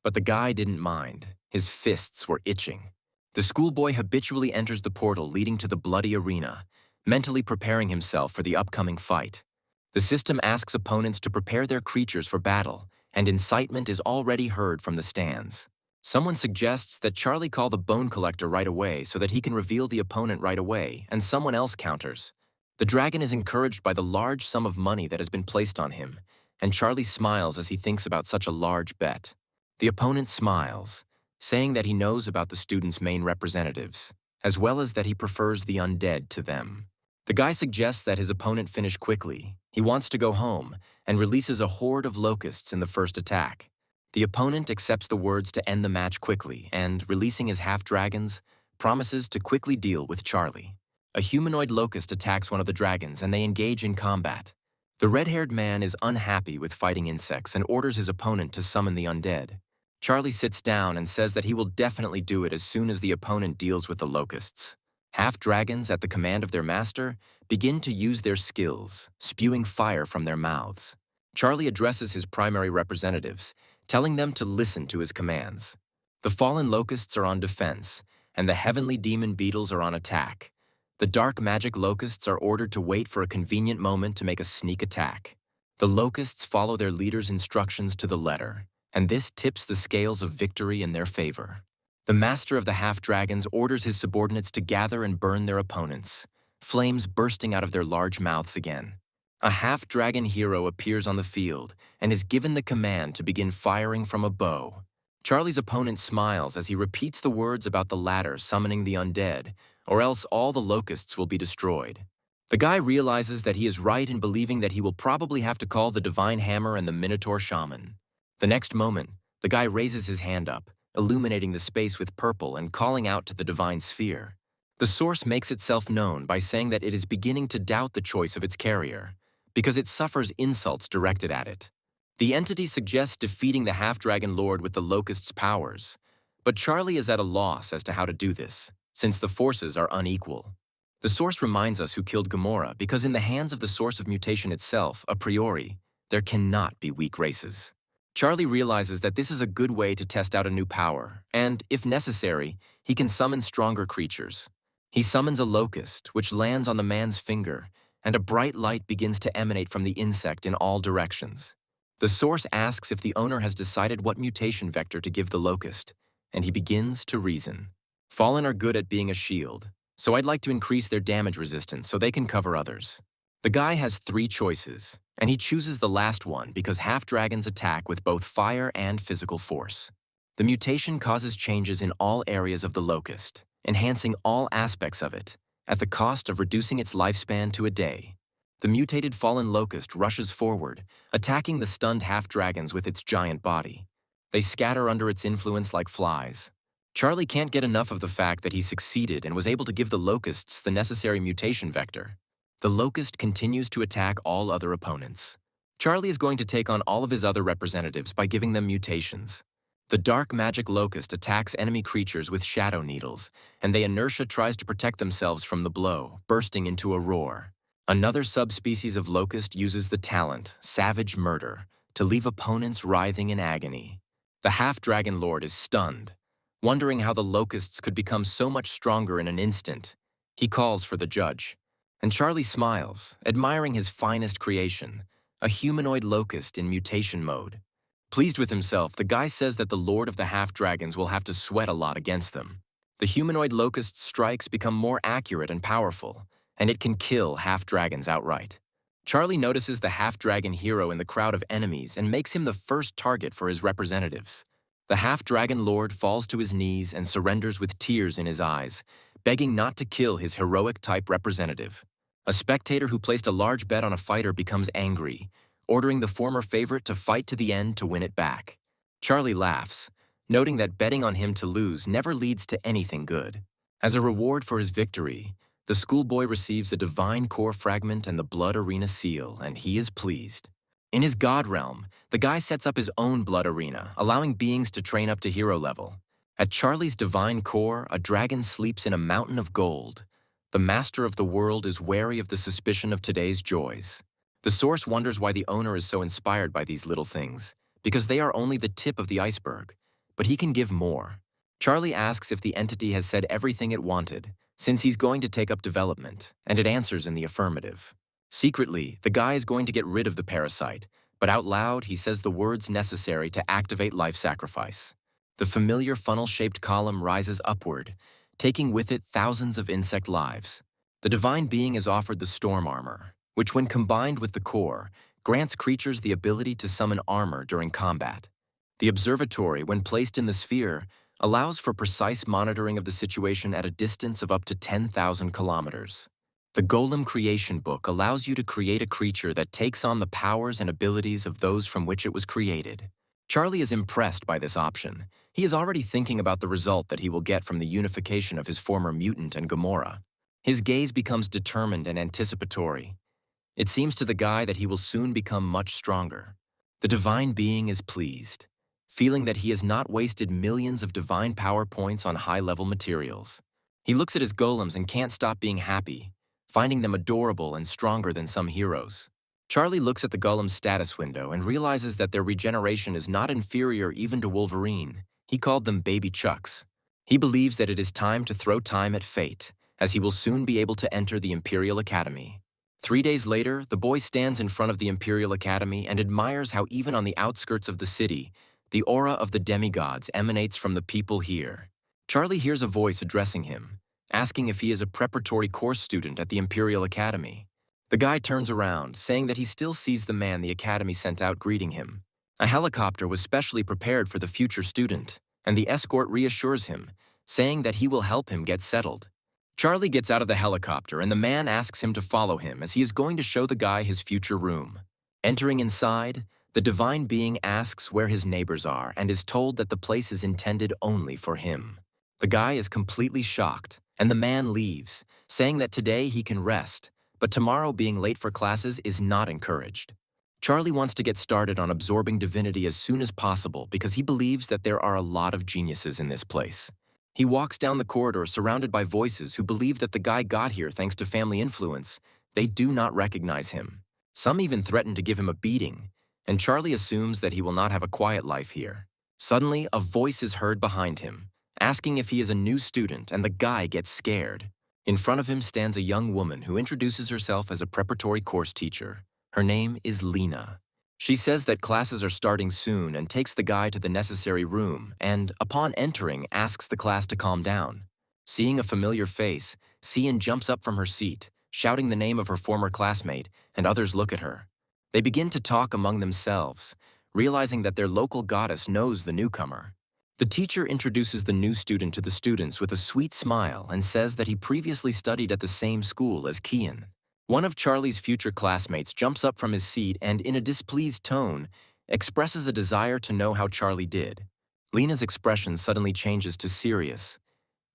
But the guy didn't mind. His fists were itching. The schoolboy habitually enters the portal leading to the bloody arena, mentally preparing himself for the upcoming fight. The system asks opponents to prepare their creatures for battle, and incitement is already heard from the stands. Someone suggests that Charlie call the Bone Collector right away so that he can reveal the opponent right away, and someone else counters. The dragon is encouraged by the large sum of money that has been placed on him, and Charlie smiles as he thinks about such a large bet. The opponent smiles, saying that he knows about the student's main representatives, as well as that he prefers the undead to them. The guy suggests that his opponent finish quickly. He wants to go home, and releases a horde of locusts in the first attack. The opponent accepts the words to end the match quickly and, releasing his half-dragons, promises to quickly deal with Charlie. A humanoid locust attacks one of the dragons and they engage in combat. The red-haired man is unhappy with fighting insects and orders his opponent to summon the undead. Charlie sits down and says that he will definitely do it as soon as the opponent deals with the locusts. Half-dragons, at the command of their master, begin to use their skills, spewing fire from their mouths. Charlie addresses his primary representatives, telling them to listen to his commands. The fallen locusts are on defense, and the heavenly demon beetles are on attack. The dark magic locusts are ordered to wait for a convenient moment to make a sneak attack. The locusts follow their leader's instructions to the letter, and this tips the scales of victory in their favor. The master of the half-dragons orders his subordinates to gather and burn their opponents, flames bursting out of their large mouths again. A half-dragon hero appears on the field and is given the command to begin firing from a bow. Charlie's opponent smiles as he repeats the words about the latter summoning the undead, or else all the locusts will be destroyed. The guy realizes that he is right in believing that he will probably have to call the divine hammer and the minotaur shaman. The next moment, the guy raises his hand up, illuminating the space with purple and calling out to the divine sphere. The source makes itself known by saying that it is beginning to doubt the choice of its carrier, because it suffers insults directed at it. The entity suggests defeating the half-dragon lord with the locust's powers, but Charlie is at a loss as to how to do this, since the forces are unequal. The source reminds us who killed Gamora because in the hands of the source of mutation itself, a priori, there cannot be weak races. Charlie realizes that this is a good way to test out a new power, and, if necessary, he can summon stronger creatures. He summons a locust, which lands on the man's finger, and a bright light begins to emanate from the insect in all directions. The source asks if the owner has decided what mutation vector to give the locust, and he begins to reason. Fallen are good at being a shield, so I'd like to increase their damage resistance so they can cover others. The guy has 3 choices, and he chooses the last one because half-dragons attack with both fire and physical force. The mutation causes changes in all areas of the locust, enhancing all aspects of it, at the cost of reducing its lifespan to a day. The mutated fallen locust rushes forward, attacking the stunned half-dragons with its giant body. They scatter under its influence like flies. Charlie can't get enough of the fact that he succeeded and was able to give the locusts the necessary mutation vector. The locust continues to attack all other opponents. Charlie is going to take on all of his other representatives by giving them mutations. The dark magic locust attacks enemy creatures with shadow needles, and the inertia tries to protect themselves from the blow, bursting into a roar. Another subspecies of locust uses the talent, Savage Murder, to leave opponents writhing in agony. The half-dragon lord is stunned, wondering how the locusts could become so much stronger in an instant. He calls for the judge, and Charlie smiles, admiring his finest creation, a humanoid locust in mutation mode. Pleased with himself, the guy says that the lord of the half-dragons will have to sweat a lot against them. The humanoid locust's strikes become more accurate and powerful, and it can kill half-dragons outright. Charlie notices the half-dragon hero in the crowd of enemies and makes him the first target for his representatives. The half-dragon lord falls to his knees and surrenders with tears in his eyes, begging not to kill his heroic-type representative. A spectator who placed a large bet on a fighter becomes angry, ordering the former favorite to fight to the end to win it back. Charlie laughs, noting that betting on him to lose never leads to anything good. As a reward for his victory, the schoolboy receives a divine core fragment and the blood arena seal, and he is pleased. In his god realm, the guy sets up his own blood arena, allowing beings to train up to hero level. At Charlie's divine core, a dragon sleeps in a mountain of gold. The master of the world is wary of the suspicion of today's joys. The source wonders why the owner is so inspired by these little things, because they are only the tip of the iceberg, but he can give more. Charlie asks if the entity has said everything it wanted, since he's going to take up development, and it answers in the affirmative. Secretly, the guy is going to get rid of the parasite, but out loud he says the words necessary to activate life sacrifice. The familiar funnel-shaped column rises upward, taking with it thousands of insect lives. The divine being is offered the storm armor, which when combined with the core, grants creatures the ability to summon armor during combat. The observatory, when placed in the sphere, allows for precise monitoring of the situation at a distance of up to 10,000 kilometers. The Golem Creation Book allows you to create a creature that takes on the powers and abilities of those from which it was created. Charlie is impressed by this option. He is already thinking about the result that he will get from the unification of his former mutant and Gamora. His gaze becomes determined and anticipatory. It seems to the guy that he will soon become much stronger. The divine being is pleased, feeling that he has not wasted millions of divine power points on high-level materials. He looks at his golems and can't stop being happy, finding them adorable and stronger than some heroes. Charlie looks at the golem's status window and realizes that their regeneration is not inferior even to Wolverine. He called them baby chucks. He believes that it is time to throw time at fate, as he will soon be able to enter the Imperial Academy. 3 days later, the boy stands in front of the Imperial Academy and admires how even on the outskirts of the city, the aura of the demigods emanates from the people here. Charlie hears a voice addressing him, asking if he is a preparatory course student at the Imperial Academy. The guy turns around, saying that he still sees the man the Academy sent out greeting him. A helicopter was specially prepared for the future student, and the escort reassures him, saying that he will help him get settled. Charlie gets out of the helicopter and the man asks him to follow him as he is going to show the guy his future room. Entering inside, the divine being asks where his neighbors are and is told that the place is intended only for him. The guy is completely shocked, and the man leaves, saying that today he can rest, but tomorrow being late for classes is not encouraged. Charlie wants to get started on absorbing divinity as soon as possible because he believes that there are a lot of geniuses in this place. He walks down the corridor surrounded by voices who believe that the guy got here thanks to family influence. They do not recognize him. Some even threaten to give him a beating, and Charlie assumes that he will not have a quiet life here. Suddenly, a voice is heard behind him, asking if he is a new student, and the guy gets scared. In front of him stands a young woman who introduces herself as a preparatory course teacher. Her name is Lena. She says that classes are starting soon and takes the guy to the necessary room and, upon entering, asks the class to calm down. Seeing a familiar face, Cian jumps up from her seat, shouting the name of her former classmate, and others look at her. They begin to talk among themselves, realizing that their local goddess knows the newcomer. The teacher introduces the new student to the students with a sweet smile and says that he previously studied at the same school as Kian. One of Charlie's future classmates jumps up from his seat and, in a displeased tone, expresses a desire to know how Charlie did. Lena's expression suddenly changes to serious.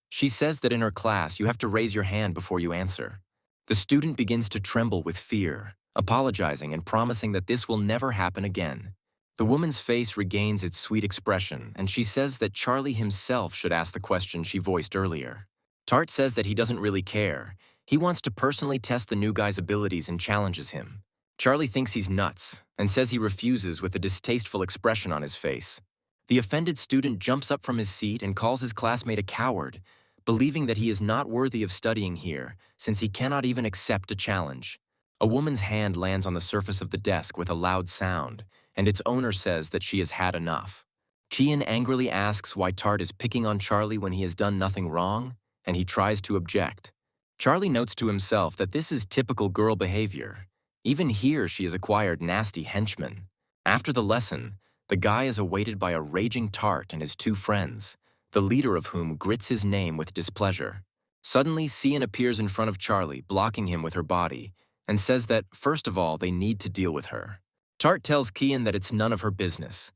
She says that in her class you have to raise your hand before you answer. The student begins to tremble with fear, apologizing and promising that this will never happen again. The woman's face regains its sweet expression, and she says that Charlie himself should ask the question she voiced earlier. Tart says that he doesn't really care. He wants to personally test the new guy's abilities and challenges him. Charlie thinks he's nuts and says he refuses with a distasteful expression on his face. The offended student jumps up from his seat and calls his classmate a coward, believing that he is not worthy of studying here since he cannot even accept a challenge. A woman's hand lands on the surface of the desk with a loud sound, and its owner says that she has had enough. Kian angrily asks why Tart is picking on Charlie when he has done nothing wrong, and he tries to object. Charlie notes to himself that this is typical girl behavior. Even here she has acquired nasty henchmen. After the lesson, the guy is awaited by a raging Tart and his two friends, the leader of whom grits his name with displeasure. Suddenly, Cian appears in front of Charlie, blocking him with her body, and says that, first of all, they need to deal with her. Tart tells Kian that it's none of her business.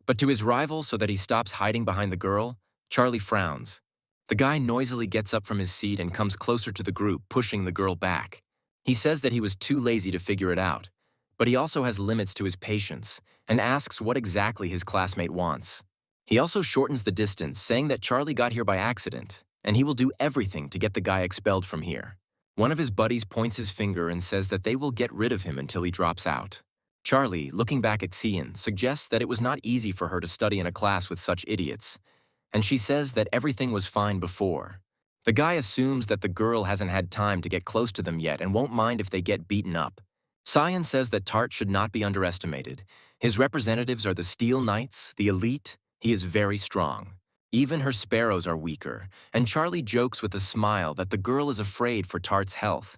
But to his rival, so that he stops hiding behind the girl, Charlie frowns. The guy noisily gets up from his seat and comes closer to the group, pushing the girl back. He says that he was too lazy to figure it out, but he also has limits to his patience and asks what exactly his classmate wants. He also shortens the distance, saying that Charlie got here by accident, and he will do everything to get the guy expelled from here. One of his buddies points his finger and says that they will get rid of him until he drops out. Charlie, looking back at Cian, suggests that it was not easy for her to study in a class with such idiots, and she says that everything was fine before. The guy assumes that the girl hasn't had time to get close to them yet and won't mind if they get beaten up. Cian says that Tart should not be underestimated. His representatives are the Steel Knights, the elite. He is very strong. Even her sparrows are weaker, and Charlie jokes with a smile that the girl is afraid for Tart's health,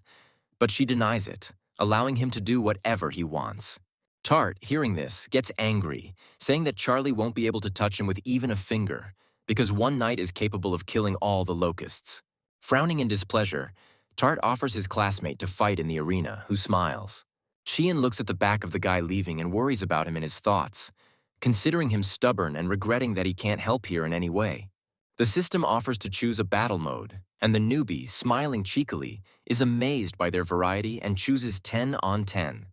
but she denies it, allowing him to do whatever he wants. Tart, hearing this, gets angry, saying that Charlie won't be able to touch him with even a finger, because one knight is capable of killing all the locusts. Frowning in displeasure, Tart offers his classmate to fight in the arena, who smiles. Qian looks at the back of the guy leaving and worries about him in his thoughts, considering him stubborn and regretting that he can't help here in any way. The system offers to choose a battle mode, and the newbie, smiling cheekily, is amazed by their variety and chooses 10 on 10.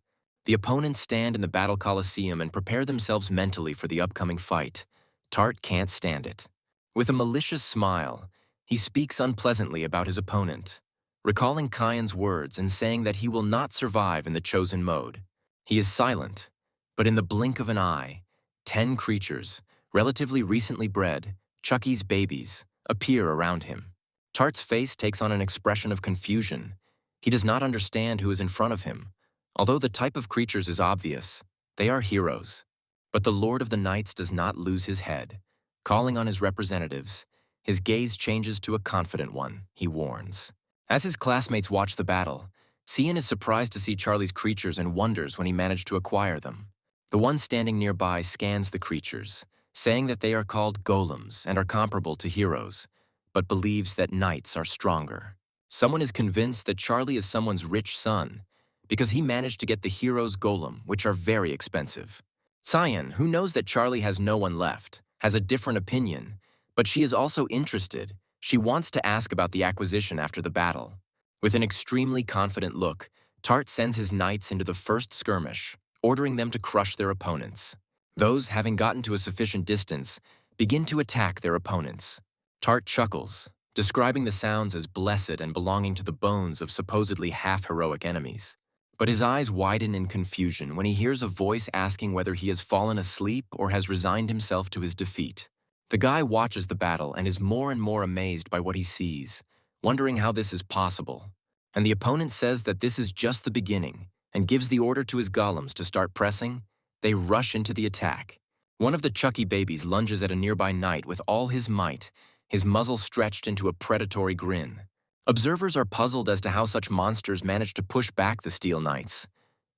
The opponents stand in the battle coliseum and prepare themselves mentally for the upcoming fight. Tart can't stand it. With a malicious smile, he speaks unpleasantly about his opponent, recalling Kyan's words and saying that he will not survive in the chosen mode. He is silent, but in the blink of an eye, 10 creatures, relatively recently bred, Chucky's babies, appear around him. Tart's face takes on an expression of confusion. He does not understand who is in front of him. Although the type of creatures is obvious, they are heroes. But the Lord of the Knights does not lose his head. Calling on his representatives, his gaze changes to a confident one, he warns. As his classmates watch the battle, Qian is surprised to see Charlie's creatures and wonders when he managed to acquire them. The one standing nearby scans the creatures, saying that they are called golems and are comparable to heroes, but believes that knights are stronger. Someone is convinced that Charlie is someone's rich son, because he managed to get the hero's golem, which are very expensive. Qian, who knows that Charlie has no one left, has a different opinion, but she is also interested. She wants to ask about the acquisition after the battle. With an extremely confident look, Tart sends his knights into the first skirmish, ordering them to crush their opponents. Those, having gotten to a sufficient distance, begin to attack their opponents. Tart chuckles, describing the sounds as blessed and belonging to the bones of supposedly half-heroic enemies. But his eyes widen in confusion when he hears a voice asking whether he has fallen asleep or has resigned himself to his defeat. The guy watches the battle and is more and more amazed by what he sees, wondering how this is possible. And the opponent says that this is just the beginning and gives the order to his golems to start pressing. They rush into the attack. One of the Chucky babies lunges at a nearby knight with all his might, his muzzle stretched into a predatory grin. Observers are puzzled as to how such monsters manage to push back the Steel Knights,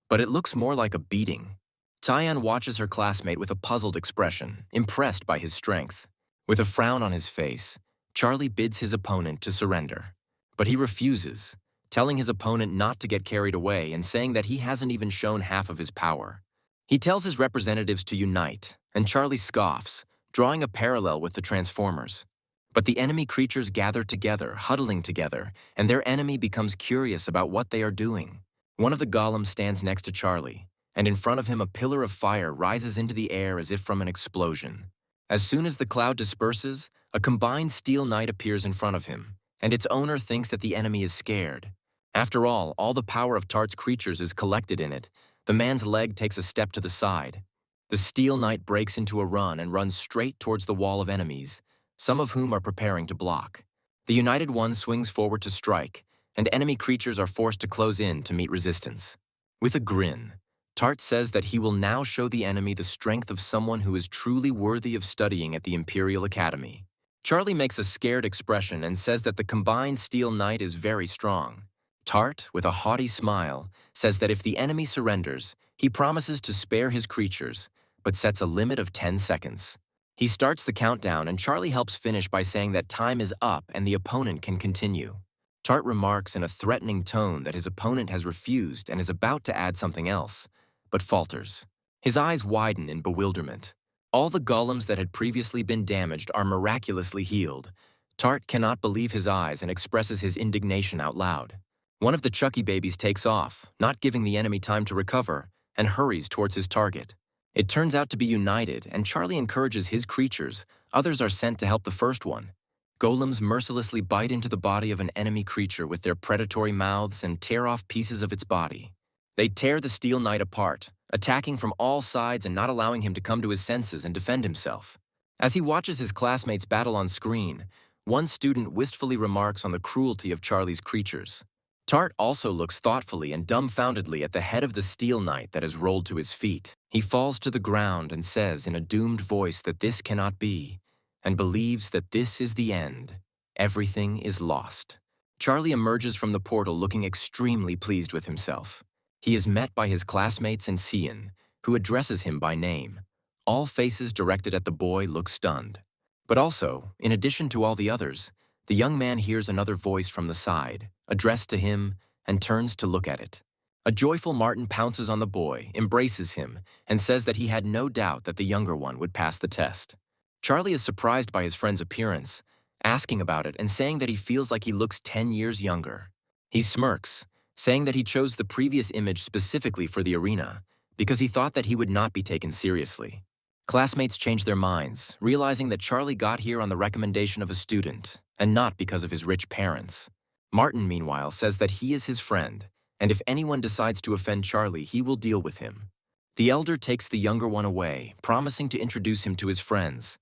but it looks more like a beating. Qian watches her classmate with a puzzled expression, impressed by his strength. With a frown on his face, Charlie bids his opponent to surrender. But he refuses, telling his opponent not to get carried away and saying that he hasn't even shown half of his power. He tells his representatives to unite, and Charlie scoffs, drawing a parallel with the Transformers. But the enemy creatures gather together, huddling together, and their enemy becomes curious about what they are doing. One of the golems stands next to Charlie, and in front of him a pillar of fire rises into the air as if from an explosion. As soon as the cloud disperses, a combined steel knight appears in front of him, and its owner thinks that the enemy is scared. After all the power of Tart's creatures is collected in it. The man's leg takes a step to the side. The steel knight breaks into a run and runs straight towards the wall of enemies, some of whom are preparing to block. The united one swings forward to strike, and enemy creatures are forced to close in to meet resistance. With a grin, Tart says that he will now show the enemy the strength of someone who is truly worthy of studying at the Imperial Academy. Charlie makes a scared expression and says that the combined Steel Knight is very strong. Tart, with a haughty smile, says that if the enemy surrenders, he promises to spare his creatures, but sets a limit of 10 seconds. He starts the countdown, and Charlie helps finish by saying that time is up and the opponent can continue. Tart remarks in a threatening tone that his opponent has refused and is about to add something else, but falters. His eyes widen in bewilderment. All the golems that had previously been damaged are miraculously healed. Tart cannot believe his eyes and expresses his indignation out loud. One of the Chucky babies takes off, not giving the enemy time to recover, and hurries towards his target. It turns out to be united, and Charlie encourages his creatures. Others are sent to help the first one. Golems mercilessly bite into the body of an enemy creature with their predatory mouths and tear off pieces of its body. They tear the Steel Knight apart, attacking from all sides and not allowing him to come to his senses and defend himself. As he watches his classmates battle on screen, one student wistfully remarks on the cruelty of Charlie's creatures. Tart also looks thoughtfully and dumbfoundedly at the head of the Steel Knight that has rolled to his feet. He falls to the ground and says in a doomed voice that this cannot be, and believes that this is the end. Everything is lost. Charlie emerges from the portal looking extremely pleased with himself. He is met by his classmates and Cian, who addresses him by name. All faces directed at the boy look stunned. But also, in addition to all the others, the young man hears another voice from the side, addressed to him, and turns to look at it. A joyful Martin pounces on the boy, embraces him, and says that he had no doubt that the younger one would pass the test. Charlie is surprised by his friend's appearance, asking about it and saying that he feels like he looks 10 years younger. He smirks, saying that he chose the previous image specifically for the arena because he thought that he would not be taken seriously. Classmates change their minds, realizing that Charlie got here on the recommendation of a student and not because of his rich parents. Martin, meanwhile, says that he is his friend, and if anyone decides to offend Charlie, he will deal with him. The elder takes the younger one away, promising to introduce him to his friends.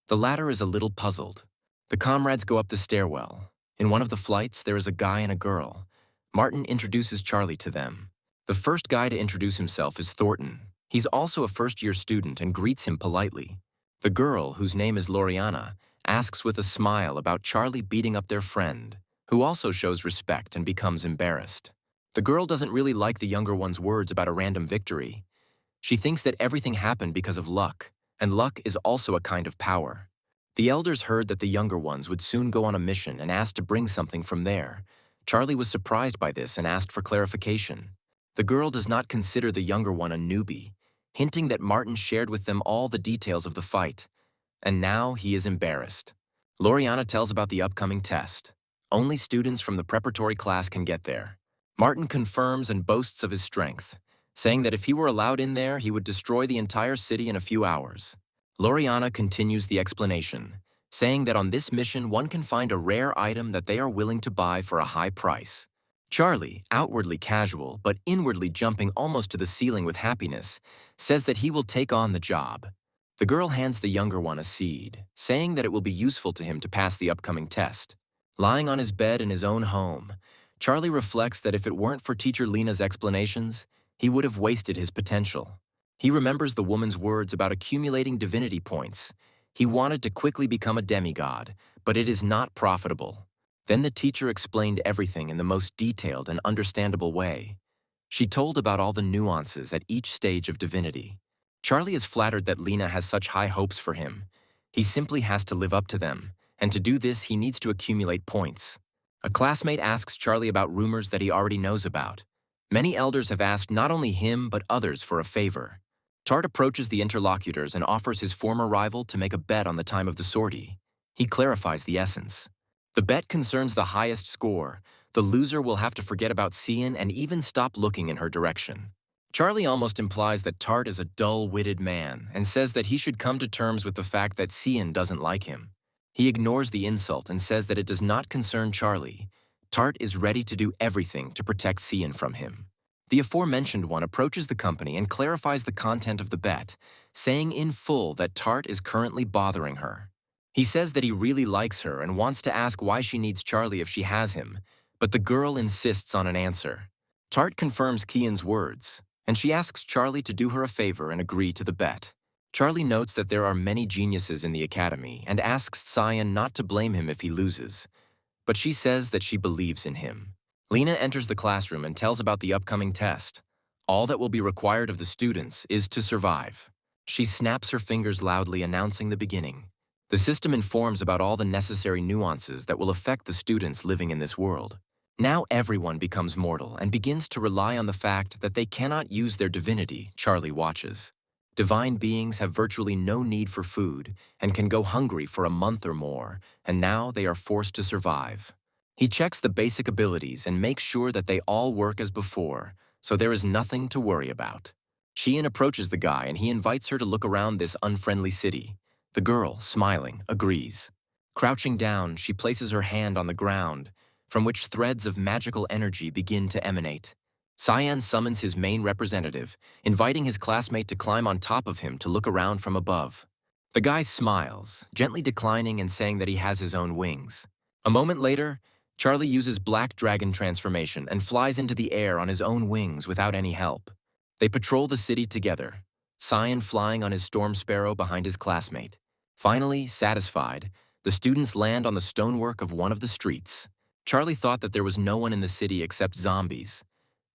The latter is a little puzzled. The comrades go up the stairwell. In one of the flights, there is a guy and a girl. Martin introduces Charlie to them. The first guy to introduce himself is Thornton. He's also a first-year student and greets him politely. The girl, whose name is Loriana, asks with a smile about Charlie beating up their friend, who also shows respect and becomes embarrassed. The girl doesn't really like the younger one's words about a random victory. She thinks that everything happened because of luck, and luck is also a kind of power. The elders heard that the younger ones would soon go on a mission and asked to bring something from there. Charlie was surprised by this and asked for clarification. The girl does not consider the younger one a newbie, hinting that Martin shared with them all the details of the fight. And now he is embarrassed. Loriana tells about the upcoming test. Only students from the preparatory class can get there. Martin confirms and boasts of his strength, saying that if he were allowed in there, he would destroy the entire city in a few hours. Loriana continues the explanation, saying that on this mission one can find a rare item that they are willing to buy for a high price. Charlie, outwardly casual but inwardly jumping almost to the ceiling with happiness, says that he will take on the job. The girl hands the younger one a seed, saying that it will be useful to him to pass the upcoming test. Lying on his bed in his own home, Charlie reflects that if it weren't for teacher Lena's explanations, he would have wasted his potential. He remembers the woman's words about accumulating divinity points. He wanted to quickly become a demigod, but it is not profitable. Then the teacher explained everything in the most detailed and understandable way. She told about all the nuances at each stage of divinity. Charlie is flattered that Lena has such high hopes for him. He simply has to live up to them, and to do this he needs to accumulate points. A classmate asks Charlie about rumors that he already knows about. Many elders have asked not only him but others for a favor. Tart approaches the interlocutors and offers his former rival to make a bet on the time of the sortie. He clarifies the essence. The bet concerns the highest score. The loser will have to forget about Cian and even stop looking in her direction. Charlie almost implies that Tart is a dull-witted man and says that he should come to terms with the fact that Cian doesn't like him. He ignores the insult and says that it does not concern Charlie. Tart is ready to do everything to protect Cian from him. The aforementioned one approaches the company and clarifies the content of the bet, saying in full that Tart is currently bothering her. He says that he really likes her and wants to ask why she needs Charlie if she has him, but the girl insists on an answer. Tart confirms Cian's words, and she asks Charlie to do her a favor and agree to the bet. Charlie notes that there are many geniuses in the academy and asks Cian not to blame him if he loses, but she says that she believes in him. Lena enters the classroom and tells about the upcoming test. All that will be required of the students is to survive. She snaps her fingers loudly, announcing the beginning. The system informs about all the necessary nuances that will affect the students living in this world. Now everyone becomes mortal and begins to rely on the fact that they cannot use their divinity. Charlie watches. Divine beings have virtually no need for food and can go hungry for a month or more, and now they are forced to survive. He checks the basic abilities and makes sure that they all work as before, so there is nothing to worry about. Cian approaches the guy and he invites her to look around this unfriendly city. The girl, smiling, agrees. Crouching down, she places her hand on the ground, from which threads of magical energy begin to emanate. Cian summons his main representative, inviting his classmate to climb on top of him to look around from above. The guy smiles, gently declining and saying that he has his own wings. A moment later, Charlie uses Black Dragon transformation and flies into the air on his own wings without any help. They patrol the city together, Cian flying on his Storm Sparrow behind his classmate. Finally, satisfied, the students land on the stonework of one of the streets. Charlie thought that there was no one in the city except zombies.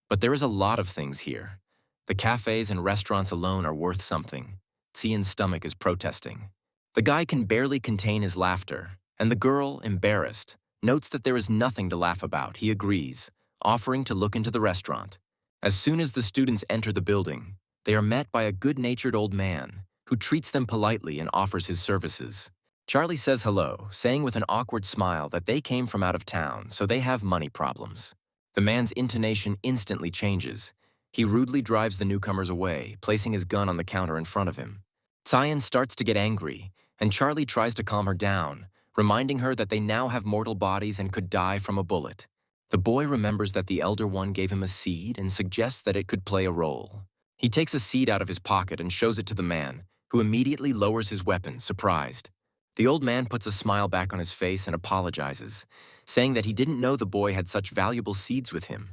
But there is a lot of things here. The cafes and restaurants alone are worth something. Tsian's stomach is protesting. The guy can barely contain his laughter, and the girl, embarrassed, notes that there is nothing to laugh about. He agrees, offering to look into the restaurant. As soon as the students enter the building, they are met by a good-natured old man who treats them politely and offers his services. Charlie says hello, saying with an awkward smile that they came from out of town, so they have money problems. The man's intonation instantly changes. He rudely drives the newcomers away, placing his gun on the counter in front of him. Tsian starts to get angry, and Charlie tries to calm her down, reminding her that they now have mortal bodies and could die from a bullet. The boy remembers that the Elder One gave him a seed and suggests that it could play a role. He takes a seed out of his pocket and shows it to the man, who immediately lowers his weapon, surprised. The old man puts a smile back on his face and apologizes, saying that he didn't know the boy had such valuable seeds with him,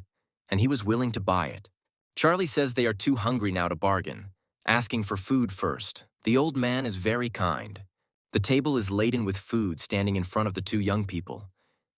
and he was willing to buy it. Charlie says they are too hungry now to bargain, asking for food first. The old man is very kind. The table is laden with food standing in front of the two young people.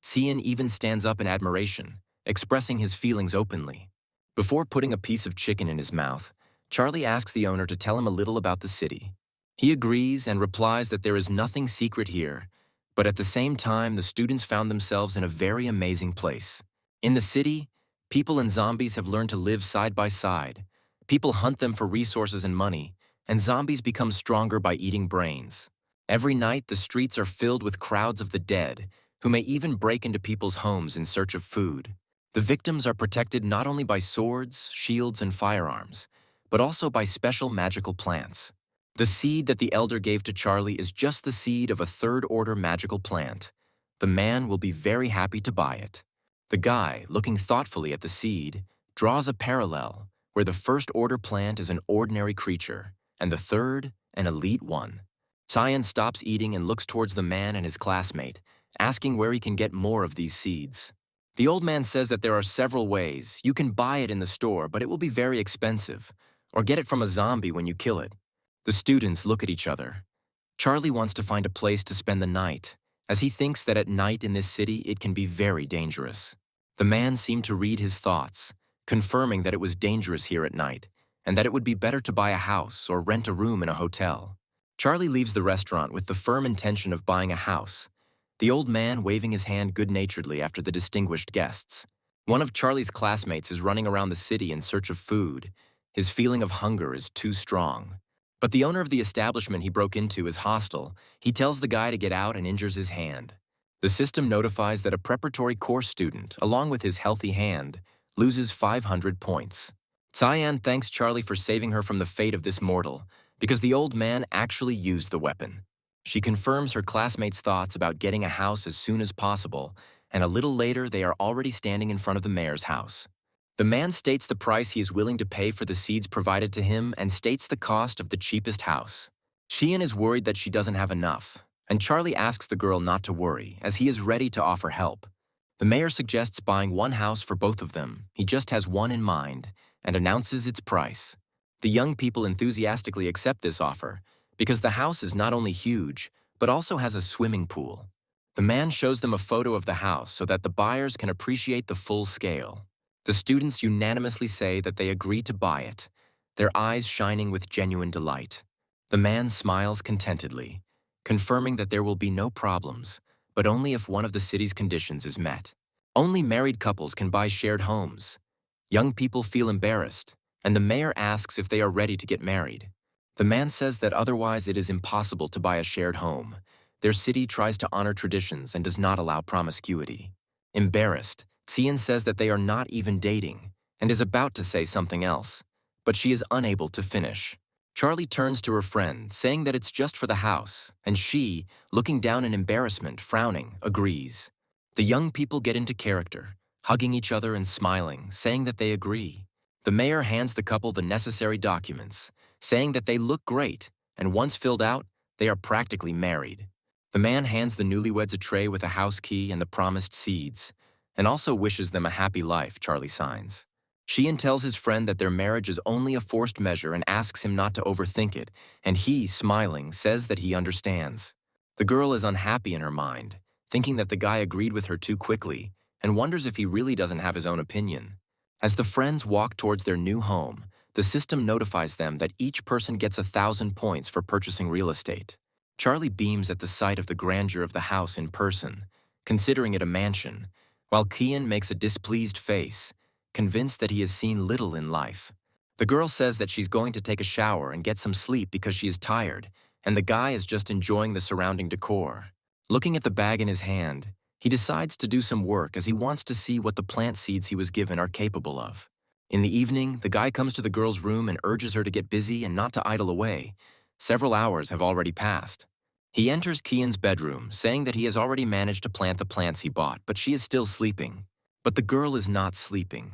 Tsian even stands up in admiration, expressing his feelings openly. Before putting a piece of chicken in his mouth, Charlie asks the owner to tell him a little about the city. He agrees and replies that there is nothing secret here, but at the same time the students found themselves in a very amazing place. In the city, people and zombies have learned to live side by side. People hunt them for resources and money, and zombies become stronger by eating brains. Every night the streets are filled with crowds of the dead, who may even break into people's homes in search of food. The victims are protected not only by swords, shields, and firearms, but also by special magical plants. The seed that the elder gave to Charlie is just the seed of a third-order magical plant. The man will be very happy to buy it. The guy, looking thoughtfully at the seed, draws a parallel where the first-order plant is an ordinary creature, and the third, an elite one. Tsian stops eating and looks towards the man and his classmate, asking where he can get more of these seeds. The old man says that there are several ways. You can buy it in the store, but it will be very expensive, or get it from a zombie when you kill it. The students look at each other. Charlie wants to find a place to spend the night, as he thinks that at night in this city it can be very dangerous. The man seemed to read his thoughts, confirming that it was dangerous here at night, and that it would be better to buy a house or rent a room in a hotel. Charlie leaves the restaurant with the firm intention of buying a house, the old man waving his hand good-naturedly after the distinguished guests. One of Charlie's classmates is running around the city in search of food. His feeling of hunger is too strong. But the owner of the establishment he broke into is hostile. He tells the guy to get out and injures his hand. The system notifies that a preparatory course student, along with his healthy hand, loses 500 points. Tsian thanks Charlie for saving her from the fate of this mortal, because the old man actually used the weapon. She confirms her classmates' thoughts about getting a house as soon as possible, and a little later they are already standing in front of the mayor's house. The man states the price he is willing to pay for the seeds provided to him and states the cost of the cheapest house. Tsian is worried that she doesn't have enough, and Charlie asks the girl not to worry, as he is ready to offer help. The mayor suggests buying one house for both of them. He just has one in mind, and announces its price. The young people enthusiastically accept this offer, because the house is not only huge, but also has a swimming pool. The man shows them a photo of the house so that the buyers can appreciate the full scale. The students unanimously say that they agree to buy it, their eyes shining with genuine delight. The man smiles contentedly, confirming that there will be no problems, but only if one of the city's conditions is met. Only married couples can buy shared homes. Young people feel embarrassed, and the mayor asks if they are ready to get married. The man says that otherwise it is impossible to buy a shared home. Their city tries to honor traditions and does not allow promiscuity. Embarrassed, Tsian says that they are not even dating, and is about to say something else, but she is unable to finish. Charlie turns to her friend, saying that it's just for the house, and she, looking down in embarrassment, frowning, agrees. The young people get into character, hugging each other and smiling, saying that they agree. The mayor hands the couple the necessary documents, saying that they look great, and once filled out, they are practically married. The man hands the newlyweds a tray with a house key and the promised seeds, and also wishes them a happy life. Charlie signs. Sheehan tells his friend that their marriage is only a forced measure and asks him not to overthink it, and he, smiling, says that he understands. The girl is unhappy in her mind, thinking that the guy agreed with her too quickly, and wonders if he really doesn't have his own opinion. As the friends walk towards their new home, the system notifies them that each person gets 1,000 points for purchasing real estate. Charlie beams at the sight of the grandeur of the house in person, considering it a mansion, while Kian makes a displeased face, convinced that he has seen little in life. The girl says that she's going to take a shower and get some sleep because she is tired, and the guy is just enjoying the surrounding decor. Looking at the bag in his hand, he decides to do some work as he wants to see what the plant seeds he was given are capable of. In the evening, the guy comes to the girl's room and urges her to get busy and not to idle away. Several hours have already passed. He enters Kian's bedroom, saying that he has already managed to plant the plants he bought, but she is still sleeping. But the girl is not sleeping,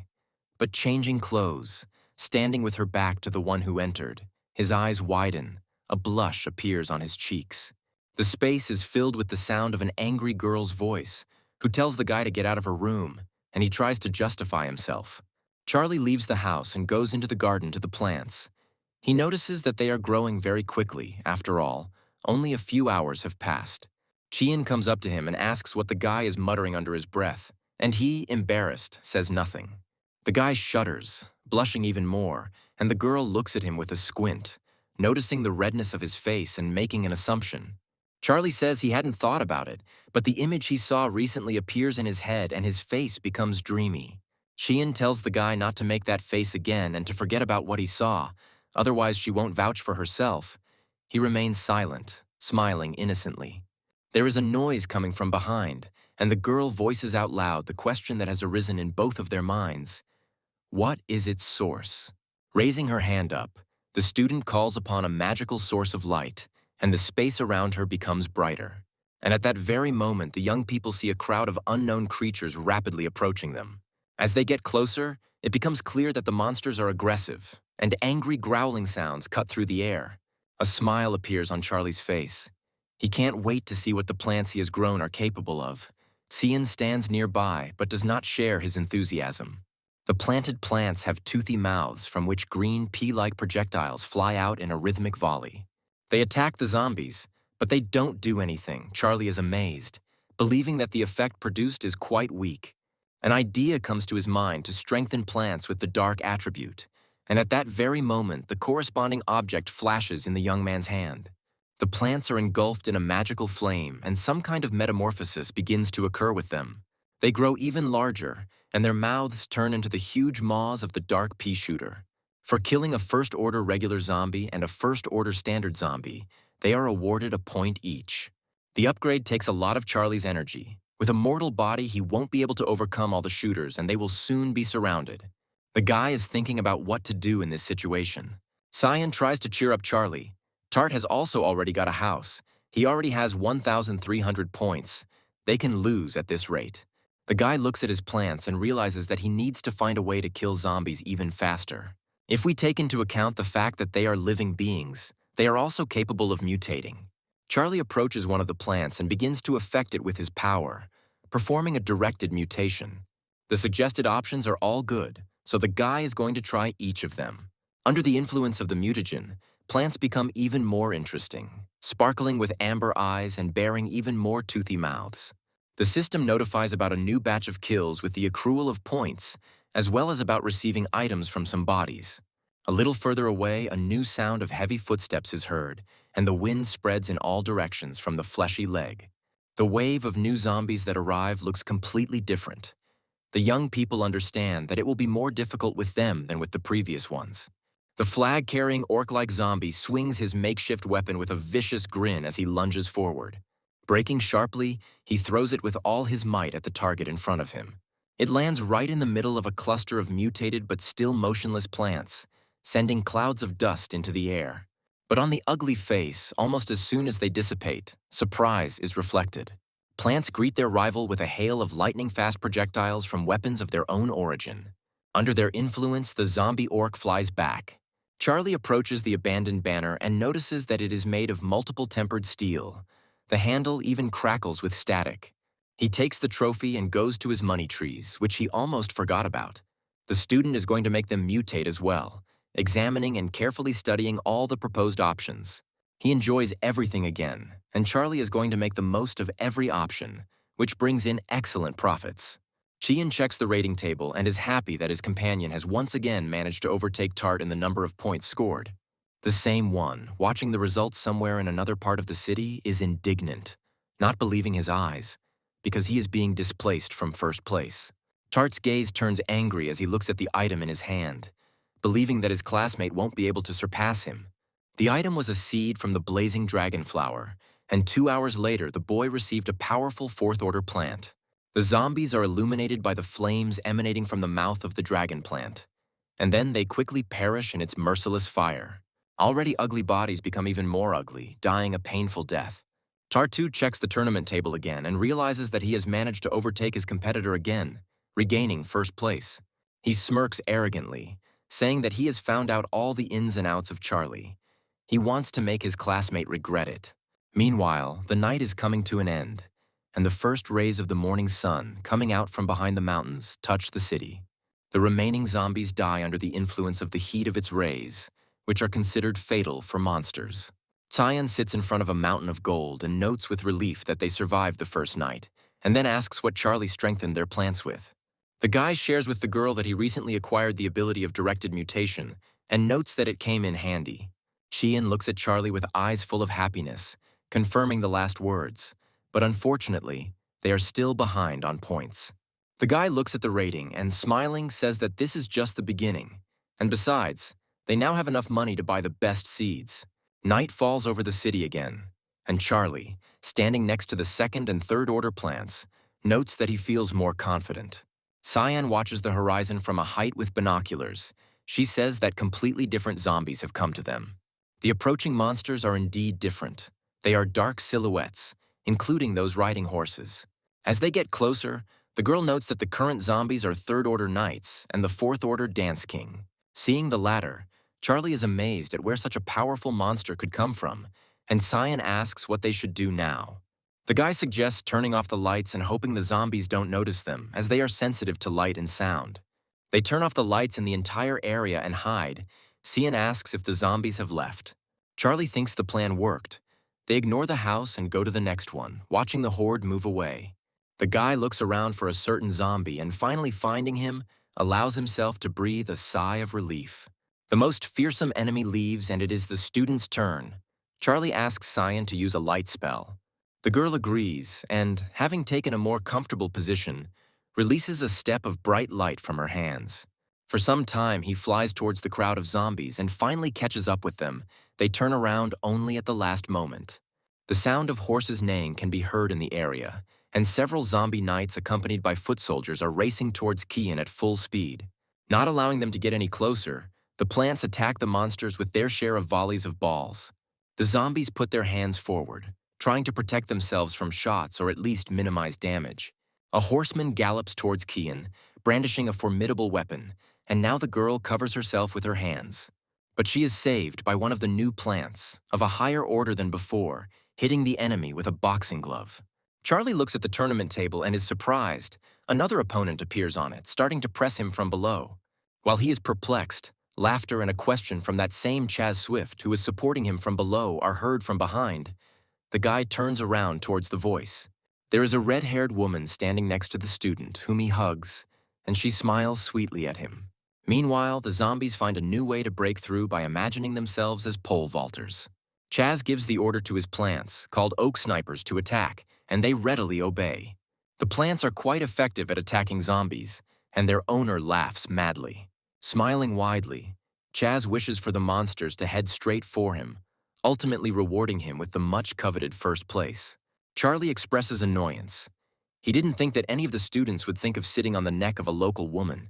but changing clothes, standing with her back to the one who entered. His eyes widen, a blush appears on his cheeks. The space is filled with the sound of an angry girl's voice, who tells the guy to get out of her room, and he tries to justify himself. Charlie leaves the house and goes into the garden to the plants. He notices that they are growing very quickly. After all, only a few hours have passed. Chien comes up to him and asks what the guy is muttering under his breath, and he, embarrassed, says nothing. The guy shudders, blushing even more, and the girl looks at him with a squint, noticing the redness of his face and making an assumption. Charlie says he hadn't thought about it, but the image he saw recently appears in his head and his face becomes dreamy. Chien tells the guy not to make that face again and to forget about what he saw, otherwise she won't vouch for herself. He remains silent, smiling innocently. There is a noise coming from behind, and the girl voices out loud the question that has arisen in both of their minds. What is its source? Raising her hand up, the student calls upon a magical source of light, and the space around her becomes brighter. And at that very moment, the young people see a crowd of unknown creatures rapidly approaching them. As they get closer, it becomes clear that the monsters are aggressive, and angry growling sounds cut through the air. A smile appears on Charlie's face. He can't wait to see what the plants he has grown are capable of. Xian stands nearby, but does not share his enthusiasm. The planted plants have toothy mouths from which green pea-like projectiles fly out in a rhythmic volley. They attack the zombies, but they don't do anything. Charlie is amazed, believing that the effect produced is quite weak. An idea comes to his mind to strengthen plants with the dark attribute, and at that very moment, the corresponding object flashes in the young man's hand. The plants are engulfed in a magical flame, and some kind of metamorphosis begins to occur with them. They grow even larger, and their mouths turn into the huge maws of the dark pea shooter. For killing a first-order regular zombie and a first-order standard zombie, they are awarded a point each. The upgrade takes a lot of Charlie's energy. With a mortal body, he won't be able to overcome all the shooters, and they will soon be surrounded. The guy is thinking about what to do in this situation. Cyan tries to cheer up Charlie. Tart has also already got a house. He already has 1,300 points. They can lose at this rate. The guy looks at his plants and realizes that he needs to find a way to kill zombies even faster. If we take into account the fact that they are living beings, they are also capable of mutating. Charlie approaches one of the plants and begins to affect it with his power, performing a directed mutation. The suggested options are all good, so the guy is going to try each of them. Under the influence of the mutagen, plants become even more interesting, sparkling with amber eyes and bearing even more toothy mouths. The system notifies about a new batch of kills with the accrual of points, as well as about receiving items from some bodies. A little further away, a new sound of heavy footsteps is heard, and the wind spreads in all directions from the fleshy leg. The wave of new zombies that arrive looks completely different. The young people understand that it will be more difficult with them than with the previous ones. The flag-carrying orc-like zombie swings his makeshift weapon with a vicious grin as he lunges forward. Braking sharply, he throws it with all his might at the target in front of him. It lands right in the middle of a cluster of mutated but still motionless plants, sending clouds of dust into the air. But on the ugly face, almost as soon as they dissipate, surprise is reflected. Plants greet their rival with a hail of lightning-fast projectiles from weapons of their own origin. Under their influence, the zombie orc flies back. Charlie approaches the abandoned banner and notices that it is made of multiple tempered steel. The handle even crackles with static. He takes the trophy and goes to his money trees, which he almost forgot about. The student is going to make them mutate as well, examining and carefully studying all the proposed options. He enjoys everything again, and Charlie is going to make the most of every option, which brings in excellent profits. Chien checks the rating table and is happy that his companion has once again managed to overtake Tart in the number of points scored. The same one, watching the results somewhere in another part of the city, is indignant, not believing his eyes, because he is being displaced from first place. Tart's gaze turns angry as he looks at the item in his hand, believing that his classmate won't be able to surpass him. The item was a seed from the blazing dragon flower, and 2 hours later the boy received a powerful fourth-order plant. The zombies are illuminated by the flames emanating from the mouth of the dragon plant, and then they quickly perish in its merciless fire. Already ugly bodies become even more ugly, dying a painful death. Tartu checks the tournament table again and realizes that he has managed to overtake his competitor again, regaining first place. He smirks arrogantly, saying that he has found out all the ins and outs of Charlie. He wants to make his classmate regret it. Meanwhile, the night is coming to an end, and the first rays of the morning sun, coming out from behind the mountains, touch the city. The remaining zombies die under the influence of the heat of its rays, which are considered fatal for monsters. Tyan sits in front of a mountain of gold and notes with relief that they survived the first night, and then asks what Charlie strengthened their plants with. The guy shares with the girl that he recently acquired the ability of directed mutation and notes that it came in handy. Chien looks at Charlie with eyes full of happiness, confirming the last words, but unfortunately, they are still behind on points. The guy looks at the rating and, smiling, says that this is just the beginning, and besides, they now have enough money to buy the best seeds. Night falls over the city again, and Charlie, standing next to the second and third order plants, notes that he feels more confident. Cyan watches the horizon from a height with binoculars. She says that completely different zombies have come to them. The approaching monsters are indeed different. They are dark silhouettes, including those riding horses. As they get closer, the girl notes that the current zombies are third-order knights and the fourth-order dance king. Seeing the latter, Charlie is amazed at where such a powerful monster could come from, and Cyan asks what they should do now. The guy suggests turning off the lights and hoping the zombies don't notice them, as they are sensitive to light and sound. They turn off the lights in the entire area and hide. Cyan asks if the zombies have left. Charlie thinks the plan worked. They ignore the house and go to the next one, watching the horde move away. The guy looks around for a certain zombie and, finally finding him, allows himself to breathe a sigh of relief. The most fearsome enemy leaves, and it is the student's turn. Charlie asks Cyan to use a light spell. The girl agrees and, having taken a more comfortable position, releases a step of bright light from her hands. For some time, he flies towards the crowd of zombies and finally catches up with them. They turn around only at the last moment. The sound of horses neighing can be heard in the area, and several zombie knights accompanied by foot soldiers are racing towards Kian at full speed. Not allowing them to get any closer, the plants attack the monsters with their share of volleys of balls. The zombies put their hands forward, trying to protect themselves from shots or at least minimize damage. A horseman gallops towards Kian, brandishing a formidable weapon, and now the girl covers herself with her hands. But she is saved by one of the new plants, of a higher order than before, hitting the enemy with a boxing glove. Charlie looks at the tournament table and is surprised. Another opponent appears on it, starting to press him from below. While he is perplexed, laughter and a question from that same Chaz Swift who is supporting him from below are heard from behind. The guy turns around towards the voice. There is a red-haired woman standing next to the student, whom he hugs, and she smiles sweetly at him. Meanwhile, the zombies find a new way to break through by imagining themselves as pole vaulters. Chaz gives the order to his plants, called oak snipers, to attack, and they readily obey. The plants are quite effective at attacking zombies, and their owner laughs madly. Smiling widely, Chaz wishes for the monsters to head straight for him, ultimately rewarding him with the much-coveted first place. Charlie expresses annoyance. He didn't think that any of the students would think of sitting on the neck of a local woman.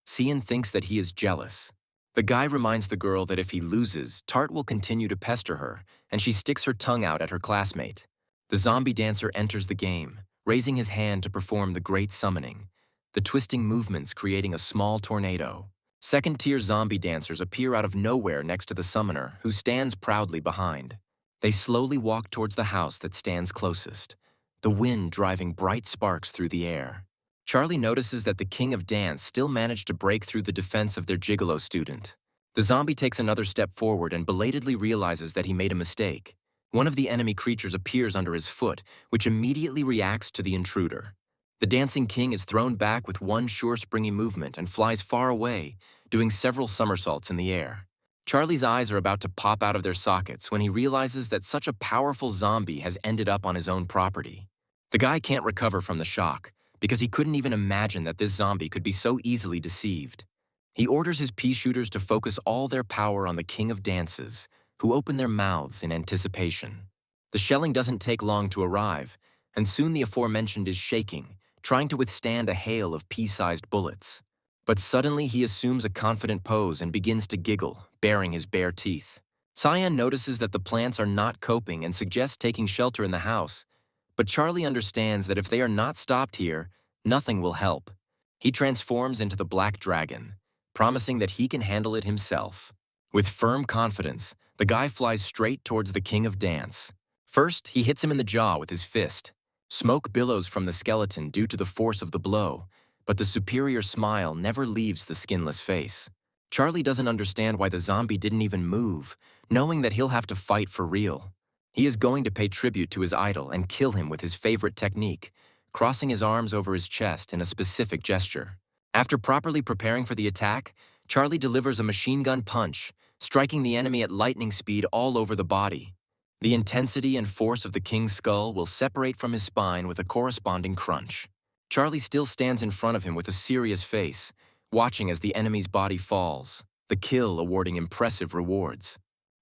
Cian thinks that he is jealous. The guy reminds the girl that if he loses, Tart will continue to pester her, and she sticks her tongue out at her classmate. The zombie dancer enters the game, raising his hand to perform the great summoning, the twisting movements creating a small tornado. Second-tier zombie dancers appear out of nowhere next to the summoner, who stands proudly behind. They slowly walk towards the house that stands closest, the wind driving bright sparks through the air. Charlie notices that the king of dance still managed to break through the defense of their gigolo student. The zombie takes another step forward and belatedly realizes that he made a mistake. One of the enemy creatures appears under his foot, which immediately reacts to the intruder. The dancing king is thrown back with one sure springy movement and flies far away, doing several somersaults in the air. Charlie's eyes are about to pop out of their sockets when he realizes that such a powerful zombie has ended up on his own property. The guy can't recover from the shock, because he couldn't even imagine that this zombie could be so easily deceived. He orders his pea shooters to focus all their power on the king of dances, who open their mouths in anticipation. The shelling doesn't take long to arrive, and soon the aforementioned is shaking, trying to withstand a hail of pea-sized bullets. But suddenly he assumes a confident pose and begins to giggle, baring his bare teeth. Cyan notices that the plants are not coping and suggests taking shelter in the house, but Charlie understands that if they are not stopped here, nothing will help. He transforms into the Black Dragon, promising that he can handle it himself. With firm confidence, the guy flies straight towards the king of dance. First, he hits him in the jaw with his fist. Smoke billows from the skeleton due to the force of the blow, but the superior smile never leaves the skinless face. Charlie doesn't understand why the zombie didn't even move, knowing that he'll have to fight for real. He is going to pay tribute to his idol and kill him with his favorite technique, crossing his arms over his chest in a specific gesture. After properly preparing for the attack, Charlie delivers a machine gun punch, striking the enemy at lightning speed all over the body. The intensity and force of the king's skull will separate from his spine with a corresponding crunch. Charlie still stands in front of him with a serious face, watching as the enemy's body falls, the kill awarding impressive rewards.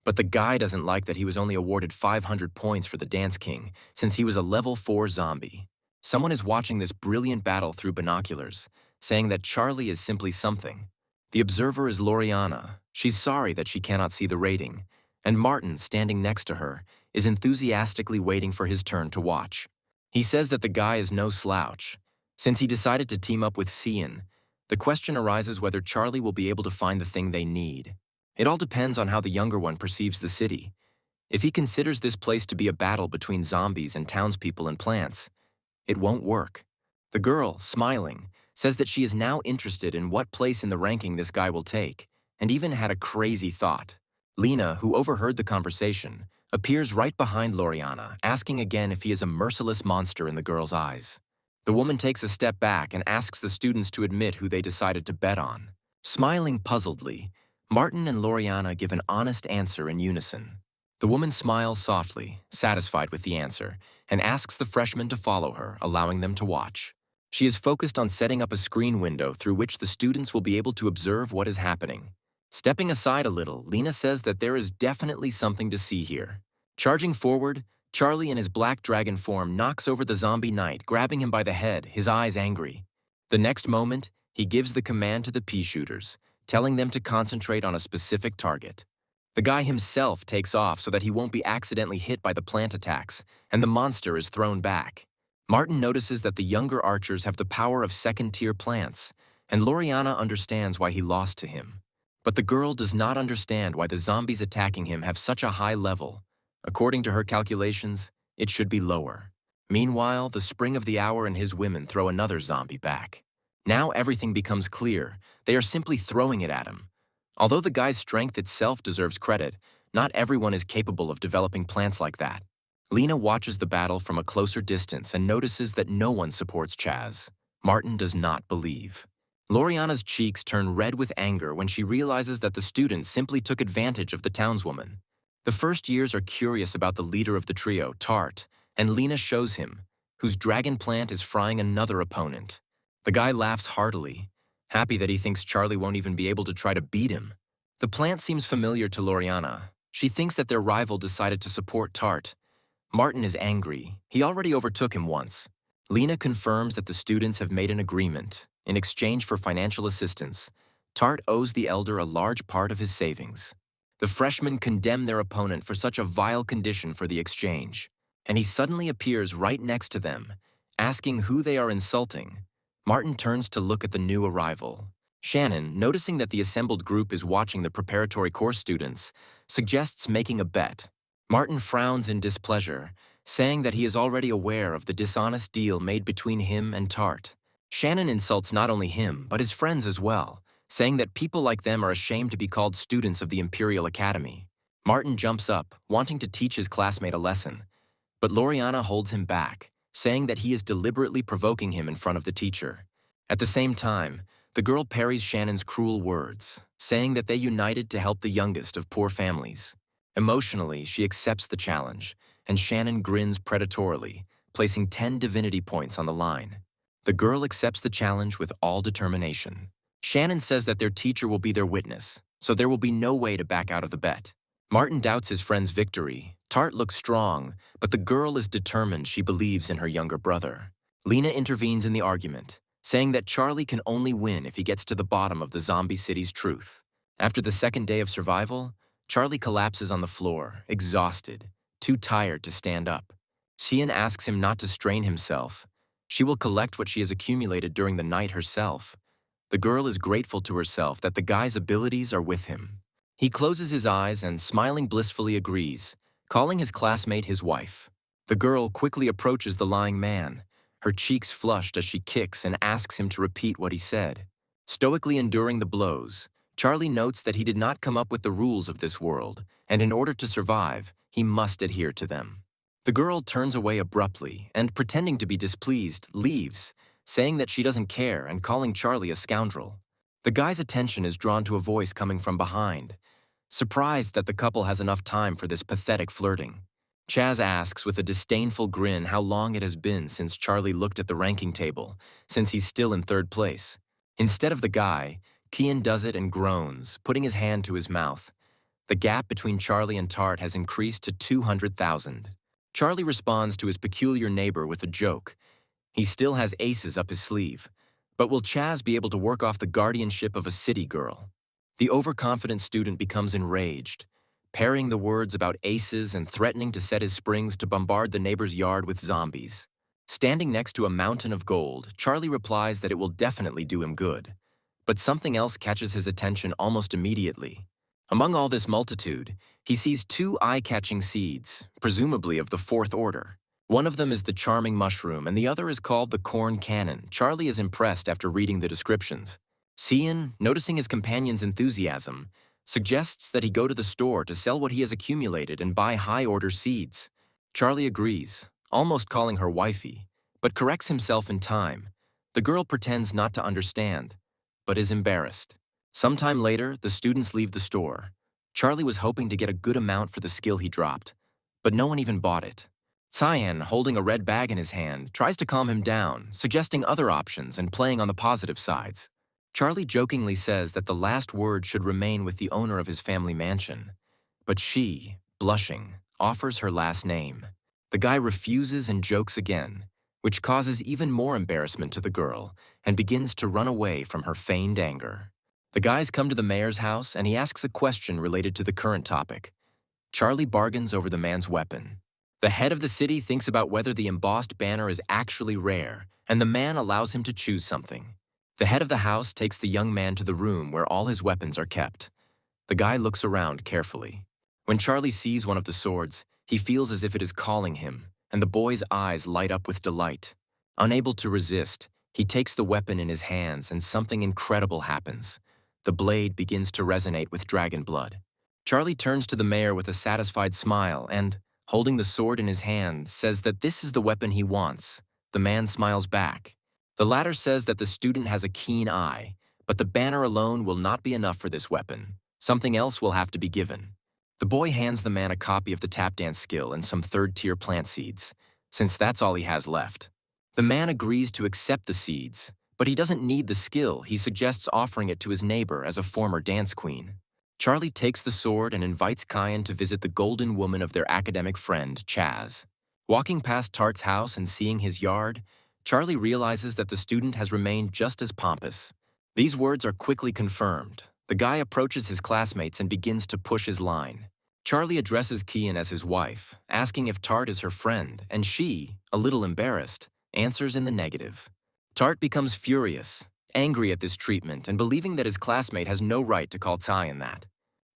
But the guy doesn't like that he was only awarded 500 points for the Dance King, since he was a level 4 zombie. Someone is watching this brilliant battle through binoculars, saying that Charlie is simply something. The observer is Loriana. She's sorry that she cannot see the rating, and Martin, standing next to her, is enthusiastically waiting for his turn to watch. He says that the guy is no slouch. Since he decided to team up with Cian, the question arises whether Charlie will be able to find the thing they need. It all depends on how the younger one perceives the city. If he considers this place to be a battle between zombies and townspeople and plants, it won't work. The girl, smiling, says that she is now interested in what place in the ranking this guy will take, and even had a crazy thought. Lena, who overheard the conversation, appears right behind Loriana, asking again if he is a merciless monster in the girl's eyes. The woman takes a step back and asks the students to admit who they decided to bet on. Smiling puzzledly, Martin and Loriana give an honest answer in unison. The woman smiles softly, satisfied with the answer, and asks the freshmen to follow her, allowing them to watch. She is focused on setting up a screen window through which the students will be able to observe what is happening. Stepping aside a little, Lena says that there is definitely something to see here. Charging forward, Charlie in his black dragon form knocks over the zombie knight, grabbing him by the head, his eyes angry. The next moment, he gives the command to the pea shooters, telling them to concentrate on a specific target. The guy himself takes off so that he won't be accidentally hit by the plant attacks, and the monster is thrown back. Martin notices that the younger archers have the power of second-tier plants, and Loriana understands why he lost to him. But the girl does not understand why the zombies attacking him have such a high level. According to her calculations, it should be lower. Meanwhile, the Spring of the Hour and his women throw another zombie back. Now everything becomes clear. They are simply throwing it at him. Although the guy's strength itself deserves credit, not everyone is capable of developing plants like that. Lena watches the battle from a closer distance and notices that no one supports Chaz. Martin does not believe. Loriana's cheeks turn red with anger when she realizes that the students simply took advantage of the townswoman. The first years are curious about the leader of the trio, Tart, and Lena shows him, whose dragon plant is frying another opponent. The guy laughs heartily, happy that he thinks Charlie won't even be able to try to beat him. The plant seems familiar to Loriana. She thinks that their rival decided to support Tart. Martin is angry. He already overtook him once. Lena confirms that the students have made an agreement. In exchange for financial assistance, Tart owes the elder a large part of his savings. The freshmen condemn their opponent for such a vile condition for the exchange, and he suddenly appears right next to them, asking who they are insulting. Martin turns to look at the new arrival. Shannon, noticing that the assembled group is watching the preparatory course students, suggests making a bet. Martin frowns in displeasure, saying that he is already aware of the dishonest deal made between him and Tart. Shannon insults not only him, but his friends as well, saying that people like them are ashamed to be called students of the Imperial Academy. Martin jumps up, wanting to teach his classmate a lesson, but Loriana holds him back, saying that he is deliberately provoking him in front of the teacher. At the same time, the girl parries Shannon's cruel words, saying that they united to help the youngest of poor families. Emotionally, she accepts the challenge, and Shannon grins predatorily, placing 10 divinity points on the line. The girl accepts the challenge with all determination. Shannon says that their teacher will be their witness, so there will be no way to back out of the bet. Martin doubts his friend's victory. Tart looks strong, but the girl is determined. She believes in her younger brother. Lena intervenes in the argument, saying that Charlie can only win if he gets to the bottom of the zombie city's truth. After the second day of survival, Charlie collapses on the floor, exhausted, too tired to stand up. Xian asks him not to strain himself. She will collect what she has accumulated during the night herself. The girl is grateful to herself that the guy's abilities are with him. He closes his eyes and, smiling blissfully, agrees, calling his classmate his wife. The girl quickly approaches the lying man, her cheeks flushed as she kicks and asks him to repeat what he said. Stoically enduring the blows, Charlie notes that he did not come up with the rules of this world, and in order to survive, he must adhere to them. The girl turns away abruptly and, pretending to be displeased, leaves, saying that she doesn't care and calling Charlie a scoundrel. The guy's attention is drawn to a voice coming from behind, surprised that the couple has enough time for this pathetic flirting. Chaz asks with a disdainful grin how long it has been since Charlie looked at the ranking table, since he's still in third place. Instead of the guy, Kian does it and groans, putting his hand to his mouth. The gap between Charlie and Tart has increased to 200,000. Charlie responds to his peculiar neighbor with a joke. He still has aces up his sleeve, but will Chaz be able to work off the guardianship of a city girl? The overconfident student becomes enraged, parrying the words about aces and threatening to set his springs to bombard the neighbor's yard with zombies. Standing next to a mountain of gold, Charlie replies that it will definitely do him good. But something else catches his attention almost immediately. Among all this multitude, he sees 2 eye-catching seeds, presumably of the 4th order. One of them is the charming mushroom, and the other is called the corn cannon. Charlie is impressed after reading the descriptions. Xian, noticing his companion's enthusiasm, suggests that he go to the store to sell what he has accumulated and buy high-order seeds. Charlie agrees, almost calling her wifey, but corrects himself in time. The girl pretends not to understand, but is embarrassed. Sometime later, the students leave the store. Charlie was hoping to get a good amount for the skill he dropped, but no one even bought it. Cyan, holding a red bag in his hand, tries to calm him down, suggesting other options and playing on the positive sides. Charlie jokingly says that the last word should remain with the owner of his family mansion, but she, blushing, offers her last name. The guy refuses and jokes again, which causes even more embarrassment to the girl and begins to run away from her feigned anger. The guys come to the mayor's house and he asks a question related to the current topic. Charlie bargains over the man's weapon. The head of the city thinks about whether the embossed banner is actually rare, and the man allows him to choose something. The head of the house takes the young man to the room where all his weapons are kept. The guy looks around carefully. When Charlie sees one of the swords, he feels as if it is calling him, and the boy's eyes light up with delight. Unable to resist, he takes the weapon in his hands and something incredible happens. The blade begins to resonate with dragon blood. Charlie turns to the mayor with a satisfied smile and, holding the sword in his hand, says that this is the weapon he wants. The man smiles back. The latter says that the student has a keen eye, but the banner alone will not be enough for this weapon. Something else will have to be given. The boy hands the man a copy of the tap dance skill and some third-tier plant seeds, since that's all he has left. The man agrees to accept the seeds, but he doesn't need the skill. He suggests offering it to his neighbor as a former dance queen. Charlie takes the sword and invites Kyan to visit the golden woman of their academic friend, Chaz. Walking past Tart's house and seeing his yard, Charlie realizes that the student has remained just as pompous. These words are quickly confirmed. The guy approaches his classmates and begins to push his line. Charlie addresses Kian as his wife, asking if Tart is her friend, and she, a little embarrassed, answers in the negative. Tart becomes furious, angry at this treatment and believing that his classmate has no right to call Tyan that.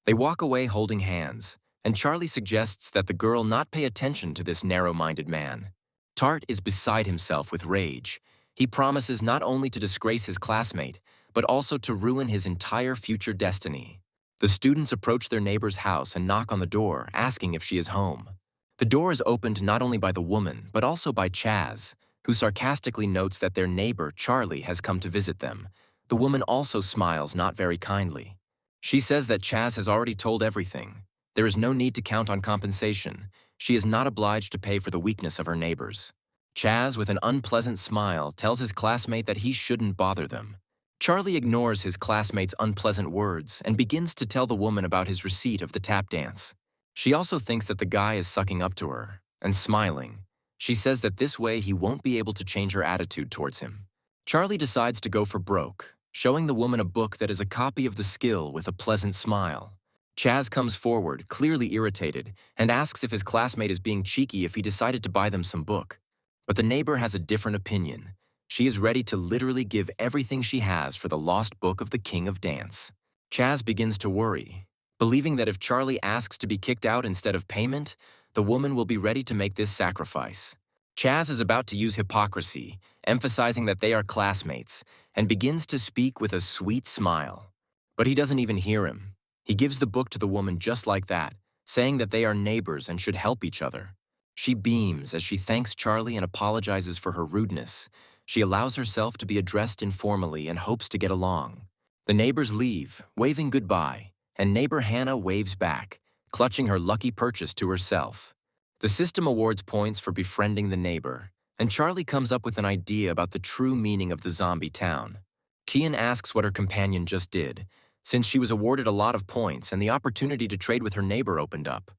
They walk away holding hands, and Charlie suggests that the girl not pay attention to this narrow-minded man. Tart is beside himself with rage. He promises not only to disgrace his classmate, but also to ruin his entire future destiny. The students approach their neighbor's house and knock on the door, asking if she is home. The door is opened not only by the woman, but also by Chaz, who sarcastically notes that their neighbor, Charlie, has come to visit them. The woman also smiles not very kindly. She says that Chaz has already told everything. There is no need to count on compensation. She is not obliged to pay for the weakness of her neighbors. Chaz, with an unpleasant smile, tells his classmate that he shouldn't bother them. Charlie ignores his classmate's unpleasant words and begins to tell the woman about his receipt of the tap dance. She also thinks that the guy is sucking up to her, and smiling. She says that this way he won't be able to change her attitude towards him. Charlie decides to go for broke, showing the woman a book that is a copy of the skill with a pleasant smile. Chaz comes forward, clearly irritated, and asks if his classmate is being cheeky if he decided to buy them some book. But the neighbor has a different opinion. She is ready to literally give everything she has for the lost book of the King of Dance. Chaz begins to worry, believing that if Charlie asks to be kicked out instead of payment, the woman will be ready to make this sacrifice. Chaz is about to use hypocrisy, emphasizing that they are classmates, and begins to speak with a sweet smile. But he doesn't even hear him. He gives the book to the woman just like that, saying that they are neighbors and should help each other. She beams as she thanks Charlie and apologizes for her rudeness. She allows herself to be addressed informally and hopes to get along. The neighbors leave, waving goodbye, and neighbor Hannah waves back, clutching her lucky purchase to herself. The system awards points for befriending the neighbor, and Charlie comes up with an idea about the true meaning of the zombie town. Kian asks what her companion just did, since she was awarded a lot of points and the opportunity to trade with her neighbor opened up.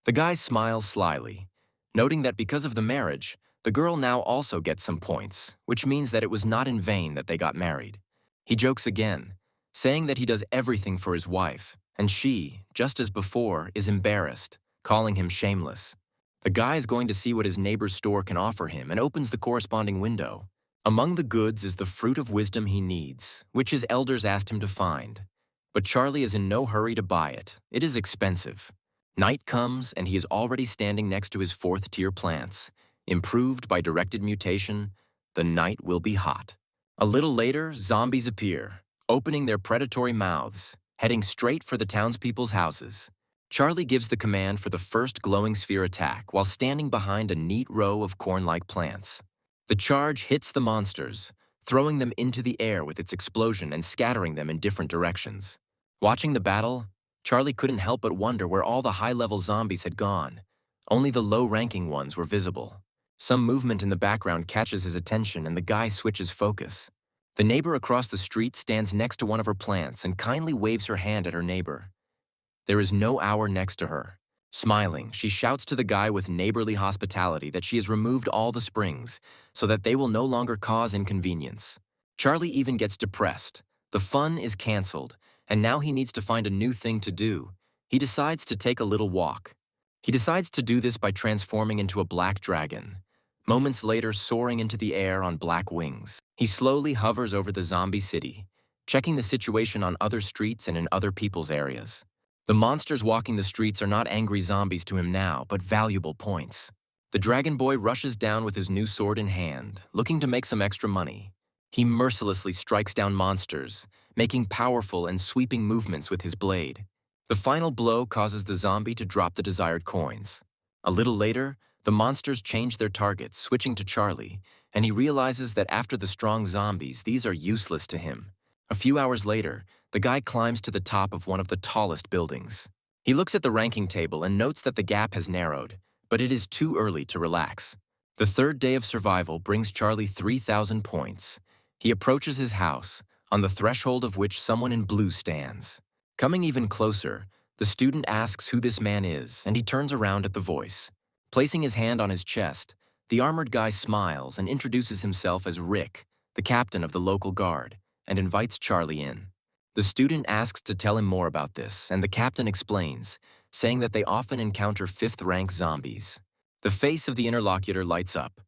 The guy smiles slyly, noting that because of the marriage, the girl now also gets some points, which means that it was not in vain that they got married. He jokes again, saying that he does everything for his wife, and she, just as before, is embarrassed, calling him shameless. The guy is going to see what his neighbor's store can offer him and opens the corresponding window. Among the goods is the fruit of wisdom he needs, which his elders asked him to find. But Charlie is in no hurry to buy it. It is expensive. Night comes and he is already standing next to his fourth-tier plants. Improved by directed mutation, the night will be hot. A little later, zombies appear, opening their predatory mouths, heading straight for the townspeople's houses. Charlie gives the command for the first glowing sphere attack while standing behind a neat row of corn-like plants. The charge hits the monsters, throwing them into the air with its explosion and scattering them in different directions. Watching the battle, Charlie couldn't help but wonder where all the high-level zombies had gone. Only the low-ranking ones were visible. Some movement in the background catches his attention and the guy switches focus. The neighbor across the street stands next to one of her plants and kindly waves her hand at her neighbor. There is no hour next to her. Smiling, she shouts to the guy with neighborly hospitality that she has removed all the springs so that they will no longer cause inconvenience. Charlie even gets depressed. The fun is canceled, and now he needs to find a new thing to do. He decides to take a little walk. He decides to do this by transforming into a black dragon. Moments later, soaring into the air on black wings, he slowly hovers over the zombie city, checking the situation on other streets and in other people's areas. The monsters walking the streets are not angry zombies to him now, but valuable points. The dragon boy rushes down with his new sword in hand, looking to make some extra money. He mercilessly strikes down monsters, making powerful and sweeping movements with his blade. The final blow causes the zombie to drop the desired coins. A little later, the monsters change their targets, switching to Charlie, and he realizes that after the strong zombies, these are useless to him. A few hours later, the guy climbs to the top of one of the tallest buildings. He looks at the ranking table and notes that the gap has narrowed, but it is too early to relax. The third day of survival brings Charlie 3,000 points. He approaches his house, on the threshold of which someone in blue stands. Coming even closer, the student asks who this man is, and he turns around at the voice. Placing his hand on his chest, the armored guy smiles and introduces himself as Rick, the captain of the local guard, and invites Charlie in. The student asks to tell him more about this, and the captain explains, saying that they often encounter 5th-rank zombies. The face of the interlocutor lights up.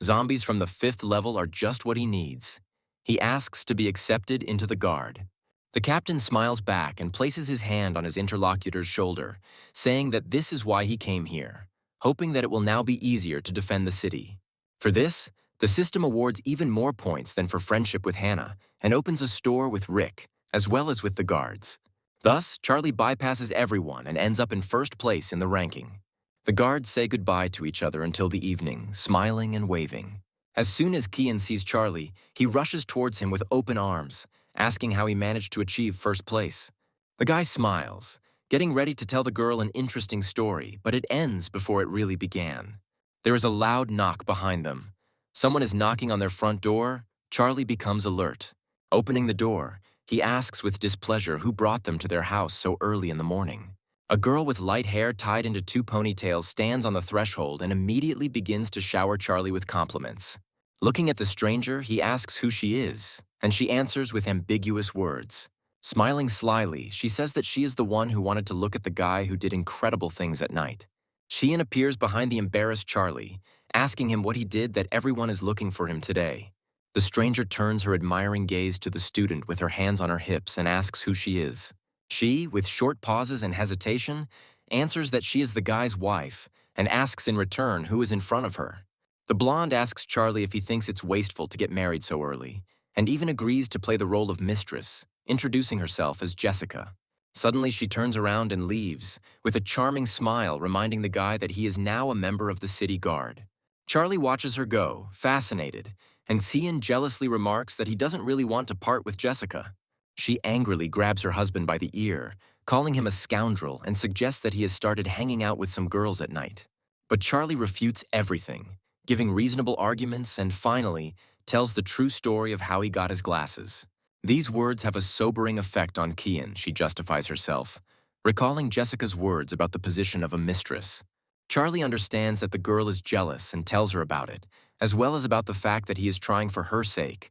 Zombies from the 5th level are just what he needs. He asks to be accepted into the guard. The captain smiles back and places his hand on his interlocutor's shoulder, saying that this is why he came here, hoping that it will now be easier to defend the city. For this, The system awards even more points than for friendship with Hannah and opens a store with Rick, as well as with the guards. Thus, Charlie bypasses everyone and ends up in first place in the ranking. The guards say goodbye to each other until the evening, smiling and waving. As soon as Kian sees Charlie, he rushes towards him with open arms, asking how he managed to achieve first place. The guy smiles, getting ready to tell the girl an interesting story, but it ends before it really began. There is a loud knock behind them. Someone is knocking on their front door. Charlie becomes alert. Opening the door, he asks with displeasure who brought them to their house so early in the morning. A girl with light hair tied into two ponytails stands on the threshold and immediately begins to shower Charlie with compliments. Looking at the stranger, he asks who she is, and she answers with ambiguous words. Smiling slyly, she says that she is the one who wanted to look at the guy who did incredible things at night. Sheehan appears behind the embarrassed Charlie, asking him what he did that everyone is looking for him today. The stranger turns her admiring gaze to the student with her hands on her hips and asks who she is. She, with short pauses and hesitation, answers that she is the guy's wife and asks in return who is in front of her. The blonde asks Charlie if he thinks it's wasteful to get married so early, and even agrees to play the role of mistress, introducing herself as Jessica. Suddenly she turns around and leaves, with a charming smile reminding the guy that he is now a member of the city guard. Charlie watches her go, fascinated, and Cian jealously remarks that he doesn't really want to part with Jessica. She angrily grabs her husband by the ear, calling him a scoundrel, and suggests that he has started hanging out with some girls at night. But Charlie refutes everything, giving reasonable arguments and finally tells the true story of how he got his glasses. These words have a sobering effect on Kian, she justifies herself, recalling Jessica's words about the position of a mistress. Charlie understands that the girl is jealous and tells her about it, as well as about the fact that he is trying for her sake,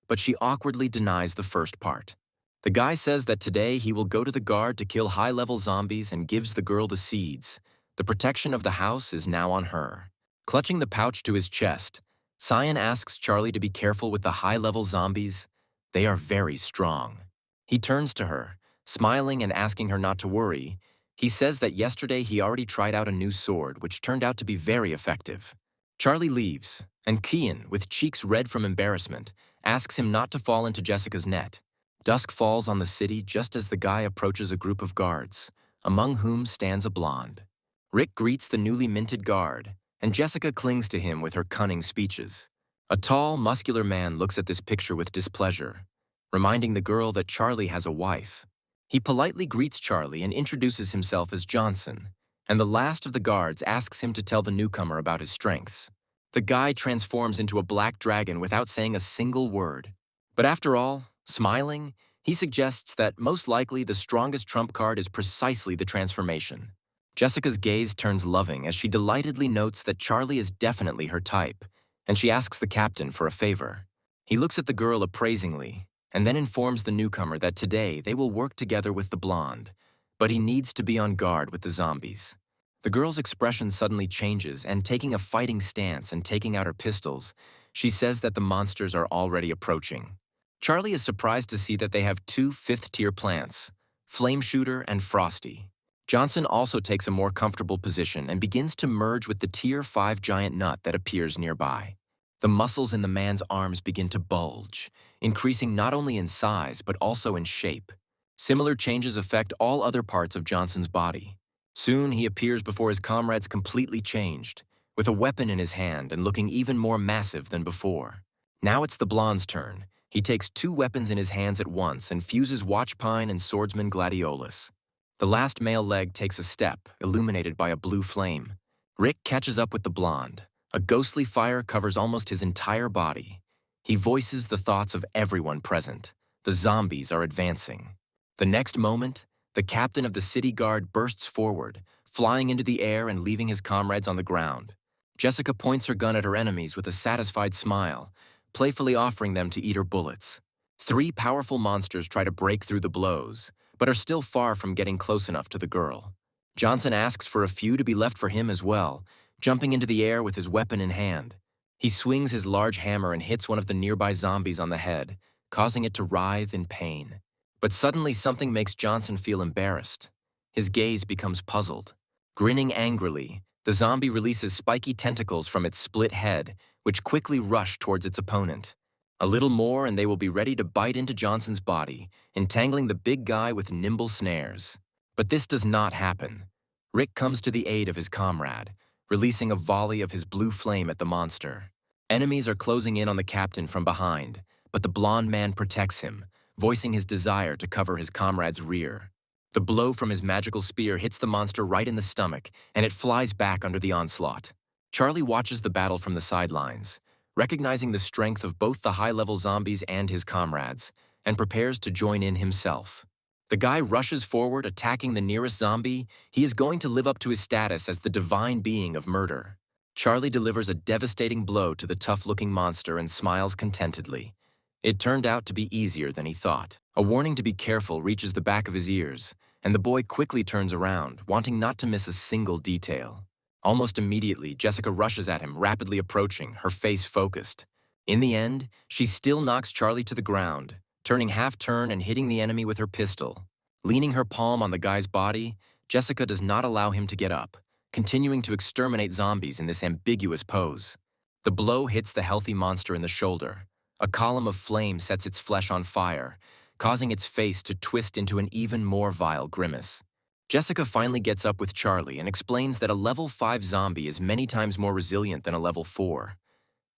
but she awkwardly denies the first part. The guy says that today he will go to the guard to kill high-level zombies and gives the girl the seeds. The protection of the house is now on her. Clutching the pouch to his chest, Cyan asks Charlie to be careful with the high-level zombies. They are very strong. He turns to her, smiling and asking her not to worry. He says that yesterday he already tried out a new sword, which turned out to be very effective. Charlie leaves, and Kian, with cheeks red from embarrassment, asks him not to fall into Jessica's net. Dusk falls on the city just as the guy approaches a group of guards, among whom stands a blonde. Rick greets the newly minted guard, and Jessica clings to him with her cunning speeches. A tall, muscular man looks at this picture with displeasure, reminding the girl that Charlie has a wife. He politely greets Charlie and introduces himself as Johnson, and the last of the guards asks him to tell the newcomer about his strengths. The guy transforms into a black dragon without saying a single word. But after all, smiling, he suggests that most likely the strongest trump card is precisely the transformation. Jessica's gaze turns loving as she delightedly notes that Charlie is definitely her type, and she asks the captain for a favor. He looks at the girl appraisingly, and then informs the newcomer that today they will work together with the blonde, but he needs to be on guard with the zombies. The girl's expression suddenly changes, and taking a fighting stance and taking out her pistols, she says that the monsters are already approaching. Charlie is surprised to see that they have two fifth-tier plants, Flame Shooter and Frosty. Johnson also takes a more comfortable position and begins to merge with the Tier 5 giant nut that appears nearby. The muscles in the man's arms begin to bulge, increasing not only in size but also in shape. Similar changes affect all other parts of Johnson's body. Soon he appears before his comrades completely changed, with a weapon in his hand and looking even more massive than before. Now it's the blonde's turn. He takes two weapons in his hands at once and fuses Watchpine and swordsman Gladiolus. The last male leg takes a step, illuminated by a blue flame. Rick catches up with the blonde. A ghostly fire covers almost his entire body. He voices the thoughts of everyone present. The zombies are advancing. The next moment, the captain of the city guard bursts forward, flying into the air and leaving his comrades on the ground. Jessica points her gun at her enemies with a satisfied smile, playfully offering them to eat her bullets. Three powerful monsters try to break through the blows, but are still far from getting close enough to the girl. Johnson asks for a few to be left for him as well, jumping into the air with his weapon in hand. He swings his large hammer and hits one of the nearby zombies on the head, causing it to writhe in pain. But suddenly something makes Johnson feel embarrassed. His gaze becomes puzzled. Grinning angrily, the zombie releases spiky tentacles from its split head, which quickly rush towards its opponent. A little more and they will be ready to bite into Johnson's body, entangling the big guy with nimble snares. But this does not happen. Rick comes to the aid of his comrade, releasing a volley of his blue flame at the monster. Enemies are closing in on the captain from behind, but the blonde man protects him, voicing his desire to cover his comrade's rear. The blow from his magical spear hits the monster right in the stomach, and it flies back under the onslaught. Charlie watches the battle from the sidelines, recognizing the strength of both the high-level zombies and his comrades, and prepares to join in himself. The guy rushes forward, attacking the nearest zombie. He is going to live up to his status as the divine being of murder. Charlie delivers a devastating blow to the tough-looking monster and smiles contentedly. It turned out to be easier than he thought. A warning to be careful reaches the back of his ears, and the boy quickly turns around, wanting not to miss a single detail. Almost immediately, Jessica rushes at him, rapidly approaching, her face focused. In the end, she still knocks Charlie to the ground, turning half-turn and hitting the enemy with her pistol. Leaning her palm on the guy's body, Jessica does not allow him to get up, continuing to exterminate zombies in this ambiguous pose. The blow hits the healthy monster in the shoulder. A column of flame sets its flesh on fire, causing its face to twist into an even more vile grimace. Jessica finally gets up with Charlie and explains that a level 5 zombie is many times more resilient than a level 4.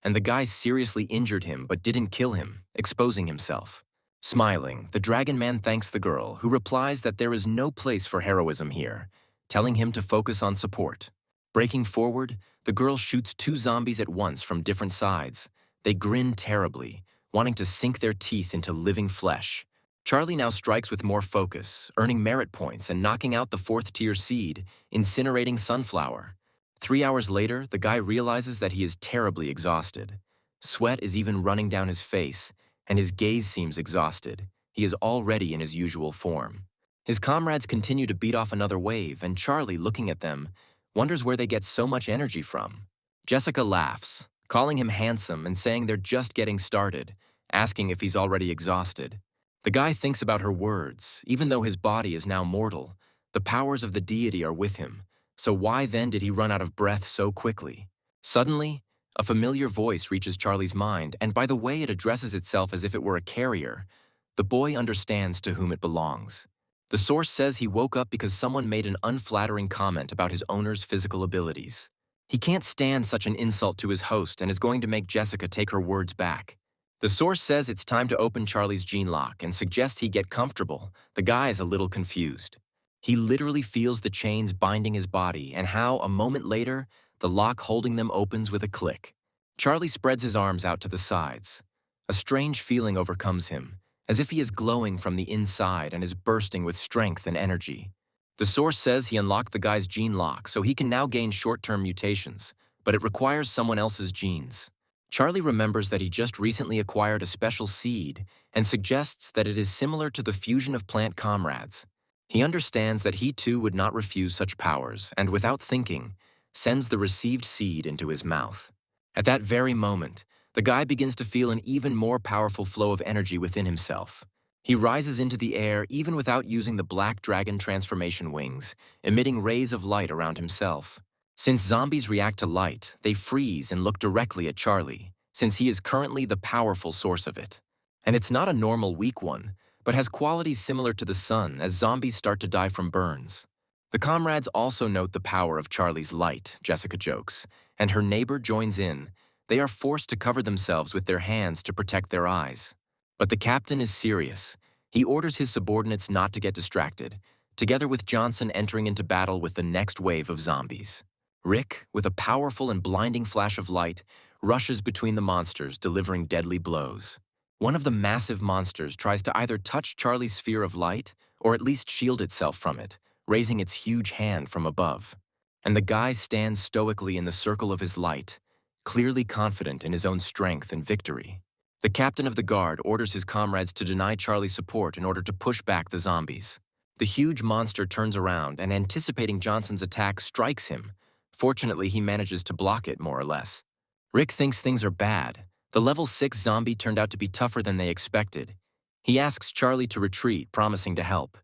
And the guy seriously injured him but didn't kill him, exposing himself. Smiling, the Dragon Man thanks the girl, who replies that there is no place for heroism here, telling him to focus on support. Breaking forward, the girl shoots 2 zombies at once from different sides. They grin terribly, wanting to sink their teeth into living flesh. Charlie now strikes with more focus, earning merit points and knocking out the 4th-tier seed, incinerating Sunflower. 3 hours later, the guy realizes that he is terribly exhausted. Sweat is even running down his face, and his gaze seems exhausted. He is already in his usual form. His comrades continue to beat off another wave, and Charlie, looking at them, wonders where they get so much energy from. Jessica laughs, calling him handsome and saying they're just getting started, asking if he's already exhausted. The guy thinks about her words. Even though his body is now mortal, the powers of the deity are with him, so why then did he run out of breath so quickly? Suddenly, a familiar voice reaches Charlie's mind, and by the way it addresses itself as if it were a carrier, the boy understands to whom it belongs. The source says he woke up because someone made an unflattering comment about his owner's physical abilities. He can't stand such an insult to his host and is going to make Jessica take her words back. The source says it's time to open Charlie's gene lock and suggests he get comfortable. The guy is a little confused. He literally feels the chains binding his body and how, a moment later, the lock holding them opens with a click. Charlie spreads his arms out to the sides. A strange feeling overcomes him, as if he is glowing from the inside and is bursting with strength and energy. The source says he unlocked the guy's gene lock so he can now gain short-term mutations, but it requires someone else's genes. Charlie remembers that he just recently acquired a special seed and suggests that it is similar to the fusion of plant comrades. He understands that he too would not refuse such powers and, without thinking, sends the received seed into his mouth. At that very moment, the guy begins to feel an even more powerful flow of energy within himself. He rises into the air even without using the black dragon transformation wings, emitting rays of light around himself. Since zombies react to light, they freeze and look directly at Charlie, since he is currently the powerful source of it. And it's not a normal weak one, but has qualities similar to the sun as zombies start to die from burns. The comrades also note the power of Charlie's light, Jessica jokes, and her neighbor joins in. They are forced to cover themselves with their hands to protect their eyes. But the captain is serious. He orders his subordinates not to get distracted, together with Johnson entering into battle with the next wave of zombies. Rick, with a powerful and blinding flash of light, rushes between the monsters, delivering deadly blows. One of the massive monsters tries to either touch Charlie's sphere of light or at least shield itself from it, raising its huge hand from above. And the guy stands stoically in the circle of his light, clearly confident in his own strength and victory. The captain of the guard orders his comrades to deny Charlie support in order to push back the zombies. The huge monster turns around and, anticipating Johnson's attack, strikes him. Fortunately, he manages to block it, more or less. Rick thinks things are bad. The level 6 zombie turned out to be tougher than they expected. He asks Charlie to retreat, promising to help.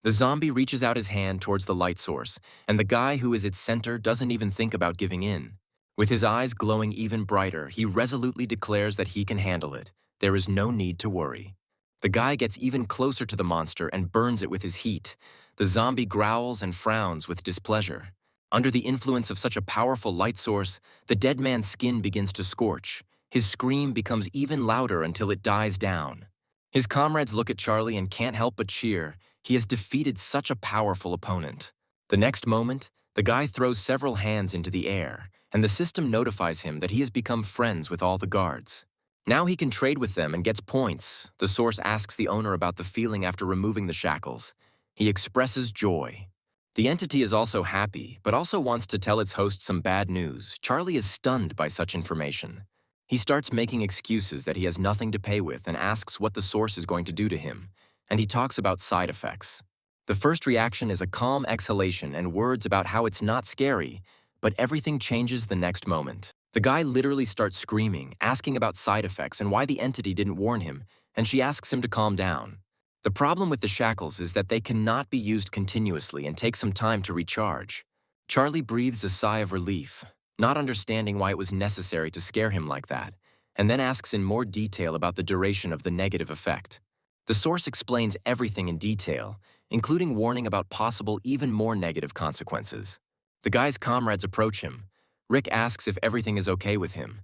The zombie reaches out his hand towards the light source, and the guy who is its center doesn't even think about giving in. With his eyes glowing even brighter, he resolutely declares that he can handle it. There is no need to worry. The guy gets even closer to the monster and burns it with his heat. The zombie growls and frowns with displeasure. Under the influence of such a powerful light source, the dead man's skin begins to scorch. His scream becomes even louder until it dies down. His comrades look at Charlie and can't help but cheer. He has defeated such a powerful opponent. The next moment, the guy throws several hands into the air, and the system notifies him that he has become friends with all the guards. Now he can trade with them and gets points. The source asks the owner about the feeling after removing the shackles. He expresses joy. The entity is also happy, but also wants to tell its host some bad news. Charlie is stunned by such information. He starts making excuses that he has nothing to pay with and asks what the source is going to do to him, and he talks about side effects. The first reaction is a calm exhalation and words about how it's not scary, but everything changes the next moment. The guy literally starts screaming, asking about side effects and why the entity didn't warn him, and she asks him to calm down. The problem with the shackles is that they cannot be used continuously and take some time to recharge. Charlie breathes a sigh of relief, not understanding why it was necessary to scare him like that, and then asks in more detail about the duration of the negative effect. The source explains everything in detail, including warning about possible even more negative consequences. The guy's comrades approach him. Rick asks if everything is okay with him.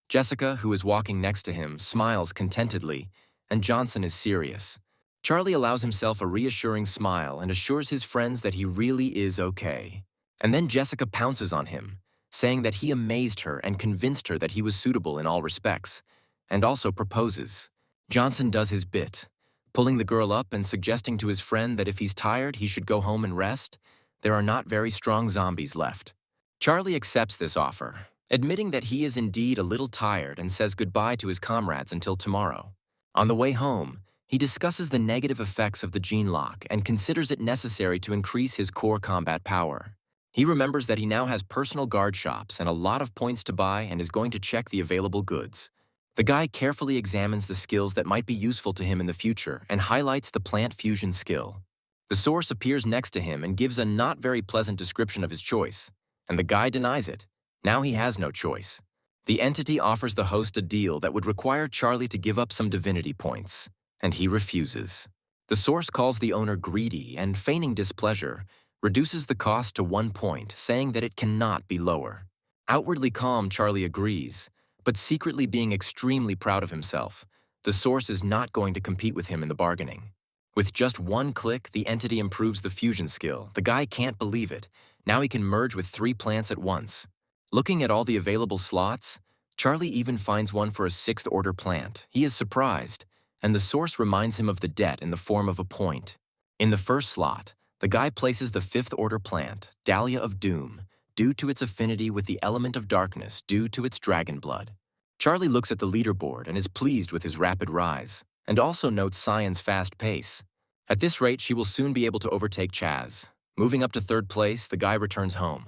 Jessica, who is walking next to him, smiles contentedly, and Johnson is serious. Charlie allows himself a reassuring smile and assures his friends that he really is okay. And then Jessica pounces on him, saying that he amazed her and convinced her that he was suitable in all respects, and also proposes. Johnson does his bit, pulling the girl up and suggesting to his friend that if he's tired, he should go home and rest. There are not very strong zombies left. Charlie accepts this offer, admitting that he is indeed a little tired and says goodbye to his comrades until tomorrow. On the way home, he discusses the negative effects of the gene lock and considers it necessary to increase his core combat power. He remembers that he now has personal guard shops and a lot of points to buy and is going to check the available goods. The guy carefully examines the skills that might be useful to him in the future and highlights the plant fusion skill. The source appears next to him and gives a not very pleasant description of his choice, and the guy denies it. Now he has no choice. The entity offers the host a deal that would require Charlie to give up some divinity points, and he refuses. The source calls the owner greedy and, feigning displeasure, reduces the cost to 1 point, saying that it cannot be lower. Outwardly calm, Charlie agrees, but secretly being extremely proud of himself. The source is not going to compete with him in the bargaining. With just 1 click, the entity improves the fusion skill. The guy can't believe it. Now he can merge with 3 plants at once. Looking at all the available slots, Charlie even finds one for a 6th order plant. He is surprised, and the source reminds him of the debt in the form of a point. In the first slot, the guy places the 5th order plant, Dahlia of Doom, due to its affinity with the element of darkness due to its dragon blood. Charlie looks at the leaderboard and is pleased with his rapid rise, and also notes Cyan's fast pace. At this rate, she will soon be able to overtake Chaz. Moving up to 3rd place, the guy returns home.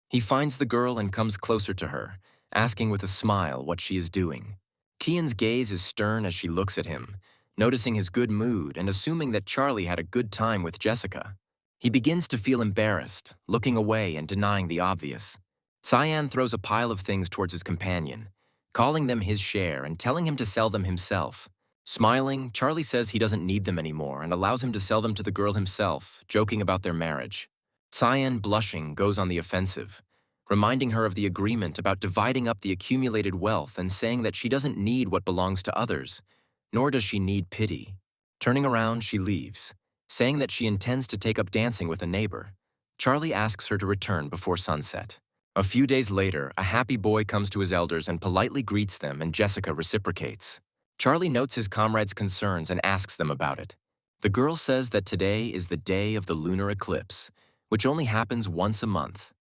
He finds the girl and comes closer to her, asking with a smile what she is doing. Kian's gaze is stern as she looks at him, noticing his good mood and assuming that Charlie had a good time with Jessica. He begins to feel embarrassed, looking away and denying the obvious. Cyan throws a pile of things towards his companion, calling them his share and telling him to sell them himself. Smiling, Charlie says he doesn't need them anymore and allows him to sell them to the girl himself, joking about their marriage. Cyan, blushing, goes on the offensive, reminding her of the agreement about dividing up the accumulated wealth and saying that she doesn't need what belongs to others, nor does she need pity. Turning around, she leaves, saying that she intends to take up dancing with a neighbor. Charlie asks her to return before sunset. A few days later, a happy boy comes to his elders and politely greets them, and Jessica reciprocates. Charlie notes his comrades' concerns and asks them about it. The girl says that today is the day of the lunar eclipse, which only happens once a month,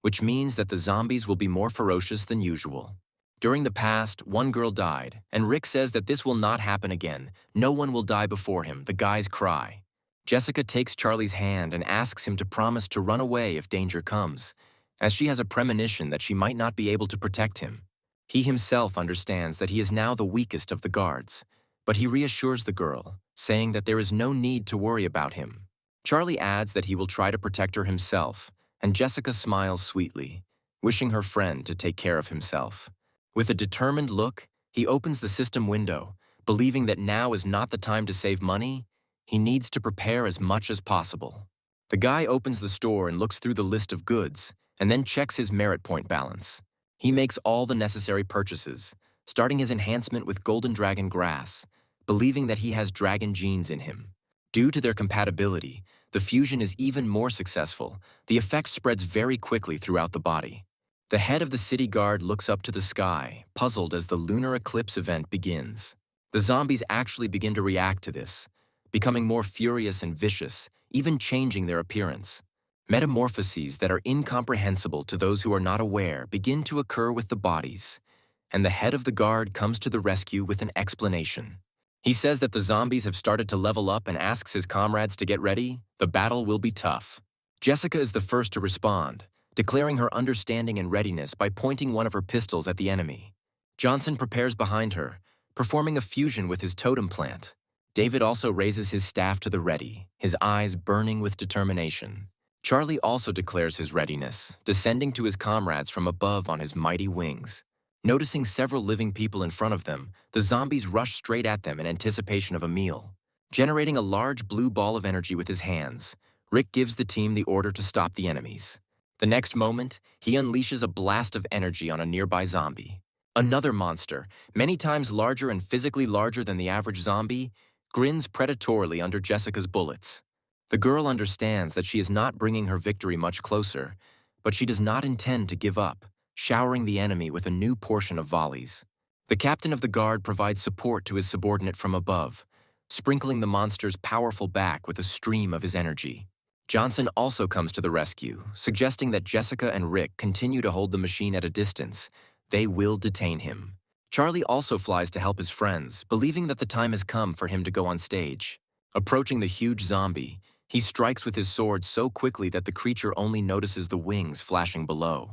which means that the zombies will be more ferocious than usual. During the past, 1 girl died, and Rick says that this will not happen again. No one will die before him, the guys cry. Jessica takes Charlie's hand and asks him to promise to run away if danger comes, as she has a premonition that she might not be able to protect him. He himself understands that he is now the weakest of the guards, but he reassures the girl, saying that there is no need to worry about him. Charlie adds that he will try to protect her himself, and Jessica smiles sweetly. wishing her friend to take care of himself. With a determined look, he opens the system window, believing that now is not the time to save money. He needs to prepare as much as possible. The guy opens the store and looks through the list of goods, and then checks his merit point balance. He makes all the necessary purchases, starting his enhancement with Golden Dragon Grass, believing that he has dragon genes in him. Due to their compatibility, the fusion is even more successful. The effect spreads very quickly throughout the body. The head of the city guard looks up to the sky, puzzled as the lunar eclipse event begins. The zombies actually begin to react to this, becoming more furious and vicious, even changing their appearance. Metamorphoses that are incomprehensible to those who are not aware begin to occur with the bodies, and the head of the guard comes to the rescue with an explanation. He says that the zombies have started to level up and asks his comrades to get ready. The battle will be tough. Jessica is the first to respond, declaring her understanding and readiness by pointing one of her pistols at the enemy. Johnson prepares behind her, performing a fusion with his totem plant. David also raises his staff to the ready, his eyes burning with determination. Charlie also declares his readiness, descending to his comrades from above on his mighty wings. Noticing several living people in front of them, the zombies rush straight at them in anticipation of a meal. Generating a large blue ball of energy with his hands, Rick gives the team the order to stop the enemies. The next moment, he unleashes a blast of energy on a nearby zombie. Another monster, many times larger and physically larger than the average zombie, grins predatorily under Jessica's bullets. The girl understands that she is not bringing her victory much closer, but she does not intend to give up, showering the enemy with a new portion of volleys. The captain of the guard provides support to his subordinate from above, sprinkling the monster's powerful back with a stream of his energy. Johnson also comes to the rescue, suggesting that Jessica and Rick continue to hold the machine at a distance. They will detain him. Charlie also flies to help his friends, believing that the time has come for him to go on stage. Approaching the huge zombie, he strikes with his sword so quickly that the creature only notices the wings flashing below.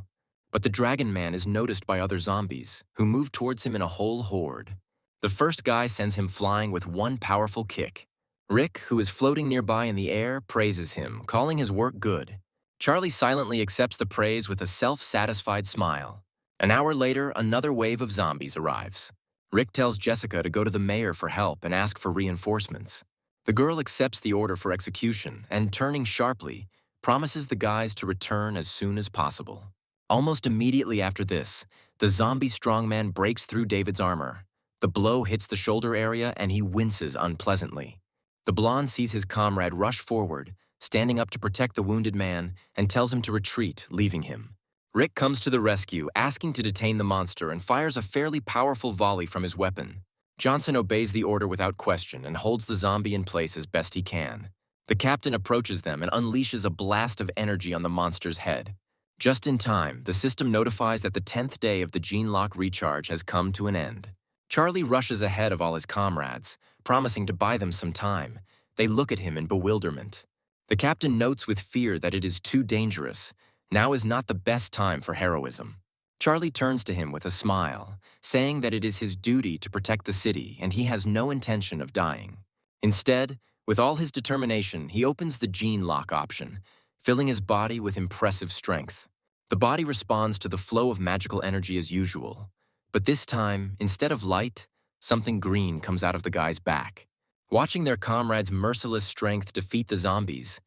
But the Dragon Man is noticed by other zombies, who move towards him in a whole horde. The first guy sends him flying with one powerful kick. Rick, who is floating nearby in the air, praises him, calling his work good. Charlie silently accepts the praise with a self-satisfied smile. An hour later, another wave of zombies arrives. Rick tells Jessica to go to the mayor for help and ask for reinforcements. The girl accepts the order for execution and, turning sharply, promises the guys to return as soon as possible. Almost immediately after this, the zombie strongman breaks through David's armor. The blow hits the shoulder area and he winces unpleasantly. The blonde sees his comrade rush forward, standing up to protect the wounded man, and tells him to retreat, leaving him. Rick comes to the rescue, asking to detain the monster, and fires a fairly powerful volley from his weapon. Johnson obeys the order without question and holds the zombie in place as best he can. The captain approaches them and unleashes a blast of energy on the monster's head. Just in time, the system notifies that the 10th day of the gene lock recharge has come to an end. Charlie rushes ahead of all his comrades, promising to buy them some time. They look at him in bewilderment. The captain notes with fear that it is too dangerous. Now is not the best time for heroism. Charlie turns to him with a smile, saying that it is his duty to protect the city and he has no intention of dying. Instead, with all his determination, he opens the gene lock option, filling his body with impressive strength. The body responds to the flow of magical energy as usual, but this time, instead of light, something green comes out of the guy's back. Watching their comrades' merciless strength defeat the zombies,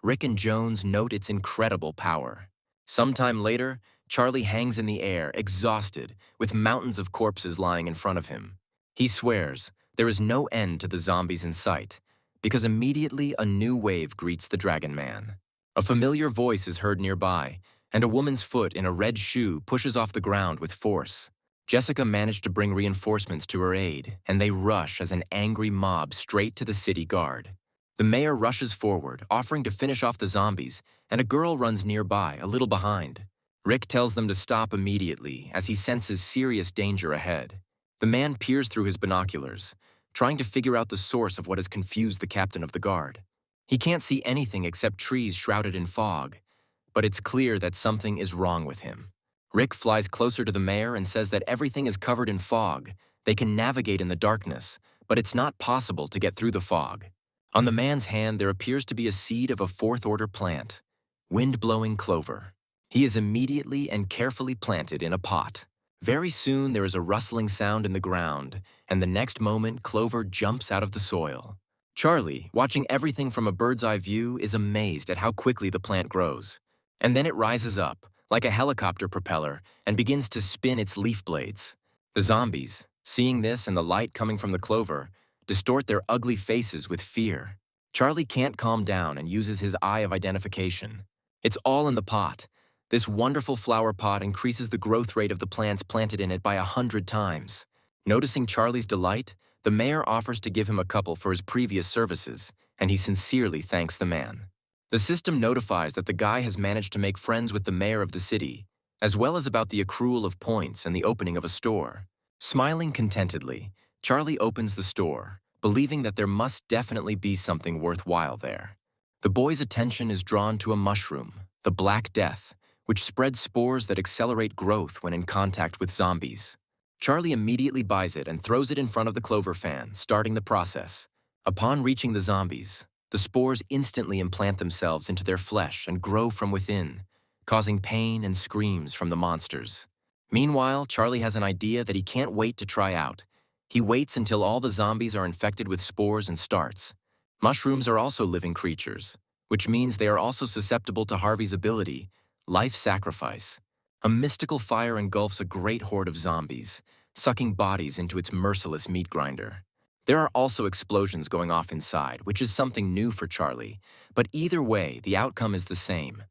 Rick and Jones note its incredible power. Sometime later, Charlie hangs in the air, exhausted, with mountains of corpses lying in front of him. He swears there is no end to the zombies in sight, because immediately a new wave greets the Dragon Man. A familiar voice is heard nearby, and a woman's foot in a red shoe pushes off the ground with force. Jessica managed to bring reinforcements to her aid, and they rush as an angry mob straight to the city guard. The mayor rushes forward, offering to finish off the zombies, and a girl runs nearby, a little behind. Rick tells them to stop immediately as he senses serious danger ahead. The man peers through his binoculars, trying to figure out the source of what has confused the captain of the guard. He can't see anything except trees shrouded in fog, but it's clear that something is wrong with him. Rick flies closer to the mayor and says that everything is covered in fog. They can navigate in the darkness, but it's not possible to get through the fog. On the man's hand, there appears to be a seed of a fourth-order plant, wind-blowing clover. He is immediately and carefully planted in a pot. Very soon there is a rustling sound in the ground, and the next moment Clover jumps out of the soil. Charlie, watching everything from a bird's-eye view, is amazed at how quickly the plant grows. And then it rises up, like a helicopter propeller, and begins to spin its leaf blades. The zombies, seeing this and the light coming from the clover, distort their ugly faces with fear. Charlie can't calm down and uses his eye of identification. It's all in the pot. This wonderful flower pot increases the growth rate of the plants planted in it by 100 times. Noticing Charlie's delight, the mayor offers to give him a couple for his previous services, and he sincerely thanks the man. The system notifies that the guy has managed to make friends with the mayor of the city, as well as about the accrual of points and the opening of a store. Smiling contentedly, Charlie opens the store, believing that there must definitely be something worthwhile there. The boy's attention is drawn to a mushroom, the Black Death, which spreads spores that accelerate growth when in contact with zombies. Charlie immediately buys it and throws it in front of the clover fan, starting the process. Upon reaching the zombies, the spores instantly implant themselves into their flesh and grow from within, causing pain and screams from the monsters. Meanwhile, Charlie has an idea that he can't wait to try out. He waits until all the zombies are infected with spores and starts. Mushrooms are also living creatures, which means they are also susceptible to Harvey's ability, Life Sacrifice. A mystical fire engulfs a great horde of zombies, sucking bodies into its merciless meat grinder. There are also explosions going off inside, which is something new for Charlie, but either way, the outcome is the same.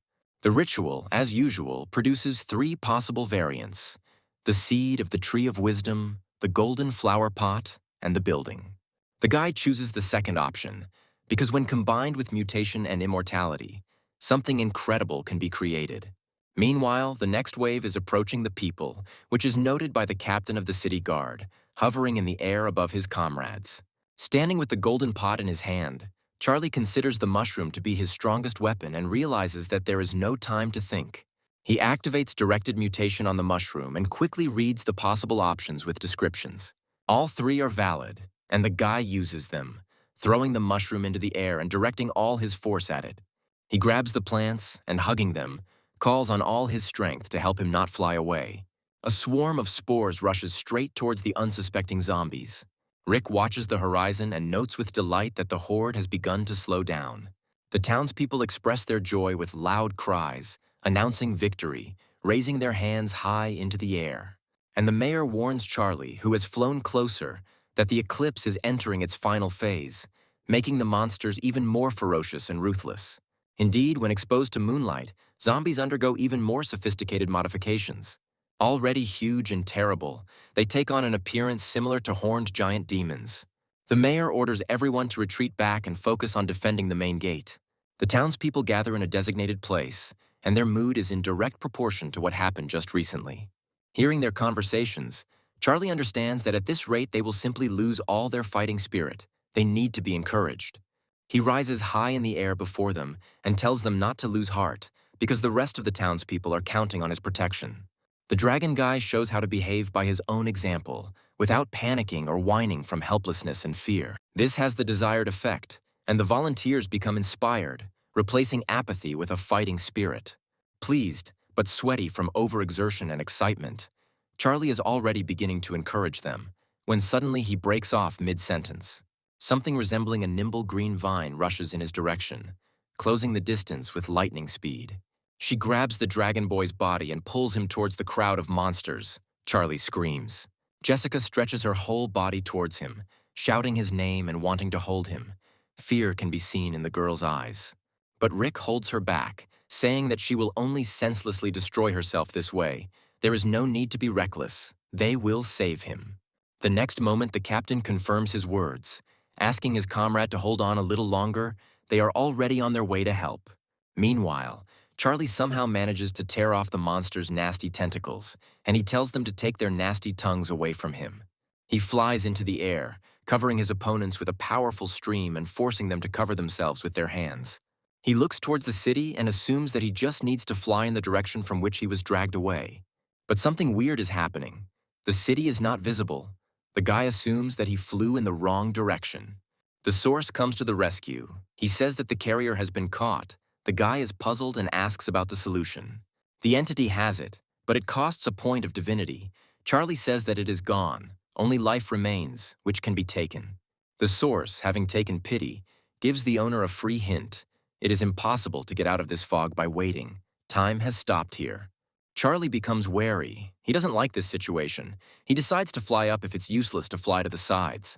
The ritual, as usual, produces 3 possible variants: the seed of the Tree of Wisdom, the golden flower pot, and the building. The guy chooses the second option, because when combined with mutation and immortality, something incredible can be created. Meanwhile, the next wave is approaching the people, which is noted by the captain of the city guard, hovering in the air above his comrades. Standing with the golden pot in his hand, Charlie considers the mushroom to be his strongest weapon and realizes that there is no time to think. He activates directed mutation on the mushroom and quickly reads the possible options with descriptions. All 3 are valid, and the guy uses them, throwing the mushroom into the air and directing all his force at it. He grabs the plants and, hugging them, calls on all his strength to help him not fly away. A swarm of spores rushes straight towards the unsuspecting zombies. Rick watches the horizon and notes with delight that the horde has begun to slow down. The townspeople express their joy with loud cries, announcing victory, raising their hands high into the air. And the mayor warns Charlie, who has flown closer, that the eclipse is entering its final phase, making the monsters even more ferocious and ruthless. Indeed, when exposed to moonlight, zombies undergo even more sophisticated modifications. Already huge and terrible, they take on an appearance similar to horned giant demons. The mayor orders everyone to retreat back and focus on defending the main gate. The townspeople gather in a designated place, and their mood is in direct proportion to what happened just recently. Hearing their conversations, Charlie understands that at this rate they will simply lose all their fighting spirit. They need to be encouraged. He rises high in the air before them and tells them not to lose heart, because the rest of the townspeople are counting on his protection. The dragon guy shows how to behave by his own example, without panicking or whining from helplessness and fear. This has the desired effect, and the volunteers become inspired, replacing apathy with a fighting spirit. Pleased, but sweaty from overexertion and excitement, Charlie is already beginning to encourage them, when suddenly he breaks off mid-sentence. Something resembling a nimble green vine rushes in his direction, closing the distance with lightning speed. She grabs the dragon boy's body and pulls him towards the crowd of monsters. Charlie screams. Jessica stretches her whole body towards him, shouting his name and wanting to hold him. Fear can be seen in the girl's eyes. But Rick holds her back, saying that she will only senselessly destroy herself this way. There is no need to be reckless. They will save him. The next moment, the captain confirms his words. Asking his comrade to hold on a little longer, they are already on their way to help. Meanwhile, Charlie somehow manages to tear off the monster's nasty tentacles, and he tells them to take their nasty tongues away from him. He flies into the air, covering his opponents with a powerful stream and forcing them to cover themselves with their hands. He looks towards the city and assumes that he just needs to fly in the direction from which he was dragged away. But something weird is happening. The city is not visible. The guy assumes that he flew in the wrong direction. The source comes to the rescue. He says that the carrier has been caught. The guy is puzzled and asks about the solution. The entity has it, but it costs a point of divinity. Charlie says that it is gone, only life remains, which can be taken. The source, having taken pity, gives the owner a free hint. It is impossible to get out of this fog by waiting. Time has stopped here. Charlie becomes wary. He doesn't like this situation. He decides to fly up if it's useless to fly to the sides.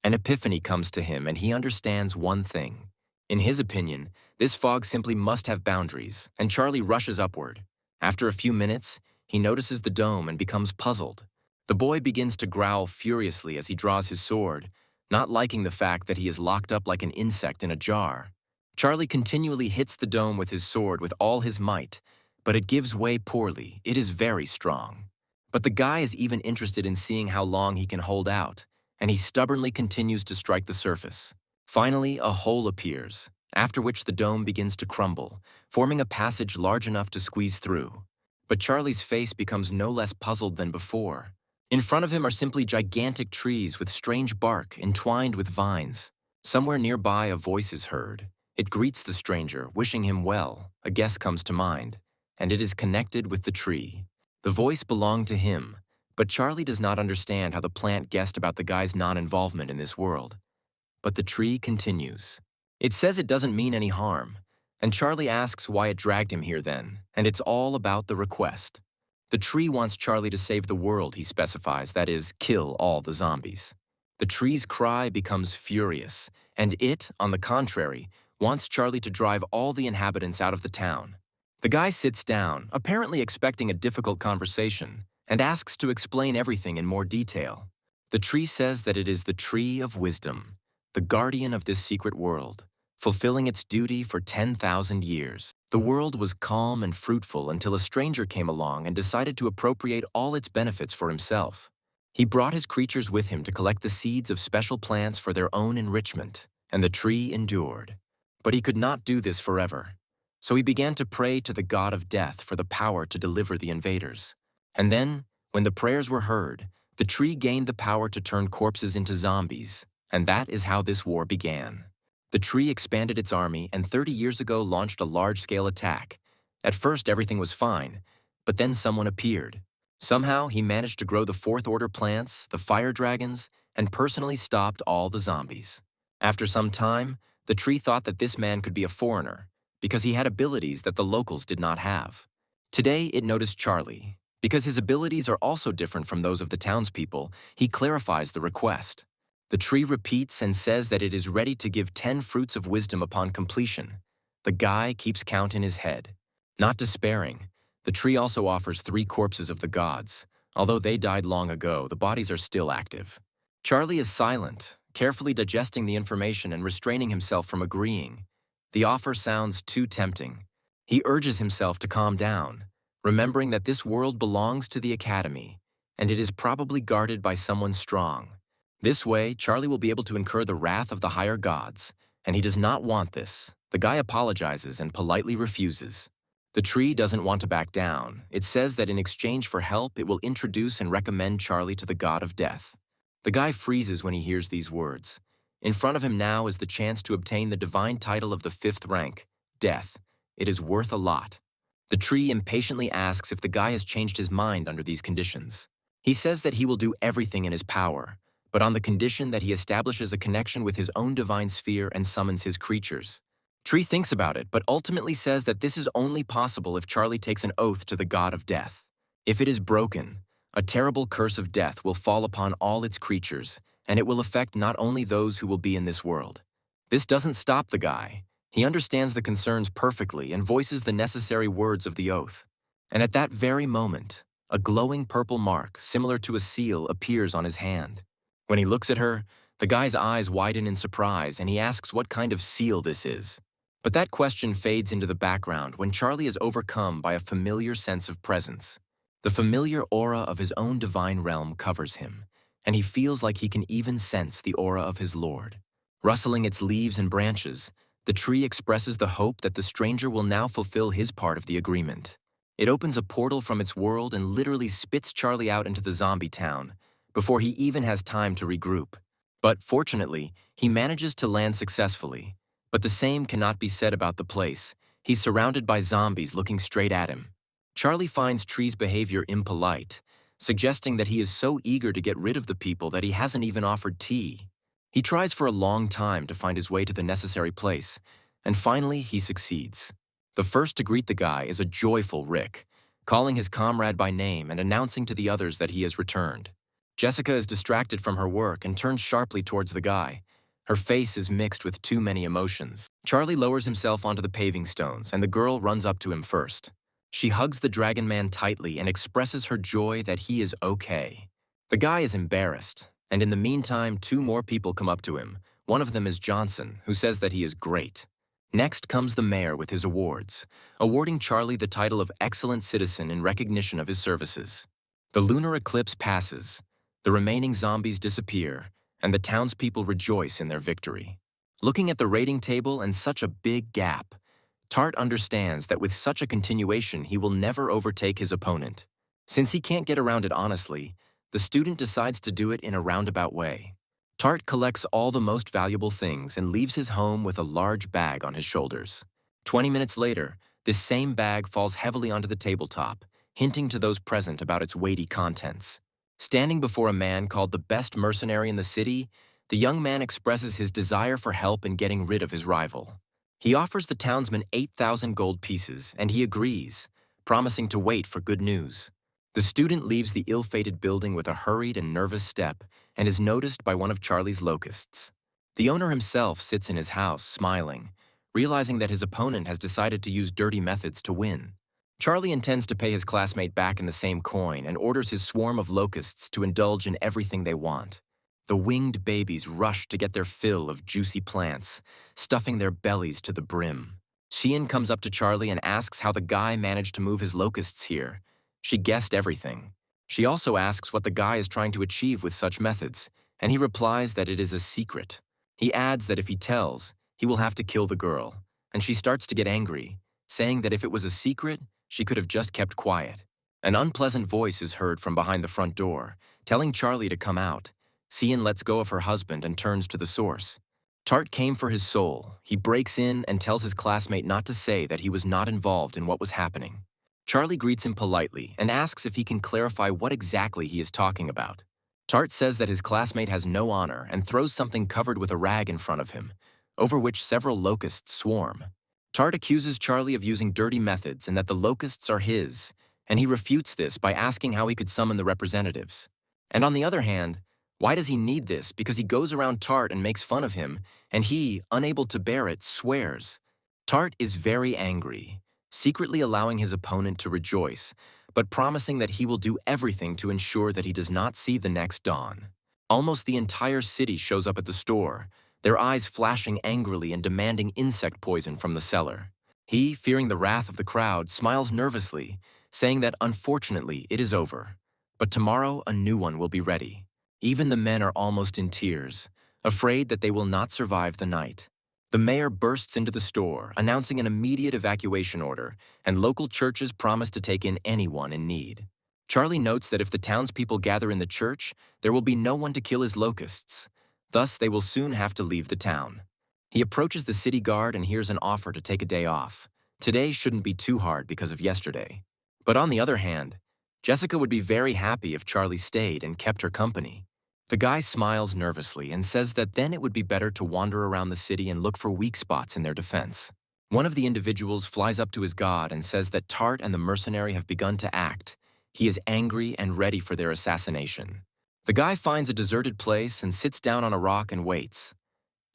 An epiphany comes to him and he understands one thing. In his opinion, this fog simply must have boundaries, and Charlie rushes upward. After a few minutes, he notices the dome and becomes puzzled. The boy begins to growl furiously as he draws his sword, not liking the fact that he is locked up like an insect in a jar. Charlie continually hits the dome with his sword with all his might, but it gives way poorly. It is very strong. But the guy is even interested in seeing how long he can hold out, and he stubbornly continues to strike the surface. Finally, a hole appears, after which the dome begins to crumble, forming a passage large enough to squeeze through. But Charlie's face becomes no less puzzled than before. In front of him are simply gigantic trees with strange bark entwined with vines. Somewhere nearby, a voice is heard. It greets the stranger, wishing him well. A guess comes to mind, and it is connected with the tree. The voice belonged to him, but Charlie does not understand how the plant guessed about the guy's non-involvement in this world. But the tree continues. It says it doesn't mean any harm, and Charlie asks why it dragged him here then, and it's all about the request. The tree wants Charlie to save the world, he specifies, that is, kill all the zombies. The tree's cry becomes furious, and it, on the contrary, wants Charlie to drive all the inhabitants out of the town. The guy sits down, apparently expecting a difficult conversation, and asks to explain everything in more detail. The tree says that it is the tree of wisdom, the guardian of this secret world, fulfilling its duty for 10,000 years. The world was calm and fruitful until a stranger came along and decided to appropriate all its benefits for himself. He brought his creatures with him to collect the seeds of special plants for their own enrichment, and the tree endured. But he could not do this forever. So he began to pray to the god of death for the power to deliver the invaders. And then, when the prayers were heard, the tree gained the power to turn corpses into zombies, and that is how this war began. The tree expanded its army and 30 years ago launched a large-scale attack. At first, everything was fine, but then someone appeared. Somehow, he managed to grow the fourth-order plants, the fire dragons, and personally stopped all the zombies. After some time, the tree thought that this man could be a foreigner, because he had abilities that the locals did not have. Today, it noticed Charlie. Because his abilities are also different from those of the townspeople, he clarifies the request. The tree repeats and says that it is ready to give 10 fruits of wisdom upon completion. The guy keeps count in his head. Not despairing, the tree also offers 3 corpses of the gods. Although they died long ago, the bodies are still active. Charlie is silent, carefully digesting the information and restraining himself from agreeing. The offer sounds too tempting. He urges himself to calm down, remembering that this world belongs to the Academy, and it is probably guarded by someone strong. This way, Charlie will be able to incur the wrath of the higher gods, and he does not want this. The guy apologizes and politely refuses. The tree doesn't want to back down. It says that in exchange for help, it will introduce and recommend Charlie to the god of death. The guy freezes when he hears these words. In front of him now is the chance to obtain the divine title of the 5th rank, Death. It is worth a lot. The tree impatiently asks if the guy has changed his mind under these conditions. He says that he will do everything in his power, but on the condition that he establishes a connection with his own divine sphere and summons his creatures. Tree thinks about it, but ultimately says that this is only possible if Charlie takes an oath to the god of death. If it is broken, a terrible curse of death will fall upon all its creatures, and it will affect not only those who will be in this world. This doesn't stop the guy. He understands the concerns perfectly and voices the necessary words of the oath. And at that very moment, a glowing purple mark, similar to a seal, appears on his hand. When he looks at her, the guy's eyes widen in surprise and he asks what kind of seal this is. But that question fades into the background when Charlie is overcome by a familiar sense of presence. The familiar aura of his own divine realm covers him, and he feels like he can even sense the aura of his lord. Rustling its leaves and branches, the tree expresses the hope that the stranger will now fulfill his part of the agreement. It opens a portal from its world and literally spits Charlie out into the zombie town, before he even has time to regroup. But fortunately, he manages to land successfully. But the same cannot be said about the place. He's surrounded by zombies looking straight at him. Charlie finds Tree's behavior impolite, suggesting that he is so eager to get rid of the people that he hasn't even offered tea. He tries for a long time to find his way to the necessary place, and finally he succeeds. The first to greet the guy is a joyful Rick, calling his comrade by name and announcing to the others that he has returned. Jessica is distracted from her work and turns sharply towards the guy. Her face is mixed with too many emotions. Charlie lowers himself onto the paving stones, and the girl runs up to him first. She hugs the Dragon Man tightly and expresses her joy that he is okay. The guy is embarrassed, and in the meantime, two more people come up to him. One of them is Johnson, who says that he is great. Next comes the mayor with his awards, awarding Charlie the title of Excellent Citizen in recognition of his services. The lunar eclipse passes, the remaining zombies disappear, and the townspeople rejoice in their victory. Looking at the rating table and such a big gap, Tart understands that with such a continuation he will never overtake his opponent. Since he can't get around it honestly, the student decides to do it in a roundabout way. Tart collects all the most valuable things and leaves his home with a large bag on his shoulders. 20 minutes later, this same bag falls heavily onto the tabletop, hinting to those present about its weighty contents. Standing before a man called the best mercenary in the city, the young man expresses his desire for help in getting rid of his rival. He offers the townsman 8,000 gold pieces, and he agrees, promising to wait for good news. The student leaves the ill-fated building with a hurried and nervous step and is noticed by one of Charlie's locusts. The owner himself sits in his house, smiling, realizing that his opponent has decided to use dirty methods to win. Charlie intends to pay his classmate back in the same coin and orders his swarm of locusts to indulge in everything they want. The winged babies rush to get their fill of juicy plants, stuffing their bellies to the brim. Xian comes up to Charlie and asks how the guy managed to move his locusts here. She guessed everything. She also asks what the guy is trying to achieve with such methods, and he replies that it is a secret. He adds that if he tells, he will have to kill the girl, and she starts to get angry, saying that if it was a secret, she could have just kept quiet. An unpleasant voice is heard from behind the front door, telling Charlie to come out. Xian lets go of her husband and turns to the source. Tart came for his soul. He breaks in and tells his classmate not to say that he was not involved in what was happening. Charlie greets him politely and asks if he can clarify what exactly he is talking about. Tart says that his classmate has no honor and throws something covered with a rag in front of him, over which several locusts swarm. Tart accuses Charlie of using dirty methods and that the locusts are his, and he refutes this by asking how he could summon the representatives. And on the other hand, why does he need this? Because he goes around Tart and makes fun of him, and he, unable to bear it, swears. Tart is very angry, secretly allowing his opponent to rejoice, but promising that he will do everything to ensure that he does not see the next dawn. Almost the entire city shows up at the store, their eyes flashing angrily and demanding insect poison from the seller. He, fearing the wrath of the crowd, smiles nervously, saying that unfortunately it is over, but tomorrow a new one will be ready. Even the men are almost in tears, afraid that they will not survive the night. The mayor bursts into the store, announcing an immediate evacuation order, and local churches promise to take in anyone in need. Charlie notes that if the townspeople gather in the church, there will be no one to kill his locusts. Thus, they will soon have to leave the town. He approaches the city guard and hears an offer to take a day off. Today shouldn't be too hard because of yesterday. But on the other hand, Jessica would be very happy if Charlie stayed and kept her company. The guy smiles nervously and says that then it would be better to wander around the city and look for weak spots in their defense. One of the individuals flies up to his god and says that Tart and the mercenary have begun to act. He is angry and ready for their assassination. The guy finds a deserted place and sits down on a rock and waits.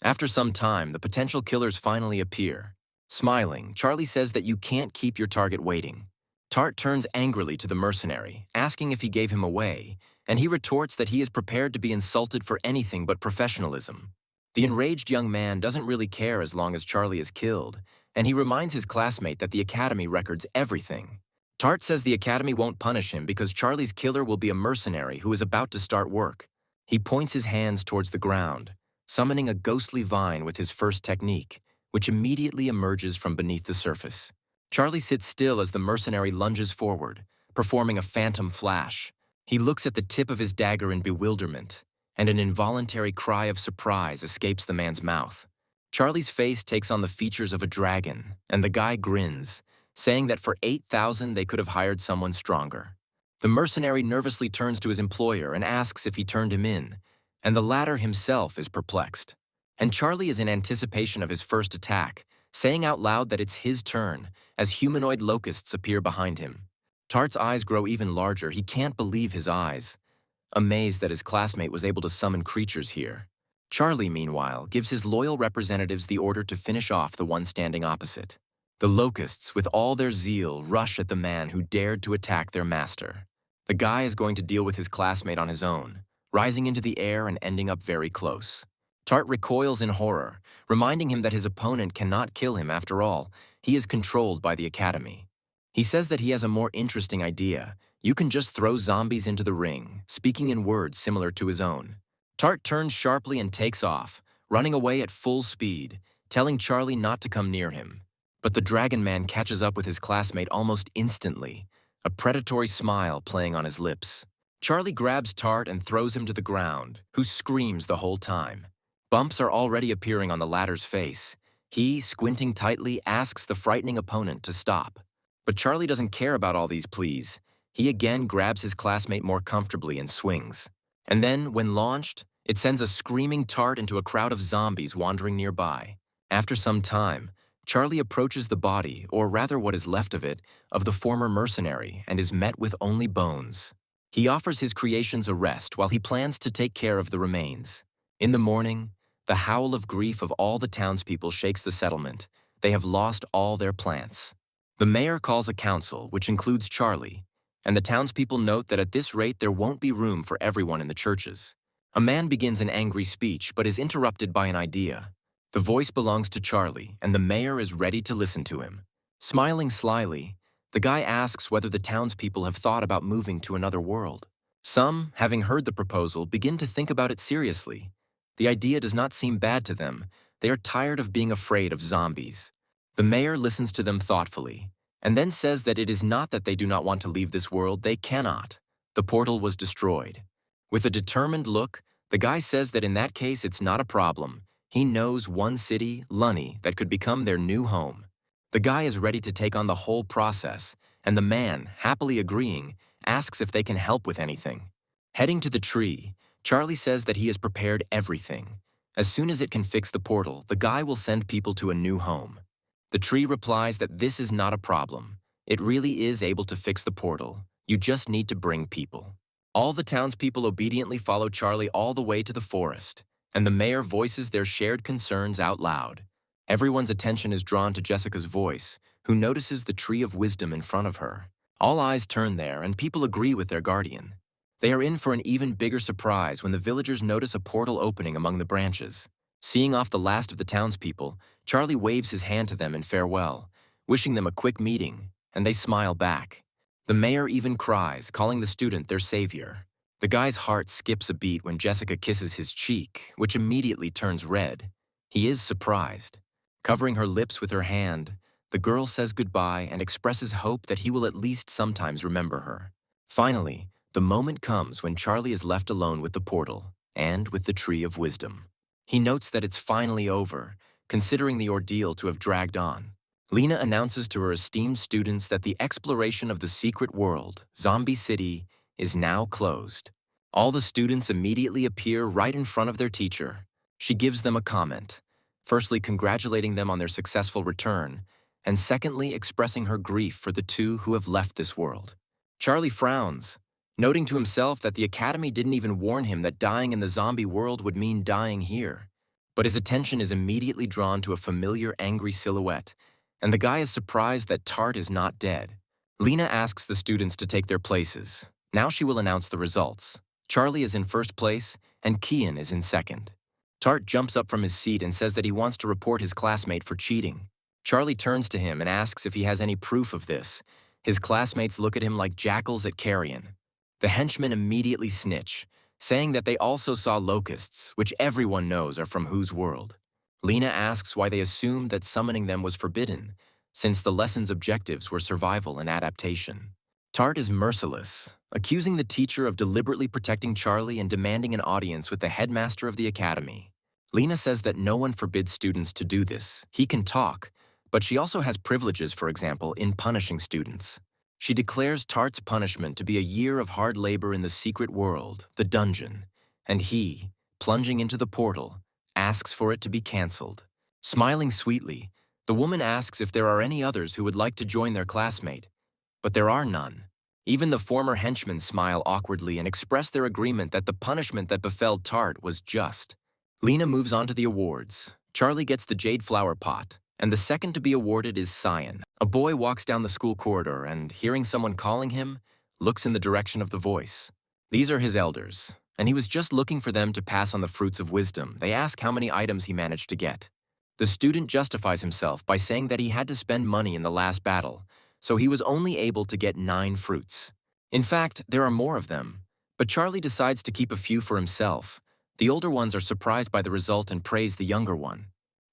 After some time, the potential killers finally appear. Smiling, Charlie says that you can't keep your target waiting. Tart turns angrily to the mercenary, asking if he gave him away, and he retorts that he is prepared to be insulted for anything but professionalism. The enraged young man doesn't really care as long as Charlie is killed, and he reminds his classmate that the academy records everything. Tart says the academy won't punish him because Charlie's killer will be a mercenary who is about to start work. He points his hands towards the ground, summoning a ghostly vine with his first technique, which immediately emerges from beneath the surface. Charlie sits still as the mercenary lunges forward, performing a phantom flash. He looks at the tip of his dagger in bewilderment, and an involuntary cry of surprise escapes the man's mouth. Charlie's face takes on the features of a dragon, and the guy grins, saying that for 8,000 they could have hired someone stronger. The mercenary nervously turns to his employer and asks if he turned him in, and the latter himself is perplexed. And Charlie is in anticipation of his first attack, saying out loud that it's his turn, as humanoid locusts appear behind him. Tart's eyes grow even larger. He can't believe his eyes, amazed that his classmate was able to summon creatures here. Charlie, meanwhile, gives his loyal representatives the order to finish off the one standing opposite. The locusts, with all their zeal, rush at the man who dared to attack their master. The guy is going to deal with his classmate on his own, rising into the air and ending up very close. Tart recoils in horror, reminding him that his opponent cannot kill him after all. He is controlled by the academy. He says that he has a more interesting idea. You can just throw zombies into the ring, speaking in words similar to his own. Tart turns sharply and takes off, running away at full speed, telling Charlie not to come near him. But the Dragon Man catches up with his classmate almost instantly, a predatory smile playing on his lips. Charlie grabs Tart and throws him to the ground, who screams the whole time. Bumps are already appearing on the latter's face. He, squinting tightly, asks the frightening opponent to stop. But Charlie doesn't care about all these pleas. He again grabs his classmate more comfortably and swings. And then, when launched, it sends a screaming Tart into a crowd of zombies wandering nearby. After some time, Charlie approaches the body, or rather what is left of it, of the former mercenary and is met with only bones. He offers his creations a rest while he plans to take care of the remains. In the morning, the howl of grief of all the townspeople shakes the settlement. They have lost all their plants. The mayor calls a council, which includes Charlie, and the townspeople note that at this rate there won't be room for everyone in the churches. A man begins an angry speech, but is interrupted by an idea. The voice belongs to Charlie, and the mayor is ready to listen to him. Smiling slyly, the guy asks whether the townspeople have thought about moving to another world. Some, having heard the proposal, begin to think about it seriously. The idea does not seem bad to them. They are tired of being afraid of zombies. The mayor listens to them thoughtfully, and then says that it is not that they do not want to leave this world, they cannot. The portal was destroyed. With a determined look, the guy says that in that case it's not a problem. He knows one city, Lunny, that could become their new home. The guy is ready to take on the whole process, and the man, happily agreeing, asks if they can help with anything. Heading to the tree, Charlie says that he has prepared everything. As soon as it can fix the portal, the guy will send people to a new home. The tree replies that this is not a problem. It really is able to fix the portal. You just need to bring people. All the townspeople obediently follow Charlie all the way to the forest, and the mayor voices their shared concerns out loud. Everyone's attention is drawn to Jessica's voice, who notices the tree of wisdom in front of her. All eyes turn there, and people agree with their guardian. They are in for an even bigger surprise when the villagers notice a portal opening among the branches. Seeing off the last of the townspeople, Charlie waves his hand to them in farewell, wishing them a quick meeting, and they smile back. The mayor even cries, calling the student their savior. The guy's heart skips a beat when Jessica kisses his cheek, which immediately turns red. He is surprised. Covering her lips with her hand, the girl says goodbye and expresses hope that he will at least sometimes remember her. Finally, the moment comes when Charlie is left alone with the portal and with the tree of wisdom. He notes that it's finally over, considering the ordeal to have dragged on. Lena announces to her esteemed students that the exploration of the secret world, Zombie City, is now closed. All the students immediately appear right in front of their teacher. She gives them a comment, firstly congratulating them on their successful return, and secondly expressing her grief for the two who have left this world. Charlie frowns, noting to himself that the academy didn't even warn him that dying in the zombie world would mean dying here. But his attention is immediately drawn to a familiar angry silhouette, and the guy is surprised that Tart is not dead. Lena asks the students to take their places. Now she will announce the results. Charlie is in first place, and Kian is in second. Tart jumps up from his seat and says that he wants to report his classmate for cheating. Charlie turns to him and asks if he has any proof of this. His classmates look at him like jackals at carrion. The henchmen immediately snitch, saying that they also saw locusts, which everyone knows are from whose world. Lena asks why they assumed that summoning them was forbidden, since the lesson's objectives were survival and adaptation. Tart is merciless, accusing the teacher of deliberately protecting Charlie and demanding an audience with the headmaster of the academy. Lena says that no one forbids students to do this. He can talk, But she also has privileges, for example, in punishing students. She declares Tart's punishment to be a year of hard labor in the secret world, the dungeon, and he, plunging into the portal, asks for it to be cancelled. Smiling sweetly, the woman asks if there are any others who would like to join their classmate, but there are none. Even the former henchmen smile awkwardly and express their agreement that the punishment that befell Tart was just. Lena moves on to the awards. Charlie gets the jade flower pot, and the second to be awarded is Cyan. A boy walks down the school corridor and, hearing someone calling him, looks in the direction of the voice. These are his elders, and he was just looking for them to pass on the fruits of wisdom. They ask how many items he managed to get. The student justifies himself by saying that he had to spend money in the last battle, so he was only able to get 9 fruits. In fact, there are more of them, but Charlie decides to keep a few for himself. The older ones are surprised by the result and praise the younger one.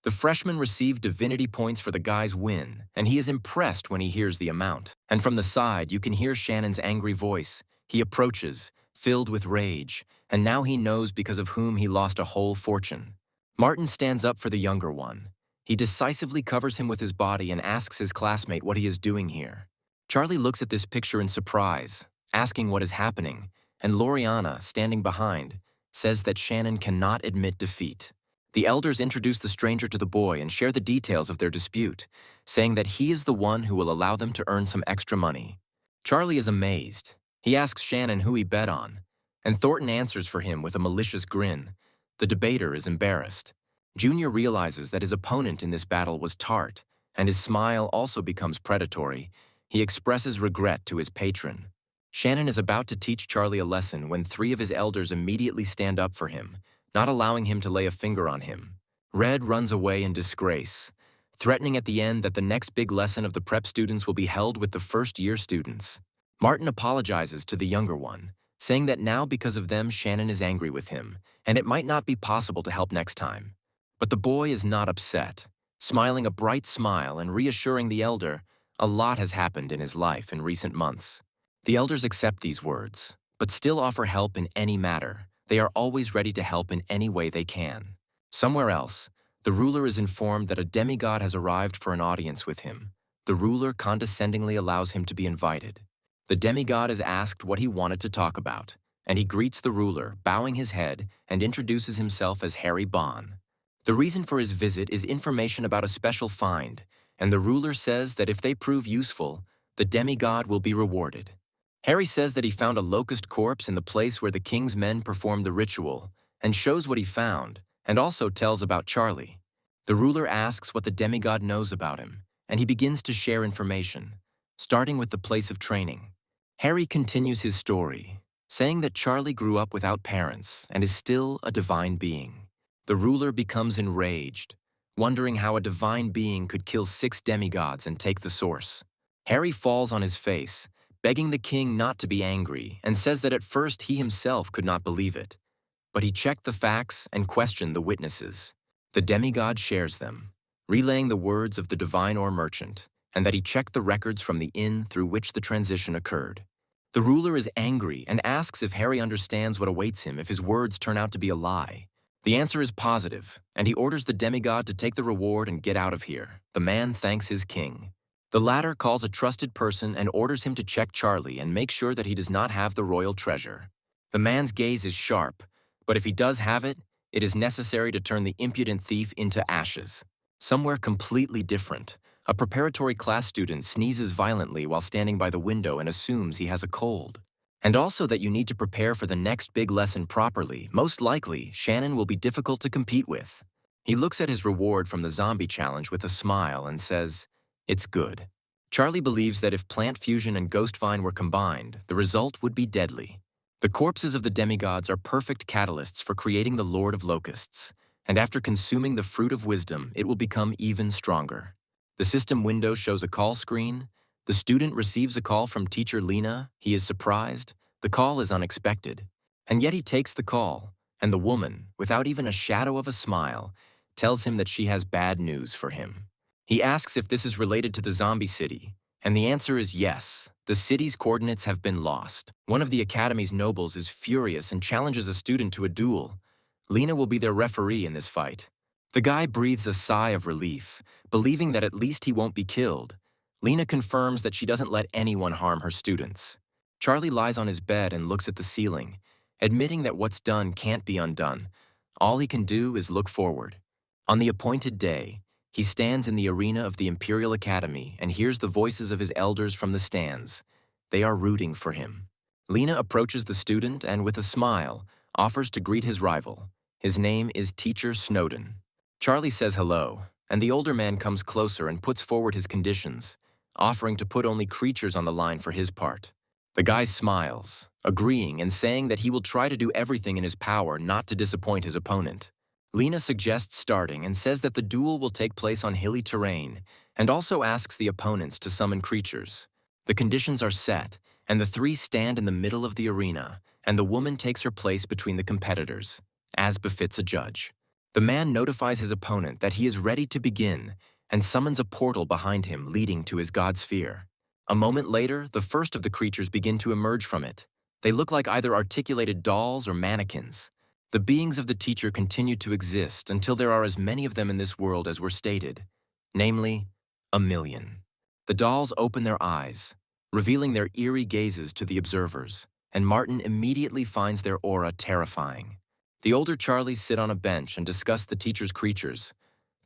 The freshman received divinity points for the guy's win, and he is impressed when he hears the amount. And from the side, you can hear Shannon's angry voice. He approaches, filled with rage, and now he knows because of whom he lost a whole fortune. Martin stands up for the younger one. He decisively covers him with his body and asks his classmate what he is doing here. Charlie looks at this picture in surprise, asking what is happening, and Loriana, standing behind, says that Shannon cannot admit defeat. The elders introduce the stranger to the boy and share the details of their dispute, saying that he is the one who will allow them to earn some extra money. Charlie is amazed. He asks Shannon who he bet on, and Thornton answers for him with a malicious grin. The debater is embarrassed. Junior realizes that his opponent in this battle was Tart, and his smile also becomes predatory. He expresses regret to his patron. Shannon is about to teach Charlie a lesson when 3 of his elders immediately stand up for him, not allowing him to lay a finger on him. Red runs away in disgrace, threatening at the end that the next big lesson of the prep students will be held with the first-year students. Martin apologizes to the younger one, saying that now because of them Shannon is angry with him, and it might not be possible to help next time. But the boy is not upset, smiling a bright smile and reassuring the elder a lot has happened in his life in recent months. The elders accept these words, but still offer help in any matter. They are always ready to help in any way they can. Somewhere else, the ruler is informed that a demigod has arrived for an audience with him. The ruler condescendingly allows him to be invited. The demigod is asked what he wanted to talk about, and he greets the ruler, bowing his head, and introduces himself as Harry Bond. The reason for his visit is information about a special find, and the ruler says that if they prove useful, the demigod will be rewarded. Harry says that he found a Locust corpse in the place where the king's men performed the ritual, and shows what he found, and also tells about Charlie. The ruler asks what the demigod knows about him, and he begins to share information, starting with the place of training. Harry continues his story, saying that Charlie grew up without parents and is still a divine being. The ruler becomes enraged, wondering how a divine being could kill 6 demigods and take the source. Harry falls on his face, begging the king not to be angry, and says that at first he himself could not believe it. But he checked the facts and questioned the witnesses. The demigod shares them, relaying the words of the divine or merchant, and that he checked the records from the inn through which the transition occurred. The ruler is angry and asks if Harry understands what awaits him if his words turn out to be a lie. The answer is positive, and he orders the demigod to take the reward and get out of here. The man thanks his king. The latter calls a trusted person and orders him to check Charlie and make sure that he does not have the royal treasure. The man's gaze is sharp, but if he does have it, it is necessary to turn the impudent thief into ashes. Somewhere completely different, a preparatory class student sneezes violently while standing by the window and assumes he has a cold. And also that you need to prepare for the next big lesson properly. Most likely, Shannon will be difficult to compete with. He looks at his reward from the zombie challenge with a smile and says, "It's good." Charlie believes that if plant fusion and ghost vine were combined, the result would be deadly. The corpses of the demigods are perfect catalysts for creating the Lord of Locusts, and after consuming the fruit of wisdom, it will become even stronger. The system window shows a call screen. The student receives a call from teacher Lena. He is surprised. The call is unexpected. And yet he takes the call, and the woman, without even a shadow of a smile, tells him that she has bad news for him. He asks if this is related to the zombie city, and the answer is yes. The city's coordinates have been lost. One of the academy's nobles is furious and challenges a student to a duel. Lena will be their referee in this fight. The guy breathes a sigh of relief, believing that at least he won't be killed. Lena confirms that she doesn't let anyone harm her students. Charlie lies on his bed and looks at the ceiling, admitting that what's done can't be undone. All he can do is look forward. On the appointed day, he stands in the arena of the Imperial Academy and hears the voices of his elders from the stands. They are rooting for him. Lena approaches the student and, with a smile, offers to greet his rival. His name is Teacher Snowden. Charlie says hello, and the older man comes closer and puts forward his conditions, offering to put only creatures on the line for his part. The guy smiles, agreeing and saying that he will try to do everything in his power not to disappoint his opponent. Lena suggests starting and says that the duel will take place on hilly terrain, and also asks the opponents to summon creatures. The conditions are set, and the three stand in the middle of the arena, and the woman takes her place between the competitors, as befits a judge. The man notifies his opponent that he is ready to begin and summons a portal behind him leading to his god sphere. A moment later, the first of the creatures begin to emerge from it. They look like either articulated dolls or mannequins. The beings of the teacher continue to exist until there are as many of them in this world as were stated, namely, 1,000,000. The dolls open their eyes, revealing their eerie gazes to the observers, and Martin immediately finds their aura terrifying. The older Charlies sit on a bench and discuss the teacher's creatures.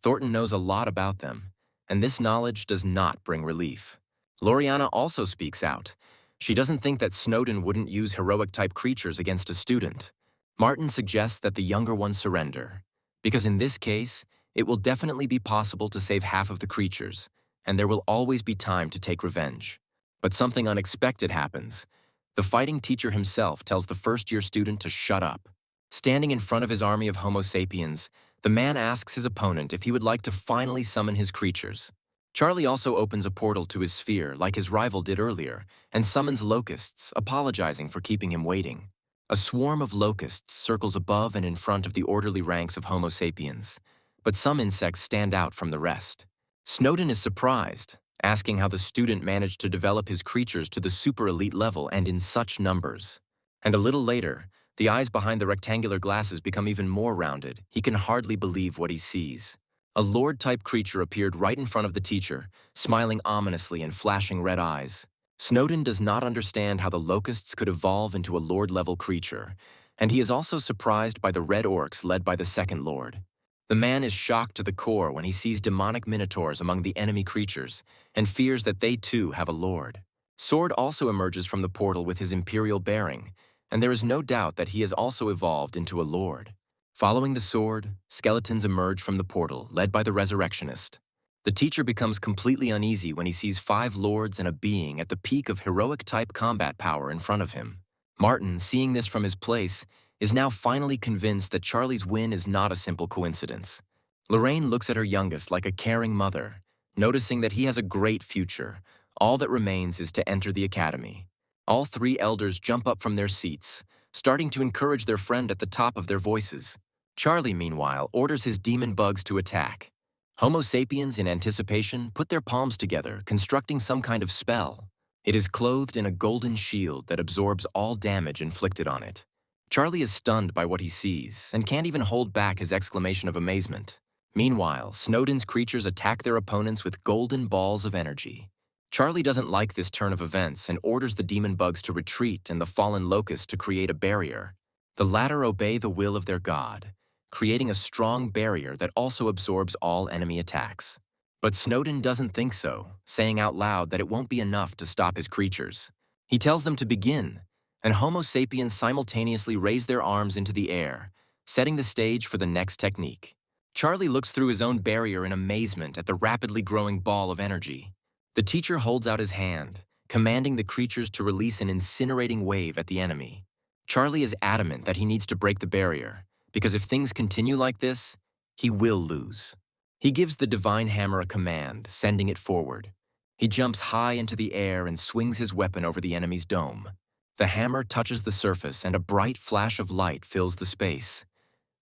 Thornton knows a lot about them, and this knowledge does not bring relief. Loriana also speaks out. She doesn't think that Snowden wouldn't use heroic-type creatures against a student. Martin suggests that the younger ones surrender, because in this case, it will definitely be possible to save half of the creatures, and there will always be time to take revenge. But something unexpected happens. The fighting teacher himself tells the first-year student to shut up. Standing in front of his army of Homo sapiens, the man asks his opponent if he would like to finally summon his creatures. Charlie also opens a portal to his sphere, like his rival did earlier, and summons locusts, apologizing for keeping him waiting. A swarm of locusts circles above and in front of the orderly ranks of Homo sapiens, but some insects stand out from the rest. Snowden is surprised, asking how the student managed to develop his creatures to the super elite level and in such numbers. And a little later, the eyes behind the rectangular glasses become even more rounded. He can hardly believe what he sees. A lord-type creature appeared right in front of the teacher, smiling ominously and flashing red eyes. Snowden does not understand how the locusts could evolve into a lord-level creature, and he is also surprised by the red orcs led by the second lord. The man is shocked to the core when he sees demonic minotaurs among the enemy creatures, and fears that they too have a lord. Sword also emerges from the portal with his imperial bearing, and there is no doubt that he has also evolved into a lord. Following the sword, skeletons emerge from the portal, led by the resurrectionist. The teacher becomes completely uneasy when he sees 5 lords and a being at the peak of heroic-type combat power in front of him. Martin, seeing this from his place, is now finally convinced that Charlie's win is not a simple coincidence. Lorraine looks at her youngest like a caring mother, noticing that he has a great future. All that remains is to enter the academy. All 3 elders jump up from their seats, starting to encourage their friend at the top of their voices. Charlie, meanwhile, orders his demon bugs to attack. Homo sapiens, in anticipation, put their palms together, constructing some kind of spell. It is clothed in a golden shield that absorbs all damage inflicted on it. Charlie is stunned by what he sees and can't even hold back his exclamation of amazement. Meanwhile, Snowden's creatures attack their opponents with golden balls of energy. Charlie doesn't like this turn of events and orders the demon bugs to retreat and the fallen Locust to create a barrier. The latter obey the will of their god, creating a strong barrier that also absorbs all enemy attacks. But Snowden doesn't think so, saying out loud that it won't be enough to stop his creatures. He tells them to begin, and Homo sapiens simultaneously raise their arms into the air, setting the stage for the next technique. Charlie looks through his own barrier in amazement at the rapidly growing ball of energy. The teacher holds out his hand, commanding the creatures to release an incinerating wave at the enemy. Charlie is adamant that he needs to break the barrier, because if things continue like this, he will lose. He gives the divine hammer a command, sending it forward. He jumps high into the air and swings his weapon over the enemy's dome. The hammer touches the surface and a bright flash of light fills the space.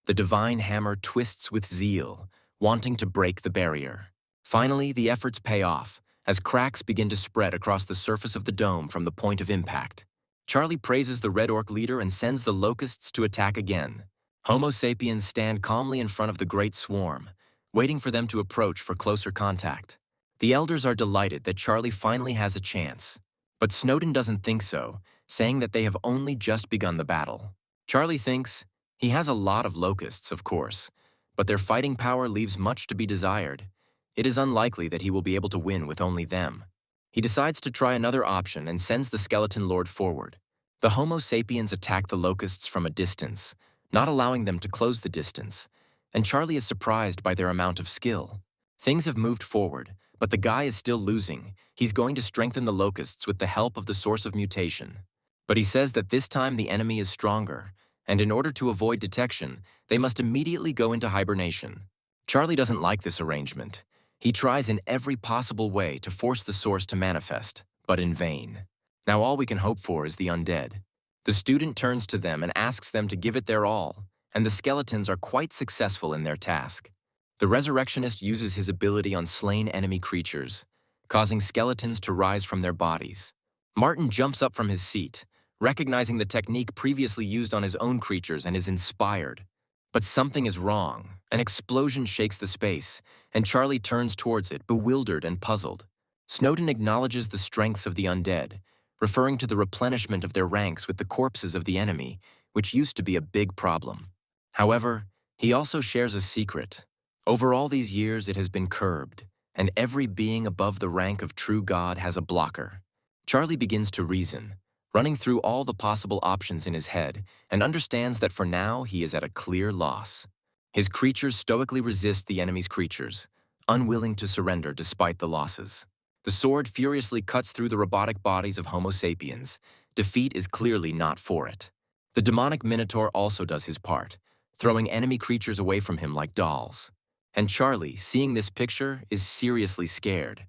The divine hammer twists with zeal, wanting to break the barrier. Finally, the efforts pay off, as cracks begin to spread across the surface of the dome from the point of impact. Charlie praises the Red Orc leader and sends the Locusts to attack again. Homo sapiens stand calmly in front of the great swarm, waiting for them to approach for closer contact. The elders are delighted that Charlie finally has a chance. But Snowden doesn't think so, saying that they have only just begun the battle. Charlie thinks he has a lot of locusts, of course, but their fighting power leaves much to be desired. It is unlikely that he will be able to win with only them. He decides to try another option and sends the skeleton lord forward. The Homo sapiens attack the locusts from a distance, not allowing them to close the distance, and Charlie is surprised by their amount of skill. Things have moved forward, but the guy is still losing. He's going to strengthen the locusts with the help of the source of mutation. But he says that this time the enemy is stronger, and in order to avoid detection, they must immediately go into hibernation. Charlie doesn't like this arrangement. He tries in every possible way to force the source to manifest, but in vain. Now all we can hope for is the undead. The student turns to them and asks them to give it their all, and the skeletons are quite successful in their task. The resurrectionist uses his ability on slain enemy creatures, causing skeletons to rise from their bodies. Martin jumps up from his seat, recognizing the technique previously used on his own creatures, and is inspired. But something is wrong. An explosion shakes the space, and Charlie turns towards it, bewildered and puzzled. Snowden acknowledges the strengths of the undead, referring to the replenishment of their ranks with the corpses of the enemy, which used to be a big problem. However, he also shares a secret. Over all these years, it has been curbed, and every being above the rank of true God has a blocker. Charlie begins to reason, running through all the possible options in his head, and understands that for now he is at a clear loss. His creatures stoically resist the enemy's creatures, unwilling to surrender despite the losses. The sword furiously cuts through the robotic bodies of Homo sapiens. Defeat is clearly not for it. The demonic minotaur also does his part, throwing enemy creatures away from him like dolls. And Charlie, seeing this picture, is seriously scared,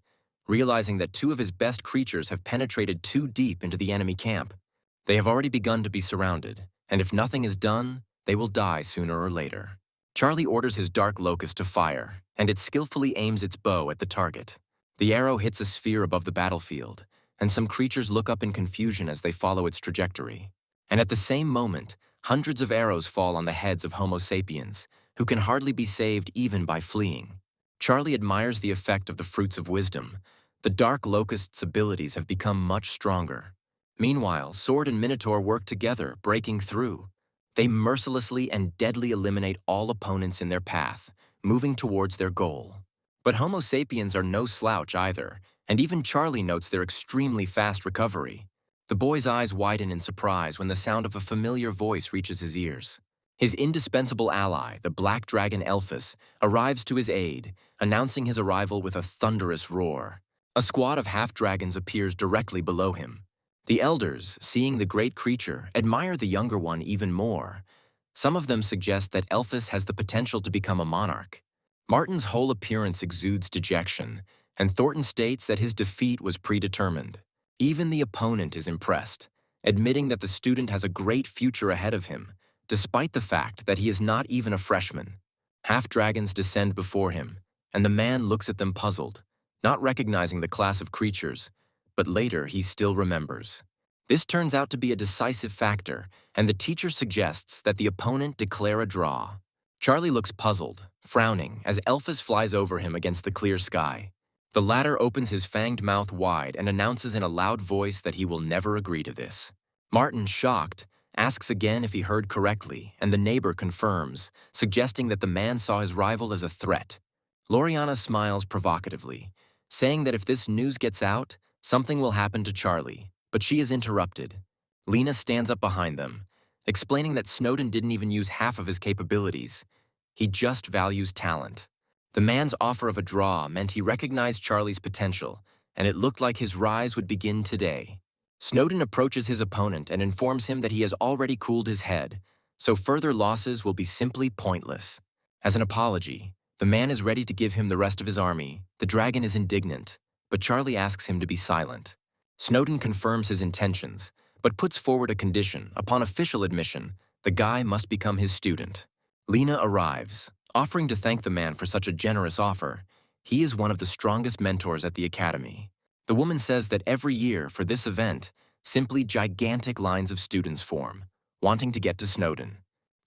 realizing that two of his best creatures have penetrated too deep into the enemy camp. They have already begun to be surrounded, and if nothing is done, they will die sooner or later. Charlie orders his dark locust to fire, and it skillfully aims its bow at the target. The arrow hits a sphere above the battlefield, and some creatures look up in confusion as they follow its trajectory. And at the same moment, hundreds of arrows fall on the heads of Homo sapiens, who can hardly be saved even by fleeing. Charlie admires the effect of the fruits of wisdom. The dark locust's abilities have become much stronger. Meanwhile, Sword and Minotaur work together, breaking through. They mercilessly and deadly eliminate all opponents in their path, moving towards their goal. But Homo sapiens are no slouch either, and even Charlie notes their extremely fast recovery. The boy's eyes widen in surprise when the sound of a familiar voice reaches his ears. His indispensable ally, the black dragon Elphus, arrives to his aid, announcing his arrival with a thunderous roar. A squad of half-dragons appears directly below him. The elders, seeing the great creature, admire the younger one even more. Some of them suggest that Elphus has the potential to become a monarch. Martin's whole appearance exudes dejection, and Thornton states that his defeat was predetermined. Even the opponent is impressed, admitting that the student has a great future ahead of him, despite the fact that he is not even a freshman. Half-dragons descend before him, and the man looks at them puzzled, not recognizing the class of creatures, but later he still remembers. This turns out to be a decisive factor, and the teacher suggests that the opponent declare a draw. Charlie looks puzzled, frowning, as Elphus flies over him against the clear sky. The latter opens his fanged mouth wide and announces in a loud voice that he will never agree to this. Martin, shocked, asks again if he heard correctly, and the neighbor confirms, suggesting that the man saw his rival as a threat. Loriana smiles provocatively, saying that if this news gets out, something will happen to Charlie, but she is interrupted. Lena stands up behind them, explaining that Snowden didn't even use half of his capabilities. He just values talent. The man's offer of a draw meant he recognized Charlie's potential, and it looked like his rise would begin today. Snowden approaches his opponent and informs him that he has already cooled his head, so further losses will be simply pointless. As an apology, the man is ready to give him the rest of his army. The dragon is indignant, but Charlie asks him to be silent. Snowden confirms his intentions, but puts forward a condition. Upon official admission, the guy must become his student. Lena arrives, offering to thank the man for such a generous offer. He is one of the strongest mentors at the academy. The woman says that every year for this event, simply gigantic lines of students form, wanting to get to Snowden.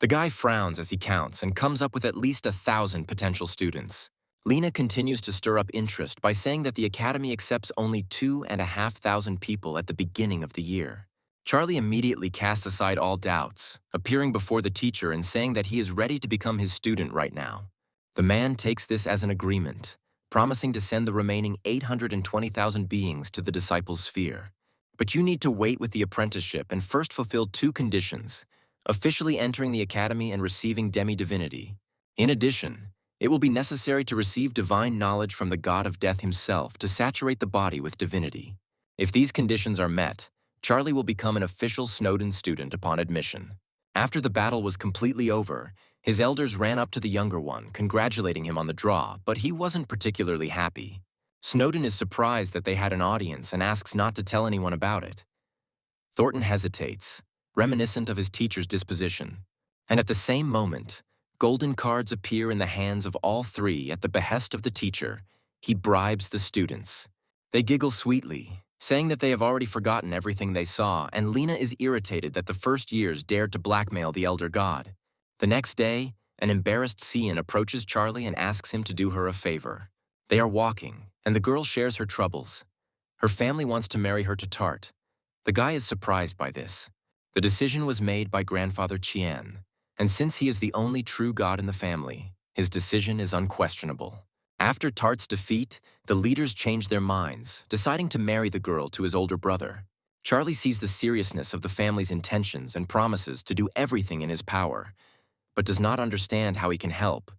The guy frowns as he counts and comes up with at least 1,000 potential students. Lena continues to stir up interest by saying that the academy accepts only 2,500 people at the beginning of the year. Charlie immediately casts aside all doubts, appearing before the teacher and saying that he is ready to become his student right now. The man takes this as an agreement, promising to send the remaining 820,000 beings to the disciples' sphere. But you need to wait with the apprenticeship and first fulfill 2 conditions: officially entering the academy and receiving demi-divinity. In addition, it will be necessary to receive divine knowledge from the god of death himself to saturate the body with divinity. If these conditions are met, Charlie will become an official Snowden student upon admission. After the battle was completely over, his elders ran up to the younger one, congratulating him on the draw, but he wasn't particularly happy. Snowden is surprised that they had an audience and asks not to tell anyone about it. Thornton hesitates, reminiscent of his teacher's disposition. And at the same moment, golden cards appear in the hands of all 3 at the behest of the teacher. He bribes the students. They giggle sweetly, saying that they have already forgotten everything they saw, and Lena is irritated that the first years dared to blackmail the elder god. The next day, an embarrassed Cian approaches Charlie and asks him to do her a favor. They are walking, and the girl shares her troubles. Her family wants to marry her to Tart. The guy is surprised by this. The decision was made by Grandfather Qian, and since he is the only true god in the family, his decision is unquestionable. After Tart's defeat, the leaders change their minds, deciding to marry the girl to his older brother. Charlie sees the seriousness of the family's intentions and promises to do everything in his power, but does not understand how he can help.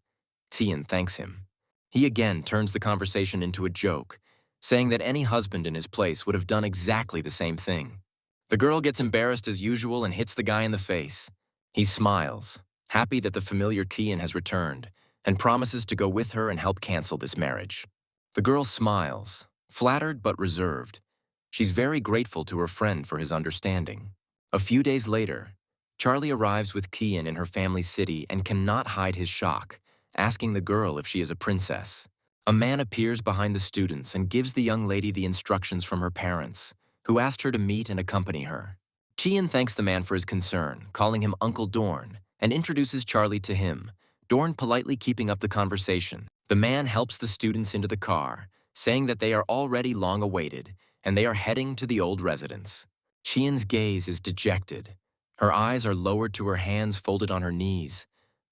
Cian thanks him. He again turns the conversation into a joke, saying that any husband in his place would have done exactly the same thing. The girl gets embarrassed as usual and hits the guy in the face. He smiles, happy that the familiar Cian has returned, and promises to go with her and help cancel this marriage. The girl smiles, flattered but reserved. She's very grateful to her friend for his understanding. A few days later, Charlie arrives with Cian in her family's city and cannot hide his shock, asking the girl if she is a princess. A man appears behind the students and gives the young lady the instructions from her parents, who asked her to meet and accompany her. Cian thanks the man for his concern, calling him Uncle Dorn, and introduces Charlie to him, Dorn politely keeping up the conversation. The man helps the students into the car, saying that they are already long awaited, and they are heading to the old residence. Cian's gaze is dejected. Her eyes are lowered to her hands folded on her knees.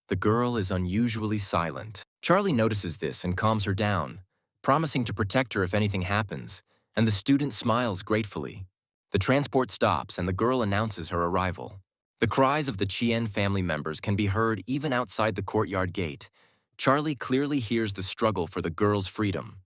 The girl is unusually silent. Charlie notices this and calms her down, promising to protect her if anything happens, and the student smiles gratefully. The transport stops and the girl announces her arrival. The cries of the Chien family members can be heard even outside the courtyard gate. Charlie clearly hears the struggle for the girl's freedom.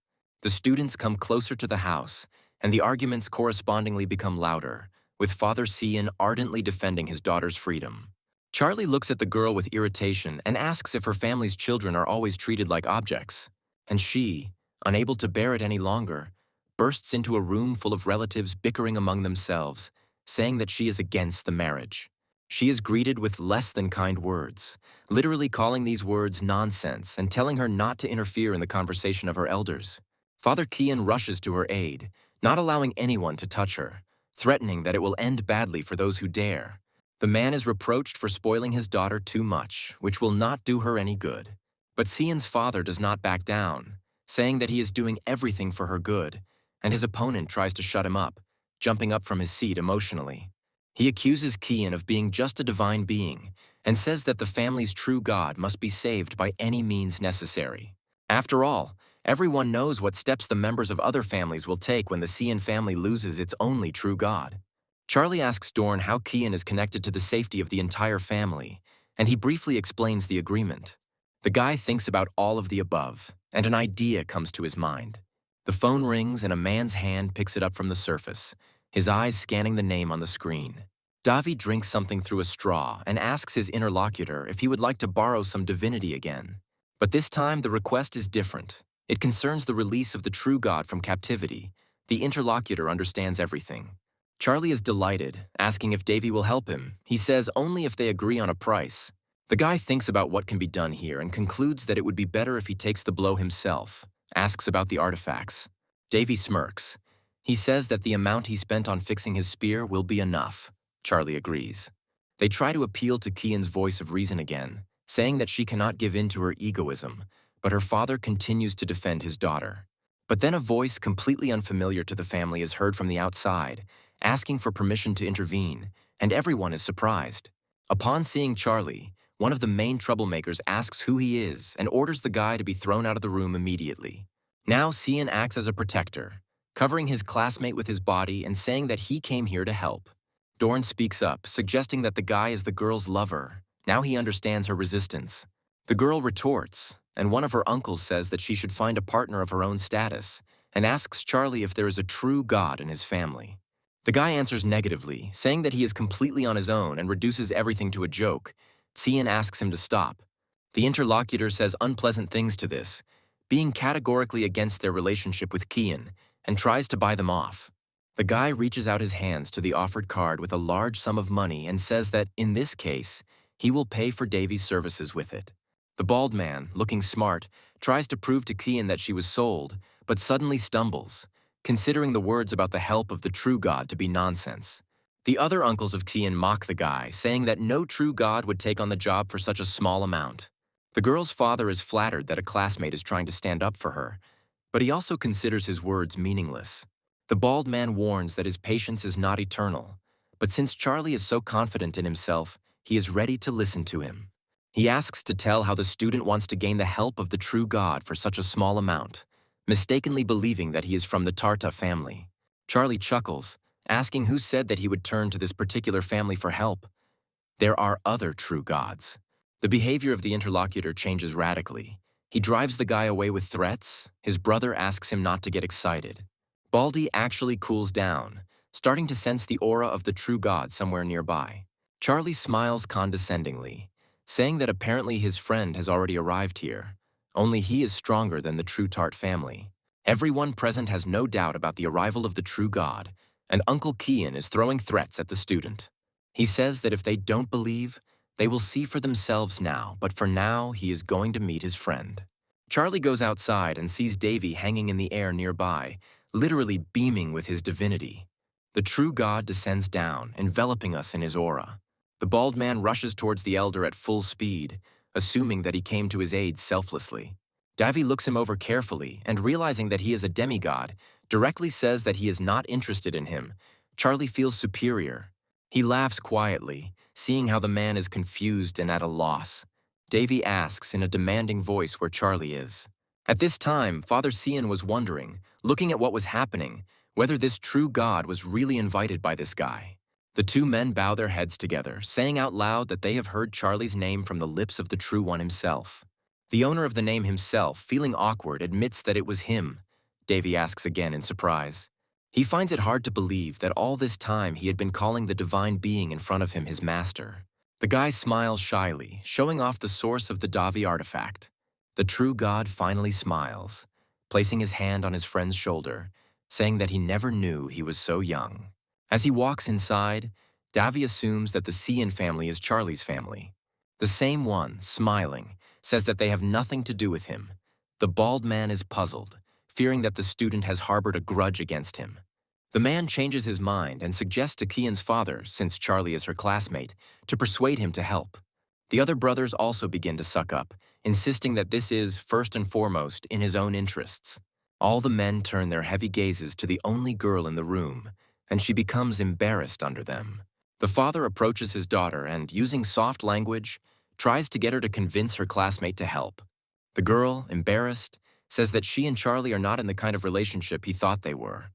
The students come closer to the house, and the arguments correspondingly become louder, with Father Cian ardently defending his daughter's freedom. Charlie looks at the girl with irritation and asks if her family's children are always treated like objects. And she, unable to bear it any longer, bursts into a room full of relatives bickering among themselves, saying that she is against the marriage. She is greeted with less than kind words, literally calling these words nonsense and telling her not to interfere in the conversation of her elders. Father Cian rushes to her aid, not allowing anyone to touch her, threatening that it will end badly for those who dare. The man is reproached for spoiling his daughter too much, which will not do her any good. But Cian's father does not back down, saying that he is doing everything for her good, and his opponent tries to shut him up, jumping up from his seat emotionally. He accuses Cian of being just a divine being and says that the family's true god must be saved by any means necessary. After all, everyone knows what steps the members of other families will take when the Cian family loses its only true god. Charlie asks Dorn how Cian is connected to the safety of the entire family, and he briefly explains the agreement. The guy thinks about all of the above, and an idea comes to his mind. The phone rings and a man's hand picks it up from the surface, his eyes scanning the name on the screen. Davi drinks something through a straw and asks his interlocutor if he would like to borrow some divinity again. But this time the request is different. It concerns the release of the true god from captivity. The interlocutor understands everything. Charlie is delighted, asking if Davy will help him. He says only if they agree on a price. The guy thinks about what can be done here and concludes that it would be better if he takes the blow himself, asks about the artifacts. Davy smirks. He says that the amount he spent on fixing his spear will be enough. Charlie agrees. They try to appeal to Kian's voice of reason again, saying that she cannot give in to her egoism, but her father continues to defend his daughter. But then a voice completely unfamiliar to the family is heard from the outside, asking for permission to intervene, and everyone is surprised. Upon seeing Charlie, one of the main troublemakers asks who he is and orders the guy to be thrown out of the room immediately. Now Cian acts as a protector, covering his classmate with his body and saying that he came here to help. Dorn speaks up, suggesting that the guy is the girl's lover. Now he understands her resistance. The girl retorts, and one of her uncles says that she should find a partner of her own status, and asks Charlie if there is a true god in his family. The guy answers negatively, saying that he is completely on his own and reduces everything to a joke. Cian asks him to stop. The interlocutor says unpleasant things to this, being categorically against their relationship with Kian, and tries to buy them off. The guy reaches out his hands to the offered card with a large sum of money and says that, in this case, he will pay for Davy's services with it. The bald man, looking smart, tries to prove to Kian that she was sold, but suddenly stumbles, considering the words about the help of the true god to be nonsense. The other uncles of Kian mock the guy, saying that no true god would take on the job for such a small amount. The girl's father is flattered that a classmate is trying to stand up for her, but he also considers his words meaningless. The bald man warns that his patience is not eternal, but since Charlie is so confident in himself, he is ready to listen to him. He asks to tell how the student wants to gain the help of the true god for such a small amount, mistakenly believing that he is from the Tarta family. Charlie chuckles, asking who said that he would turn to this particular family for help. There are other true gods. The behavior of the interlocutor changes radically. He drives the guy away with threats. His brother asks him not to get excited. Baldy actually cools down, starting to sense the aura of the true god somewhere nearby. Charlie smiles condescendingly, saying that apparently his friend has already arrived here. Only he is stronger than the true Tart family. Everyone present has no doubt about the arrival of the true god, and Uncle Kian is throwing threats at the student. He says that if they don't believe, they will see for themselves now, but for now he is going to meet his friend. Charlie goes outside and sees Davy hanging in the air nearby, literally beaming with his divinity. The true god descends down, enveloping us in his aura. The bald man rushes towards the elder at full speed, assuming that he came to his aid selflessly. Davy looks him over carefully and, realizing that he is a demigod, directly says that he is not interested in him. Charlie feels superior. He laughs quietly, seeing how the man is confused and at a loss. Davy asks in a demanding voice where Charlie is. At this time, Father Cian was wondering, looking at what was happening, whether this true god was really invited by this guy. The two men bow their heads together, saying out loud that they have heard Charlie's name from the lips of the true one himself. The owner of the name himself, feeling awkward, admits that it was him. Davy asks again in surprise. He finds it hard to believe that all this time he had been calling the divine being in front of him his master. The guy smiles shyly, showing off the source of the Davi artifact. The true god finally smiles, placing his hand on his friend's shoulder, saying that he never knew he was so young. As he walks inside, Davi assumes that the Cian family is Charlie's family. The same one, smiling, says that they have nothing to do with him. The bald man is puzzled, fearing that the student has harbored a grudge against him. The man changes his mind and suggests to Kian's father, since Charlie is her classmate, to persuade him to help. The other brothers also begin to suck up, insisting that this is, first and foremost, in his own interests. All the men turn their heavy gazes to the only girl in the room, and she becomes embarrassed under them. The father approaches his daughter and, using soft language, tries to get her to convince her classmate to help. The girl, embarrassed, says that she and Charlie are not in the kind of relationship he thought they were.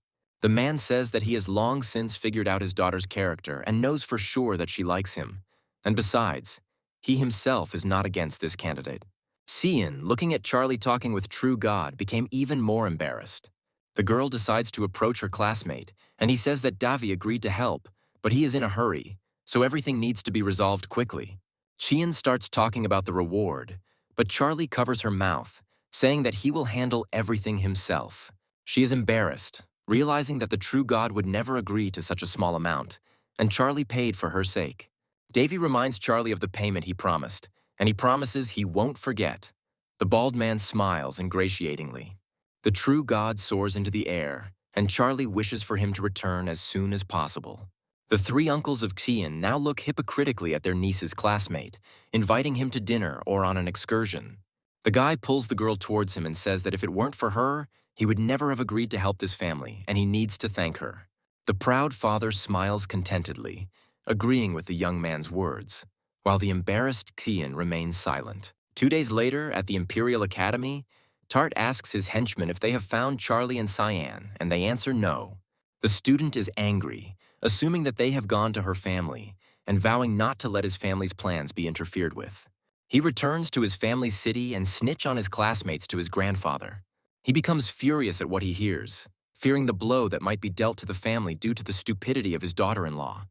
The man says that he has long since figured out his daughter's character and knows for sure that she likes him. And besides, he himself is not against this candidate. Cian, looking at Charlie talking with true god, became even more embarrassed. The girl decides to approach her classmate, and he says that Davi agreed to help, but he is in a hurry, so everything needs to be resolved quickly. Cian starts talking about the reward, but Charlie covers her mouth, saying that he will handle everything himself. She is embarrassed, realizing that the true god would never agree to such a small amount, and Charlie paid for her sake. Davy reminds Charlie of the payment he promised, and he promises he won't forget. The bald man smiles ingratiatingly. The true god soars into the air, and Charlie wishes for him to return as soon as possible. The three uncles of Xian now look hypocritically at their niece's classmate, inviting him to dinner or on an excursion. The guy pulls the girl towards him and says that if it weren't for her, he would never have agreed to help this family, and he needs to thank her. The proud father smiles contentedly, agreeing with the young man's words, while the embarrassed Xian remains silent. 2 days later, at the Imperial Academy, Tart asks his henchmen if they have found Charlie and Cyan, and they answer no. The student is angry, assuming that they have gone to her family, and vowing not to let his family's plans be interfered with. He returns to his family's city and snitch on his classmates to his grandfather. He becomes furious at what he hears, fearing the blow that might be dealt to the family due to the stupidity of his daughter-in-law.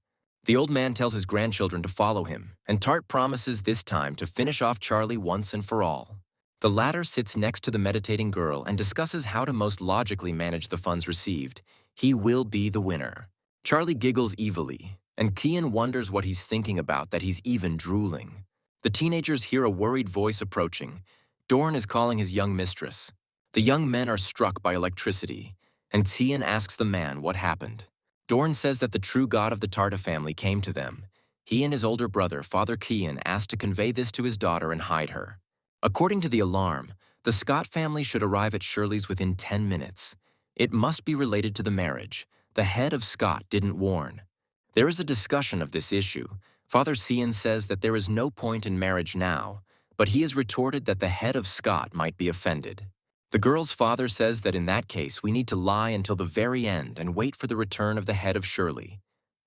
The old man tells his grandchildren to follow him, and Tart promises this time to finish off Charlie once and for all. The latter sits next to the meditating girl and discusses how to most logically manage the funds received. He will be the winner. Charlie giggles evilly, and Xian wonders what he's thinking about that he's even drooling. The teenagers hear a worried voice approaching. Dorn is calling his young mistress. The young men are struck by electricity, and Xian asks the man what happened. Dorn says that the true god of the Tarta family came to them. He and his older brother, Father Xian, asked to convey this to his daughter and hide her. According to the alarm, the Scott family should arrive at Shirley's within 10 minutes. It must be related to the marriage. The head of Scott didn't warn. There is a discussion of this issue. Father Xian says that there is no point in marriage now, but he has retorted that the head of Scott might be offended. The girl's father says that in that case we need to lie until the very end and wait for the return of the head of Shirley.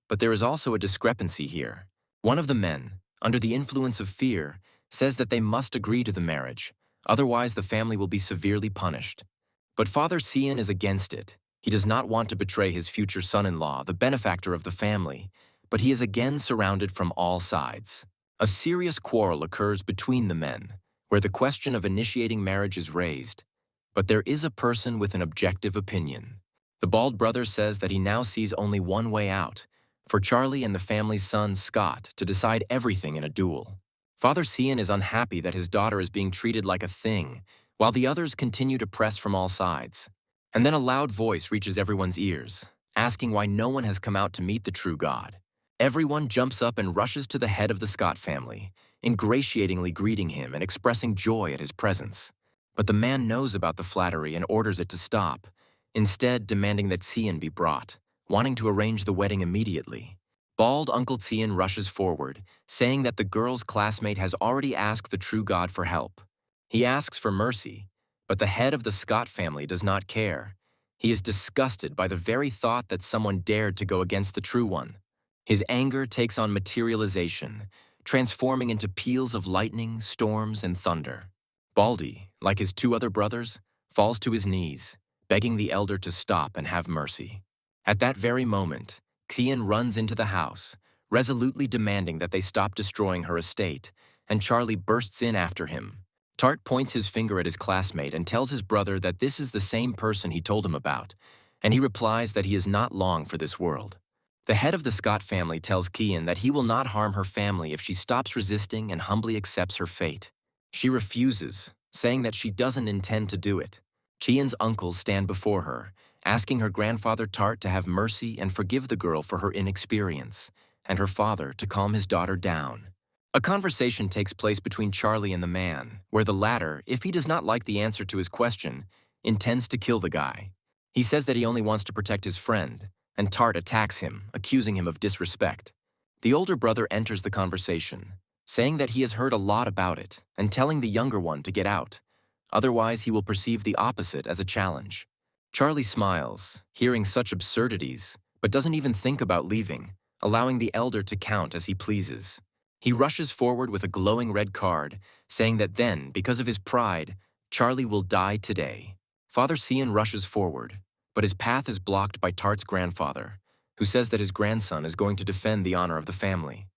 But there is also a discrepancy here. One of the men, under the influence of fear, says that they must agree to the marriage, otherwise the family will be severely punished. But Father Xian is against it. He does not want to betray his future son-in-law, the benefactor of the family, but he is again surrounded from all sides. A serious quarrel occurs between the men, where the question of initiating marriage is raised. But there is a person with an objective opinion. The bald brother says that he now sees only one way out, for Charlie and the family's son, Scott, to decide everything in a duel. Father Xian is unhappy that his daughter is being treated like a thing, while the others continue to press from all sides. And then a loud voice reaches everyone's ears, asking why no one has come out to meet the true god. Everyone jumps up and rushes to the head of the Scott family, ingratiatingly greeting him and expressing joy at his presence. But the man knows about the flattery and orders it to stop, instead demanding that Xian be brought, wanting to arrange the wedding immediately. Bald Uncle Xian rushes forward, saying that the girl's classmate has already asked the true god for help. He asks for mercy, but the head of the Scott family does not care. He is disgusted by the very thought that someone dared to go against the true one. His anger takes on materialization, transforming into peals of lightning, storms, and thunder. Baldy, like his two other brothers, falls to his knees, begging the elder to stop and have mercy. At that very moment, Xian runs into the house, resolutely demanding that they stop destroying her estate, and Charlie bursts in after him. Tart points his finger at his classmate and tells his brother that this is the same person he told him about, and he replies that he is not long for this world. The head of the Scott family tells Xian that he will not harm her family if she stops resisting and humbly accepts her fate. She refuses, saying that she doesn't intend to do it. Xian's uncles stand before her, asking her grandfather Tart to have mercy and forgive the girl for her inexperience, and her father to calm his daughter down. A conversation takes place between Charlie and the man, where the latter, if he does not like the answer to his question, intends to kill the guy. He says that he only wants to protect his friend, and Tart attacks him, accusing him of disrespect. The older brother enters the conversation, saying that he has heard a lot about it, and telling the younger one to get out. Otherwise, he will perceive the opposite as a challenge. Charlie smiles, hearing such absurdities, but doesn't even think about leaving, allowing the elder to count as he pleases. He rushes forward with a glowing red card, saying that then, because of his pride, Charlie will die today. Father Xian rushes forward, but his path is blocked by Tart's grandfather, who says that his grandson is going to defend the honor of the family.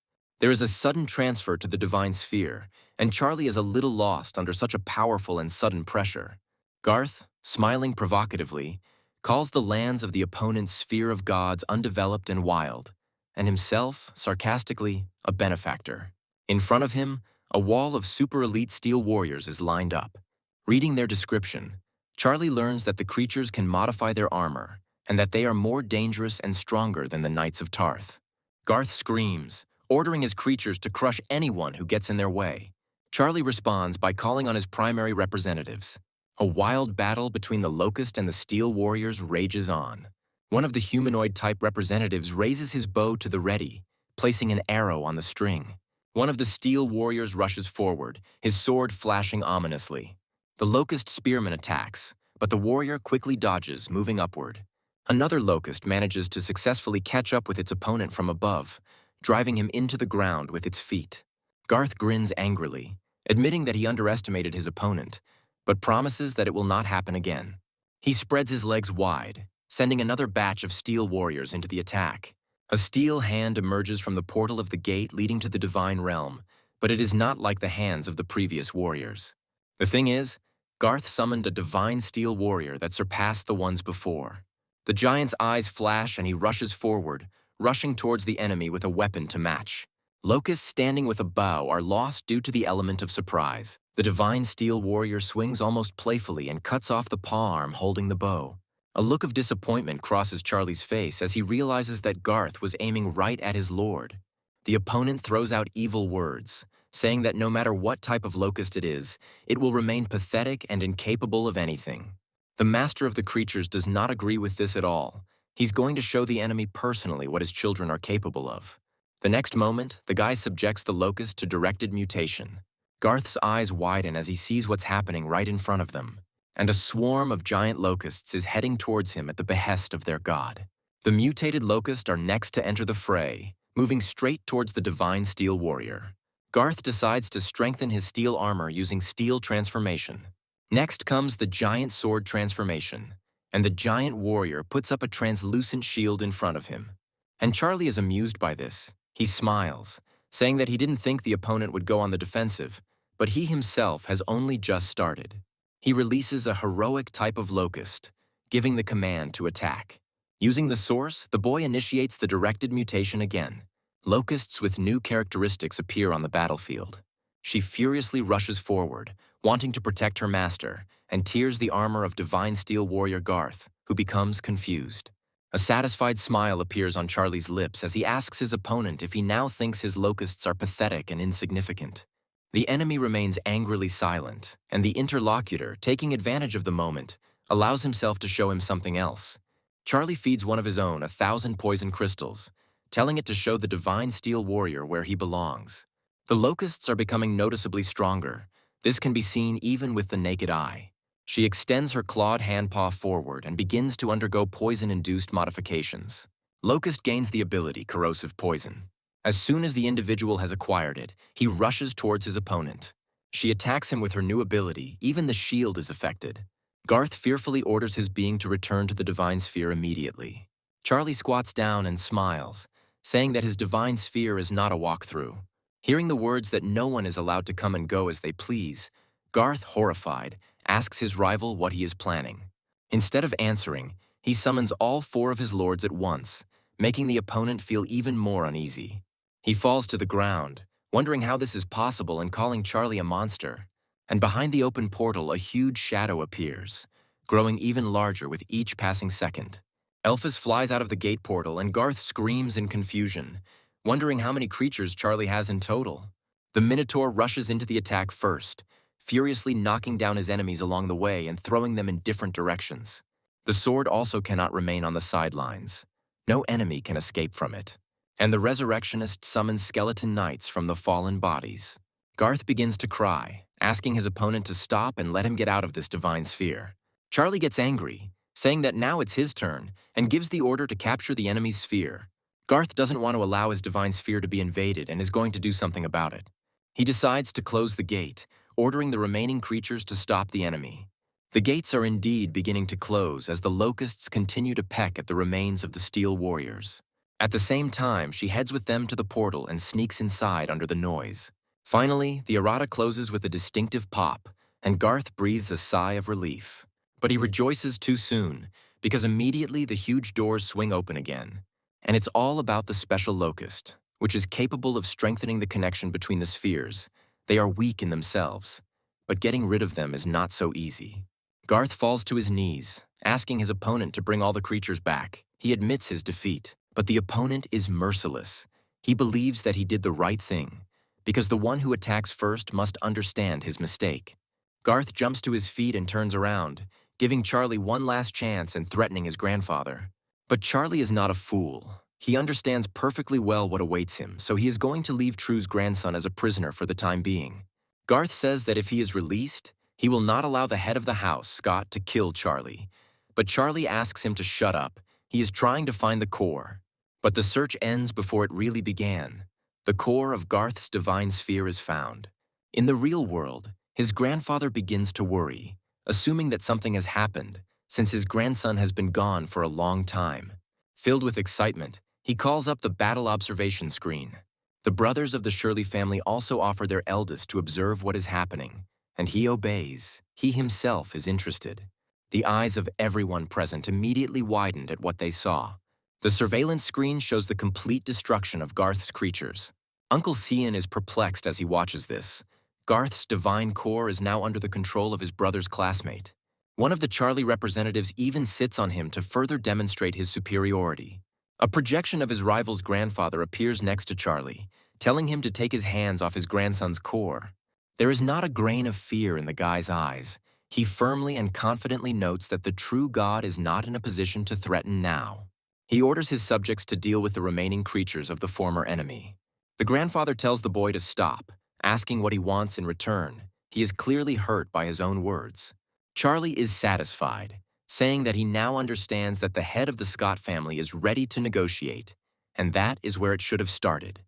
There is a sudden transfer to the divine sphere, and Charlie is a little lost under such a powerful and sudden pressure. Garth, smiling provocatively, calls the lands of the opponent's sphere of gods undeveloped and wild, and himself, sarcastically, a benefactor. In front of him, a wall of super-elite steel warriors is lined up. Reading their description, Charlie learns that the creatures can modify their armor, and that they are more dangerous and stronger than the Knights of Tarth. Garth screams, ordering his creatures to crush anyone who gets in their way. Charlie responds by calling on his primary representatives. A wild battle between the Locust and the Steel Warriors rages on. One of the humanoid-type representatives raises his bow to the ready, placing an arrow on the string. One of the Steel Warriors rushes forward, his sword flashing ominously. The Locust spearman attacks, but the warrior quickly dodges, moving upward. Another Locust manages to successfully catch up with its opponent from above, driving him into the ground with its feet. Garth grins angrily, admitting that he underestimated his opponent, but promises that it will not happen again. He spreads his legs wide, sending another batch of Steel Warriors into the attack. A steel hand emerges from the portal of the gate leading to the Divine Realm, but it is not like the hands of the previous warriors. The thing is, Garth summoned a divine Steel Warrior that surpassed the ones before. The giant's eyes flash and he rushes forward, rushing towards the enemy with a weapon to match. Locusts standing with a bow are lost due to the element of surprise. The divine Steel Warrior swings almost playfully and cuts off the paw arm holding the bow. A look of disappointment crosses Charlie's face as he realizes that Garth was aiming right at his lord. The opponent throws out evil words, saying that no matter what type of locust it is, it will remain pathetic and incapable of anything. The master of the creatures does not agree with this at all. He's going to show the enemy personally what his children are capable of. The next moment, the guy subjects the locust to directed mutation. Garth's eyes widen as he sees what's happening right in front of them, and a swarm of giant locusts is heading towards him at the behest of their god. The mutated locusts are next to enter the fray, moving straight towards the divine Steel Warrior. Garth decides to strengthen his steel armor using steel transformation. Next comes the giant sword transformation, and the giant warrior puts up a translucent shield in front of him. And Charlie is amused by this. He smiles, saying that he didn't think the opponent would go on the defensive, but he himself has only just started. He releases a heroic type of locust, giving the command to attack. Using the source, the boy initiates the directed mutation again. Locusts with new characteristics appear on the battlefield. She furiously rushes forward, wanting to protect her master, and tears the armor of Divine Steel Warrior Garth, who becomes confused. A satisfied smile appears on Charlie's lips as he asks his opponent if he now thinks his locusts are pathetic and insignificant. The enemy remains angrily silent, and the interlocutor, taking advantage of the moment, allows himself to show him something else. Charlie feeds one of his own 1,000 poison crystals, telling it to show the Divine Steel Warrior where he belongs. The locusts are becoming noticeably stronger. This can be seen even with the naked eye. She extends her clawed handpaw forward and begins to undergo poison-induced modifications. Locust gains the ability Corrosive Poison. As soon as the individual has acquired it, he rushes towards his opponent. She attacks him with her new ability, even the shield is affected. Garth fearfully orders his being to return to the Divine Sphere immediately. Charlie squats down and smiles, saying that his Divine Sphere is not a walkthrough. Hearing the words that no one is allowed to come and go as they please, Garth, horrified, asks his rival what he is planning. Instead of answering, he summons all 4 of his lords at once, making the opponent feel even more uneasy. He falls to the ground, wondering how this is possible and calling Charlie a monster. And behind the open portal, a huge shadow appears, growing even larger with each passing second. Elphys flies out of the gate portal and Garth screams in confusion, wondering how many creatures Charlie has in total. The Minotaur rushes into the attack first, furiously knocking down his enemies along the way and throwing them in different directions. The sword also cannot remain on the sidelines. No enemy can escape from it. And the Resurrectionist summons skeleton knights from the fallen bodies. Garth begins to cry, asking his opponent to stop and let him get out of this divine sphere. Charlie gets angry, saying that now it's his turn, and gives the order to capture the enemy's sphere. Garth doesn't want to allow his divine sphere to be invaded and is going to do something about it. He decides to close the gate, ordering the remaining creatures to stop the enemy. The gates are indeed beginning to close as the locusts continue to peck at the remains of the Steel Warriors. At the same time, she heads with them to the portal and sneaks inside under the noise. Finally, the errata closes with a distinctive pop, and Garth breathes a sigh of relief. But he rejoices too soon, because immediately the huge doors swing open again. And it's all about the special locust, which is capable of strengthening the connection between the spheres. They are weak in themselves, but getting rid of them is not so easy. Garth falls to his knees, asking his opponent to bring all the creatures back. He admits his defeat, but the opponent is merciless, He believes that he did the right thing, because the one who attacks first must understand his mistake. Garth jumps to his feet and turns around, giving Charlie one last chance and threatening his grandfather. But Charlie is not a fool. He understands perfectly well what awaits him, so he is going to leave True's grandson as a prisoner for the time being. Garth says that if he is released, he will not allow the head of the house, Scott, to kill Charlie. But Charlie asks him to shut up. He is trying to find the core. But the search ends before it really began. The core of Garth's divine sphere is found. In the real world, his grandfather begins to worry, assuming that something has happened, since his grandson has been gone for a long time. Filled with excitement, he calls up the battle observation screen. The brothers of the Shirley family also offer their eldest to observe what is happening, and he obeys. He himself is interested. The eyes of everyone present immediately widened at what they saw. The surveillance screen shows the complete destruction of Garth's creatures. Uncle Cian is perplexed as he watches this. Garth's divine core is now under the control of his brother's classmate. One of the Charlie representatives even sits on him to further demonstrate his superiority. A projection of his rival's grandfather appears next to Charlie, telling him to take his hands off his grandson's core. There is not a grain of fear in the guy's eyes. He firmly and confidently notes that the true God is not in a position to threaten now. He orders his subjects to deal with the remaining creatures of the former enemy. The grandfather tells the boy to stop, asking what he wants in return. He is clearly hurt by his own words. Charlie is satisfied, saying that he now understands that the head of the Scott family is ready to negotiate, and that is where it should have started.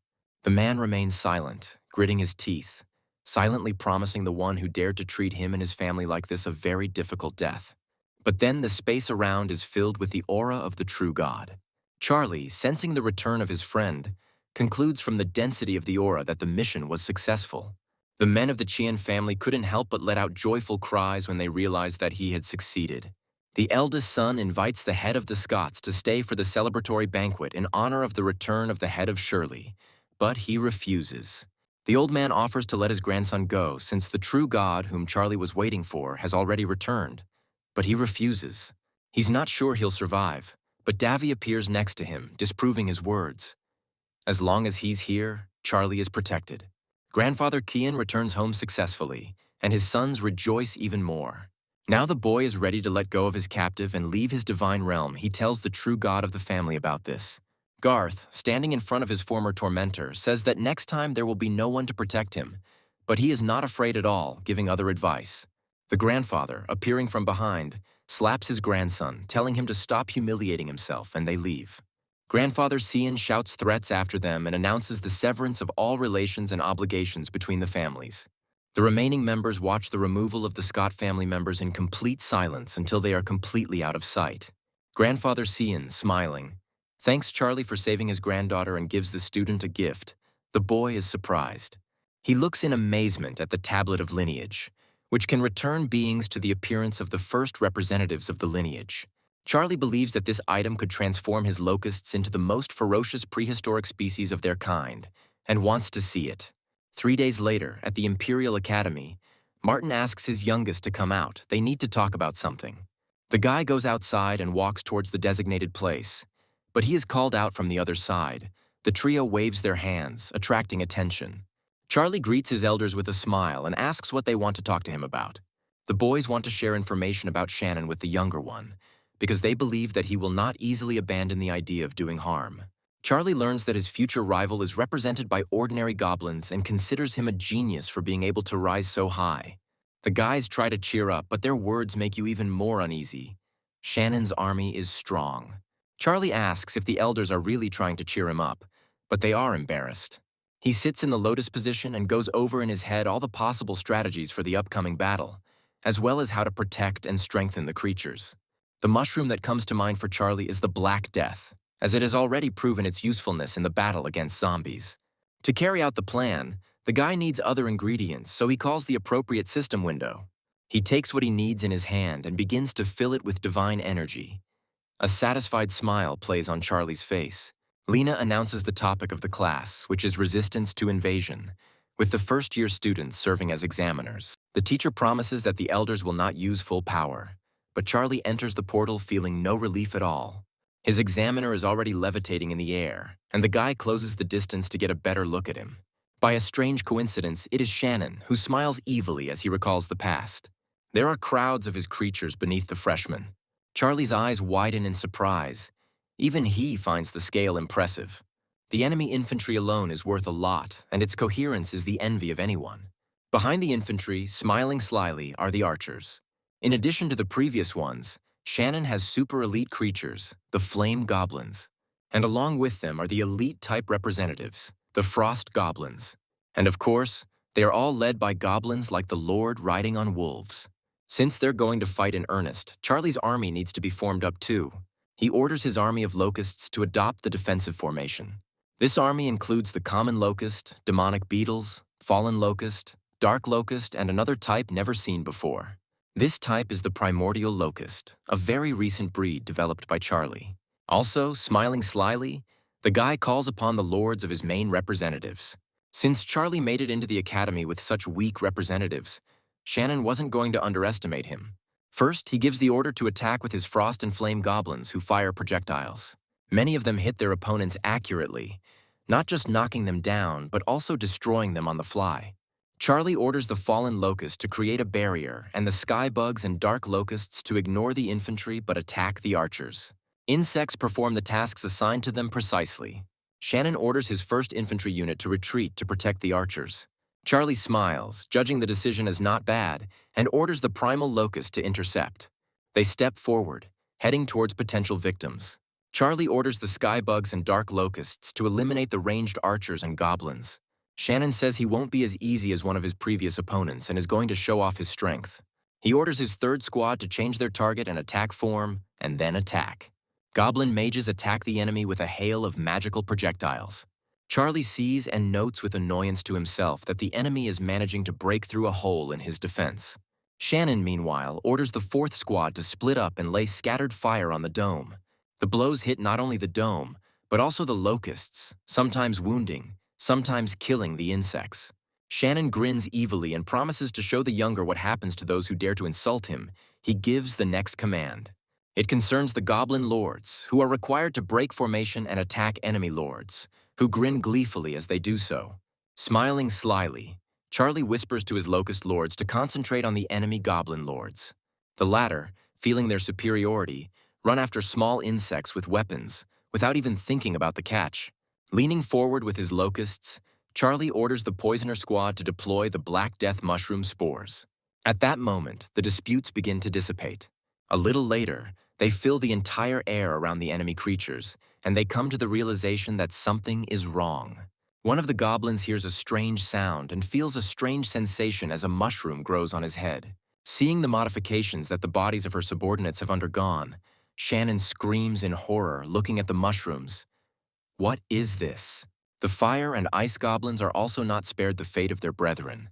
The man remains silent, gritting his teeth, silently promising the one who dared to treat him and his family like this a very difficult death. But then the space around is filled with the aura of the true God. Charlie, sensing the return of his friend, concludes from the density of the aura that the mission was successful. The men of the Qian family couldn't help but let out joyful cries when they realized that he had succeeded. The eldest son invites the head of the Scots to stay for the celebratory banquet in honor of the return of the head of Shirley, but he refuses. The old man offers to let his grandson go since the true God whom Charlie was waiting for has already returned. But he refuses. He's not sure he'll survive, but Davy appears next to him, disproving his words. As long as he's here, Charlie is protected. Grandfather Kian returns home successfully, and his sons rejoice even more. Now the boy is ready to let go of his captive and leave his divine realm. He tells the true God of the family about this. Garth, standing in front of his former tormentor, says that next time there will be no one to protect him, but he is not afraid at all, giving other advice. The grandfather, appearing from behind, slaps his grandson, telling him to stop humiliating himself, and they leave. Grandfather Cian shouts threats after them and announces the severance of all relations and obligations between the families. The remaining members watch the removal of the Scott family members in complete silence until they are completely out of sight. Grandfather Cian, smiling, thanks Charlie for saving his granddaughter and gives the student a gift. The boy is surprised. He looks in amazement at the tablet of lineage, which can return beings to the appearance of the first representatives of the lineage. Charlie believes that this item could transform his locusts into the most ferocious prehistoric species of their kind, and wants to see it. 3 days later, at the Imperial Academy, Martin asks his youngest to come out. They need to talk about something. The guy goes outside and walks towards the designated place, but he is called out from the other side. The trio waves their hands, attracting attention. Charlie greets his elders with a smile and asks what they want to talk to him about. The boys want to share information about Shannon with the younger one, because they believe that he will not easily abandon the idea of doing harm. Charlie learns that his future rival is represented by ordinary goblins and considers him a genius for being able to rise so high. The guys try to cheer up, but their words make you even more uneasy. Shannon's army is strong. Charlie asks if the elders are really trying to cheer him up, but they are embarrassed. He sits in the lotus position and goes over in his head all the possible strategies for the upcoming battle, as well as how to protect and strengthen the creatures. The mushroom that comes to mind for Charlie is the Black Death, as it has already proven its usefulness in the battle against zombies. To carry out the plan, the guy needs other ingredients, so he calls the appropriate system window. He takes what he needs in his hand and begins to fill it with divine energy. A satisfied smile plays on Charlie's face. Lena announces the topic of the class, which is resistance to invasion, with the first-year students serving as examiners. The teacher promises that the elders will not use full power, but Charlie enters the portal feeling no relief at all. His examiner is already levitating in the air, and the guy closes the distance to get a better look at him. By a strange coincidence, it is Shannon, who smiles evilly as he recalls the past. There are crowds of his creatures beneath the freshman. Charlie's eyes widen in surprise. Even he finds the scale impressive. The enemy infantry alone is worth a lot, and its coherence is the envy of anyone. Behind the infantry, smiling slyly, are the archers. In addition to the previous ones, Shannon has super elite creatures, the flame goblins. And along with them are the elite type representatives, the frost goblins. And of course, they are all led by goblins like the Lord riding on wolves. Since they're going to fight in earnest, Charlie's army needs to be formed up too. He orders his army of locusts to adopt the defensive formation. This army includes the common locust, demonic beetles, fallen locust, dark locust, and another type never seen before. This type is the primordial locust, a very recent breed developed by Charlie. Also, smiling slyly, the guy calls upon the lords of his main representatives. Since Charlie made it into the academy with such weak representatives, Shannon wasn't going to underestimate him. First, he gives the order to attack with his frost and flame goblins who fire projectiles. Many of them hit their opponents accurately, not just knocking them down, but also destroying them on the fly. Charlie orders the fallen locust to create a barrier and the sky bugs and dark locusts to ignore the infantry but attack the archers. Insects perform the tasks assigned to them precisely. Shannon orders his first infantry unit to retreat to protect the archers. Charlie smiles, judging the decision as not bad, and orders the primal locust to intercept. They step forward, heading towards potential victims. Charlie orders the skybugs and dark locusts to eliminate the ranged archers and goblins. Shannon says he won't be as easy as one of his previous opponents and is going to show off his strength. He orders his third squad to change their target and attack form, and then attack. Goblin mages attack the enemy with a hail of magical projectiles. Charlie sees and notes with annoyance to himself that the enemy is managing to break through a hole in his defense. Shannon, meanwhile, orders the fourth squad to split up and lay scattered fire on the dome. The blows hit not only the dome, but also the locusts, sometimes wounding, sometimes killing the insects. Shannon grins evilly and promises to show the younger what happens to those who dare to insult him. He gives the next command. It concerns the goblin lords, who are required to break formation and attack enemy lords, who grin gleefully as they do so. Smiling slyly, Charlie whispers to his locust lords to concentrate on the enemy goblin lords. The latter, feeling their superiority, run after small insects with weapons, without even thinking about the catch. Leaning forward with his locusts, Charlie orders the poisoner squad to deploy the Black Death mushroom spores. At that moment, the disputes begin to dissipate. A little later, they fill the entire air around the enemy creatures, and they come to the realization that something is wrong. One of the goblins hears a strange sound and feels a strange sensation as a mushroom grows on his head. Seeing the modifications that the bodies of her subordinates have undergone, Shannon screams in horror, looking at the mushrooms. What is this? The fire and ice goblins are also not spared the fate of their brethren,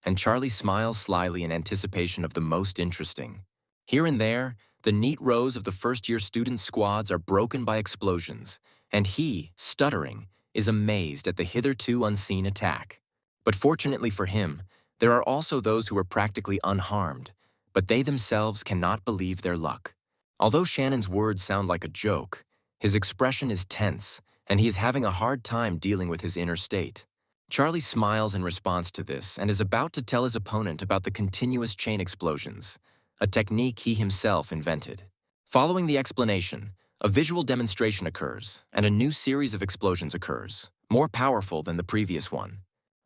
and Charlie smiles slyly in anticipation of the most interesting. Here and there, the neat rows of the first-year student squads are broken by explosions, and he, stuttering, is amazed at the hitherto unseen attack. But fortunately for him, there are also those who are practically unharmed, but they themselves cannot believe their luck. Although Shannon's words sound like a joke, his expression is tense, and he is having a hard time dealing with his inner state. Charlie smiles in response to this and is about to tell his opponent about the continuous chain explosions, a technique he himself invented. Following the explanation, a visual demonstration occurs, and a new series of explosions occurs, more powerful than the previous one.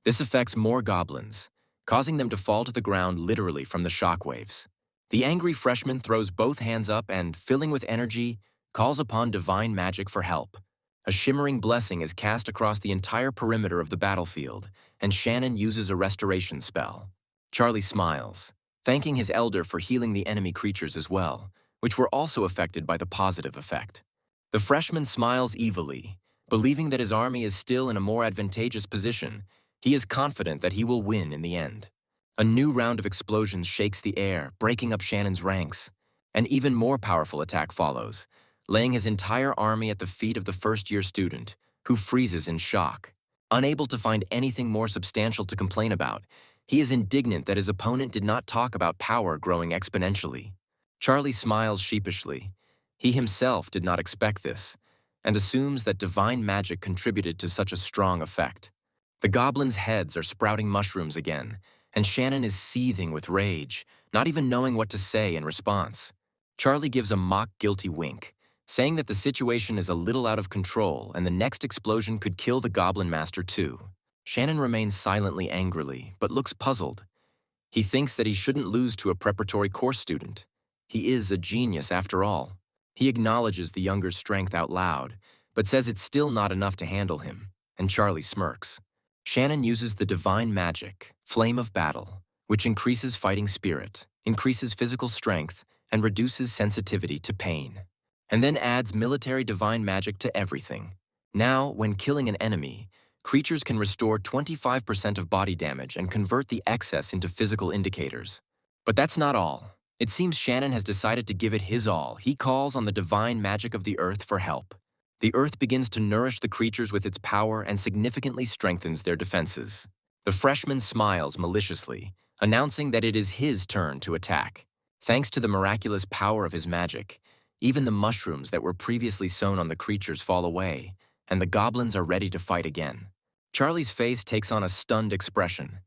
This affects more goblins, causing them to fall to the ground literally from the shockwaves. The angry freshman throws both hands up and, filling with energy, calls upon divine magic for help. A shimmering blessing is cast across the entire perimeter of the battlefield, and Shannon uses a restoration spell. Charlie smiles, thanking his elder for healing the enemy creatures as well, which were also affected by the positive effect. The freshman smiles evilly, believing that his army is still in a more advantageous position. He is confident that he will win in the end. A new round of explosions shakes the air, breaking up Shannon's ranks. An even more powerful attack follows, laying his entire army at the feet of the first-year student, who freezes in shock. Unable to find anything more substantial to complain about, he is indignant that his opponent did not talk about power growing exponentially. Charlie smiles sheepishly. He himself did not expect this, and assumes that divine magic contributed to such a strong effect. The goblins' heads are sprouting mushrooms again, and Shannon is seething with rage, not even knowing what to say in response. Charlie gives a mock guilty wink, saying that the situation is a little out of control and the next explosion could kill the Goblin Master too. Shannon remains silently angrily, but looks puzzled. He thinks that he shouldn't lose to a preparatory course student. He is a genius after all. He acknowledges the younger's strength out loud, but says it's still not enough to handle him, and Charlie smirks. Shannon uses the divine magic, Flame of Battle, which increases fighting spirit, increases physical strength, and reduces sensitivity to pain. And then adds military divine magic to everything. Now, when killing an enemy, creatures can restore 25% of body damage and convert the excess into physical indicators. But that's not all. It seems Shannon has decided to give it his all. He calls on the divine magic of the earth for help. The earth begins to nourish the creatures with its power and significantly strengthens their defenses. The freshman smiles maliciously, announcing that it is his turn to attack. Thanks to the miraculous power of his magic, even the mushrooms that were previously sown on the creatures fall away, and the goblins are ready to fight again. Charlie's face takes on a stunned expression.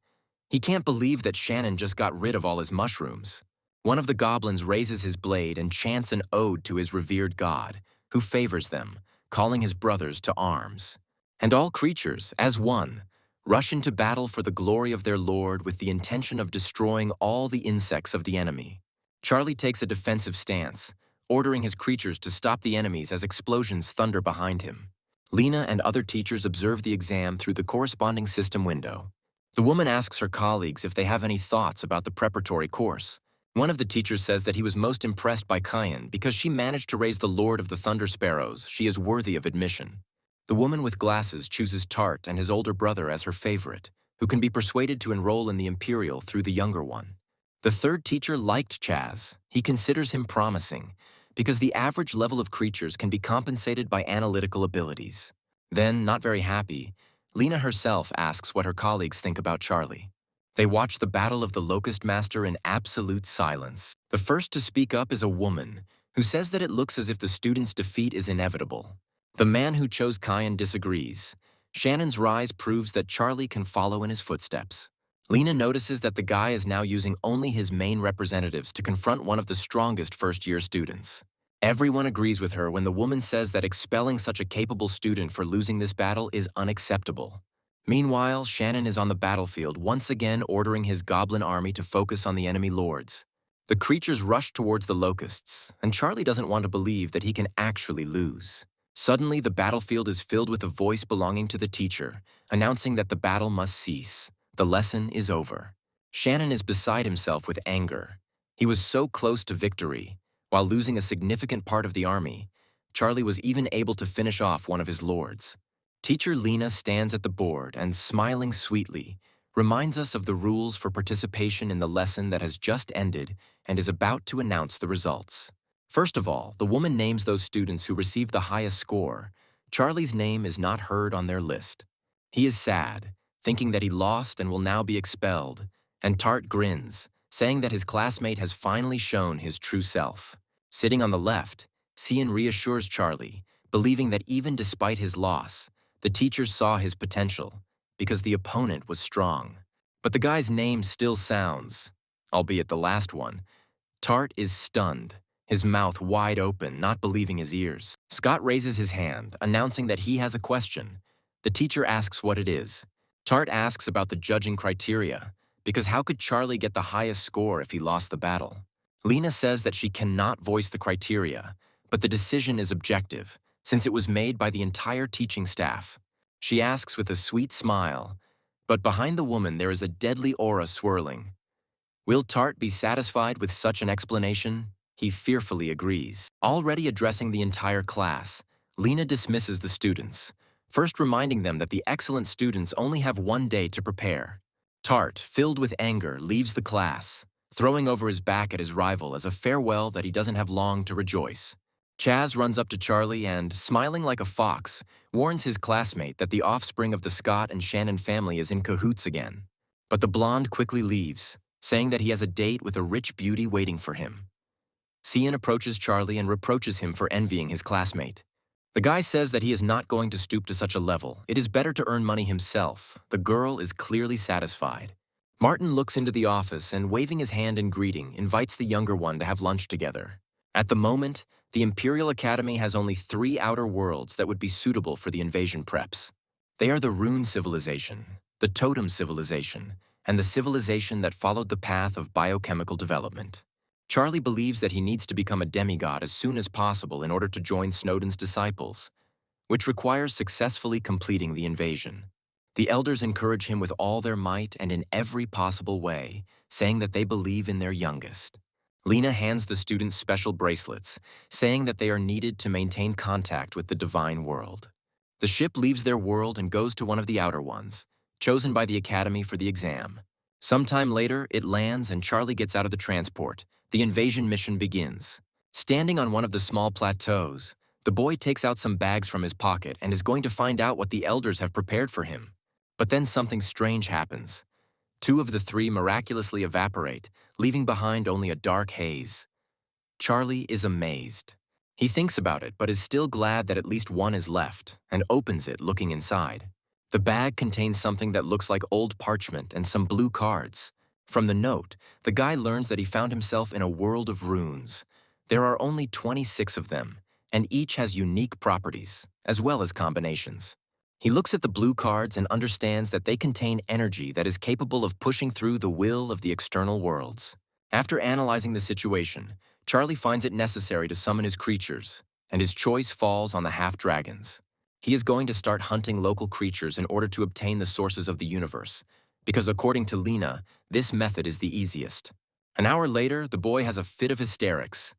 He can't believe that Shannon just got rid of all his mushrooms. One of the goblins raises his blade and chants an ode to his revered god, who favors them, calling his brothers to arms. And all creatures, as one, rush into battle for the glory of their lord with the intention of destroying all the insects of the enemy. Charlie takes a defensive stance, ordering his creatures to stop the enemies as explosions thunder behind him. Lena and other teachers observe the exam through the corresponding system window. The woman asks her colleagues if they have any thoughts about the preparatory course. One of the teachers says that he was most impressed by Kyan because she managed to raise the Lord of the Thunder Sparrows. She is worthy of admission. The woman with glasses chooses Tart and his older brother as her favorite, who can be persuaded to enroll in the Imperial through the younger one. The third teacher liked Chaz. He considers him promising, because the average level of creatures can be compensated by analytical abilities. Then, not very happy, Lena herself asks what her colleagues think about Charlie. They watch the battle of the Locust Master in absolute silence. The first to speak up is a woman, who says that it looks as if the student's defeat is inevitable. The man who chose Kyan disagrees. Shannon's rise proves that Charlie can follow in his footsteps. Lena notices that the guy is now using only his main representatives to confront one of the strongest first-year students. Everyone agrees with her when the woman says that expelling such a capable student for losing this battle is unacceptable. Meanwhile, Shannon is on the battlefield, once again ordering his goblin army to focus on the enemy lords. The creatures rush towards the Locusts, and Charlie doesn't want to believe that he can actually lose. Suddenly, the battlefield is filled with a voice belonging to the teacher, announcing that the battle must cease. The lesson is over. Shannon is beside himself with anger. He was so close to victory. While losing a significant part of the army, Charlie was even able to finish off one of his lords. Teacher Lena stands at the board and, smiling sweetly, reminds us of the rules for participation in the lesson that has just ended and is about to announce the results. First of all, the woman names those students who received the highest score. Charlie's name is not heard on their list. He is sad, thinking that he lost and will now be expelled, and Tart grins, saying that his classmate has finally shown his true self. Sitting on the left, Cian reassures Charlie, believing that even despite his loss, the teachers saw his potential, because the opponent was strong. But the guy's name still sounds, albeit the last one. Tart is stunned, his mouth wide open, not believing his ears. Scott raises his hand, announcing that he has a question. The teacher asks what it is. Tart asks about the judging criteria, because how could Charlie get the highest score if he lost the battle? Lena says that she cannot voice the criteria, but the decision is objective, since it was made by the entire teaching staff. She asks with a sweet smile, but behind the woman there is a deadly aura swirling. Will Tart be satisfied with such an explanation? He fearfully agrees. Already addressing the entire class, Lena dismisses the students, first reminding them that the excellent students only have one day to prepare. Tart, filled with anger, leaves the class, throwing over his back at his rival as a farewell that he doesn't have long to rejoice. Chaz runs up to Charlie and, smiling like a fox, warns his classmate that the offspring of the Scott and Shannon family is in cahoots again. But the blonde quickly leaves, saying that he has a date with a rich beauty waiting for him. Cian approaches Charlie and reproaches him for envying his classmate. The guy says that he is not going to stoop to such a level. It is better to earn money himself. The girl is clearly satisfied. Martin looks into the office and, waving his hand in greeting, invites the younger one to have lunch together. At the moment, the Imperial Academy has only 3 outer worlds that would be suitable for the invasion preps. They are the Rune Civilization, the Totem Civilization, and the civilization that followed the path of biochemical development. Charlie believes that he needs to become a demigod as soon as possible in order to join Snowden's disciples, which requires successfully completing the invasion. The elders encourage him with all their might and in every possible way, saying that they believe in their youngest. Lena hands the students special bracelets, saying that they are needed to maintain contact with the divine world. The ship leaves their world and goes to one of the outer ones, chosen by the Academy for the exam. Sometime later, it lands and Charlie gets out of the transport. The invasion mission begins. Standing on one of the small plateaus, the boy takes out some bags from his pocket and is going to find out what the elders have prepared for him. But then something strange happens. 2 of the 3 miraculously evaporate, leaving behind only a dark haze. Charlie is amazed. He thinks about it, but is still glad that at least one is left, and opens it, looking inside. The bag contains something that looks like old parchment and some blue cards. From the note, the guy learns that he found himself in a world of runes. There are only 26 of them, and each has unique properties, as well as combinations. He looks at the blue cards and understands that they contain energy that is capable of pushing through the will of the external worlds. After analyzing the situation, Charlie finds it necessary to summon his creatures, and his choice falls on the half-dragons. He is going to start hunting local creatures in order to obtain the sources of the universe, because according to Lena, this method is the easiest. An hour later, the boy has a fit of hysterics.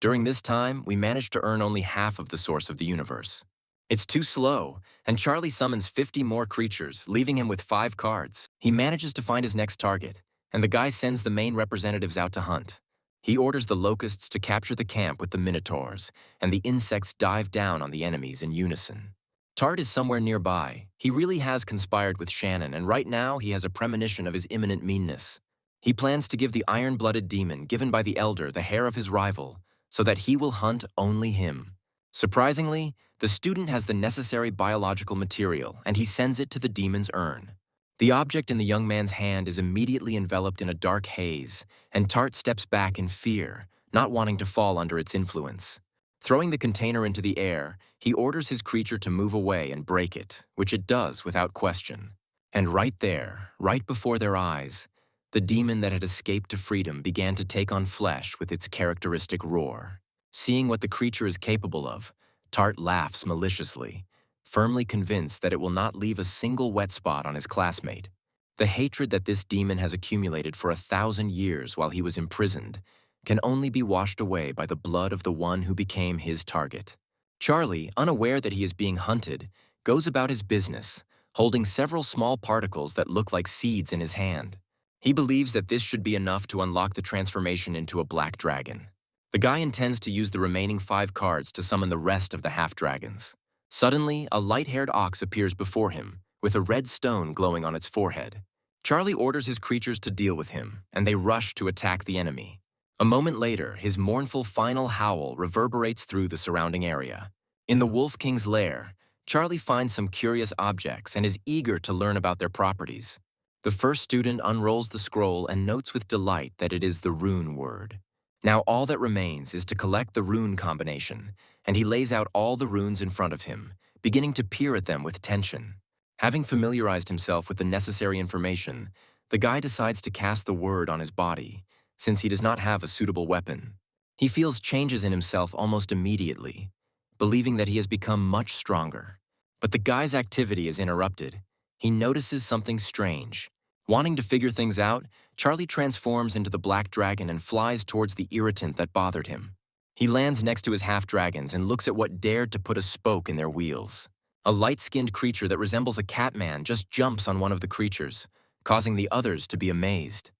During this time, we managed to earn only half of the source of the universe. It's too slow, and Charlie summons 50 more creatures, leaving him with 5 cards. He manages to find his next target, and the guy sends the main representatives out to hunt. He orders the Locusts to capture the camp with the Minotaurs, and the insects dive down on the enemies in unison. Tart is somewhere nearby. He really has conspired with Shannon, and right now he has a premonition of his imminent meanness. He plans to give the iron-blooded demon given by the Elder the hair of his rival, so that he will hunt only him. Surprisingly, the student has the necessary biological material, and he sends it to the demon's urn. The object in the young man's hand is immediately enveloped in a dark haze, and Tart steps back in fear, not wanting to fall under its influence. Throwing the container into the air, he orders his creature to move away and break it, which it does without question. And right there, right before their eyes, the demon that had escaped to freedom began to take on flesh with its characteristic roar. Seeing what the creature is capable of, Tart laughs maliciously, firmly convinced that it will not leave a single wet spot on his classmate. The hatred that this demon has accumulated for 1,000 years while he was imprisoned can only be washed away by the blood of the one who became his target. Charlie, unaware that he is being hunted, goes about his business, holding several small particles that look like seeds in his hand. He believes that this should be enough to unlock the transformation into a black dragon. The guy intends to use the remaining 5 cards to summon the rest of the half-dragons. Suddenly, a light-haired ox appears before him, with a red stone glowing on its forehead. Charlie orders his creatures to deal with him, and they rush to attack the enemy. A moment later, his mournful final howl reverberates through the surrounding area. In the Wolf King's lair, Charlie finds some curious objects and is eager to learn about their properties. The first student unrolls the scroll and notes with delight that it is the rune word. Now all that remains is to collect the rune combination, and he lays out all the runes in front of him, beginning to peer at them with tension. Having familiarized himself with the necessary information, the guy decides to cast the word on his body, since he does not have a suitable weapon. He feels changes in himself almost immediately, believing that he has become much stronger. But the guy's activity is interrupted. He notices something strange. Wanting to figure things out, Charlie transforms into the black dragon and flies towards the irritant that bothered him. He lands next to his half-dragons and looks at what dared to put a spoke in their wheels. A light-skinned creature that resembles a catman just jumps on one of the creatures, causing the others to be amazed.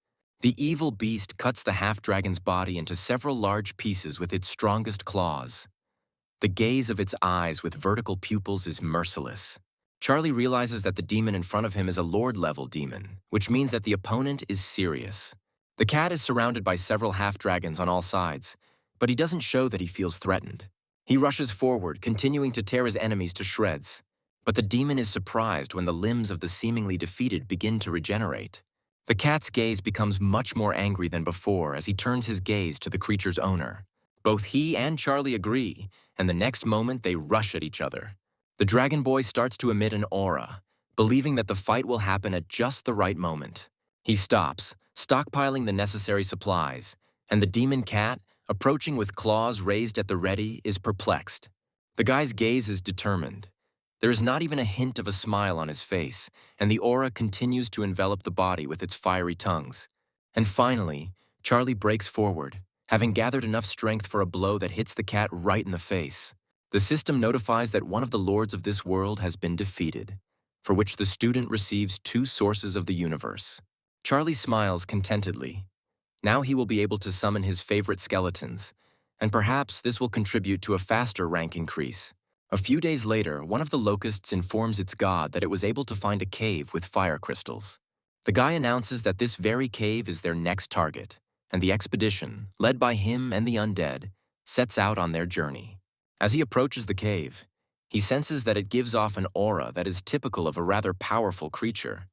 The evil beast cuts the half-dragon's body into several large pieces with its strongest claws. The gaze of its eyes with vertical pupils is merciless. Charlie realizes that the demon in front of him is a Lord-level demon, which means that the opponent is serious. The cat is surrounded by several half-dragons on all sides, but he doesn't show that he feels threatened. He rushes forward, continuing to tear his enemies to shreds. But the demon is surprised when the limbs of the seemingly defeated begin to regenerate. The cat's gaze becomes much more angry than before as he turns his gaze to the creature's owner. Both he and Charlie agree, and the next moment they rush at each other. The dragon boy starts to emit an aura, believing that the fight will happen at just the right moment. He stops, stockpiling the necessary supplies, and the demon cat, approaching with claws raised at the ready, is perplexed. The guy's gaze is determined. There is not even a hint of a smile on his face, and the aura continues to envelop the body with its fiery tongues. And finally, Charlie breaks forward, having gathered enough strength for a blow that hits the cat right in the face. The system notifies that one of the lords of this world has been defeated, for which the student receives 2 sources of the universe. Charlie smiles contentedly. Now he will be able to summon his favorite skeletons, and perhaps this will contribute to a faster rank increase. A few days later, one of the Locusts informs its god that it was able to find a cave with fire crystals. The guy announces that this very cave is their next target, and the expedition, led by him and the undead, sets out on their journey. As he approaches the cave, he senses that it gives off an aura that is typical of a rather powerful creature,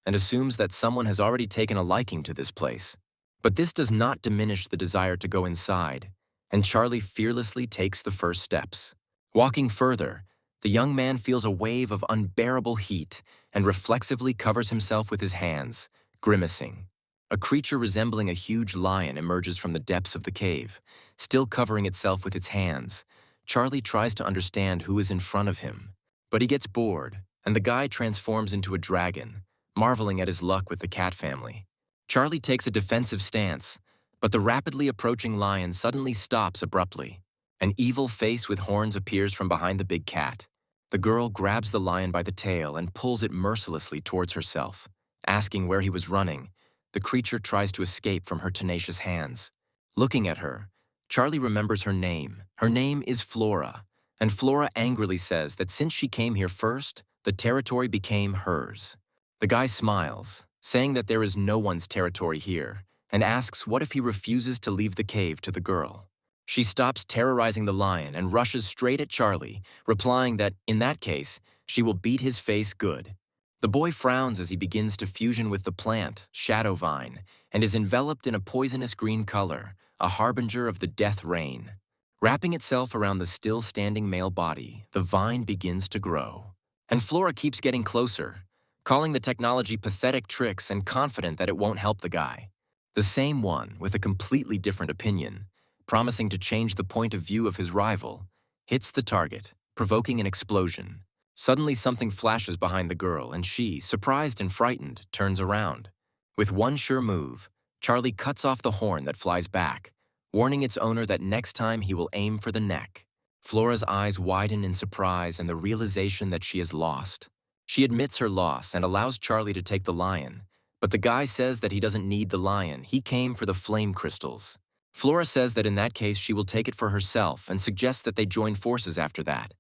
and assumes that someone has already taken a liking to this place. But this does not diminish the desire to go inside, and Charlie fearlessly takes the first steps. Walking further, the young man feels a wave of unbearable heat and reflexively covers himself with his hands, grimacing. A creature resembling a huge lion emerges from the depths of the cave, still covering itself with its hands. Charlie tries to understand who is in front of him, but he gets bored, and the guy transforms into a dragon, marveling at his luck with the cat family. Charlie takes a defensive stance, but the rapidly approaching lion suddenly stops abruptly. An evil face with horns appears from behind the big cat. The girl grabs the lion by the tail and pulls it mercilessly towards herself. Asking where he was running, the creature tries to escape from her tenacious hands. Looking at her, Charlie remembers her name. Her name is Flora, and Flora angrily says that since she came here first, the territory became hers. The guy smiles, saying that there is no one's territory here, and asks what if he refuses to leave the cave to the girl. She stops terrorizing the lion and rushes straight at Charlie, replying that, in that case, she will beat his face good. The boy frowns as he begins to fusion with the plant, Shadow Vine, and is enveloped in a poisonous green color, a harbinger of the death rain. Wrapping itself around the still-standing male body, the vine begins to grow. And Flora keeps getting closer, calling the technology pathetic tricks and confident that it won't help the guy. The same one, with a completely different opinion, promising to change the point of view of his rival, hits the target, provoking an explosion. Suddenly something flashes behind the girl, and she, surprised and frightened, turns around. With one sure move, Charlie cuts off the horn that flies back, warning its owner that next time he will aim for the neck. Flora's eyes widen in surprise and the realization that she is lost. She admits her loss and allows Charlie to take the lion, but the guy says that he doesn't need the lion, he came for the flame crystals. Flora says that in that case she will take it for herself and suggests that they join forces after that.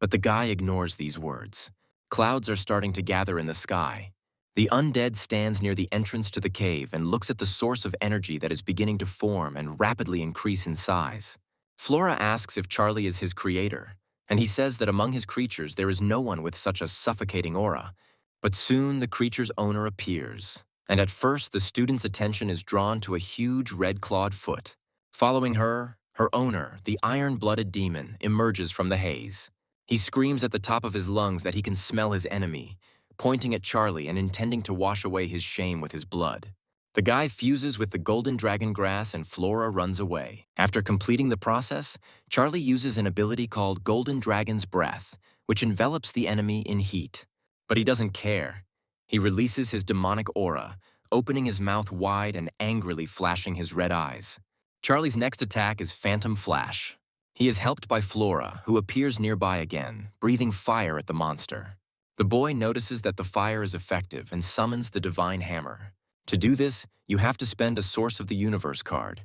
But the guy ignores these words. Clouds are starting to gather in the sky. The undead stands near the entrance to the cave and looks at the source of energy that is beginning to form and rapidly increase in size. Flora asks if Charlie is his creator, and he says that among his creatures there is no one with such a suffocating aura. But soon the creature's owner appears, and at first the student's attention is drawn to a huge red-clawed foot. Following her, her owner, the iron-blooded demon, emerges from the haze. He screams at the top of his lungs that he can smell his enemy, pointing at Charlie and intending to wash away his shame with his blood. The guy fuses with the golden dragon grass and Flora runs away. After completing the process, Charlie uses an ability called Golden Dragon's Breath, which envelops the enemy in heat. But he doesn't care. He releases his demonic aura, opening his mouth wide and angrily flashing his red eyes. Charlie's next attack is Phantom Flash. He is helped by Flora, who appears nearby again, breathing fire at the monster. The boy notices that the fire is effective and summons the Divine Hammer. To do this, you have to spend a Source of the Universe card,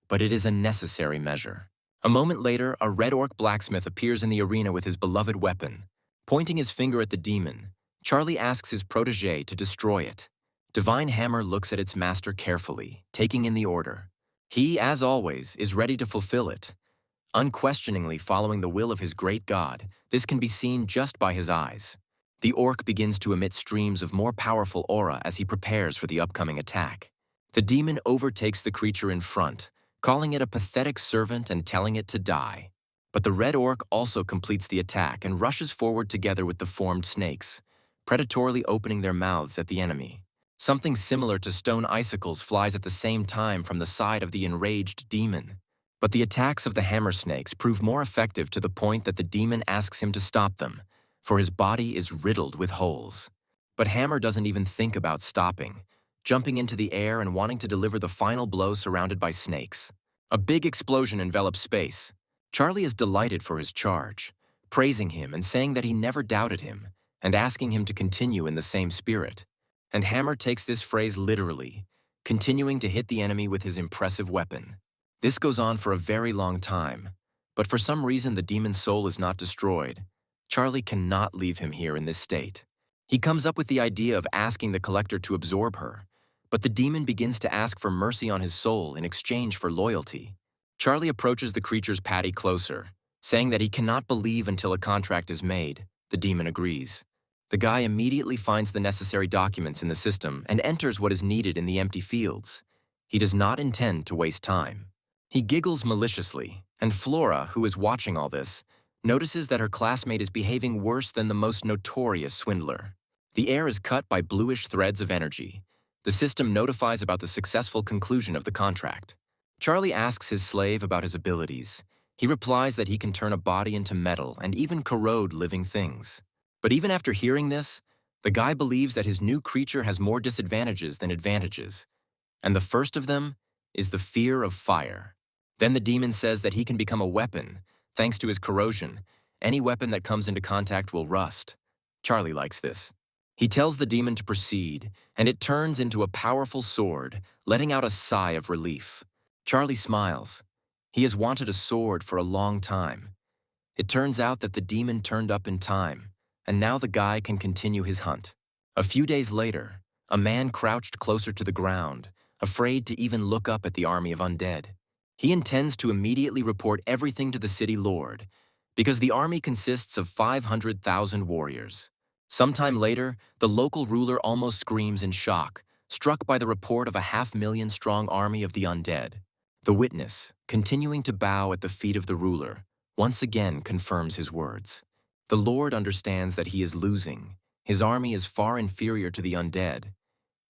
but it is a necessary measure. A moment later, a red orc blacksmith appears in the arena with his beloved weapon. Pointing his finger at the demon, Charlie asks his protege to destroy it. Divine Hammer looks at its master carefully, taking in the order. He, as always, is ready to fulfill it. Unquestioningly following the will of his great god, this can be seen just by his eyes. The orc begins to emit streams of more powerful aura as he prepares for the upcoming attack. The demon overtakes the creature in front, calling it a pathetic servant and telling it to die. But the red orc also completes the attack and rushes forward together with the formed snakes, predatorily opening their mouths at the enemy. Something similar to stone icicles flies at the same time from the side of the enraged demon. But the attacks of the hammer snakes prove more effective to the point that the demon asks him to stop them, for his body is riddled with holes. But Hammer doesn't even think about stopping, jumping into the air and wanting to deliver the final blow surrounded by snakes. A big explosion envelops space. Charlie is delighted for his charge, praising him and saying that he never doubted him, and asking him to continue in the same spirit. And Hammer takes this phrase literally, continuing to hit the enemy with his impressive weapon. This goes on for a very long time, but for some reason the demon's soul is not destroyed. Charlie cannot leave him here in this state. He comes up with the idea of asking the collector to absorb her, but the demon begins to ask for mercy on his soul in exchange for loyalty. Charlie approaches the creature's patty closer, saying that he cannot believe until a contract is made. The demon agrees. The guy immediately finds the necessary documents in the system and enters what is needed in the empty fields. He does not intend to waste time. He giggles maliciously, and Flora, who is watching all this, notices that her classmate is behaving worse than the most notorious swindler. The air is cut by bluish threads of energy. The system notifies about the successful conclusion of the contract. Charlie asks his slave about his abilities. He replies that he can turn a body into metal and even corrode living things. But even after hearing this, the guy believes that his new creature has more disadvantages than advantages, and the first of them is the fear of fire. Then the demon says that he can become a weapon. Thanks to his corrosion, any weapon that comes into contact will rust. Charlie likes this. He tells the demon to proceed, and it turns into a powerful sword, letting out a sigh of relief. Charlie smiles. He has wanted a sword for a long time. It turns out that the demon turned up in time, and now the guy can continue his hunt. A few days later, a man crouched closer to the ground, afraid to even look up at the army of undead. He intends to immediately report everything to the city lord, because the army consists of 500,000 warriors. Sometime later, the local ruler almost screams in shock, struck by the report of a 500,000-strong army of the undead. The witness, continuing to bow at the feet of the ruler, once again confirms his words. The lord understands that he is losing. His army is far inferior to the undead.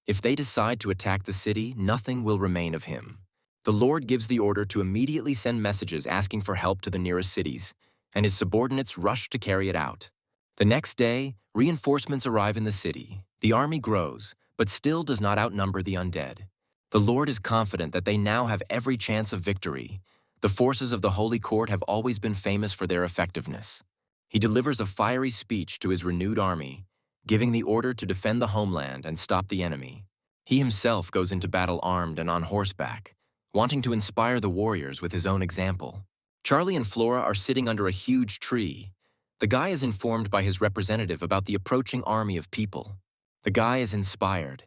If they decide to attack the city, nothing will remain of him. The lord gives the order to immediately send messages asking for help to the nearest cities, and his subordinates rush to carry it out. The next day, reinforcements arrive in the city. The army grows, but still does not outnumber the undead. The lord is confident that they now have every chance of victory. The forces of the Holy Court have always been famous for their effectiveness. He delivers a fiery speech to his renewed army, giving the order to defend the homeland and stop the enemy. He himself goes into battle armed and on horseback, wanting to inspire the warriors with his own example. Charlie and Flora are sitting under a huge tree. The guy is informed by his representative about the approaching army of people. The guy is inspired,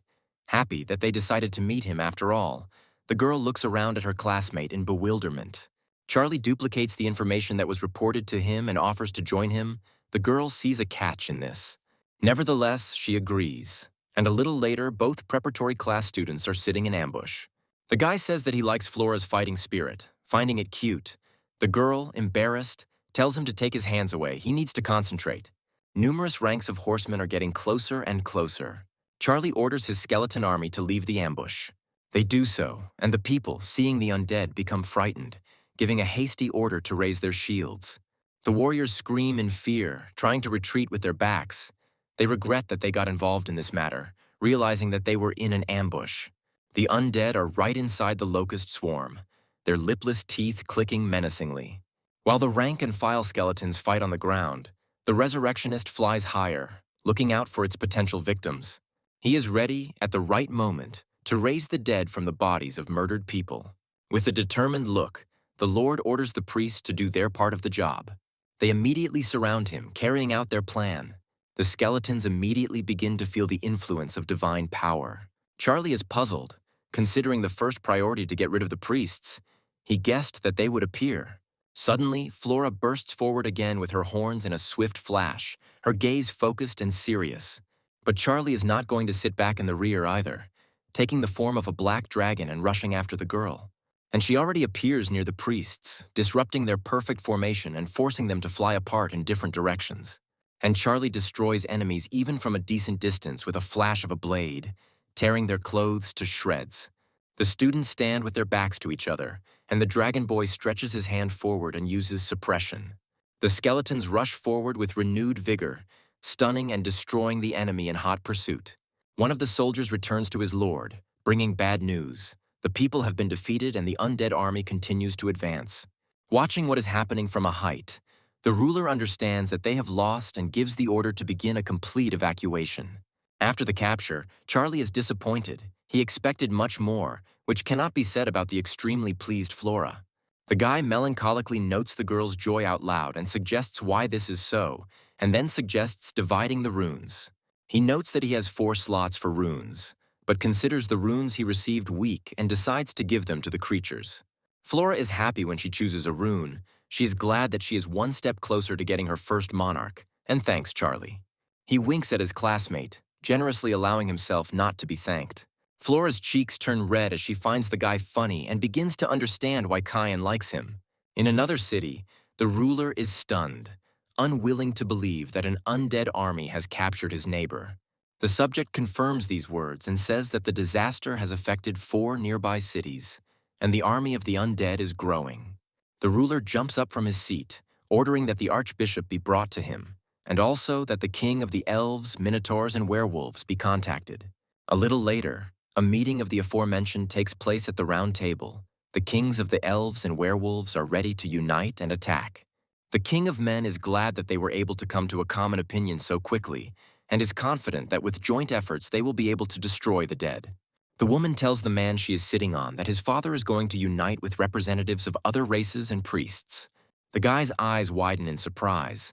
happy that they decided to meet him after all. The girl looks around at her classmate in bewilderment. Charlie duplicates the information that was reported to him and offers to join him. The girl sees a catch in this. Nevertheless, she agrees. And a little later, both preparatory class students are sitting in ambush. The guy says that he likes Flora's fighting spirit, finding it cute. The girl, embarrassed, tells him to take his hands away. He needs to concentrate. Numerous ranks of horsemen are getting closer and closer. Charlie orders his skeleton army to leave the ambush. They do so, and the people, seeing the undead, become frightened, giving a hasty order to raise their shields. The warriors scream in fear, trying to retreat with their backs. They regret that they got involved in this matter, realizing that they were in an ambush. The undead are right inside the Locust swarm, their lipless teeth clicking menacingly. While the rank-and-file skeletons fight on the ground, the resurrectionist flies higher, looking out for its potential victims. He is ready, at the right moment, to raise the dead from the bodies of murdered people. With a determined look, the Lord orders the priests to do their part of the job. They immediately surround him, carrying out their plan. The skeletons immediately begin to feel the influence of divine power. Charlie is puzzled. considering the first priority to get rid of the priests. He guessed that they would appear. Suddenly, Flora bursts forward again with her horns in a swift flash, her gaze focused and serious. But Charlie is not going to sit back in the rear either, taking the form of a black dragon and rushing after the girl. And she already appears near the priests, disrupting their perfect formation and forcing them to fly apart in different directions. And Charlie destroys enemies even from a decent distance with a flash of a blade, tearing their clothes to shreds. The students stand with their backs to each other, and the Dragon Boy stretches his hand forward and uses suppression. The skeletons rush forward with renewed vigor, stunning and destroying the enemy in hot pursuit. One of the soldiers returns to his lord, bringing bad news. The people have been defeated and the undead army continues to advance. Watching what is happening from a height, the ruler understands that they have lost and gives the order to begin a complete evacuation. After the capture, Charlie is disappointed. He expected much more, which cannot be said about the extremely pleased Flora. The guy melancholically notes the girl's joy out loud and suggests why this is so, and then suggests dividing the runes. He notes that he has 4 slots for runes, but considers the runes he received weak and decides to give them to the creatures. Flora is happy when she chooses a rune. She is glad that she is one step closer to getting her first monarch, and thanks Charlie. He winks at his classmate, generously allowing himself not to be thanked. Flora's cheeks turn red as she finds the guy funny and begins to understand why Kyan likes him. In another city, the ruler is stunned, unwilling to believe that an undead army has captured his neighbor. The subject confirms these words and says that the disaster has affected 4 nearby cities, and the army of the undead is growing. The ruler jumps up from his seat, ordering that the archbishop be brought to him, and also that the king of the elves, minotaurs, and werewolves be contacted. A little later, a meeting of the aforementioned takes place at the round table. The kings of the elves and werewolves are ready to unite and attack. The king of men is glad that they were able to come to a common opinion so quickly, and is confident that with joint efforts they will be able to destroy the dead. The woman tells the man she is sitting on that his father is going to unite with representatives of other races and priests. The guy's eyes widen in surprise,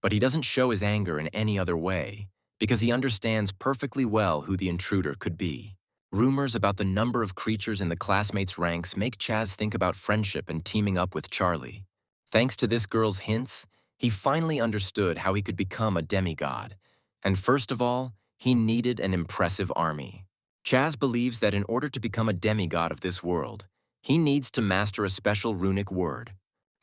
but he doesn't show his anger in any other way, because he understands perfectly well who the intruder could be. Rumors about the number of creatures in the classmates' ranks make Chaz think about friendship and teaming up with Charlie. Thanks to this girl's hints, he finally understood how he could become a demigod. And first of all, he needed an impressive army. Chaz believes that in order to become a demigod of this world, he needs to master a special runic word.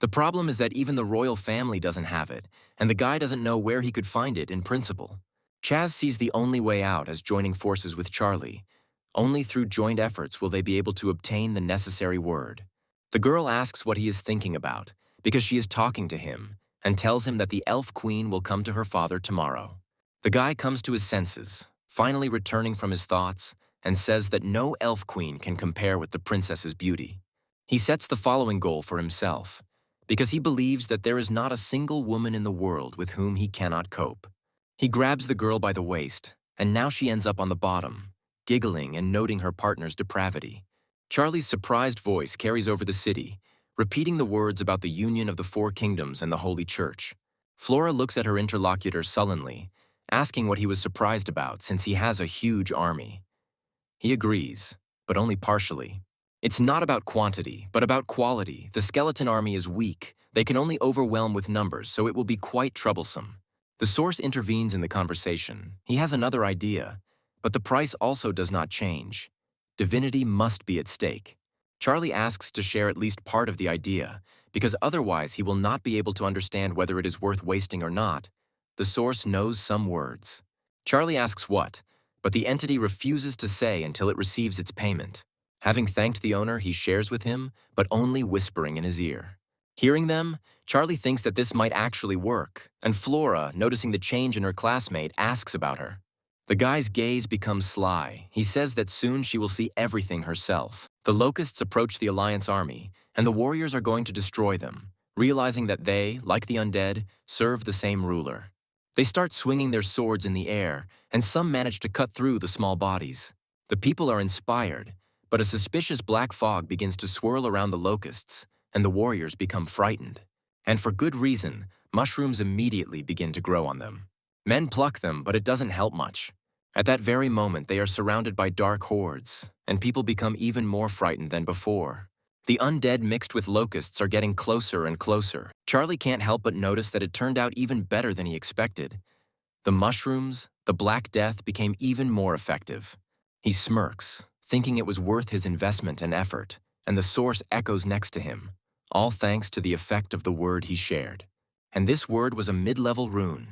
The problem is that even the royal family doesn't have it, and the guy doesn't know where he could find it in principle. Chaz sees the only way out as joining forces with Charlie. Only through joint efforts will they be able to obtain the necessary word. The girl asks what he is thinking about, because she is talking to him, and tells him that the elf queen will come to her father tomorrow. The guy comes to his senses, finally returning from his thoughts, and says that no elf queen can compare with the princess's beauty. He sets the following goal for himself, because he believes that there is not a single woman in the world with whom he cannot cope. He grabs the girl by the waist, and now she ends up on the bottom, giggling and noting her partner's depravity. Charlie's surprised voice carries over the city, repeating the words about the union of the 4 kingdoms and the Holy Church. Flora looks at her interlocutor sullenly, asking what he was surprised about since he has a huge army. He agrees, but only partially. It's not about quantity, but about quality. The skeleton army is weak. They can only overwhelm with numbers, so it will be quite troublesome. The source intervenes in the conversation. He has another idea, but the price also does not change. Divinity must be at stake. Charlie asks to share at least part of the idea, because otherwise he will not be able to understand whether it is worth wasting or not. The source knows some words. Charlie asks what, but the entity refuses to say until it receives its payment. Having thanked the owner, he shares with him, but only whispering in his ear. Hearing them, Charlie thinks that this might actually work, and Flora, noticing the change in her classmate, asks about her. The guy's gaze becomes sly. He says that soon she will see everything herself. The Locusts approach the Alliance army, and the warriors are going to destroy them, realizing that they, like the undead, serve the same ruler. They start swinging their swords in the air, and some manage to cut through the small bodies. The people are inspired, but a suspicious black fog begins to swirl around the Locusts, and the warriors become frightened. And for good reason, mushrooms immediately begin to grow on them. Men pluck them, but it doesn't help much. At that very moment, they are surrounded by dark hordes, and people become even more frightened than before. The undead mixed with locusts are getting closer and closer. Charlie can't help but notice that it turned out even better than he expected. The mushrooms, the Black Death, became even more effective. He smirks, thinking it was worth his investment and effort, and the source echoes next to him, all thanks to the effect of the word he shared. And this word was a mid-level rune,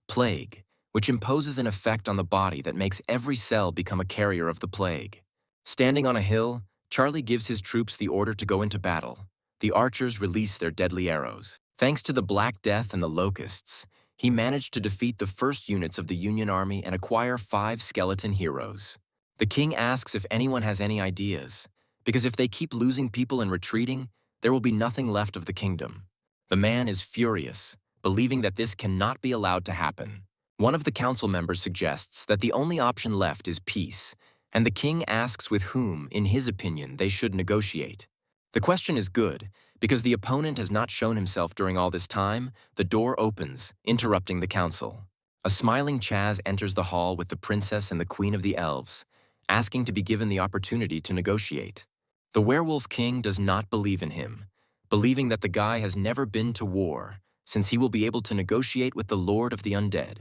Plague, which imposes an effect on the body that makes every cell become a carrier of the plague. Standing on a hill, Charlie gives his troops the order to go into battle. The archers release their deadly arrows. Thanks to the Black Death and the Locusts, he managed to defeat the first units of the Union Army and acquire 5 skeleton heroes. The king asks if anyone has any ideas, because if they keep losing people and retreating, there will be nothing left of the kingdom. The man is furious, believing that this cannot be allowed to happen. One of the council members suggests that the only option left is peace, and the king asks with whom, in his opinion, they should negotiate. The question is good, because the opponent has not shown himself during all this time. The door opens, interrupting the council. A smiling Chaz enters the hall with the princess and the queen of the elves, asking to be given the opportunity to negotiate. The werewolf king does not believe in him, believing that the guy has never been to war, since he will be able to negotiate with the Lord of the Undead.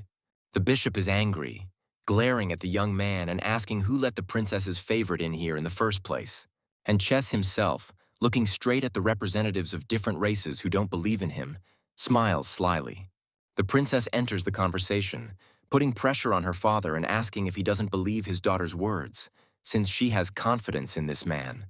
The bishop is angry, glaring at the young man and asking who let the princess's favorite in here in the first place. And Chess himself, looking straight at the representatives of different races who don't believe in him, smiles slyly. The princess enters the conversation, putting pressure on her father and asking if he doesn't believe his daughter's words, since she has confidence in this man.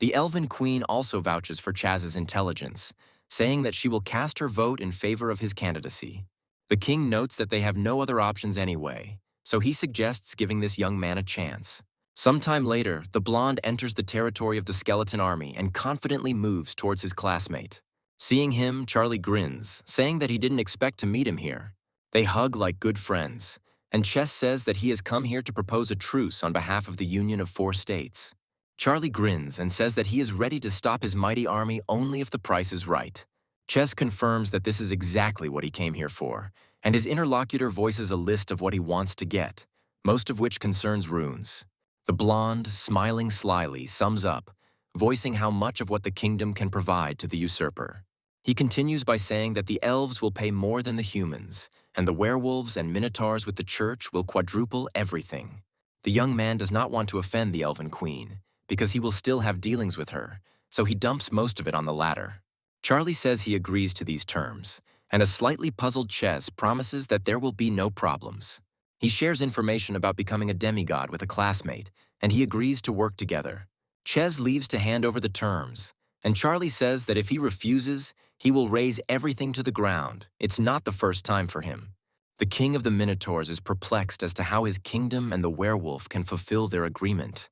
The elven queen also vouches for Chaz's intelligence, saying that she will cast her vote in favor of his candidacy. The king notes that they have no other options anyway, so he suggests giving this young man a chance. Sometime later, the blonde enters the territory of the skeleton army and confidently moves towards his classmate. Seeing him, Charlie grins, saying that he didn't expect to meet him here. They hug like good friends, and Chess says that he has come here to propose a truce on behalf of the Union of 4 states. Charlie grins and says that he is ready to stop his mighty army only if the price is right. Chess confirms that this is exactly what he came here for, and his interlocutor voices a list of what he wants to get, most of which concerns runes. The blonde, smiling slyly, sums up, voicing how much of what the kingdom can provide to the usurper. He continues by saying that the elves will pay more than the humans, and the werewolves and minotaurs with the church will quadruple everything. The young man does not want to offend the elven queen, because he will still have dealings with her, so he dumps most of it on the latter. Charlie says he agrees to these terms, and a slightly puzzled Ches promises that there will be no problems. He shares information about becoming a demigod with a classmate, and he agrees to work together. Ches leaves to hand over the terms, and Charlie says that if he refuses, he will raze everything to the ground. It's not the first time for him. The king of the Minotaurs is perplexed as to how his kingdom and the werewolf can fulfill their agreement,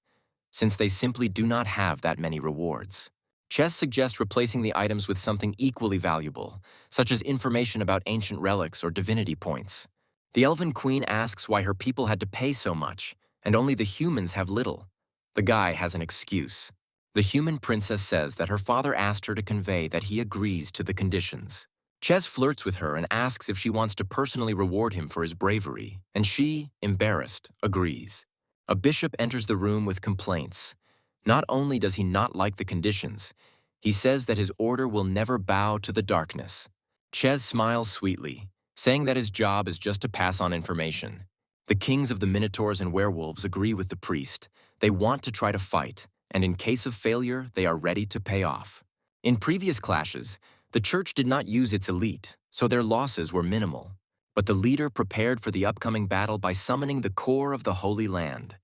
since they simply do not have that many rewards. Chess suggests replacing the items with something equally valuable, such as information about ancient relics or divinity points. The Elven Queen asks why her people had to pay so much, and only the humans have little. The guy has an excuse. The human princess says that her father asked her to convey that he agrees to the conditions. Chess flirts with her and asks if she wants to personally reward him for his bravery, and she, embarrassed, agrees. A bishop enters the room with complaints. Not only does he not like the conditions, he says that his order will never bow to the darkness. Ches smiles sweetly, saying that his job is just to pass on information. The kings of the Minotaurs and werewolves agree with the priest. They want to try to fight, and in case of failure, they are ready to pay off. In previous clashes, the church did not use its elite, so their losses were minimal. But the leader prepared for the upcoming battle by summoning the core of the Holy Land,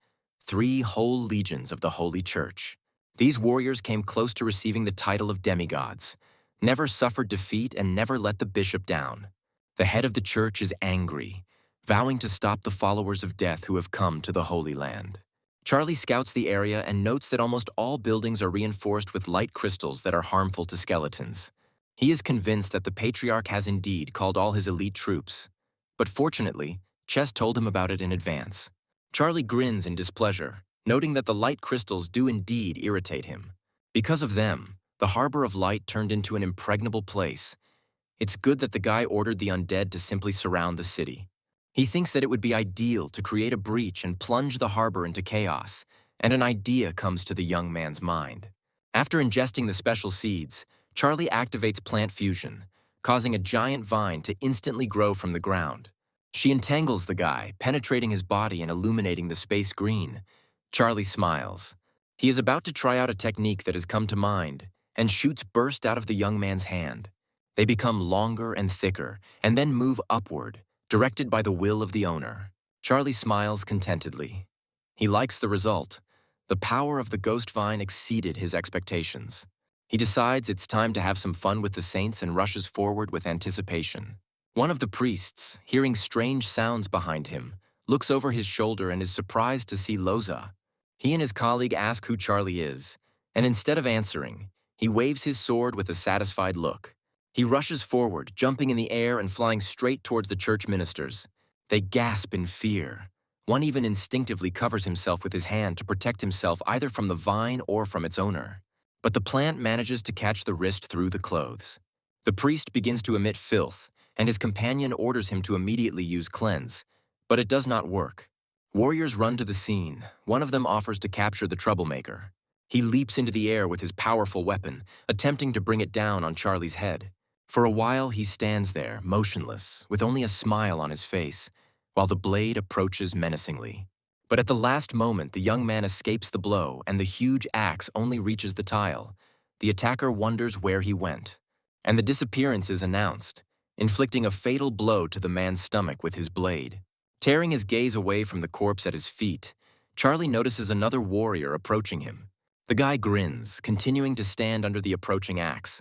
3 whole legions of the Holy Church. These warriors came close to receiving the title of demigods, never suffered defeat and never let the bishop down. The head of the church is angry, vowing to stop the followers of death who have come to the Holy Land. Charlie scouts the area and notes that almost all buildings are reinforced with light crystals that are harmful to skeletons. He is convinced that the patriarch has indeed called all his elite troops, but fortunately, Chess told him about it in advance. Charlie grins in displeasure, noting that the light crystals do indeed irritate him. Because of them, the Harbor of Light turned into an impregnable place. It's good that the guy ordered the undead to simply surround the city. He thinks that it would be ideal to create a breach and plunge the harbor into chaos, and an idea comes to the young man's mind. After ingesting the special seeds, Charlie activates plant fusion, causing a giant vine to instantly grow from the ground. She entangles the guy, penetrating his body and illuminating the space green. Charlie smiles. He is about to try out a technique that has come to mind, and shoots burst out of the young man's hand. They become longer and thicker, and then move upward, directed by the will of the owner. Charlie smiles contentedly. He likes the result. The power of the ghost vine exceeded his expectations. He decides it's time to have some fun with the saints and rushes forward with anticipation. One of the priests, hearing strange sounds behind him, looks over his shoulder and is surprised to see Loza. He and his colleague ask who Charlie is, and instead of answering, he waves his sword with a satisfied look. He rushes forward, jumping in the air and flying straight towards the church ministers. They gasp in fear. One even instinctively covers himself with his hand to protect himself either from the vine or from its owner. But the plant manages to catch the wrist through the clothes. The priest begins to emit filth, and his companion orders him to immediately use cleanse, but it does not work. Warriors run to the scene. One of them offers to capture the troublemaker. He leaps into the air with his powerful weapon, attempting to bring it down on Charlie's head. For a while, he stands there, motionless, with only a smile on his face, while the blade approaches menacingly. But at the last moment, the young man escapes the blow, and the huge axe only reaches the tile. The attacker wonders where he went, and the disappearance is announced, inflicting a fatal blow to the man's stomach with his blade. Tearing his gaze away from the corpse at his feet, Charlie notices another warrior approaching him. The guy grins, continuing to stand under the approaching axe.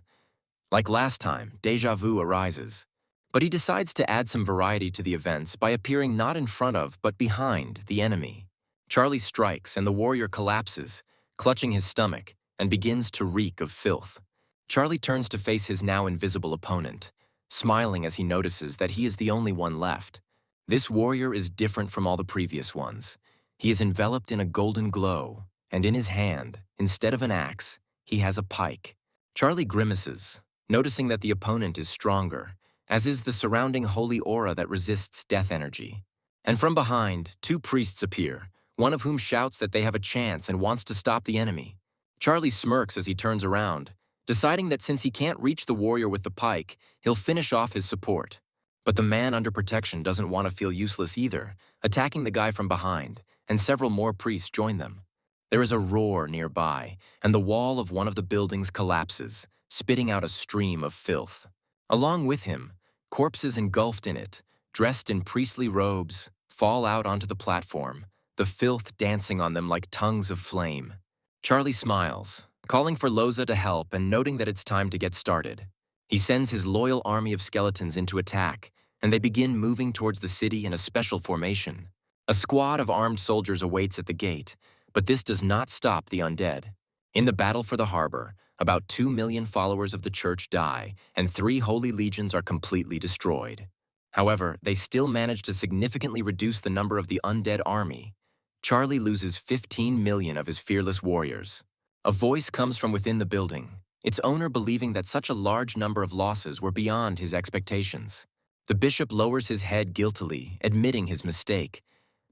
Like last time, deja vu arises. But he decides to add some variety to the events by appearing not in front of, but behind, the enemy. Charlie strikes, and the warrior collapses, clutching his stomach, and begins to reek of filth. Charlie turns to face his now invisible opponent, smiling as he notices that he is the only one left. This warrior is different from all the previous ones. He is enveloped in a golden glow, and in his hand, instead of an axe, he has a pike. Charlie grimaces, noticing that the opponent is stronger, as is the surrounding holy aura that resists death energy. And from behind, two priests appear, one of whom shouts that they have a chance and wants to stop the enemy. Charlie smirks as he turns around, deciding that since he can't reach the warrior with the pike, he'll finish off his support. But the man under protection doesn't want to feel useless either, attacking the guy from behind, and several more priests join them. There is a roar nearby, and the wall of one of the buildings collapses, spitting out a stream of filth. Along with him, corpses engulfed in it, dressed in priestly robes, fall out onto the platform, the filth dancing on them like tongues of flame. Charlie smiles, calling for Loza to help and noting that it's time to get started. He sends his loyal army of skeletons into attack, and they begin moving towards the city in a special formation. A squad of armed soldiers awaits at the gate, but this does not stop the undead. In the battle for the harbor, about 2 million followers of the church die, and 3 holy legions are completely destroyed. However, they still manage to significantly reduce the number of the undead army. Charlie loses 15 million of his fearless warriors. A voice comes from within the building, its owner believing that such a large number of losses were beyond his expectations. The bishop lowers his head guiltily, admitting his mistake,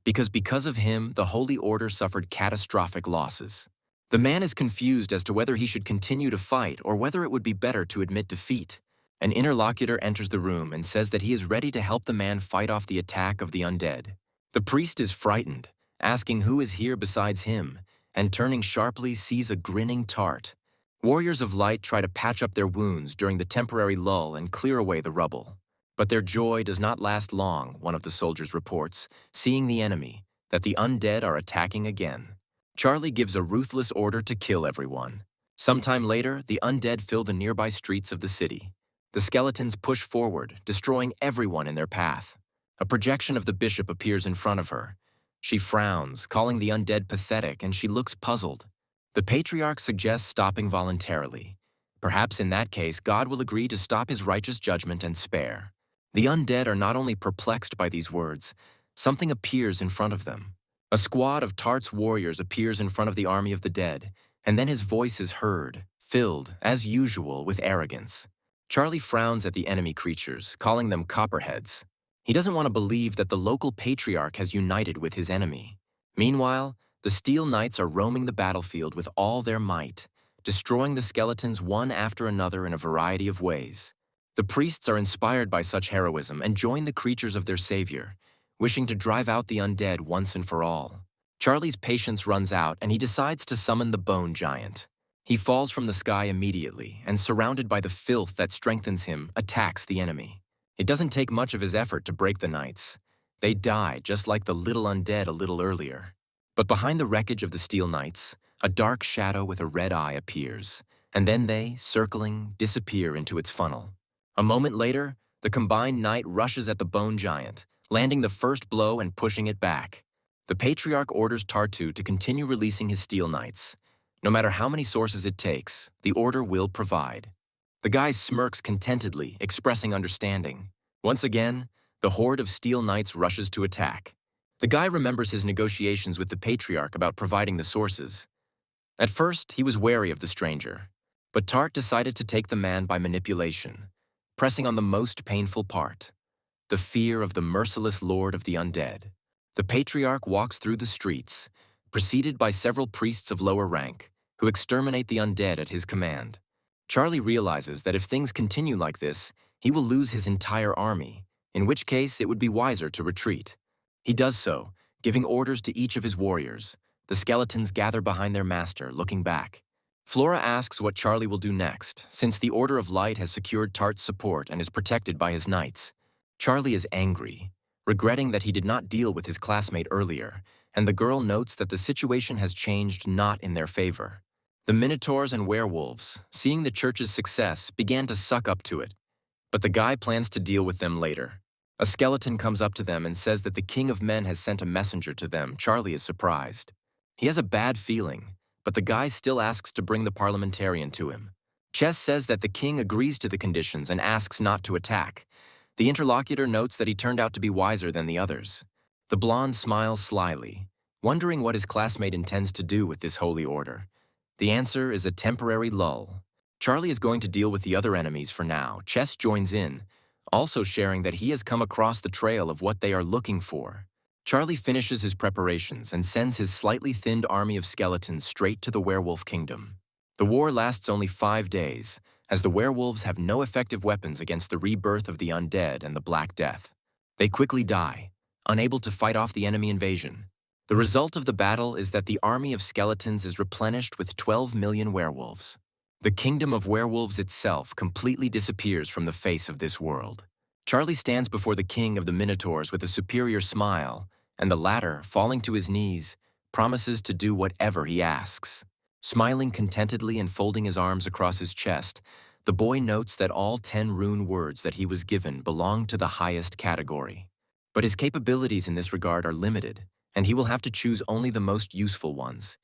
because of him, the Holy Order suffered catastrophic losses. The man is confused as to whether he should continue to fight or whether it would be better to admit defeat. An interlocutor enters the room and says that he is ready to help the man fight off the attack of the undead. The priest is frightened, asking who is here besides him, and turning sharply sees a grinning tart. Warriors of light try to patch up their wounds during the temporary lull and clear away the rubble. But their joy does not last long, one of the soldiers reports, seeing the enemy, that the undead are attacking again. Charlie gives a ruthless order to kill everyone. Sometime later, the undead fill the nearby streets of the city. The skeletons push forward, destroying everyone in their path. A projection of the bishop appears in front of her. She frowns, calling the undead pathetic, and she looks puzzled. The patriarch suggests stopping voluntarily. Perhaps in that case, God will agree to stop his righteous judgment and spare. The undead are not only perplexed by these words, something appears in front of them. A squad of Tart's warriors appears in front of the army of the dead, and then his voice is heard, filled, as usual, with arrogance. Charlie frowns at the enemy creatures, calling them copperheads. He doesn't want to believe that the local patriarch has united with his enemy. Meanwhile, the Steel Knights are roaming the battlefield with all their might, destroying the skeletons one after another in a variety of ways. The priests are inspired by such heroism and join the creatures of their savior, wishing to drive out the undead once and for all. Charlie's patience runs out and he decides to summon the Bone Giant. He falls from the sky immediately and, surrounded by the filth that strengthens him, attacks the enemy. It doesn't take much of his effort to break the knights. They die just like the little undead a little earlier. But behind the wreckage of the Steel Knights, a dark shadow with a red eye appears, and then they, circling, disappear into its funnel. A moment later, the combined knight rushes at the Bone Giant, landing the first blow and pushing it back. The Patriarch orders Tartu to continue releasing his Steel Knights. No matter how many sources it takes, the order will provide. The guy smirks contentedly, expressing understanding. Once again, the horde of Steel Knights rushes to attack. The guy remembers his negotiations with the Patriarch about providing the sources. At first, he was wary of the stranger, but Tart decided to take the man by manipulation, pressing on the most painful part, the fear of the merciless lord of the undead. The Patriarch walks through the streets, preceded by several priests of lower rank, who exterminate the undead at his command. Charlie realizes that if things continue like this, he will lose his entire army, in which case it would be wiser to retreat. He does so, giving orders to each of his warriors. The skeletons gather behind their master, looking back. Flora asks what Charlie will do next, since the Order of Light has secured Tart's support and is protected by his knights. Charlie is angry, regretting that he did not deal with his classmate earlier, and the girl notes that the situation has changed not in their favor. The Minotaurs and werewolves, seeing the church's success, began to suck up to it, but the guy plans to deal with them later. A skeleton comes up to them and says that the King of Men has sent a messenger to them. Charlie is surprised. He has a bad feeling, but the guy still asks to bring the parliamentarian to him. Chess says that the king agrees to the conditions and asks not to attack. The interlocutor notes that he turned out to be wiser than the others. The blonde smiles slyly, wondering what his classmate intends to do with this holy order. The answer is a temporary lull. Charlie is going to deal with the other enemies for now. Chess joins in, also sharing that he has come across the trail of what they are looking for. Charlie finishes his preparations and sends his slightly thinned army of skeletons straight to the werewolf kingdom. The war lasts only 5 days, as the werewolves have no effective weapons against the rebirth of the undead and the Black Death. They quickly die, unable to fight off the enemy invasion. The result of the battle is that the army of skeletons is replenished with 12 million werewolves. The kingdom of werewolves itself completely disappears from the face of this world. Charlie stands before the king of the Minotaurs with a superior smile, and the latter, falling to his knees, promises to do whatever he asks. Smiling contentedly and folding his arms across his chest, the boy notes that all 10 rune words that he was given belong to the highest category. But his capabilities in this regard are limited, and he will have to choose only the most useful ones.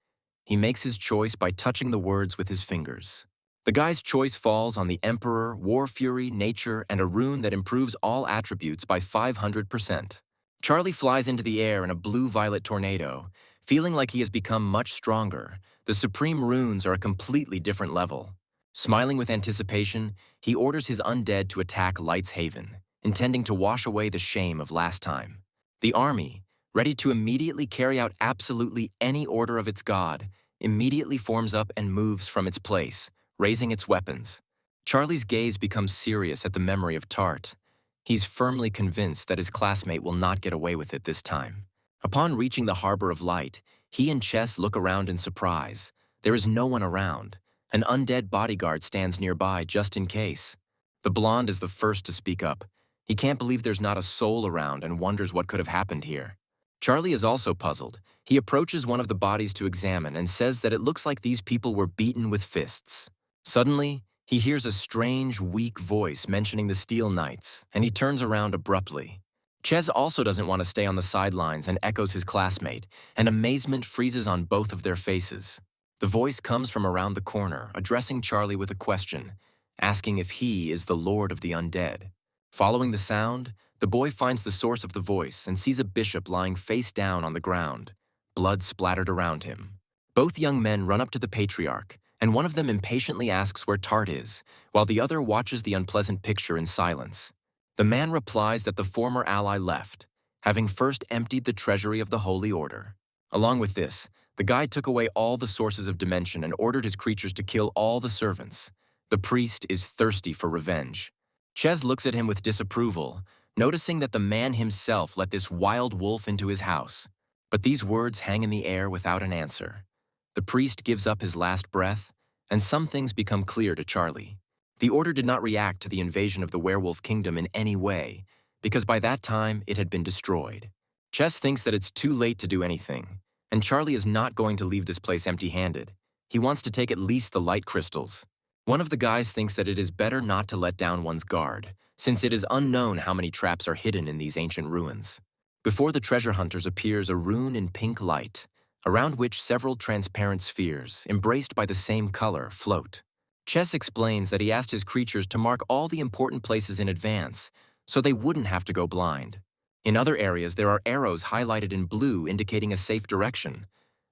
He makes his choice by touching the words with his fingers. The guy's choice falls on the Emperor, War Fury, Nature, and a rune that improves all attributes by 500%. Charlie flies into the air in a blue-violet tornado, feeling like he has become much stronger. The supreme runes are a completely different level. Smiling with anticipation, he orders his undead to attack Light's Haven, intending to wash away the shame of last time. The army, ready to immediately carry out absolutely any order of its god, immediately forms up and moves from its place, raising its weapons. Charlie's gaze becomes serious at the memory of Tart. He's firmly convinced that his classmate will not get away with it this time. Upon reaching the Harbor of Light, he and Chess look around in surprise. There is no one around. An undead bodyguard stands nearby just in case. The blonde is the first to speak up. He can't believe there's not a soul around and wonders what could have happened here. Charlie is also puzzled. He approaches one of the bodies to examine and says that it looks like these people were beaten with fists. Suddenly, he hears a strange, weak voice mentioning the Steel Knights, and he turns around abruptly. Ches also doesn't want to stay on the sidelines and echoes his classmate, and amazement freezes on both of their faces. The voice comes from around the corner, addressing Charlie with a question, asking if he is the Lord of the Undead. Following the sound, the boy finds the source of the voice and sees a bishop lying face down on the ground, blood splattered around him. Both young men run up to the patriarch, and one of them impatiently asks where Tart is, while the other watches the unpleasant picture in silence. The man replies that the former ally left, having first emptied the treasury of the Holy Order. Along with this, the guy took away all the sources of dimension and ordered his creatures to kill all the servants. The priest is thirsty for revenge. Ches looks at him with disapproval, noticing that the man himself let this wild wolf into his house. But these words hang in the air without an answer. The priest gives up his last breath, and some things become clear to Charlie. The Order did not react to the invasion of the werewolf kingdom in any way, because by that time it had been destroyed. Ches thinks that it's too late to do anything, and Charlie is not going to leave this place empty-handed. He wants to take at least the light crystals. One of the guys thinks that it is better not to let down one's guard, since it is unknown how many traps are hidden in these ancient ruins. Before the treasure hunters appears a rune in pink light, around which several transparent spheres, embraced by the same color, float. Ches explains that he asked his creatures to mark all the important places in advance, so they wouldn't have to go blind. In other areas, there are arrows highlighted in blue indicating a safe direction,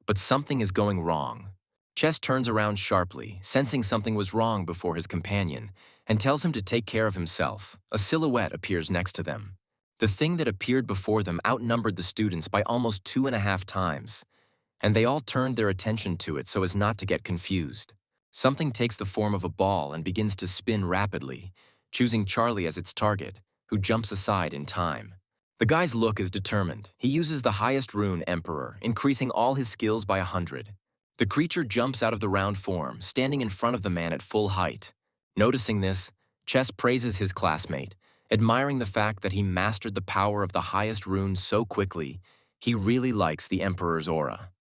but something is going wrong. Ches turns around sharply, sensing something was wrong before his companion, and tells him to take care of himself. A silhouette appears next to them. The thing that appeared before them outnumbered the students by almost 2.5 times, and they all turned their attention to it so as not to get confused. Something takes the form of a ball and begins to spin rapidly, choosing Charlie as its target, who jumps aside in time. The guy's look is determined. He uses the highest rune, Emperor, increasing all his skills by 100. The creature jumps out of the round form, standing in front of the man at full height. Noticing this, Ches praises his classmate, admiring the fact that he mastered the power of the highest rune so quickly. He really likes the Emperor's aura.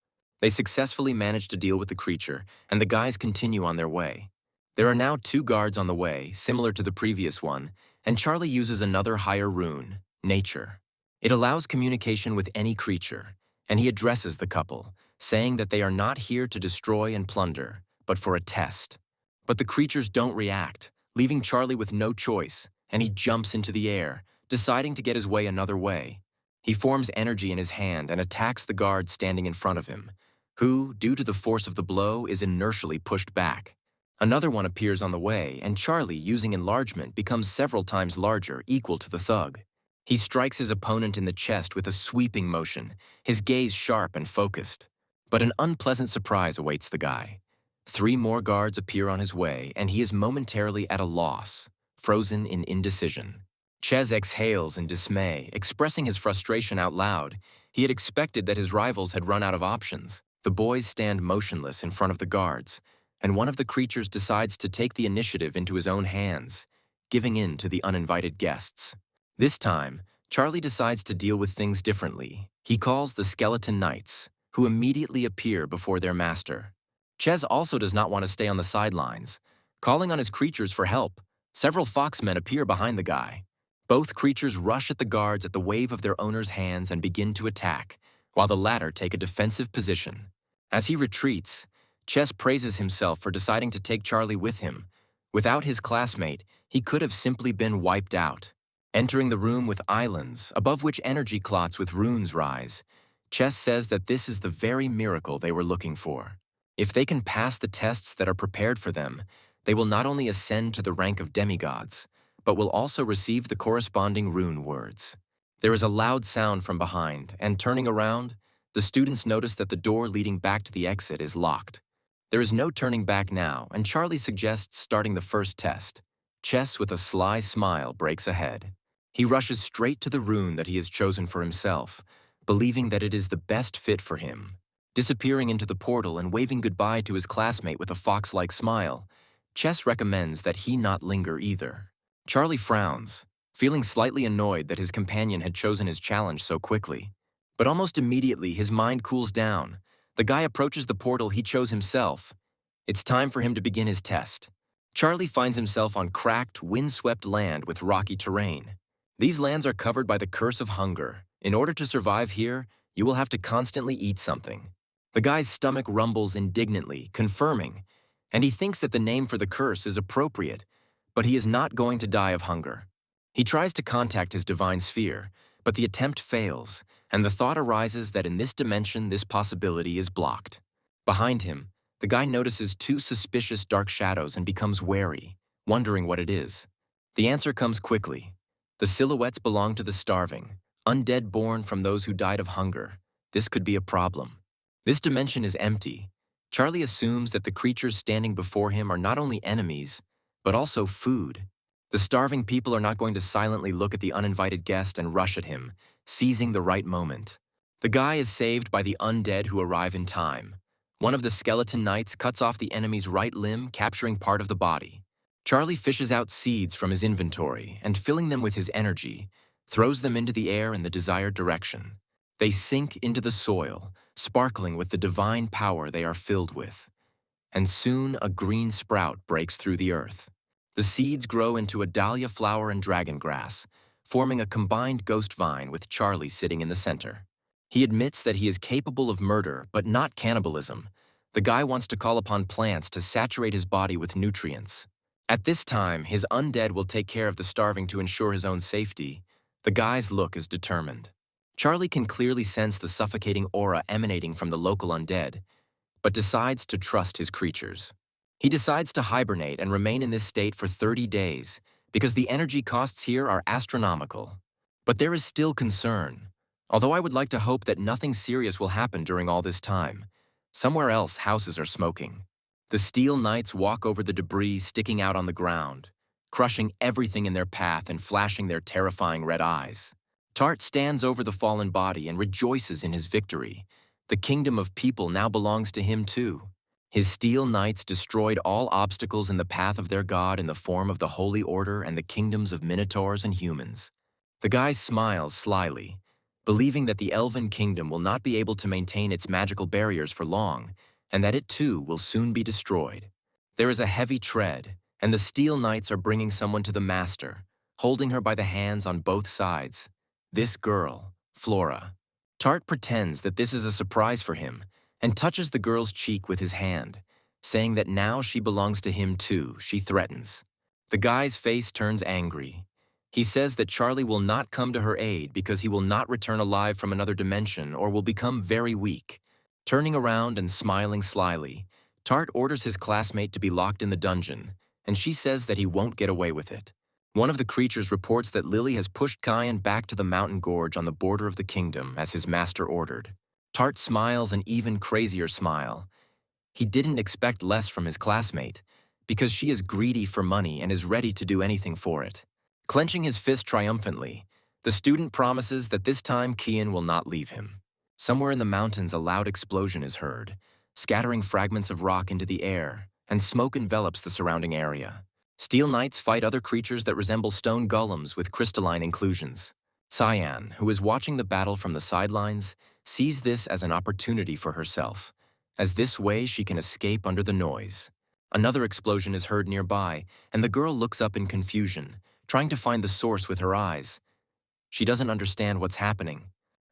They successfully manage to deal with the creature, and the guys continue on their way. There are now 2 guards on the way, similar to the previous one, and Charlie uses another higher rune, Nature. It allows communication with any creature, and he addresses the couple, saying that they are not here to destroy and plunder, but for a test. But the creatures don't react, leaving Charlie with no choice, and he jumps into the air, deciding to get his way another way. He forms energy in his hand and attacks the guard standing in front of him, who, due to the force of the blow, is inertially pushed back. Another one appears on the way, and Charlie, using enlargement, becomes several times larger, equal to the thug. He strikes his opponent in the chest with a sweeping motion, his gaze sharp and focused. But an unpleasant surprise awaits the guy. 3 more guards appear on his way, and he is momentarily at a loss, frozen in indecision. Ches exhales in dismay, expressing his frustration out loud. He had expected that his rivals had run out of options. The boys stand motionless in front of the guards, and one of the creatures decides to take the initiative into his own hands, giving in to the uninvited guests. This time, Charlie decides to deal with things differently. He calls the Skeleton Knights, who immediately appear before their master. Ches also does not want to stay on the sidelines. Calling on his creatures for help, several foxmen appear behind the guy. Both creatures rush at the guards at the wave of their owner's hands and begin to attack, while the latter take a defensive position. As he retreats, Ches praises himself for deciding to take Charlie with him. Without his classmate, he could have simply been wiped out. Entering the room with islands, above which energy clots with runes rise, Ches says that this is the very miracle they were looking for. If they can pass the tests that are prepared for them, they will not only ascend to the rank of demigods, but will also receive the corresponding rune words. There is a loud sound from behind, and turning around, the students notice that the door leading back to the exit is locked. There is no turning back now, and Charlie suggests starting the first test. Ches, with a sly smile, breaks ahead. He rushes straight to the rune that he has chosen for himself, believing that it is the best fit for him. Disappearing into the portal and waving goodbye to his classmate with a fox-like smile, Ches recommends that he not linger either. Charlie frowns, feeling slightly annoyed that his companion had chosen his challenge so quickly. But almost immediately, his mind cools down. The guy approaches the portal he chose himself. It's time for him to begin his test. Charlie finds himself on cracked, windswept land with rocky terrain. These lands are covered by the curse of hunger. In order to survive here, you will have to constantly eat something. The guy's stomach rumbles indignantly, confirming, and he thinks that the name for the curse is appropriate, but he is not going to die of hunger. He tries to contact his divine sphere, but the attempt fails, and the thought arises that in this dimension this possibility is blocked. Behind him, the guy notices 2 suspicious dark shadows and becomes wary, wondering what it is. The answer comes quickly. The silhouettes belong to the starving, undead born from those who died of hunger. This could be a problem. This dimension is empty. Charlie assumes that the creatures standing before him are not only enemies, but also food. The starving people are not going to silently look at the uninvited guest and rush at him, seizing the right moment. The guy is saved by the undead who arrive in time. One of the skeleton knights cuts off the enemy's right limb, capturing part of the body. Charlie fishes out seeds from his inventory and, filling them with his energy, throws them into the air in the desired direction. They sink into the soil, sparkling with the divine power they are filled with. And soon a green sprout breaks through the earth. The seeds grow into a dahlia flower and dragon grass, forming a combined ghost vine with Charlie sitting in the center. He admits that he is capable of murder, but not cannibalism. The guy wants to call upon plants to saturate his body with nutrients. At this time, his undead will take care of the starving to ensure his own safety. The guy's look is determined. Charlie can clearly sense the suffocating aura emanating from the local undead, but decides to trust his creatures. He decides to hibernate and remain in this state for 30 days, because the energy costs here are astronomical. But there is still concern. Although I would like to hope that nothing serious will happen during all this time, somewhere else houses are smoking. The Steel Knights walk over the debris sticking out on the ground, crushing everything in their path and flashing their terrifying red eyes. Tart stands over the fallen body and rejoices in his victory. The kingdom of people now belongs to him too. His Steel Knights destroyed all obstacles in the path of their god in the form of the Holy Order and the kingdoms of minotaurs and humans. The guy smiles slyly, believing that the Elven Kingdom will not be able to maintain its magical barriers for long, and that it too will soon be destroyed. There is a heavy tread, and the Steel Knights are bringing someone to the Master, holding her by the hands on both sides. This girl, Flora. Tart pretends that this is a surprise for him, and touches the girl's cheek with his hand, saying that now she belongs to him too, she threatens. The guy's face turns angry. He says that Charlie will not come to her aid because he will not return alive from another dimension or will become very weak. Turning around and smiling slyly, Tart orders his classmate to be locked in the dungeon, and she says that he won't get away with it. One of the creatures reports that Lily has pushed Kyan back to the mountain gorge on the border of the kingdom as his master ordered. Tart smiles an even crazier smile. He didn't expect less from his classmate, because she is greedy for money and is ready to do anything for it. Clenching his fist triumphantly, the student promises that this time Kyan will not leave him. Somewhere in the mountains a loud explosion is heard, scattering fragments of rock into the air, and smoke envelops the surrounding area. Steel Knights fight other creatures that resemble stone golems with crystalline inclusions. Cyan, who is watching the battle from the sidelines, sees this as an opportunity for herself, as this way she can escape under the noise. Another explosion is heard nearby, and the girl looks up in confusion, trying to find the source with her eyes. She doesn't understand what's happening.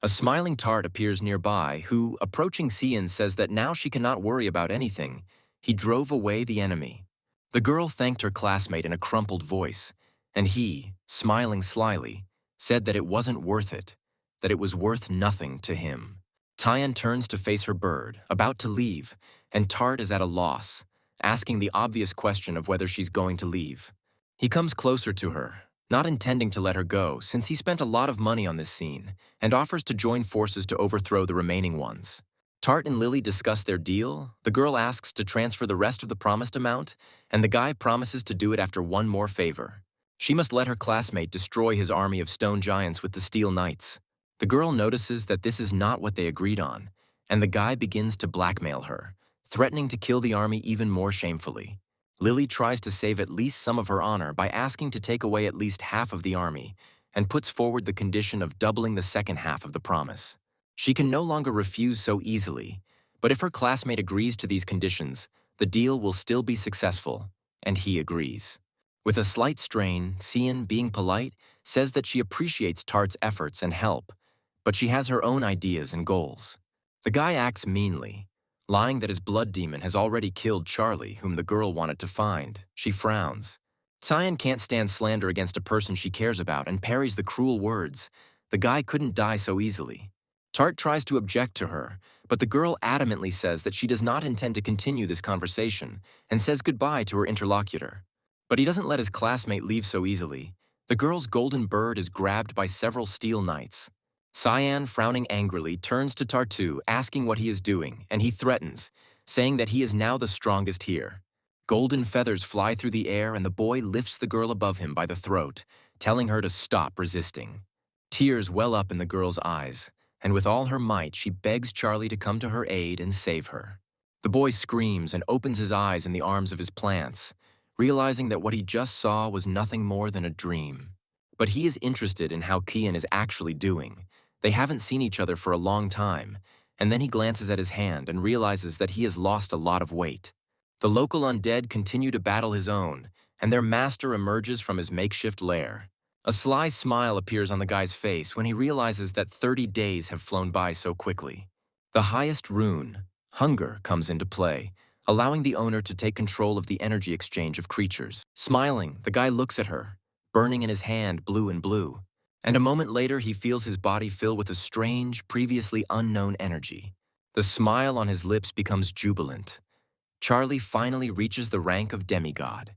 A smiling Tart appears nearby, who, approaching Cyan, says that now she cannot worry about anything. He drove away the enemy. The girl thanked her classmate in a crumpled voice, and he, smiling slyly, said that it wasn't worth it, that it was worth nothing to him. Tyan turns to face her bird, about to leave, and Tart is at a loss, asking the obvious question of whether she's going to leave. He comes closer to her, not intending to let her go since he spent a lot of money on this scene, and offers to join forces to overthrow the remaining ones. Tart and Lily discuss their deal, the girl asks to transfer the rest of the promised amount, and the guy promises to do it after one more favor. She must let her classmate destroy his army of stone giants with the Steel Knights. The girl notices that this is not what they agreed on, and the guy begins to blackmail her, threatening to kill the army even more shamefully. Lily tries to save at least some of her honor by asking to take away at least half of the army, and puts forward the condition of doubling the second half of the promise. She can no longer refuse so easily, but if her classmate agrees to these conditions, the deal will still be successful, and he agrees. With a slight strain, Cyan, being polite, says that she appreciates Tart's efforts and help, but she has her own ideas and goals. The guy acts meanly, lying that his blood demon has already killed Charlie, whom the girl wanted to find. She frowns. Cyan can't stand slander against a person she cares about and parries the cruel words. The guy couldn't die so easily. Tart tries to object to her, but the girl adamantly says that she does not intend to continue this conversation and says goodbye to her interlocutor. But he doesn't let his classmate leave so easily. The girl's golden bird is grabbed by several steel knights. Cyan, frowning angrily, turns to Tartu, asking what he is doing, and he threatens, saying that he is now the strongest here. Golden feathers fly through the air, and the boy lifts the girl above him by the throat, telling her to stop resisting. Tears well up in the girl's eyes, and with all her might, she begs Charlie to come to her aid and save her. The boy screams and opens his eyes in the arms of his plants, realizing that what he just saw was nothing more than a dream. But he is interested in how Kian is actually doing. They haven't seen each other for a long time, and then he glances at his hand and realizes that he has lost a lot of weight. The local undead continue to battle his own, and their master emerges from his makeshift lair. A sly smile appears on the guy's face when he realizes that 30 days have flown by so quickly. The highest rune, hunger, comes into play, allowing the owner to take control of the energy exchange of creatures. Smiling, the guy looks at her, burning in his hand blue and blue, and a moment later he feels his body fill with a strange, previously unknown energy. The smile on his lips becomes jubilant. Charlie finally reaches the rank of demigod.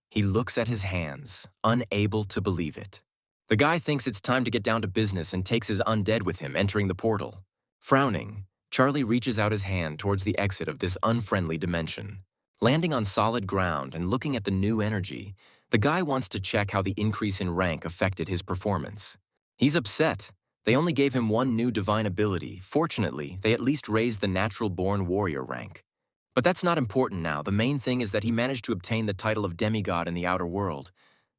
He looks at his hands, unable to believe it. The guy thinks it's time to get down to business and takes his undead with him, entering the portal. Frowning, Charlie reaches out his hand towards the exit of this unfriendly dimension. Landing on solid ground and looking at the new energy, the guy wants to check how the increase in rank affected his performance. He's upset. They only gave him one new divine ability. Fortunately, they at least raised the natural-born warrior rank. But that's not important now. The main thing is that he managed to obtain the title of demigod in the outer world.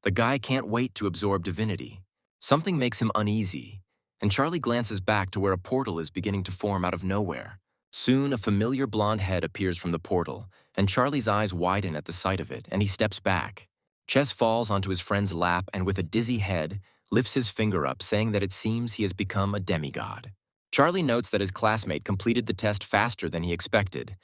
The guy can't wait to absorb divinity. Something makes him uneasy, and Charlie glances back to where a portal is beginning to form out of nowhere. Soon, a familiar blonde head appears from the portal, and Charlie's eyes widen at the sight of it, and he steps back. Ches falls onto his friend's lap and with a dizzy head, lifts his finger up, saying that it seems he has become a demigod. Charlie notes that his classmate completed the test faster than he expected,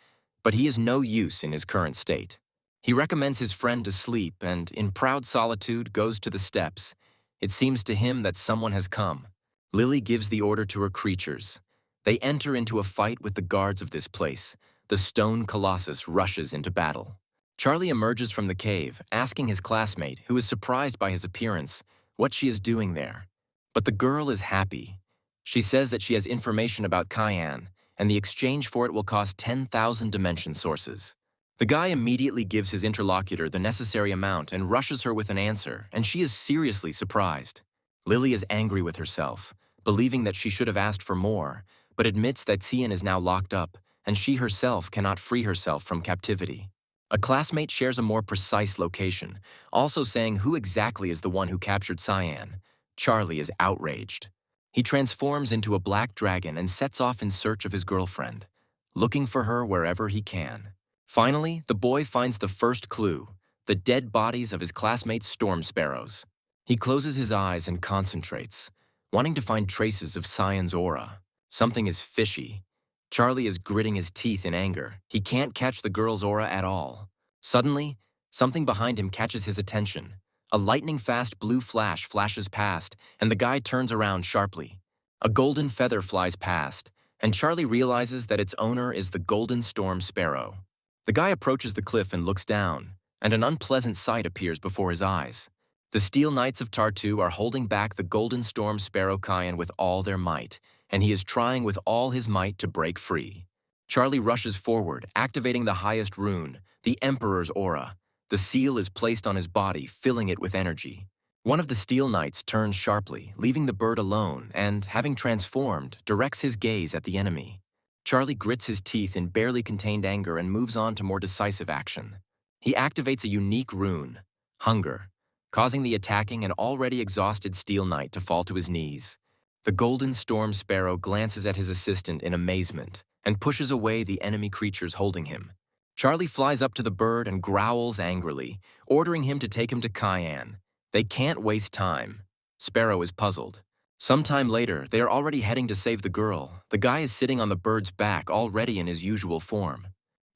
but he is no use in his current state. He recommends his friend to sleep and, in proud solitude, goes to the steps. It seems to him that someone has come. Lily gives the order to her creatures. They enter into a fight with the guards of this place. The stone colossus rushes into battle. Charlie emerges from the cave, asking his classmate, who is surprised by his appearance, what she is doing there. But the girl is happy. She says that she has information about Cayenne, and the exchange for it will cost 10,000 dimension sources. The guy immediately gives his interlocutor the necessary amount and rushes her with an answer, and she is seriously surprised. Lily is angry with herself, believing that she should have asked for more, but admits that Cian is now locked up, and she herself cannot free herself from captivity. A classmate shares a more precise location, also saying who exactly is the one who captured Cyan. Charlie is outraged. He transforms into a black dragon and sets off in search of his girlfriend, looking for her wherever he can. Finally, the boy finds the first clue, the dead bodies of his classmates' storm sparrows. He closes his eyes and concentrates, wanting to find traces of Cyan's aura. Something is fishy. Charlie is gritting his teeth in anger. He can't catch the girl's aura at all. Suddenly, something behind him catches his attention. A lightning-fast blue flash flashes past, and the guy turns around sharply. A golden feather flies past, and Charlie realizes that its owner is the golden storm sparrow. The guy approaches the cliff and looks down, and an unpleasant sight appears before his eyes. The Steel Knights of Tartu are holding back the golden storm sparrow Cayenne with all their might, and he is trying with all his might to break free. Charlie rushes forward, activating the highest rune, the Emperor's aura. The seal is placed on his body, filling it with energy. One of the Steel Knights turns sharply, leaving the bird alone, and, having transformed, directs his gaze at the enemy. Charlie grits his teeth in barely contained anger and moves on to more decisive action. He activates a unique rune, Hunger, causing the attacking and already exhausted Steel Knight to fall to his knees. The Golden Storm Sparrow glances at his assistant in amazement and pushes away the enemy creatures holding him. Charlie flies up to the bird and growls angrily, ordering him to take him to Cayenne. They can't waste time. Sparrow is puzzled. Sometime later, they are already heading to save the girl. The guy is sitting on the bird's back, already in his usual form.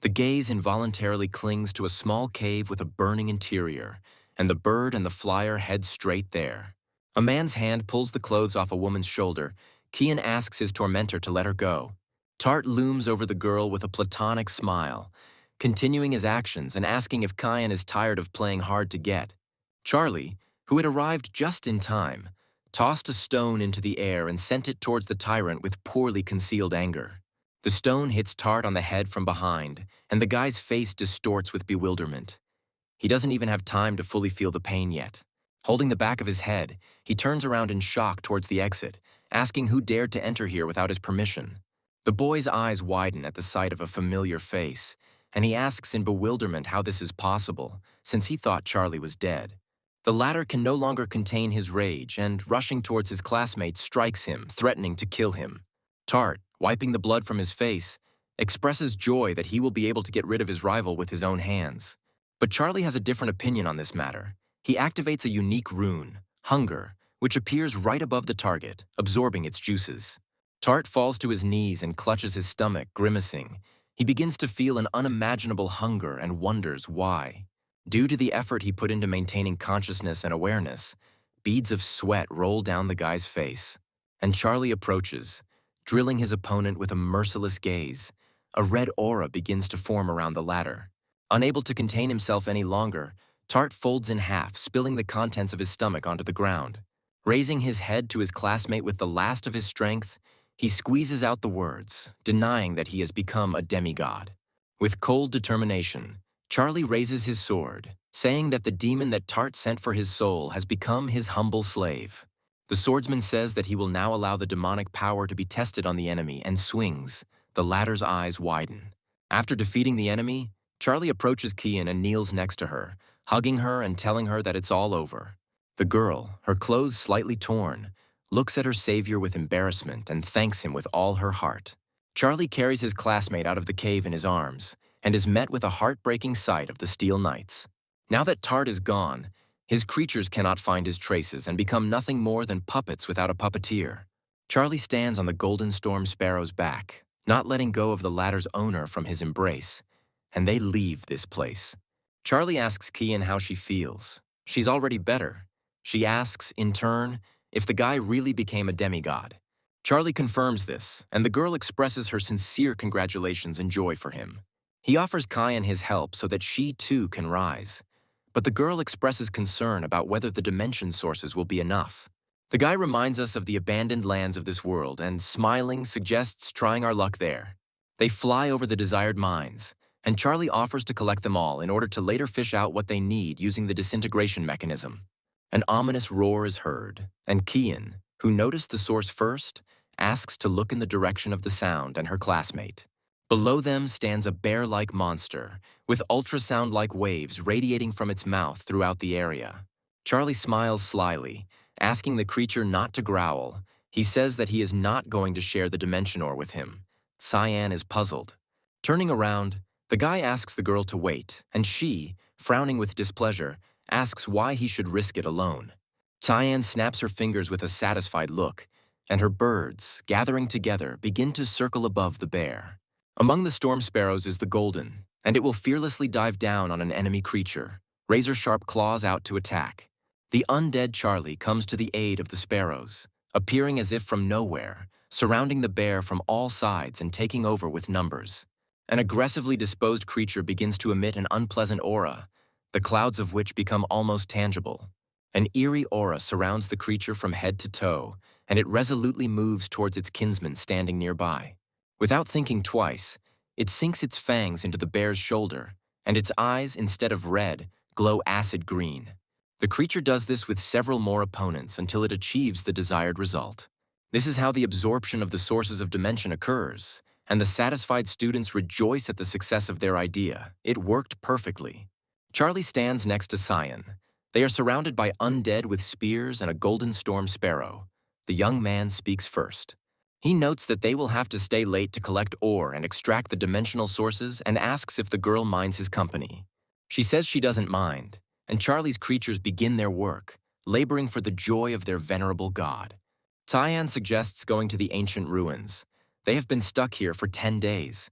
The gaze involuntarily clings to a small cave with a burning interior, and the bird and the flyer head straight there. A man's hand pulls the clothes off a woman's shoulder. Kian asks his tormentor to let her go. Tart looms over the girl with a platonic smile, continuing his actions and asking if Cayenne is tired of playing hard to get. Charlie, who who had arrived just in time, tossed a stone into the air and sent it towards the tyrant with poorly concealed anger. The stone hits Tart on the head from behind, and the guy's face distorts with bewilderment. He doesn't even have time to fully feel the pain yet. Holding the back of his head, he turns around in shock towards the exit, asking who dared to enter here without his permission. The boy's eyes widen at the sight of a familiar face, and he asks in bewilderment how this is possible, since he thought Charlie was dead. The latter can no longer contain his rage and, rushing towards his classmate, strikes him, threatening to kill him. Tart, wiping the blood from his face, expresses joy that he will be able to get rid of his rival with his own hands. But Charlie has a different opinion on this matter. He activates a unique rune, Hunger, which appears right above the target, absorbing its juices. Tart falls to his knees and clutches his stomach, grimacing. He begins to feel an unimaginable hunger and wonders why. Due to the effort he put into maintaining consciousness and awareness, beads of sweat roll down the guy's face. And Charlie approaches, drilling his opponent with a merciless gaze. A red aura begins to form around the latter. Unable to contain himself any longer, Tart folds in half, spilling the contents of his stomach onto the ground. Raising his head to his classmate with the last of his strength, he squeezes out the words, denying that he has become a demigod. With cold determination, Charlie raises his sword, saying that the demon that Tart sent for his soul has become his humble slave. The swordsman says that he will now allow the demonic power to be tested on the enemy and swings. The latter's eyes widen. After defeating the enemy, Charlie approaches Kian and kneels next to her, hugging her and telling her that it's all over. The girl, her clothes slightly torn, looks at her savior with embarrassment and thanks him with all her heart. Charlie carries his classmate out of the cave in his arms and is met with a heartbreaking sight of the Steel Knights. Now that Tart is gone, his creatures cannot find his traces and become nothing more than puppets without a puppeteer. Charlie stands on the Golden Storm Sparrow's back, not letting go of the latter's owner from his embrace, and they leave this place. Charlie asks Kian how she feels. She's already better. She asks, in turn, if the guy really became a demigod. Charlie confirms this, and the girl expresses her sincere congratulations and joy for him. He offers Kian his help so that she too can rise. But the girl expresses concern about whether the dimension sources will be enough. The guy reminds us of the abandoned lands of this world and, smiling, suggests trying our luck there. They fly over the desired mines, and Charlie offers to collect them all in order to later fish out what they need using the disintegration mechanism. An ominous roar is heard, and Kian, who noticed the source first, asks to look in the direction of the sound and her classmate. Below them stands a bear-like monster, with ultrasound-like waves radiating from its mouth throughout the area. Charlie smiles slyly, asking the creature not to growl. He says that he is not going to share the dimension ore with him. Cyan is puzzled. Turning around, the guy asks the girl to wait, and she, frowning with displeasure, asks why he should risk it alone. Cyan snaps her fingers with a satisfied look, and her birds, gathering together, begin to circle above the bear. Among the storm sparrows is the golden, and it will fearlessly dive down on an enemy creature, razor-sharp claws out to attack. The undead Charlie comes to the aid of the sparrows, appearing as if from nowhere, surrounding the bear from all sides and taking over with numbers. An aggressively disposed creature begins to emit an unpleasant aura, the clouds of which become almost tangible. An eerie aura surrounds the creature from head to toe, and it resolutely moves towards its kinsman standing nearby. Without thinking twice, it sinks its fangs into the bear's shoulder, and its eyes, instead of red, glow acid green. The creature does this with several more opponents until it achieves the desired result. This is how the absorption of the sources of dimension occurs, and the satisfied students rejoice at the success of their idea. It worked perfectly. Charlie stands next to Cyan. They are surrounded by undead with spears and a golden storm sparrow. The young man speaks first. He notes that they will have to stay late to collect ore and extract the dimensional sources and asks if the girl minds his company. She says she doesn't mind, and Charlie's creatures begin their work, laboring for the joy of their venerable god. Cyan suggests going to the ancient ruins. They have been stuck here for 10 days.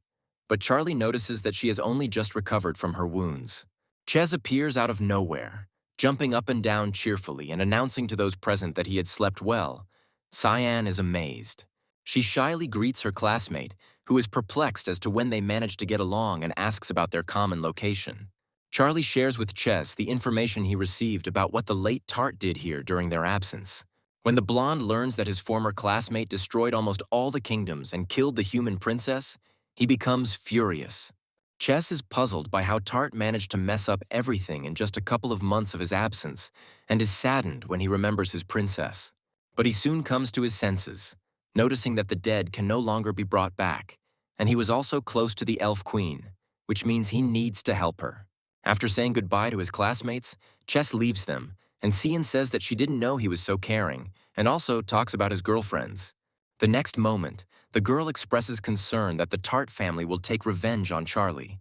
But Charlie notices that she has only just recovered from her wounds. Ches appears out of nowhere, jumping up and down cheerfully and announcing to those present that he had slept well. Cyan is amazed. She shyly greets her classmate, who is perplexed as to when they managed to get along and asks about their common location. Charlie shares with Chess the information he received about what the late Tart did here during their absence. When the blonde learns that his former classmate destroyed almost all the kingdoms and killed the human princess, he becomes furious. Chess is puzzled by how Tart managed to mess up everything in just a couple of months of his absence and is saddened when he remembers his princess. But he soon comes to his senses, noticing that the dead can no longer be brought back, and he was also close to the elf queen, which means he needs to help her. After saying goodbye to his classmates, Chess leaves them, and Cian says that she didn't know he was so caring, and also talks about his girlfriends. The next moment, the girl expresses concern that the Tart family will take revenge on Charlie.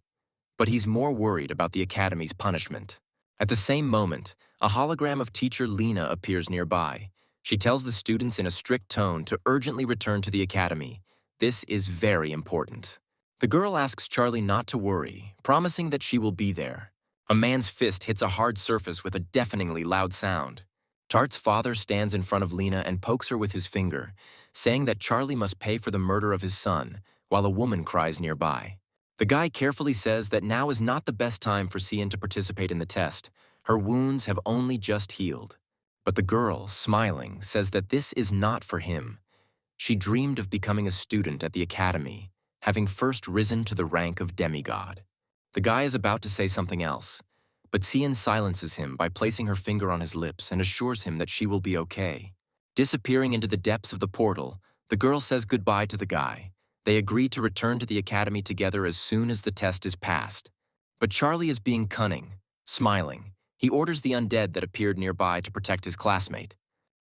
But he's more worried about the Academy's punishment. At the same moment, a hologram of teacher Lena appears nearby. She tells the students in a strict tone to urgently return to the Academy. This is very important. The girl asks Charlie not to worry, promising that she will be there. A man's fist hits a hard surface with a deafeningly loud sound. Tart's father stands in front of Lena and pokes her with his finger, saying that Charlie must pay for the murder of his son, while a woman cries nearby. The guy carefully says that now is not the best time for Cian to participate in the test. Her wounds have only just healed. But the girl, smiling, says that this is not for him. She dreamed of becoming a student at the Academy, having first risen to the rank of Demigod. The guy is about to say something else, but Cian silences him by placing her finger on his lips and assures him that she will be okay. Disappearing into the depths of the portal, the girl says goodbye to the guy. They agree to return to the Academy together as soon as the test is passed. But Charlie is being cunning, smiling. He orders the undead that appeared nearby to protect his classmate.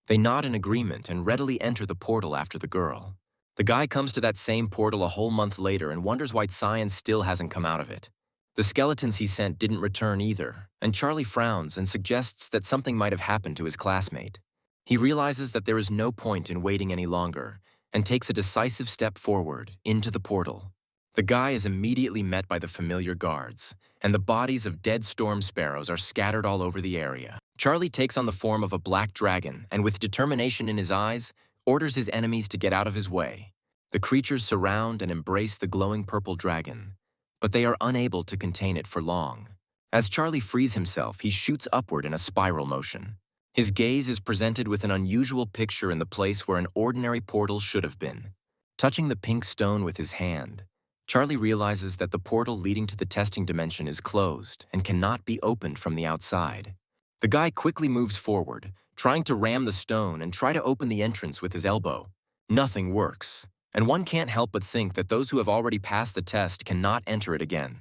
They nod in agreement and readily enter the portal after the girl. The guy comes to that same portal a whole month later and wonders why Cian still hasn't come out of it. The skeletons he sent didn't return either, and Charlie frowns and suggests that something might have happened to his classmate. He realizes that there is no point in waiting any longer, and takes a decisive step forward, into the portal. The guy is immediately met by the familiar guards, and the bodies of dead storm sparrows are scattered all over the area. Charlie takes on the form of a black dragon, and with determination in his eyes, orders his enemies to get out of his way. The creatures surround and embrace the glowing purple dragon, but they are unable to contain it for long. As Charlie frees himself, he shoots upward in a spiral motion. His gaze is presented with an unusual picture in the place where an ordinary portal should have been. Touching the pink stone with his hand, Charlie realizes that the portal leading to the testing dimension is closed and cannot be opened from the outside. The guy quickly moves forward, trying to ram the stone and try to open the entrance with his elbow. Nothing works, and one can't help but think that those who have already passed the test cannot enter it again.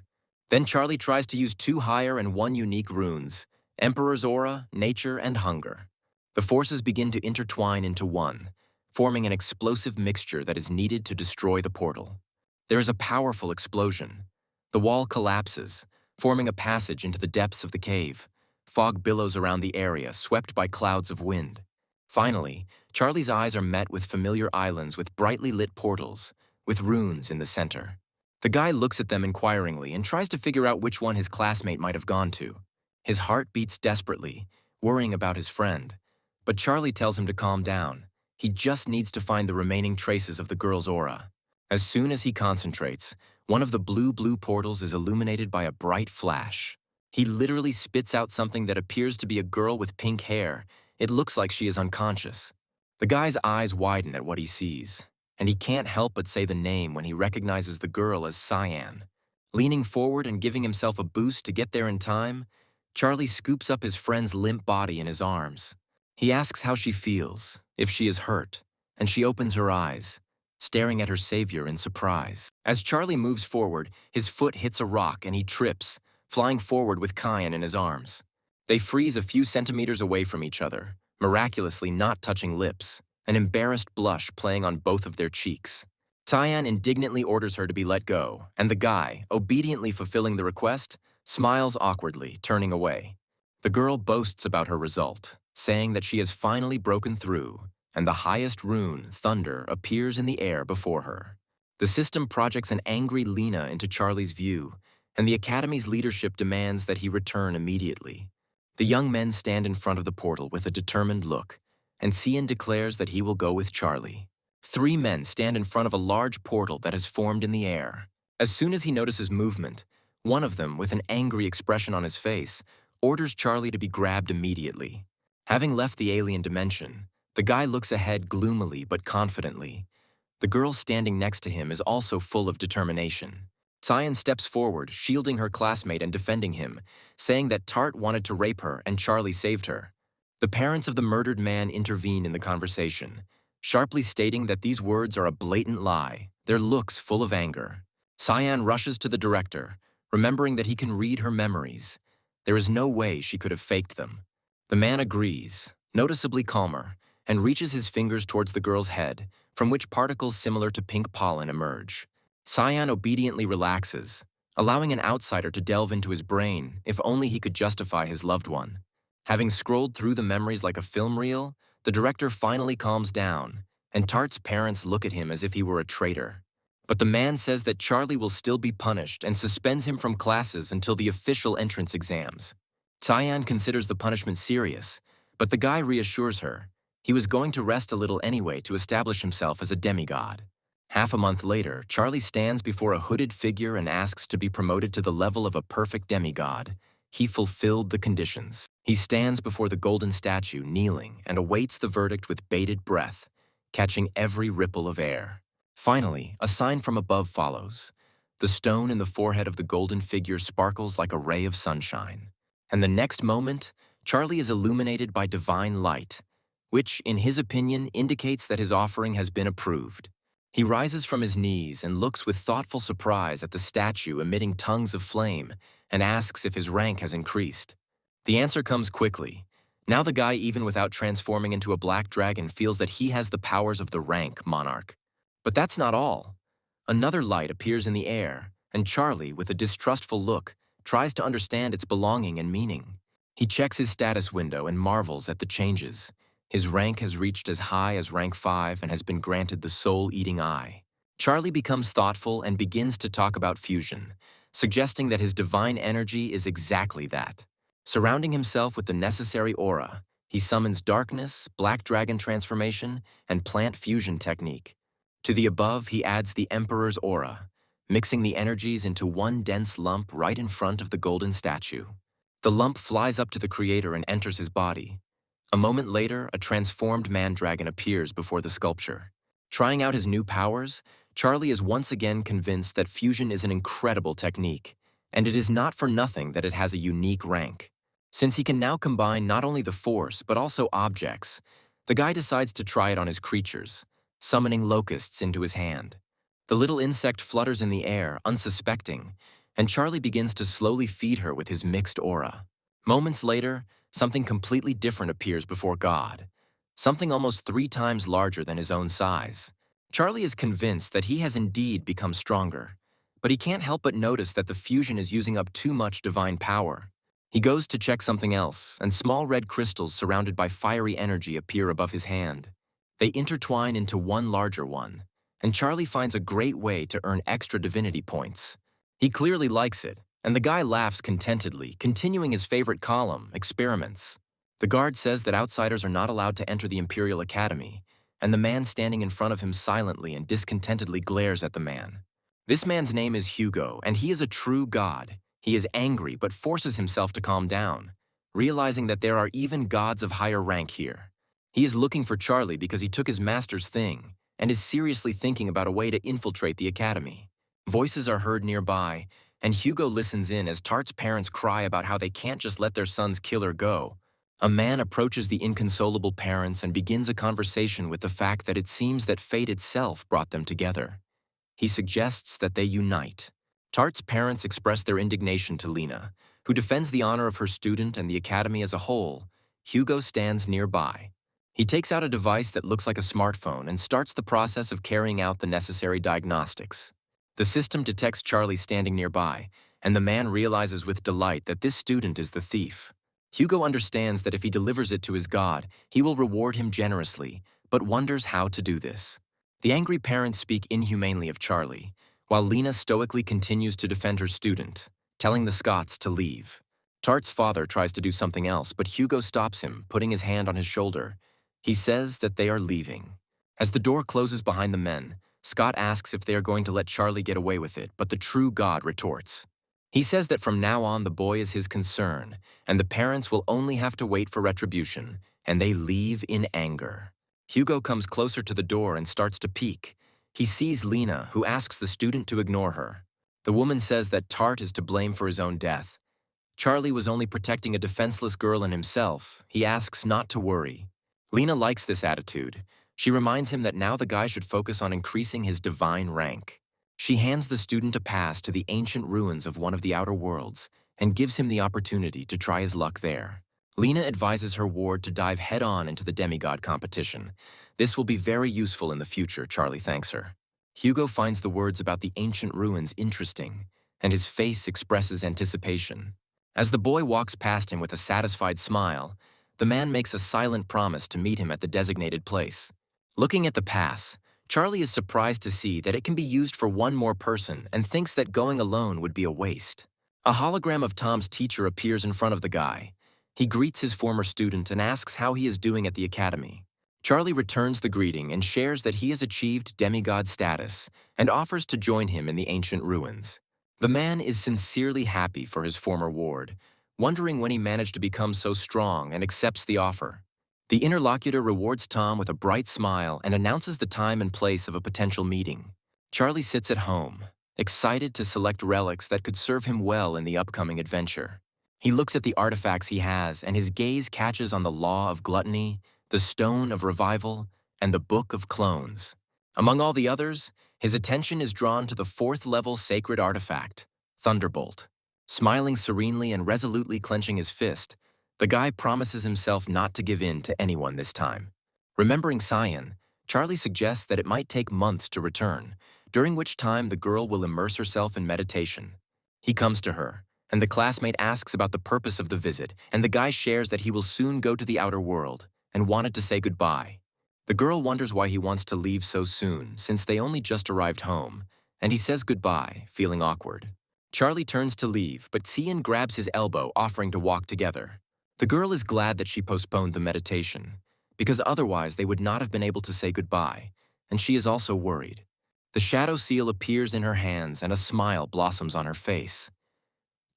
Then Charlie tries to use 2 higher and 1 unique runes, Emperor's Aura, Nature, and Hunger. The forces begin to intertwine into one, forming an explosive mixture that is needed to destroy the portal. There is a powerful explosion. The wall collapses, forming a passage into the depths of the cave. Fog billows around the area, swept by clouds of wind. Finally, Charlie's eyes are met with familiar islands with brightly lit portals, with runes in the center. The guy looks at them inquiringly and tries to figure out which one his classmate might have gone to. His heart beats desperately, worrying about his friend. But Charlie tells him to calm down. He just needs to find the remaining traces of the girl's aura. As soon as he concentrates, one of the blue portals is illuminated by a bright flash. He literally spits out something that appears to be a girl with pink hair. It looks like she is unconscious. The guy's eyes widen at what he sees, and he can't help but say the name when he recognizes the girl as Cyan. Leaning forward and giving himself a boost to get there in time, Charlie scoops up his friend's limp body in his arms. He asks how she feels, if she is hurt, and she opens her eyes, staring at her savior in surprise. As Charlie moves forward, his foot hits a rock and he trips, flying forward with Cyan in his arms. They freeze a few centimeters away from each other, miraculously not touching lips, an embarrassed blush playing on both of their cheeks. Cyan indignantly orders her to be let go, and the guy, obediently fulfilling the request, smiles awkwardly, turning away. The girl boasts about her result, saying that she has finally broken through, and the highest rune, Thunder, appears in the air before her. The system projects an angry Lena into Charlie's view, and the Academy's leadership demands that he return immediately. The young men stand in front of the portal with a determined look, and Cian declares that he will go with Charlie. 3 men stand in front of a large portal that has formed in the air. As soon as he notices movement, One of them, with an angry expression on his face, orders Charlie to be grabbed immediately. Having left the alien dimension, the guy looks ahead gloomily but confidently. The girl standing next to him is also full of determination. Cyan steps forward, shielding her classmate and defending him, saying that Tart wanted to rape her and Charlie saved her. The parents of the murdered man intervene in the conversation, sharply stating that these words are a blatant lie, their looks full of anger. Cyan rushes to the director, remembering that he can read her memories. There is no way she could have faked them. The man agrees, noticeably calmer, and reaches his fingers towards the girl's head, from which particles similar to pink pollen emerge. Cyan obediently relaxes, allowing an outsider to delve into his brain if only he could justify his loved one. Having scrolled through the memories like a film reel, the director finally calms down, and Tart's parents look at him as if he were a traitor. But the man says that Charlie will still be punished and suspends him from classes until the official entrance exams. Cyan considers the punishment serious, but the guy reassures her. He was going to rest a little anyway to establish himself as a demigod. Half a month later, Charlie stands before a hooded figure and asks to be promoted to the level of a perfect demigod. He fulfilled the conditions. He stands before the golden statue, kneeling, and awaits the verdict with bated breath, catching every ripple of air. Finally, a sign from above follows. The stone in the forehead of the golden figure sparkles like a ray of sunshine. And the next moment, Charlie is illuminated by divine light, which, in his opinion, indicates that his offering has been approved. He rises from his knees and looks with thoughtful surprise at the statue emitting tongues of flame and asks if his rank has increased. The answer comes quickly. Now the guy, even without transforming into a black dragon, feels that he has the powers of the rank monarch. But that's not all. Another light appears in the air, and Charlie, with a distrustful look, tries to understand its belonging and meaning. He checks his status window and marvels at the changes. His rank has reached as high as rank 5 and has been granted the soul-eating eye. Charlie becomes thoughtful and begins to talk about fusion, suggesting that his divine energy is exactly that. Surrounding himself with the necessary aura, he summons darkness, black dragon transformation, and plant fusion technique. To the above, he adds the Emperor's aura, mixing the energies into one dense lump right in front of the golden statue. The lump flies up to the creator and enters his body. A moment later, a transformed man-dragon appears before the sculpture. Trying out his new powers, Charlie is once again convinced that fusion is an incredible technique, and it is not for nothing that it has a unique rank. Since he can now combine not only the force but also objects, the guy decides to try it on his creatures, summoning locusts into his hand. The little insect flutters in the air, unsuspecting, and Charlie begins to slowly feed her with his mixed aura. Moments later, something completely different appears before God, something almost 3 times larger than his own size. Charlie is convinced that he has indeed become stronger, but he can't help but notice that the fusion is using up too much divine power. He goes to check something else, and small red crystals surrounded by fiery energy appear above his hand. They intertwine into one larger one, and Charlie finds a great way to earn extra divinity points. He clearly likes it, and the guy laughs contentedly, continuing his favorite column, experiments. The guard says that outsiders are not allowed to enter the Imperial Academy, and the man standing in front of him silently and discontentedly glares at the man. This man's name is Hugo, and he is a true god. He is angry but forces himself to calm down, realizing that there are even gods of higher rank here. He is looking for Charlie because he took his master's thing and is seriously thinking about a way to infiltrate the academy. Voices are heard nearby, and Hugo listens in as Tart's parents cry about how they can't just let their son's killer go. A man approaches the inconsolable parents and begins a conversation with the fact that it seems that fate itself brought them together. He suggests that they unite. Tart's parents express their indignation to Lena, who defends the honor of her student and the academy as a whole. Hugo stands nearby. He takes out a device that looks like a smartphone and starts the process of carrying out the necessary diagnostics. The system detects Charlie standing nearby, and the man realizes with delight that this student is the thief. Hugo understands that if he delivers it to his god, he will reward him generously, but wonders how to do this. The angry parents speak inhumanely of Charlie, while Lena stoically continues to defend her student, telling the Scots to leave. Tart's father tries to do something else, but Hugo stops him, putting his hand on his shoulder. He says that they are leaving. As the door closes behind the men, Scott asks if they are going to let Charlie get away with it, but the true god retorts, He says that from now on the boy is his concern, and the parents will only have to wait for retribution, and they leave in anger. Hugo comes closer to the door and starts to peek. He sees Lena, who asks the student to ignore her. The woman says that Tart is to blame for his own death. Charlie was only protecting a defenseless girl and himself. He asks not to worry. Lena likes this attitude. She reminds him that now the guy should focus on increasing his divine rank. She hands the student a pass to the ancient ruins of one of the outer worlds and gives him the opportunity to try his luck there. Lena advises her ward to dive head-on into the demigod competition. This will be very useful in the future, Charlie thanks her. Hugo finds the words about the ancient ruins interesting, and his face expresses anticipation. As the boy walks past him with a satisfied smile, the man makes a silent promise to meet him at the designated place. Looking at the pass, Charlie is surprised to see that it can be used for one more person and thinks that going alone would be a waste. A hologram of Tom's teacher appears in front of the guy. He greets his former student and asks how he is doing at the academy. Charlie returns the greeting and shares that he has achieved demigod status and offers to join him in the ancient ruins. The man is sincerely happy for his former ward, wondering when he managed to become so strong, and accepts the offer. The interlocutor rewards Tom with a bright smile and announces the time and place of a potential meeting. Charlie sits at home, excited to select relics that could serve him well in the upcoming adventure. He looks at the artifacts he has, and his gaze catches on the Law of Gluttony, the Stone of Revival, and the Book of Clones. Among all the others, his attention is drawn to the 4th-level sacred artifact, Thunderbolt. Smiling serenely and resolutely clenching his fist, the guy promises himself not to give in to anyone this time. Remembering Cyan, Charlie suggests that it might take months to return, during which time the girl will immerse herself in meditation. He comes to her, and the classmate asks about the purpose of the visit, and the guy shares that he will soon go to the outer world and wanted to say goodbye. The girl wonders why he wants to leave so soon, since they only just arrived home, and he says goodbye, feeling awkward. Charlie turns to leave, but Cyan grabs his elbow, offering to walk together. The girl is glad that she postponed the meditation, because otherwise they would not have been able to say goodbye, and she is also worried. The shadow seal appears in her hands and a smile blossoms on her face.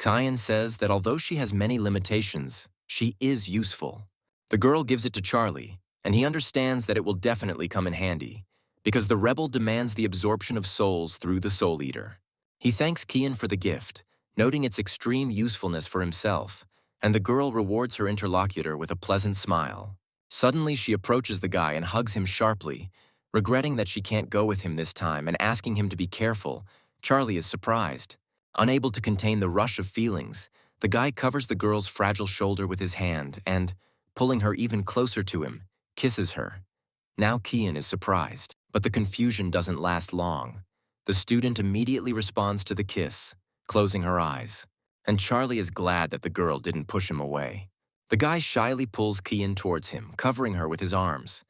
Cyan says that although she has many limitations, she is useful. The girl gives it to Charlie, and he understands that it will definitely come in handy, because the rebel demands the absorption of souls through the Soul Eater. He thanks Kian for the gift, noting its extreme usefulness for himself, and the girl rewards her interlocutor with a pleasant smile. Suddenly, she approaches the guy and hugs him sharply. Regretting that she can't go with him this time and asking him to be careful, Charlie is surprised. Unable to contain the rush of feelings, the guy covers the girl's fragile shoulder with his hand and, pulling her even closer to him, kisses her. Now Kian is surprised, but the confusion doesn't last long. The student immediately responds to the kiss, closing her eyes, and Charlie is glad that the girl didn't push him away. The guy shyly pulls Kian towards him, covering her with his arms.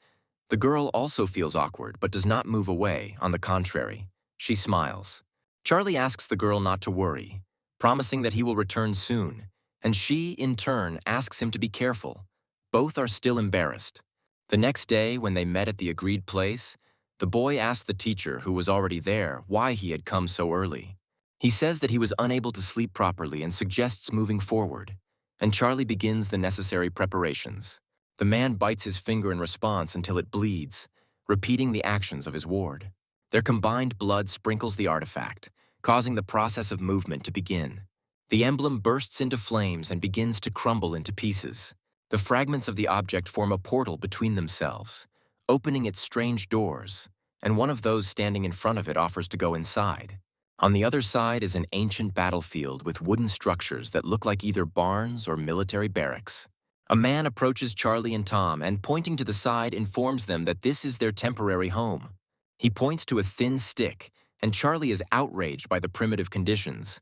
The girl also feels awkward, but does not move away. On the contrary, she smiles. Charlie asks the girl not to worry, promising that he will return soon, and she, in turn, asks him to be careful. Both are still embarrassed. The next day, when they met at the agreed place, the boy asked the teacher, who was already there, why he had come so early. He says that he was unable to sleep properly and suggests moving forward, and Charlie begins the necessary preparations. The man bites his finger in response until it bleeds, repeating the actions of his ward. Their combined blood sprinkles the artifact, causing the process of movement to begin. The emblem bursts into flames and begins to crumble into pieces. The fragments of the object form a portal between themselves, opening its strange doors, and one of those standing in front of it offers to go inside. On the other side is an ancient battlefield with wooden structures that look like either barns or military barracks. A man approaches Charlie and Tom and, pointing to the side, informs them that this is their temporary home. He points to a thin stick, and Charlie is outraged by the primitive conditions.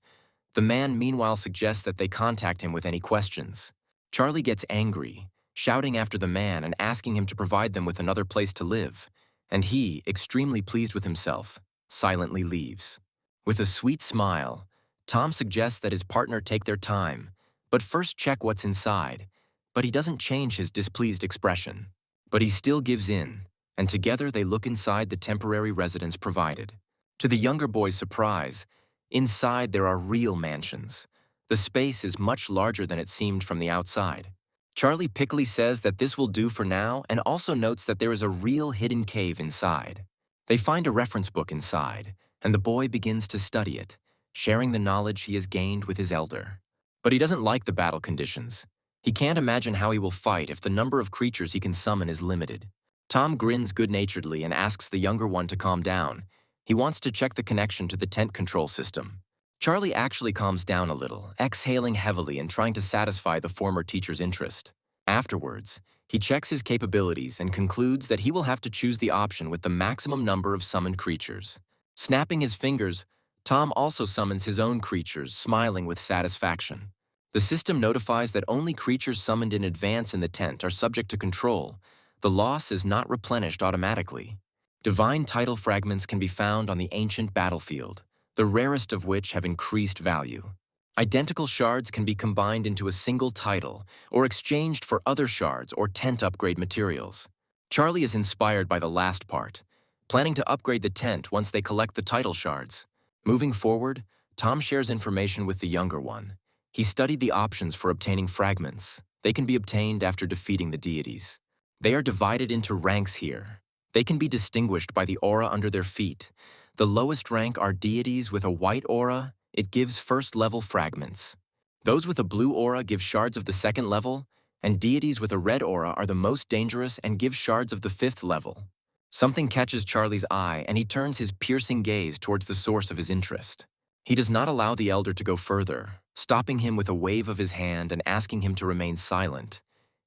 The man meanwhile suggests that they contact him with any questions. Charlie gets angry, shouting after the man and asking him to provide them with another place to live, and he, extremely pleased with himself, silently leaves. With a sweet smile, Tom suggests that his partner take their time, but first check what's inside, but he doesn't change his displeased expression. But he still gives in, and together they look inside the temporary residence provided. To the younger boy's surprise, Inside, there are real mansions. The space is much larger than it seemed from the outside. Charlie Pickley says that this will do for now and also notes that there is a real hidden cave inside. They find a reference book inside, and the boy begins to study it, sharing the knowledge he has gained with his elder. But he doesn't like the battle conditions. He can't imagine how he will fight if the number of creatures he can summon is limited. Tom grins good-naturedly and asks the younger one to calm down. He wants to check the connection to the tent control system. Charlie actually calms down a little, exhaling heavily and trying to satisfy the former teacher's interest. Afterwards, he checks his capabilities and concludes that he will have to choose the option with the maximum number of summoned creatures. Snapping his fingers, Tom also summons his own creatures, smiling with satisfaction. The system notifies that only creatures summoned in advance in the tent are subject to control. The loss is not replenished automatically. Divine title fragments can be found on the ancient battlefield, the rarest of which have increased value. Identical shards can be combined into a single title or exchanged for other shards or tent upgrade materials. Charlie is inspired by the last part, planning to upgrade the tent once they collect the title shards. Moving forward, Tom shares information with the younger one. He studied the options for obtaining fragments. They can be obtained after defeating the deities. They are divided into ranks here. They can be distinguished by the aura under their feet. The lowest rank are deities with a white aura. It gives first-level fragments. Those with a blue aura give shards of the second level, and deities with a red aura are the most dangerous and give shards of the 5th level. Something catches Charlie's eye, and he turns his piercing gaze towards the source of his interest. He does not allow the elder to go further, stopping him with a wave of his hand and asking him to remain silent.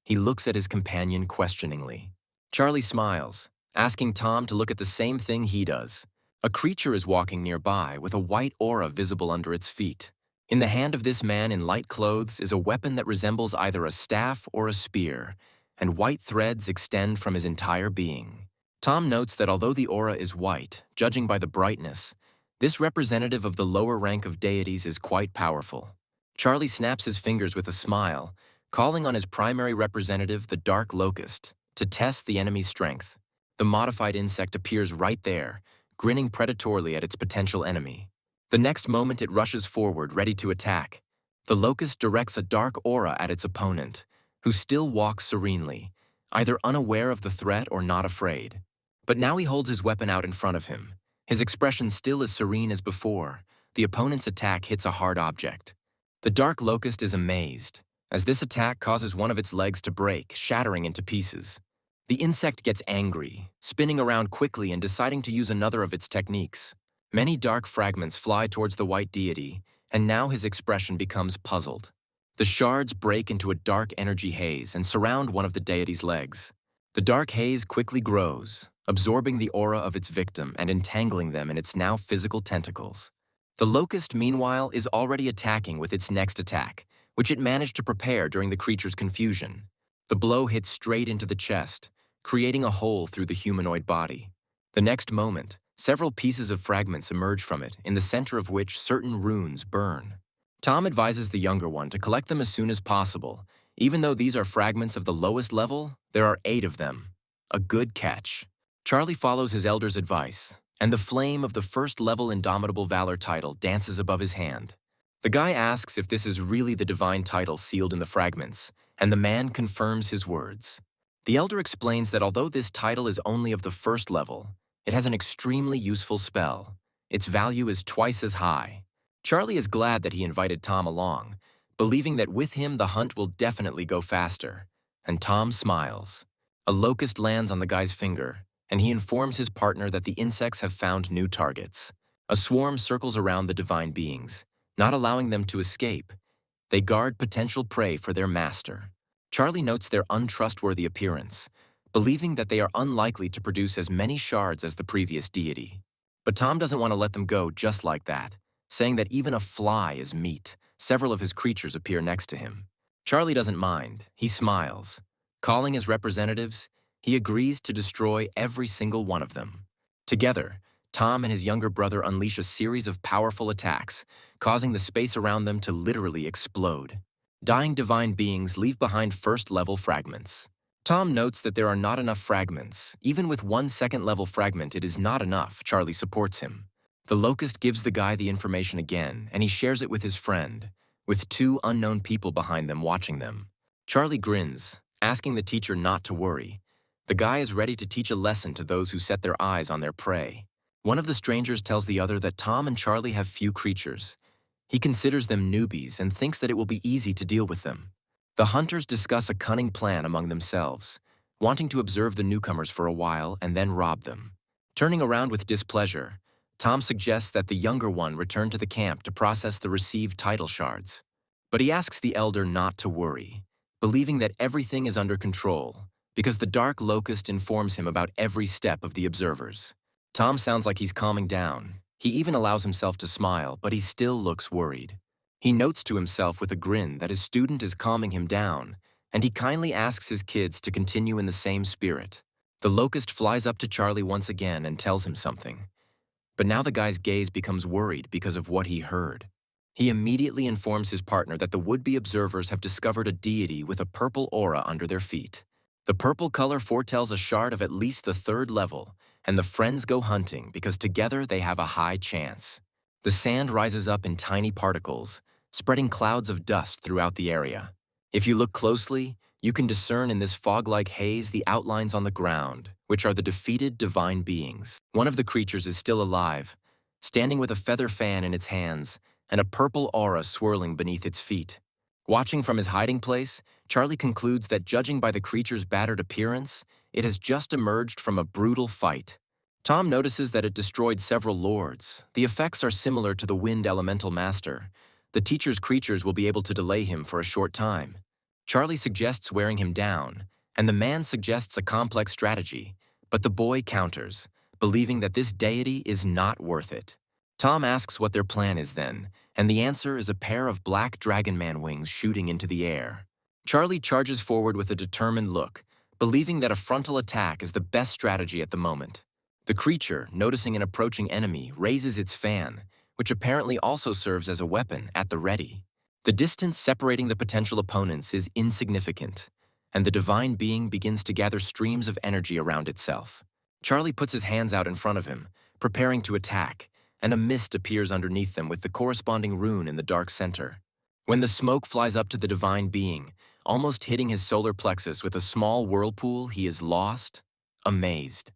He looks at his companion questioningly. Charlie smiles, asking Tom to look at the same thing he does. A creature is walking nearby with a white aura visible under its feet. In the hand of this man in light clothes is a weapon that resembles either a staff or a spear, and white threads extend from his entire being. Tom notes that although the aura is white, judging by the brightness, this representative of the lower rank of deities is quite powerful. Charlie snaps his fingers with a smile, calling on his primary representative, the Dark Locust, to test the enemy's strength. The modified insect appears right there, grinning predatorily at its potential enemy. The next moment it rushes forward, ready to attack. The Locust directs a dark aura at its opponent, who still walks serenely, either unaware of the threat or not afraid. But now he holds his weapon out in front of him. His expression still as serene as before. The opponent's attack hits a hard object. The Dark Locust is amazed, as this attack causes one of its legs to break, shattering into pieces. The insect gets angry, spinning around quickly and deciding to use another of its techniques. Many dark fragments fly towards the white deity, and now his expression becomes puzzled. The shards break into a dark energy haze and surround one of the deity's legs. The dark haze quickly grows, absorbing the aura of its victim and entangling them in its now physical tentacles. The Locust, meanwhile, is already attacking with its next attack, which it managed to prepare during the creature's confusion. The blow hits straight into the chest, creating a hole through the humanoid body. The next moment, several pieces of fragments emerge from it, in the center of which certain runes burn. Tom advises the younger one to collect them as soon as possible. Even though these are fragments of the lowest level, there are 8 of them. A good catch. Charlie follows his elder's advice, and the flame of the first-level Indomitable Valor title dances above his hand. The guy asks if this is really the divine title sealed in the fragments, and the man confirms his words. The elder explains that although this title is only of the 1st level, it has an extremely useful spell. Its value is twice as high. Charlie is glad that he invited Tom along, believing that with him the hunt will definitely go faster. And Tom smiles. A locust lands on the guy's finger, and he informs his partner that the insects have found new targets. A swarm circles around the divine beings, not allowing them to escape. They guard potential prey for their master. Charlie notes their untrustworthy appearance, believing that they are unlikely to produce as many shards as the previous deity. But Tom doesn't want to let them go just like that, saying that even a fly is meat. Several of his creatures appear next to him. Charlie doesn't mind. He smiles. Calling his representatives, he agrees to destroy every single one of them. Together, Tom and his younger brother unleash a series of powerful attacks, causing the space around them to literally explode. Dying divine beings leave behind first-level fragments. Tom notes that there are not enough fragments. Even with 1 second-level fragment, it is not enough. Charlie supports him. The Locust gives the guy the information again, and he shares it with his friend, with two unknown people behind them watching them. Charlie grins, asking the teacher not to worry. The guy is ready to teach a lesson to those who set their eyes on their prey. One of the strangers tells the other that Tom and Charlie have few creatures. He considers them newbies and thinks that it will be easy to deal with them. The hunters discuss a cunning plan among themselves, wanting to observe the newcomers for a while and then rob them. Turning around with displeasure, Tom suggests that the younger one return to the camp to process the received title shards. But he asks the elder not to worry, believing that everything is under control, because the Dark Locust informs him about every step of the observers. Tom sounds like he's calming down. He even allows himself to smile, but he still looks worried. He notes to himself with a grin that his student is calming him down, and he kindly asks his kids to continue in the same spirit. The Locust flies up to Charlie once again and tells him something. But now the guy's gaze becomes worried because of what he heard. He immediately informs his partner that the would-be observers have discovered a deity with a purple aura under their feet. The purple color foretells a shard of at least the 3rd level, and the friends go hunting because together they have a high chance. The sand rises up in tiny particles, spreading clouds of dust throughout the area. If you look closely, you can discern in this fog-like haze the outlines on the ground, which are the defeated divine beings. One of the creatures is still alive, standing with a feather fan in its hands and a purple aura swirling beneath its feet. Watching from his hiding place, Charlie concludes that judging by the creature's battered appearance, it has just emerged from a brutal fight. Tom notices that it destroyed several lords. The effects are similar to the Wind Elemental Master. The teacher's creatures will be able to delay him for a short time. Charlie suggests wearing him down, and the man suggests a complex strategy, but the boy counters, believing that this deity is not worth it. Tom asks what their plan is then, and the answer is a pair of black dragon man wings shooting into the air. Charlie charges forward with a determined look, believing that a frontal attack is the best strategy at the moment. The creature, noticing an approaching enemy, raises its fan, which apparently also serves as a weapon at the ready. The distance separating the potential opponents is insignificant, and the divine being begins to gather streams of energy around itself. Charlie puts his hands out in front of him, preparing to attack, and a mist appears underneath them with the corresponding rune in the dark center. When the smoke flies up to the divine being, almost hitting his solar plexus with a small whirlpool, he is lost, amazed.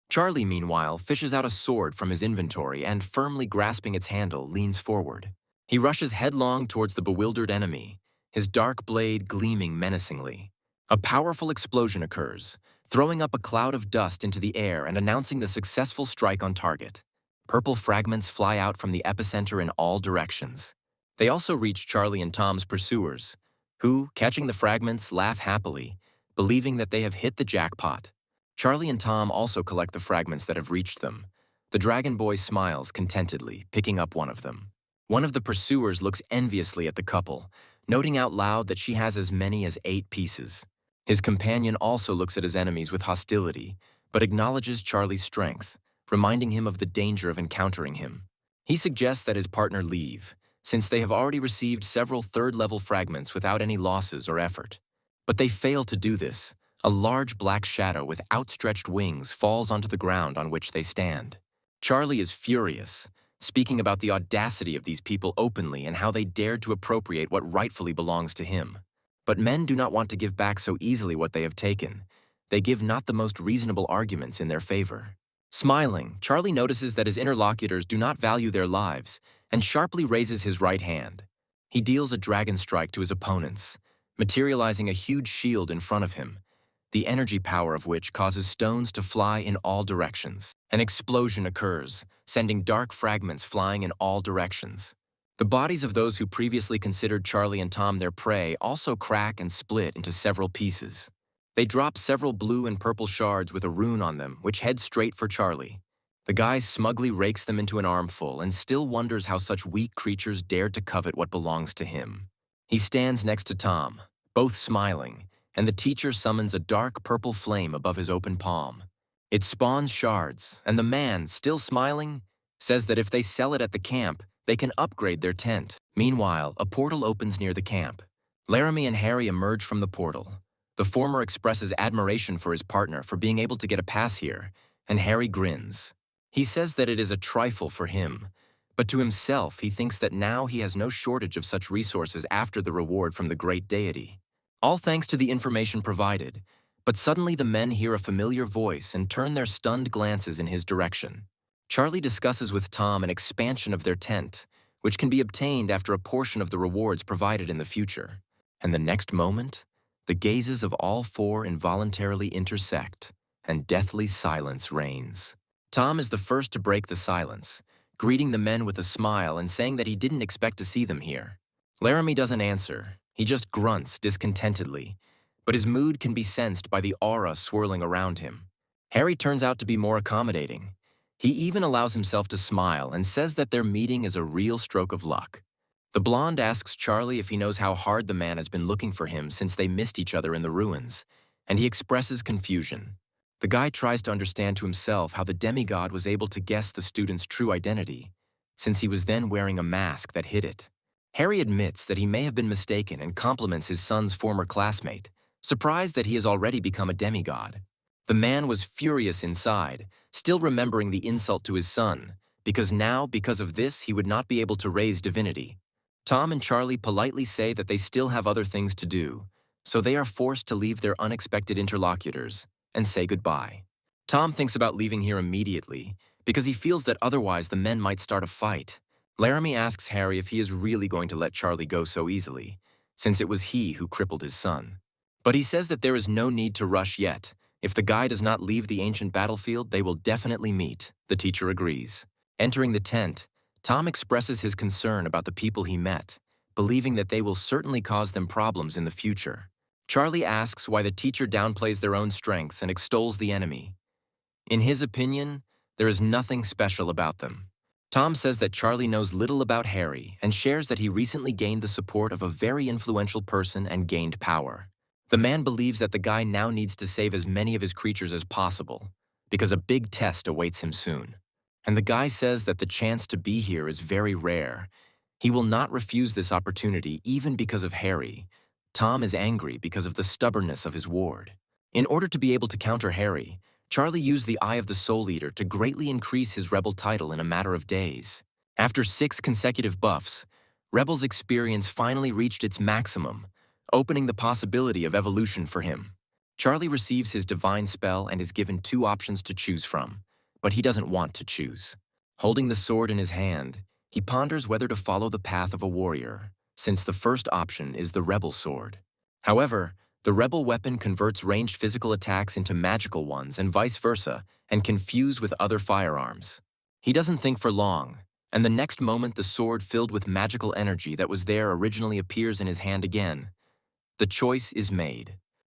Charlie, meanwhile, fishes out a sword from his inventory and, firmly grasping its handle, leans forward. He rushes headlong towards the bewildered enemy, his dark blade gleaming menacingly. A powerful explosion occurs, throwing up a cloud of dust into the air and announcing the successful strike on target. Purple fragments fly out from the epicenter in all directions. They also reach Charlie and Tom's pursuers, who, catching the fragments, laugh happily, believing that they have hit the jackpot. Charlie and Tom also collect the fragments that have reached them. The Dragon Boy smiles contentedly, picking up one of them. One of the pursuers looks enviously at the couple, noting out loud that she has as many as 8 pieces. His companion also looks at his enemies with hostility, but acknowledges Charlie's strength, reminding him of the danger of encountering him. He suggests that his partner leave, since they have already received several 3rd-level fragments without any losses or effort. But they fail to do this. A large black shadow with outstretched wings falls onto the ground on which they stand. Charlie is furious, speaking about the audacity of these people openly and how they dared to appropriate what rightfully belongs to him. But men do not want to give back so easily what they have taken. They give not the most reasonable arguments in their favor. Smiling, Charlie notices that his interlocutors do not value their lives and sharply raises his right hand. He deals a dragon strike to his opponents, materializing a huge shield in front of him, the energy power of which causes stones to fly in all directions. An explosion occurs, sending dark fragments flying in all directions. The bodies of those who previously considered Charlie and Tom their prey also crack and split into several pieces. They drop several blue and purple shards with a rune on them, which head straight for Charlie. The guy smugly rakes them into an armful and still wonders how such weak creatures dared to covet what belongs to him. He stands next to Tom, both smiling, and the teacher summons a dark purple flame above his open palm. It spawns shards, and the man, still smiling, says that if they sell it at the camp, they can upgrade their tent. Meanwhile, a portal opens near the camp. Laramie and Harry emerge from the portal. The former expresses admiration for his partner for being able to get a pass here, and Harry grins. He says that it is a trifle for him, but to himself he thinks that now he has no shortage of such resources after the reward from the great deity. All thanks to the information provided, but suddenly the men hear a familiar voice and turn their stunned glances in his direction. Charlie discusses with Tom an expansion of their tent, which can be obtained after a portion of the rewards provided in the future. And the next moment, the gazes of all four involuntarily intersect, and deathly silence reigns. Tom is the first to break the silence, greeting the men with a smile and saying that he didn't expect to see them here. Laramie doesn't answer, he just grunts discontentedly, but his mood can be sensed by the aura swirling around him. Harry turns out to be more accommodating. He even allows himself to smile and says that their meeting is a real stroke of luck. The blonde asks Charlie if he knows how hard the man has been looking for him since they missed each other in the ruins, and he expresses confusion. The guy tries to understand to himself how the demigod was able to guess the student's true identity, since he was then wearing a mask that hid it. Harry admits that he may have been mistaken and compliments his son's former classmate, surprised that he has already become a demigod. The man was furious inside, still remembering the insult to his son, because of this, he would not be able to raise divinity. Tom and Charlie politely say that they still have other things to do, so they are forced to leave their unexpected interlocutors and say goodbye. Tom thinks about leaving here immediately because he feels that otherwise the men might start a fight. Laramie asks Harry if he is really going to let Charlie go so easily, since it was he who crippled his son. But he says that there is no need to rush yet. If the guy does not leave the ancient battlefield, they will definitely meet. The teacher agrees. Entering the tent, Tom expresses his concern about the people he met, believing that they will certainly cause them problems in the future. Charlie asks why the teacher downplays their own strengths and extols the enemy. In his opinion, there is nothing special about them. Tom says that Charlie knows little about Harry and shares that he recently gained the support of a very influential person and gained power. The man believes that the guy now needs to save as many of his creatures as possible, because a big test awaits him soon. And the guy says that the chance to be here is very rare. He will not refuse this opportunity even because of Harry. Tom is angry because of the stubbornness of his ward. In order to be able to counter Harry, Charlie used the Eye of the Soul Eater to greatly increase his rebel title in a matter of days. After 6 consecutive buffs, Rebel's experience finally reached its maximum, opening the possibility of evolution for him. Charlie receives his divine spell and is given 2 options to choose from, but he doesn't want to choose. Holding the sword in his hand, he ponders whether to follow the path of a warrior, since the first option is the rebel sword. However, the rebel weapon converts ranged physical attacks into magical ones and vice versa, and can fuse with other firearms. He doesn't think for long, and the next moment the sword filled with magical energy that was there originally appears in his hand again. The choice is made.